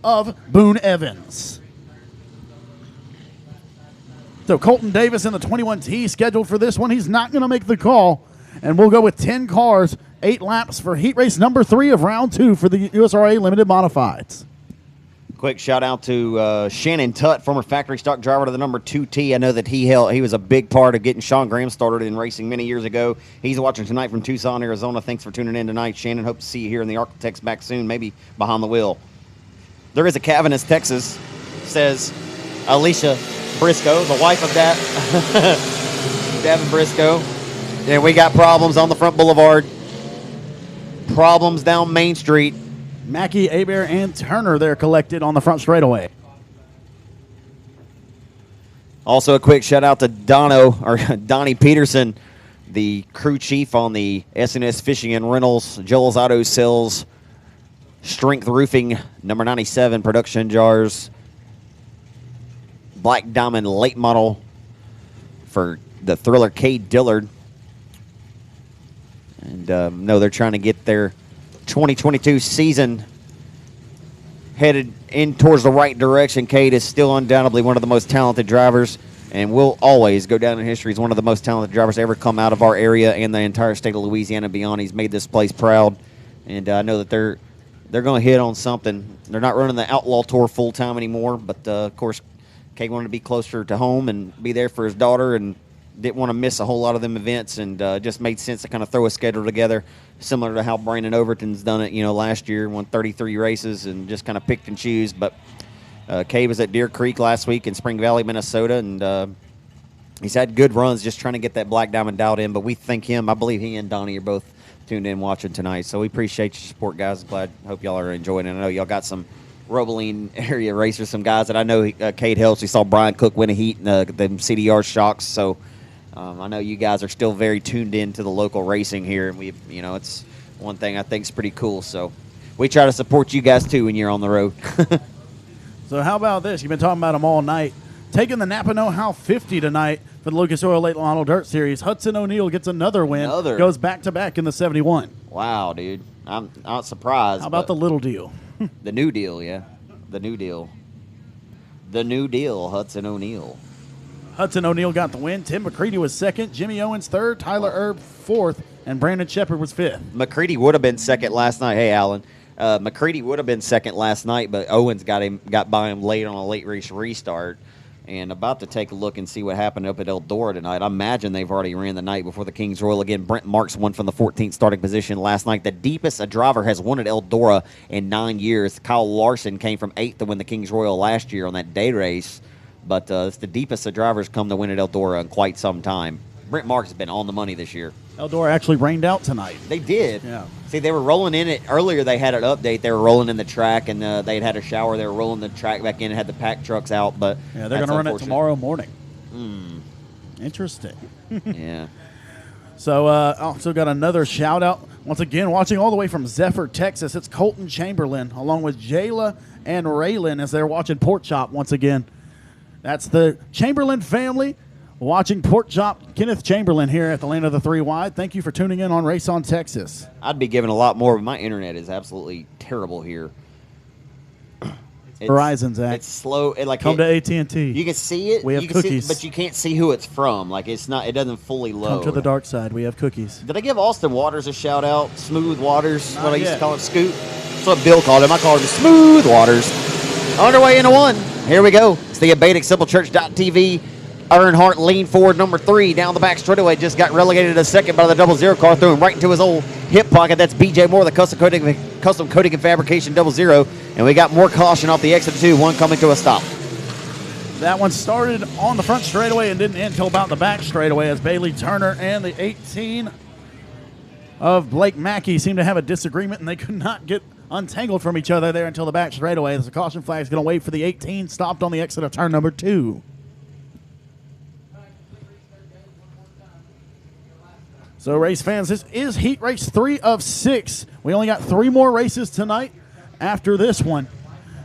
of Boone Evans. So Colton Davis in the 21T scheduled for this one. He's not going to make the call. And we'll go with 10 cars, 8 laps for heat race number 3 of round 2 for the USRA Limited Modifieds. Quick shout out to Shannon Tutt, former factory stock driver to the number 2T. I know that he was a big part of getting Sean Graham started in racing many years ago. He's watching tonight from Tucson, Arizona. Thanks for tuning in tonight, Shannon. Hope to see you here in the Architects back soon, maybe behind the wheel. There is a Cavanis, Texas, says Alicia Briscoe, the wife of Davin Briscoe. And we got problems on the front boulevard. Problems down Main Street. Mackey, Abear, and Turner there collected on the front straightaway. Also, a quick shout out to Donnie Peterson, the crew chief on the SNS Fishing and Rentals, Joel's Auto Sales, Strength Roofing, number 97 production jars, Black Diamond late model for the Thriller K. Dillard. And no, they're trying to get their 2022 season headed in towards the right direction. Cade is still undoubtedly one of the most talented drivers and will always go down in history as one of the most talented drivers to ever come out of our area and the entire state of Louisiana and beyond. He's made this place proud, and I know that they're going to hit on something. They're not running the Outlaw Tour full-time anymore, but, of course, Cade wanted to be closer to home and be there for his daughter and didn't want to miss a whole lot of them events, and just made sense to kind of throw a schedule together similar to how Brandon Overton's done it, last year, won 33 races and just kind of picked and choose. But Cade was at Deer Creek last week in Spring Valley, Minnesota, and he's had good runs just trying to get that Black Diamond dialed in. But we think I believe he and Donnie are both tuned in watching tonight. So we appreciate your support, guys. Hope y'all are enjoying it. I know y'all got some Robaline area racers, some guys that I know Cade helps. We saw Brian Cook win a heat in the CDR shocks. So I know you guys are still very tuned in to the local racing here. And it's one thing I think is pretty cool. So we try to support you guys too when you're on the road. So how about this? You've been talking about them all night. Taking the Napa Know-How 50 tonight for the Lucas Oil Late Model Dirt Series. Hudson O'Neill gets another win. Goes back-to-back in the 71. Wow, dude. I'm not surprised. How about the little deal? The new deal, yeah. The new deal. The new deal, Hudson O'Neill. Hudson O'Neill got the win. Tim McCready was second. Jimmy Owens third. Tyler Erb fourth. And Brandon Shepard was fifth. McCready would have been second last night. Hey, Alan. McCready would have been second last night, but Owens got by him late on a late race restart. And about to take a look and see what happened up at Eldora tonight. I imagine they've already ran the night before the Kings Royal again. Brent Marks won from the 14th starting position last night. The deepest a driver has won at Eldora in 9 years. Kyle Larson came from 8th to win the Kings Royal last year on that day race. But it's the deepest the drivers come to win at Eldora in quite some time. Brent Marks has been on the money this year. Eldora actually rained out tonight. They did. Yeah. See, they were rolling in it. Earlier they had an update. They were rolling in the track, and they'd had a shower. They were rolling the track back in and had the pack trucks out. But yeah, they're going to run it tomorrow morning. Interesting. Yeah. So also got another shout-out. Once again, watching all the way from Zephyr, Texas, it's Colton Chamberlain, along with Jayla and Raylan as they're watching Pork Chop once again. That's the Chamberlain family watching Pork Chop. Kenneth Chamberlain here at the Land of the Three Wide. Thank you for tuning in on Race on Texas. I'd be giving a lot more, but my internet is absolutely terrible here. Verizon, Zach. It's slow. Come to AT&T. You can see it. We have cookies. But you can't see who it's from. Like, it's not. It doesn't fully load. Come to the dark side. We have cookies. Did I give Austin Waters a shout out? Smooth Waters, what I used to yet. call it, Scoot. That's what Bill called him. I called him Smooth Waters. Underway into one. Here we go. It's the Abatic SimpleChurch.tv. Earnhart lean forward number 3 down the back straightaway. Just got relegated to second by the 00 car. Threw him right into his old hip pocket. That's BJ Moore, the custom coating and fabrication 00. And we got more caution off the exit 2. One coming to a stop. That one started on the front straightaway and didn't end until about the back straightaway as Bailey Turner and the 18 of Blake Mackey seemed to have a disagreement and they could not get untangled from each other there until the back straightaway. As the caution flag is going to wait for the 18, stopped on the exit of turn number 2. So, race fans, this is heat race 3 of 6. We only got 3 more races tonight after this one.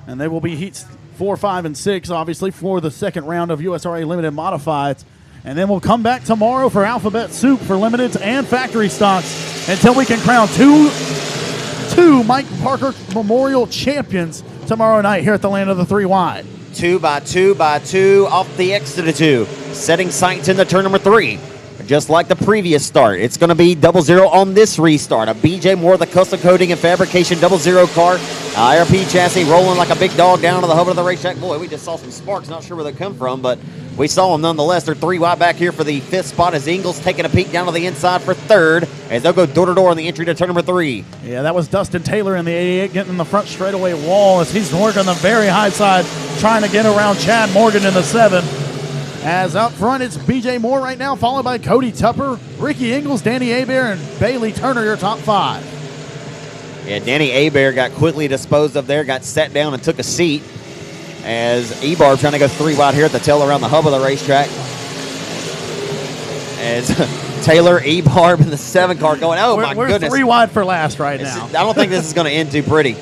And they will be heats 4, 5, and 6, obviously, for the second round of USRA Limited Modifieds. And then we'll come back tomorrow for Alphabet Soup for Limiteds and Factory Stocks until we can crown two Mike Parker Memorial Champions tomorrow night here at the Land of the Three Wide. 2 by 2 by 2 off the exit of 2. Setting sights into turn number 3. just like the previous start. It's going to be 00 on this restart. A BJ Moore, the custom coating and fabrication 00 car. IRP chassis rolling like a big dog down to the hub of the racetrack. Boy, we just saw some sparks. Not sure where they come from, but we saw them nonetheless. They're 3 wide back here for the 5th spot as Ingles taking a peek down to the inside for 3rd as they'll go door to door on the entry to turn number 3. Yeah, that was Dustin Taylor in the 88 getting in the front straightaway wall as he's working the very high side trying to get around Chad Morgan in the 7. As up front, it's BJ Moore right now, followed by Cody Tupper, Ricky Ingles, Danny Hebert, and Bailey Turner, your top 5. Yeah, Danny Hebert got quickly disposed of there, got sat down and took a seat as Ebarb trying to go 3 wide here at the tail around the hub of the racetrack. As Taylor, Ebarb, and the 7 car going, my we're goodness. 3 wide for last right now. I don't think this is going to end too pretty.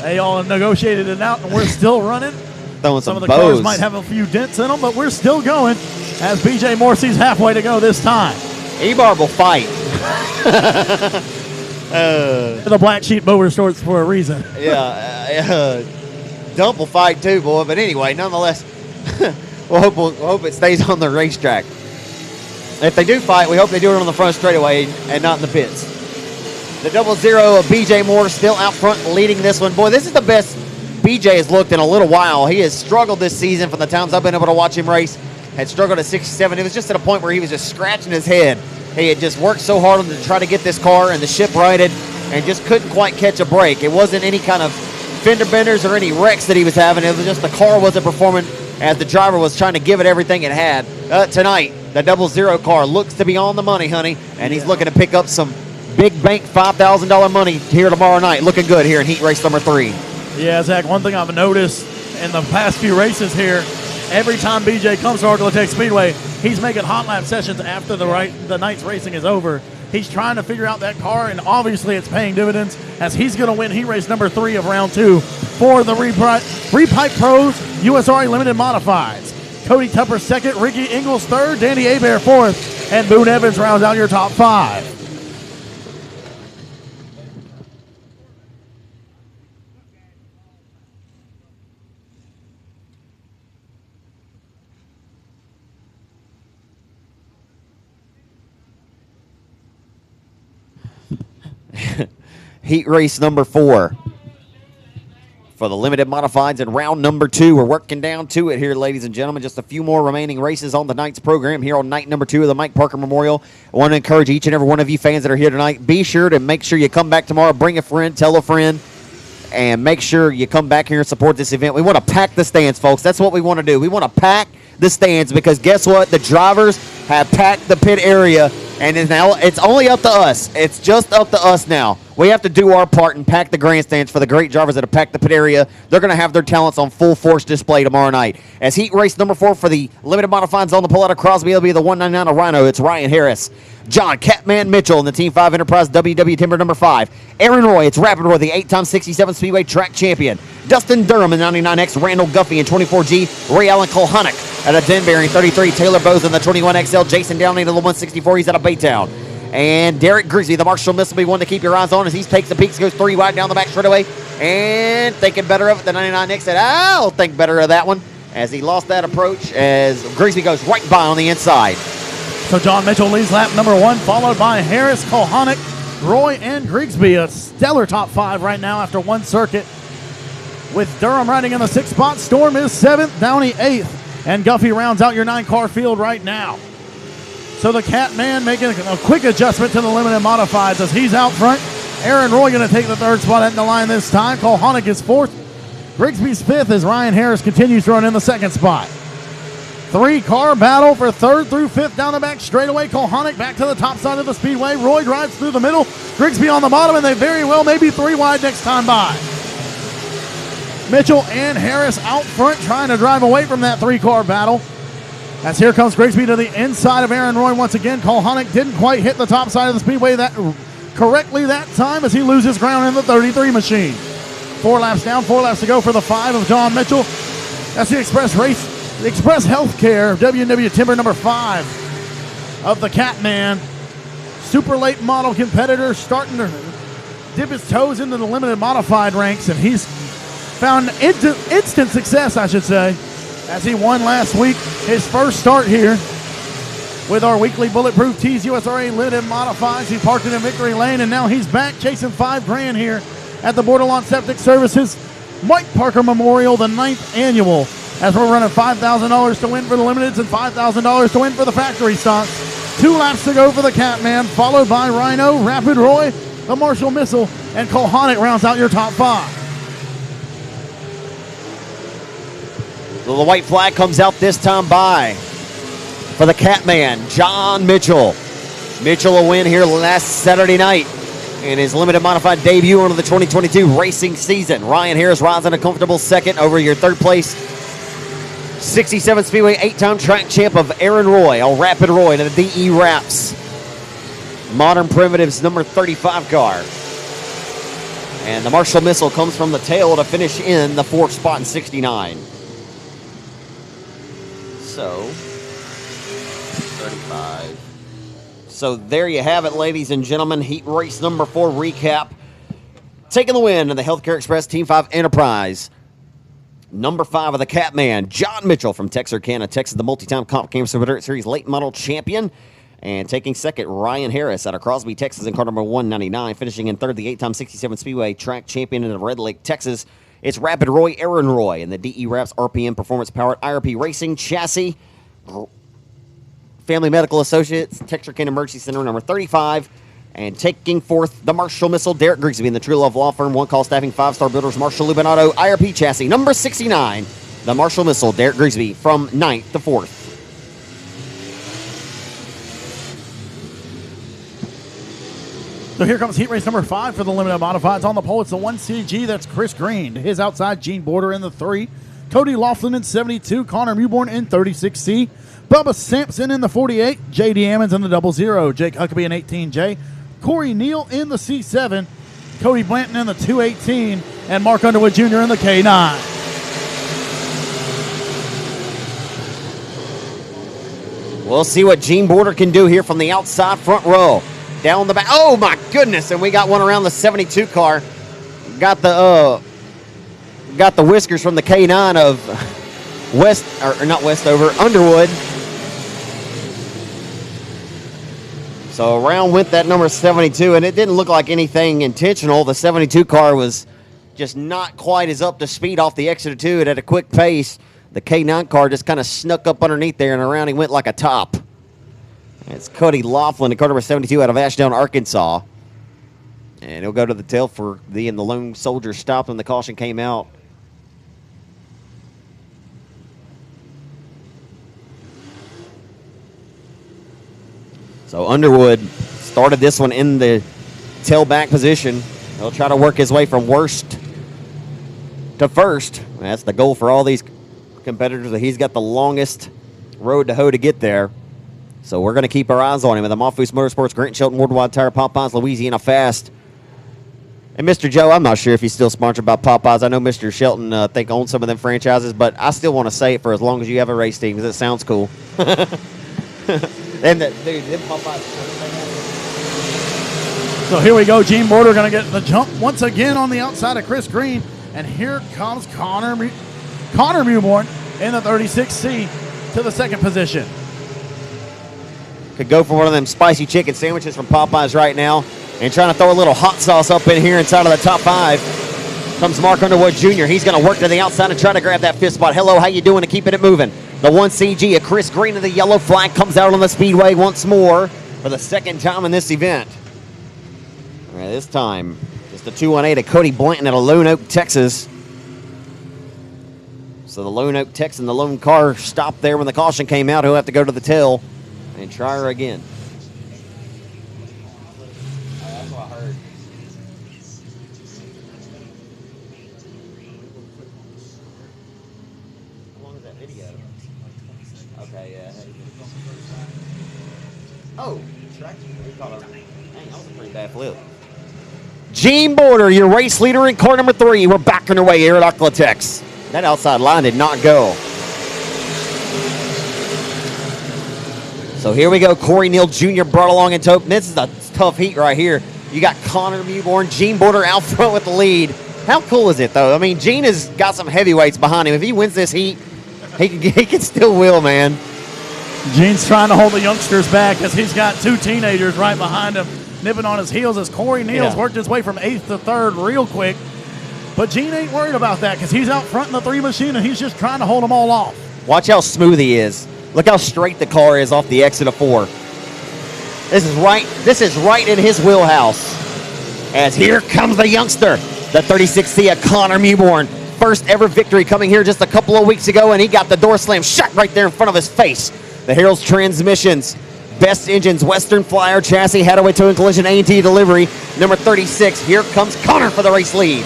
They all negotiated it out, and we're still running. Throwing Some some of the bows. cars might have a few dents in them, but we're still going as BJ Moore sees halfway to go this time. Ebarb will fight. The Black Sheep Motorsports for a reason. Yeah, Dump will fight too, boy. But anyway, nonetheless, we'll hope it stays on the racetrack. If they do fight, we hope they do it on the front straightaway and not in the pits. The 00 of BJ Moore still out front leading this one. Boy, this is the best BJ has looked in a little while. He has struggled this season from the times I've been able to watch him race. Had struggled at 67. It was just at a point where he was just scratching his head. He had just worked so hard to try to get this car and the ship righted and just couldn't quite catch a break. It wasn't any kind of fender benders or any wrecks that he was having. It was just the car wasn't performing as the driver was trying to give it everything it had. Tonight, the 00 car looks to be on the money, honey, and he's looking to pick up some big bank $5,000 money here tomorrow night. Looking good here in heat race number 3. Yeah, Zach, one thing I've noticed in the past few races here, every time BJ comes to Arklatex Speedway, he's making hot lap sessions after the night's racing is over. He's trying to figure out that car, and obviously it's paying dividends as he's going to win heat race number 3 of round 2 for the Repipe Pros USRA Limited Modifieds. Cody Tupper 2nd, Ricky Ingles 3rd, Danny Hebert 4th, and Boone Evans rounds out your top 5. Heat race number 4 for the limited modifieds in round number 2. We're working down to it here, ladies and gentlemen. Just a few more remaining races on the night's program here on night number 2 of the Mike Parker Memorial. I want to encourage each and every one of you fans that are here tonight, be sure to make sure you come back tomorrow, bring a friend, tell a friend, and make sure you come back here and support this event. We want to pack the stands, folks. That's what we want to do. We want to pack the stands because guess what? The drivers have packed the pit area, and now it's only up to us. It's just up to us now. We have to do our part and pack the grandstands for the great drivers that have packed the pit area. They're going to have their talents on full force display tomorrow night. As heat race number 4 for the limited modifieds on the pull out of Crosby, it'll be the 199 of Rhino. It's Ryan Harris, John Catman Mitchell in the Team 5 Enterprise WW Timber number 5. Aaron Roy, it's Rapid Roy, the 8-time 67 Speedway track champion. Dustin Durham in 99X, Randall Guffey in 24G, Ray Allen Colhonic at a Denbury in 33, Taylor Bose in the 21XL, Jason Downey in the 164, he's out of Baytown. And Derek Grigsby, the Marshall Missile, will be one to keep your eyes on as he takes the peaks, goes 3 wide down the back straightaway. And thinking better of it, the 99X said, I'll think better of that one as he lost that approach as Grigsby goes right by on the inside. So John Mitchell leads lap number 1, followed by Harris, Colhonic, Roy, and Grigsby. A stellar top 5 right now after one circuit. With Durham riding in the 6th spot, Storm is 7th, Downey 8th, and Guffey rounds out your 9-car field right now. So the Catman making a quick adjustment to the limited modifieds as he's out front. Aaron Roy going to take the 3rd spot at the line this time. Colhonic is 4th. Grigsby's 5th as Ryan Harris continues to run in the 2nd spot. 3-car battle for 3rd through 5th down the back straightaway. Colhonic back to the top side of the speedway. Roy drives through the middle. Grigsby on the bottom, and they very well may be 3 wide next time by. Mitchell and Harris out front trying to drive away from that 3-car battle. As here comes Grigsby to the inside of Aaron Roy once again. Colhonic didn't quite hit the top side of the speedway correctly that time as he loses ground in the 33 machine. 4 laps down, 4 laps to go for the 5 of John Mitchell. That's the Express Healthcare W&W Timber number 5 of the Catman. Super late model competitor starting to dip his toes into the limited modified ranks, and he's found instant success, I should say, as he won last week, his first start here with our weekly Bulletproof Tees USRA Limited Modifieds. He parked it in Victory Lane, and now he's back chasing $5,000 here at the Borderlawn Septic Services Mike Parker Memorial, the 9th annual, as we're running $5,000 to win for the Limiteds and $5,000 to win for the factory stocks. 2 laps to go for the Catman, followed by Rhino, Rapid Roy, the Marshall Missile, and Kohonic rounds out your top 5. So the white flag comes out this time by for the Catman, John Mitchell. Mitchell a win here last Saturday night in his limited modified debut into the 2022 racing season. Ryan Harris rising a comfortable second over your third place 67 Speedway 8-time track champ of Aaron Roy, a Rapid Roy to the DE Wraps Modern Primitives number 35 car. And the Marshall Missile comes from the tail to finish in the 4th spot in 69. So, 35. So there you have it, ladies and gentlemen. Heat race number 4 recap. Taking the win in the Healthcare Express Team 5 Enterprise. Number 5 of the Catman, John Mitchell from Texarkana, Texas, the multi-time Comp Cam Super Dirt Series late model champion. And taking second, Ryan Harris out of Crosby, Texas, in car number 199. Finishing in third, the 8-time 67 Speedway track champion in Red Lake, Texas. It's Rapid Roy, Aaron Roy, and the DE Wraps RPM performance-powered IRP Racing chassis. Family Medical Associates, Texarkana Emergency Center, number 35. And taking fourth, the Marshall Missile, Derek Grigsby, and the True Love Law Firm, one-call staffing, 5-star builders, Marshall Lubinato, IRP chassis, number 69. The Marshall Missile, Derek Grigsby, from 9th to 4th. So here comes heat race number 5 for the limited modifieds. On the pole, it's the 1CG. That's Chris Green. To his outside, Gene Border in the 3. Cody Laughlin in 72. Connor Mewborn in 36C. Bubba Sampson in the 48. J.D. Ammons in the 00. Jake Huckabee in 18J. Corey Neal in the C7. Cody Blanton in the 218. And Mark Underwood Jr. in the K9. We'll see what Gene Border can do here from the outside front row. Down the back. Oh, my goodness. And we got one around the 72 car. Got the whiskers from the K9 of Underwood. So around went that number 72, and it didn't look like anything intentional. The 72 car was just not quite as up to speed off the exit of 2 at a quick pace. The K9 car just kind of snuck up underneath there, and around he went like a top. It's Cody Laughlin, the car number 72 out of Ashdown, Arkansas. And he'll go to the tail for the lone soldier stopped when the caution came out. So Underwood started this one in the tailback position. He'll try to work his way from worst to first. That's the goal for all these competitors. He's got the longest road to hoe to get there. So we're going to keep our eyes on him. At the Monfous Motorsports, Grant Shelton, Worldwide Tire, Popeyes, Louisiana Fast. And Mr. Joe, I'm not sure if he's still sponsored by Popeyes. I know Mr. Shelton, I think, owns some of them franchises, but I still want to say it for as long as you have a race team because it sounds cool. And dude, them Popeyes. So here we go. Gene Border going to get the jump once again on the outside of Chris Green. And here comes Connor Mewborn in the 36C to the second position. Could go for one of them spicy chicken sandwiches from Popeyes right now. And trying to throw a little hot sauce up in here inside of the top 5. Comes Mark Underwood Jr. He's going to work to the outside and try to grab that 5th spot. Hello, how you doing? And keeping it moving. The 1CG of Chris Green of the yellow flag comes out on the Speedway once more for the second time in this event. All right, this time it's the 218 of Cody Blanton out of Lone Oak, Texas. So the Lone Oak Texan, the lone car stopped there when the caution came out. He'll have to go to the tail and try her again. That's what I heard. How long is that video? Okay, yeah. Oh, dang, that was a pretty bad flip. Gene Border, your race leader in car number 3. We're back on our way here at Oclatex. That outside line did not go. So here we go. Corey Neal Jr. brought along in tow. This is a tough heat right here. You got Connor Mewborn, Gene Border out front with the lead. How cool is it, though? I mean, Gene has got some heavyweights behind him. If he wins this heat, he can still will, man. Gene's trying to hold the youngsters back as he's got two teenagers right behind him, nipping on his heels as Corey Neal's worked his way from 8th to 3rd real quick. But Gene ain't worried about that because he's out front in the 3 machine and he's just trying to hold them all off. Watch how smooth he is. Look how straight the car is off the exit of 4. This is right in his wheelhouse. As here comes the youngster, the 36C of Connor Mewborn. First ever victory coming here just a couple of weeks ago, and he got the door slammed shut right there in front of his face. The Harold's Transmissions, Best Engines, Western Flyer chassis, Hadaway Towing Collision A&T delivery, number 36. Here comes Connor for the race lead.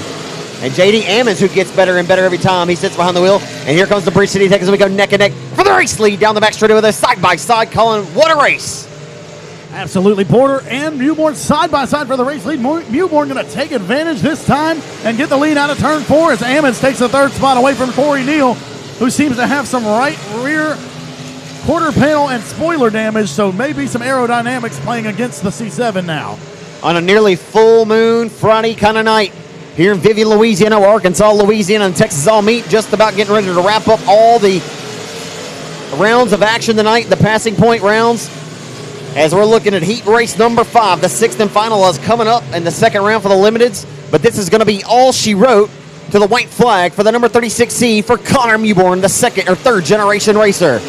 And J.D. Ammons, who gets better and better every time he sits behind the wheel. And here comes the Bridge City Tech as we go neck and neck for the race lead down the back straight with a side-by-side. Colin, what a race. Absolutely. Porter and Mewborn side by side for the race lead. Mewborn going to take advantage this time and get the lead out of turn 4 as Ammons takes the 3rd spot away from Corey Neal, who seems to have some right rear quarter panel and spoiler damage, so maybe some aerodynamics playing against the C7 now. On a nearly full moon Friday kind of night here in Vivian, Louisiana, Arkansas, Louisiana, and Texas all meet, just about getting ready to wrap up all the rounds of action tonight, the passing point rounds. As we're looking at heat race number 5, the 6th and final is coming up in the 2nd round for the limiteds. But this is going to be all she wrote to the white flag for the number 36C for Connor Mewborn, the 2nd or 3rd generation racer.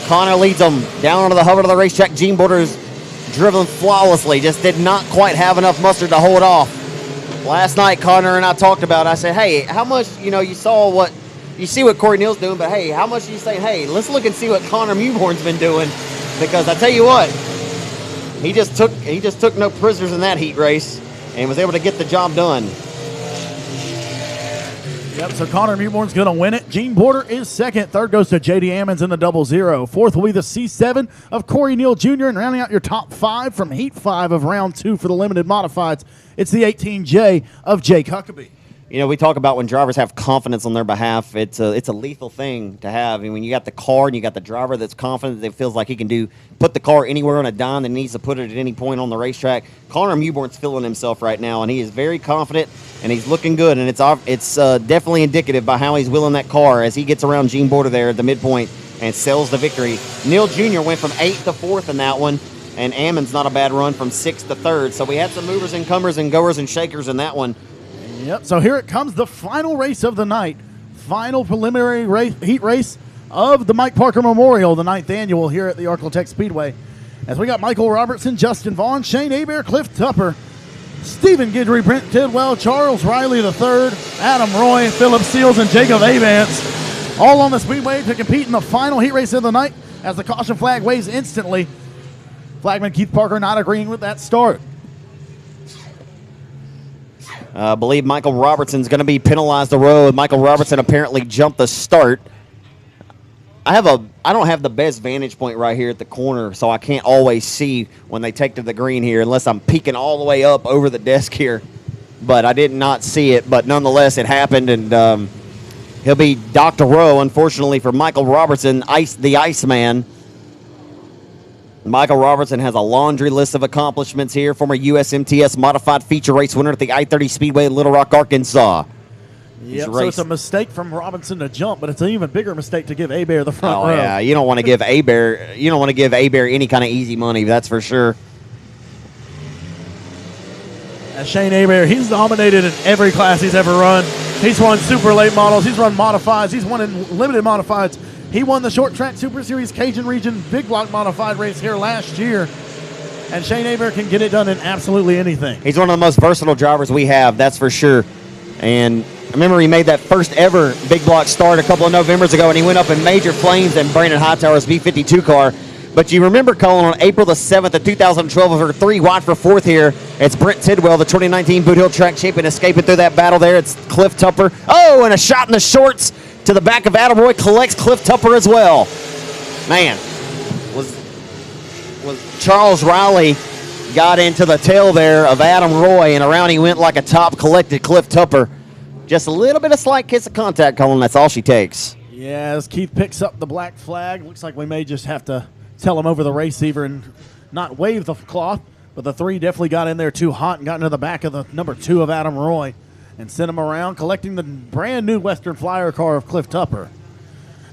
Connor leads them down onto the hover to the racetrack. Gene Borders driven flawlessly, just did not quite have enough mustard to hold off. Last night, Connor and I talked about it. I said, hey, how much, you see what Corey Neal's doing, but hey, how much are you saying, hey, let's look and see what Connor Mewborn's been doing? Because I tell you what, he just took no prisoners in that heat race and was able to get the job done. Yep, so Connor Mewborn's going to win it. Gene Porter is 2nd. 3rd goes to J.D. Ammons in the 00. 4th will be the C7 of Corey Neal Jr. And rounding out your top 5 from Heat 5 of round 2 for the limited modifieds, it's the 18J of Jake Huckabee. We talk about when drivers have confidence on their behalf. It's a lethal thing to have. And when you got the car and you got the driver that's confident that feels like he can put the car anywhere on a dime that needs to put it at any point on the racetrack. Connor Mewborn's feeling himself right now, and he is very confident and he's looking good. And it's definitely indicative by how he's wheeling that car as he gets around Gene Border there at the midpoint and sells the victory. Neal Jr. went from 8th to 4th in that one, and Ammons not a bad run from 6th to 3rd. So we had some movers and comers and goers and shakers in that one. Yep, so here it comes, the final race of the night. Final preliminary heat race of the Mike Parker Memorial, the 9th annual here at the Arklatex Speedway. As we got Michael Robertson, Justin Vaughn, Shane Hebert, Cliff Tupper, Stephen Guidry, Brent Tidwell, Charles Riley III, Adam Roy, Philip Seals, and Jacob Avance, all on the Speedway to compete in the final heat race of the night as the caution flag waves instantly. Flagman Keith Parker not agreeing with that start. I believe Michael Robertson's going to be penalized the road. Michael Robertson apparently jumped the start. I don't have the best vantage point right here at the corner, so I can't always see when they take to the green here unless I'm peeking all the way up over the desk here. But I did not see it, but nonetheless it happened, and he'll be Dr. Rowe, unfortunately, for Michael Robertson, the Iceman. Michael Robertson has a laundry list of accomplishments here. Former USMTS modified feature race winner at the I-30 Speedway in Little Rock, Arkansas. Yep, so it's a mistake from Robinson to jump, but it's an even bigger mistake to give Hebert the front row. Yeah, you don't want to give Hebert any kind of easy money, that's for sure. As Shane Hebert, he's dominated in every class he's ever run. He's won super late models, he's run modifieds, he's won in limited modifieds. He won the Short Track Super Series Cajun Region Big Block Modified race here last year. And Shane Hebert can get it done in absolutely anything. He's one of the most versatile drivers we have, that's for sure. And I remember he made that first ever Big Block start a couple of Novembers ago, and he went up in major flames in Brandon Hightower's B-52 car. But you remember, Colin, on April the 7th of 2012, over 3 wide for 4th here, it's Brent Tidwell, the 2019 Boot Hill Track champion, escaping through that battle there. It's Cliff Tupper. Oh, and a shot in the shorts to the back of Adam Roy, collects Cliff Tupper as well. Man, was Charles Riley got into the tail there of Adam Roy, and around he went like a top, collected Cliff Tupper. Just a little bit of slight kiss of contact, Colin, that's all she takes. Yeah, as Keith picks up the black flag, looks like we may just have to tell him over the receiver and not wave the cloth, but the 3 definitely got in there too hot and got into the back of the number 2 of Adam Roy and sent him around, collecting the brand new Western Flyer car of Cliff Tupper.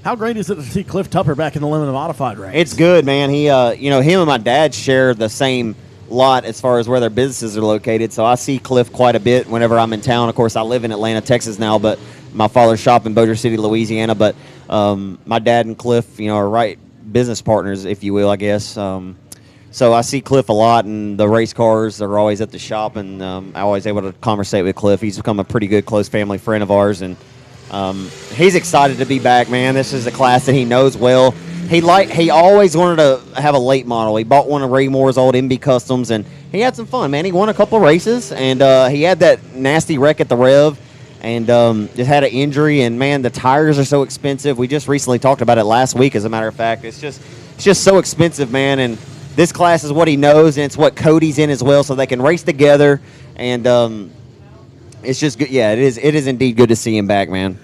How great is it to see Cliff Tupper back in the limited modified race? It's good, man. He, him and my dad share the same lot as far as where their businesses are located. So I see Cliff quite a bit whenever I'm in town. Of course, I live in Atlanta, Texas now, but my father's shop in Bossier City, Louisiana. But my dad and Cliff, are right business partners, if you will, I guess. So I see Cliff a lot, and the race cars are always at the shop, and I'm always able to conversate with Cliff. He's become a pretty good, close family friend of ours, and he's excited to be back, man. This is a class that he knows well. He always wanted to have a late model. He bought one of Ray Moore's old MB Customs, and he had some fun, man. He won a couple of races, and he had that nasty wreck at the Rev, and just had an injury. And man, the tires are so expensive. We just recently talked about it last week, as a matter of fact. It's just so expensive, man. And this class is what he knows, and it's what Cody's in as well, so they can race together. And it's just good. Yeah, it is indeed good to see him back, man.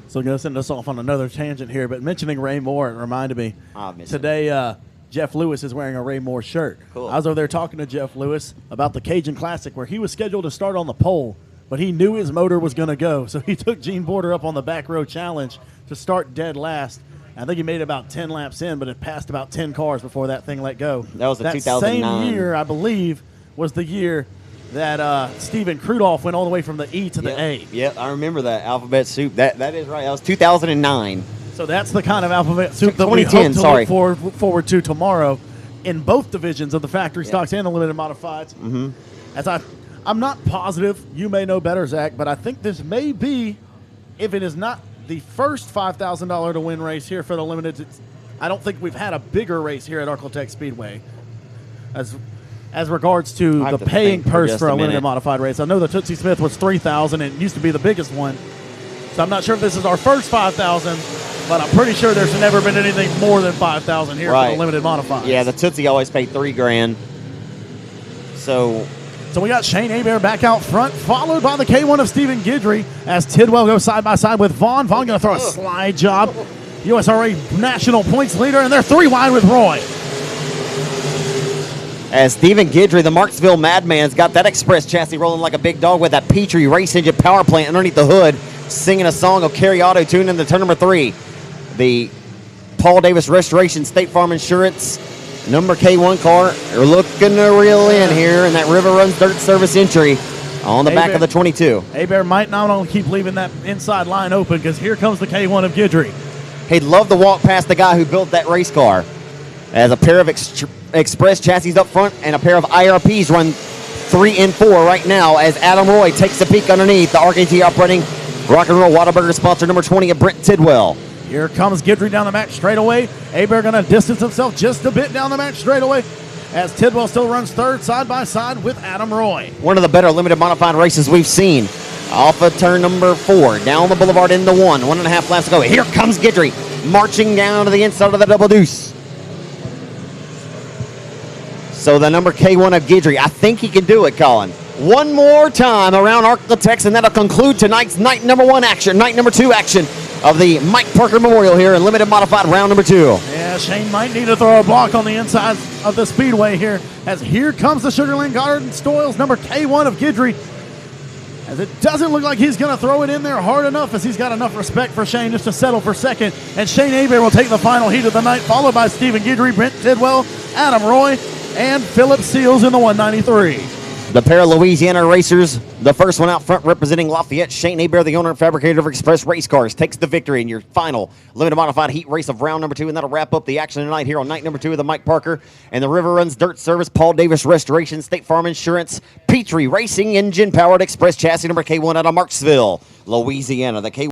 So I'm going to send us off on another tangent here, but mentioning Ray Moore, it reminded me miss today. Jeff Lewis is wearing a Ray Moore shirt. Cool. I was over there talking to Jeff Lewis about the Cajun Classic, where he was scheduled to start on the pole, but he knew his motor was going to go, so he took Gene Border up on the back row challenge to start dead last. I think he made about 10 laps in, but it passed about 10 cars before that thing let go. That was the 2009. Same year, I believe, was the year that Steven Krudolph went all the way from the E to the A. Yep, I remember that alphabet soup. That is right. That was 2009. So that's the kind of alphabet soup that we hope 2010, to look forward to tomorrow in both divisions of the factory stocks and the limited modifieds. Mm-hmm. As I'm not positive. You may know better, Zach, but I think this may be, if it is not the first $5,000 to win race here for the limited. I don't think we've had a bigger race here at Arcotech Speedway as regards to the paying purse for a limited modified race. I know the Tootsie Smith was $3,000, and it used to be the biggest one. So I'm not sure if this is our first $5,000, but I'm pretty sure there's never been anything more than $5,000 here for the limited modified. Yeah, the Tootsie always paid $3,000. So we got Shane Hebert back out front, followed by the K1 of Stephen Guidry as Tidwell goes side by side with Vaughn. Vaughn going to throw a slide job. USRA national points leader, and they're 3 wide with Roy. As Stephen Guidry, the Marksville Madman's got that express chassis rolling like a big dog with that Petrie race engine power plant underneath the hood, singing a song of Carry Auto Tune in the turn number 3. The Paul Davis Restoration State Farm Insurance number K1 car are looking to reel in here in that River Runs Dirt Service entry on the back of the 22. Hebert might not only keep leaving that inside line open, because here comes the K1 of Guidry. He'd love to walk past the guy who built that race car. As a pair of express chassis up front and a pair of IRPs run 3 and 4 right now, as Adam Roy takes a peek underneath the RKT operating Rock and Roll Whataburger sponsor number 20 of Brent Tidwell. Here comes Guidry down the back straightaway. Hebert going to distance himself just a bit down the back straightaway, as Tidwell still runs third side by side with Adam Roy. One of the better limited modified races we've seen. Off of turn number 4, down the boulevard into 1.5 laps to go. Here comes Guidry, marching down to the inside of the double deuce. So the number K1 of Guidry, I think he can do it, Colin. One more time around Arcotech, and that'll conclude tonight's night number 2 action of the Mike Parker Memorial here in limited modified round number 2. Yeah, Shane might need to throw a block on the inside of the speedway here, as here comes the Sugarland Garden Stoils number K1 of Guidry, as it doesn't look like he's going to throw it in there hard enough, as he's got enough respect for Shane just to settle for second. And Shane Hebert will take the final heat of the night, followed by Stephen Guidry, Brent Tidwell, Adam Roy, and Philip Seals in the 193. The pair of Louisiana racers, the first one out front representing Lafayette, Shane Hebert, the owner and fabricator of Express Race Cars, takes the victory in your final limited modified heat race of round number 2, and that'll wrap up the action tonight here on night number 2 of the Mike Parker and the River Runs Dirt Service, Paul Davis Restoration, State Farm Insurance, Petrie Racing Engine Powered Express Chassis number K1 out of Marksville, Louisiana. The K1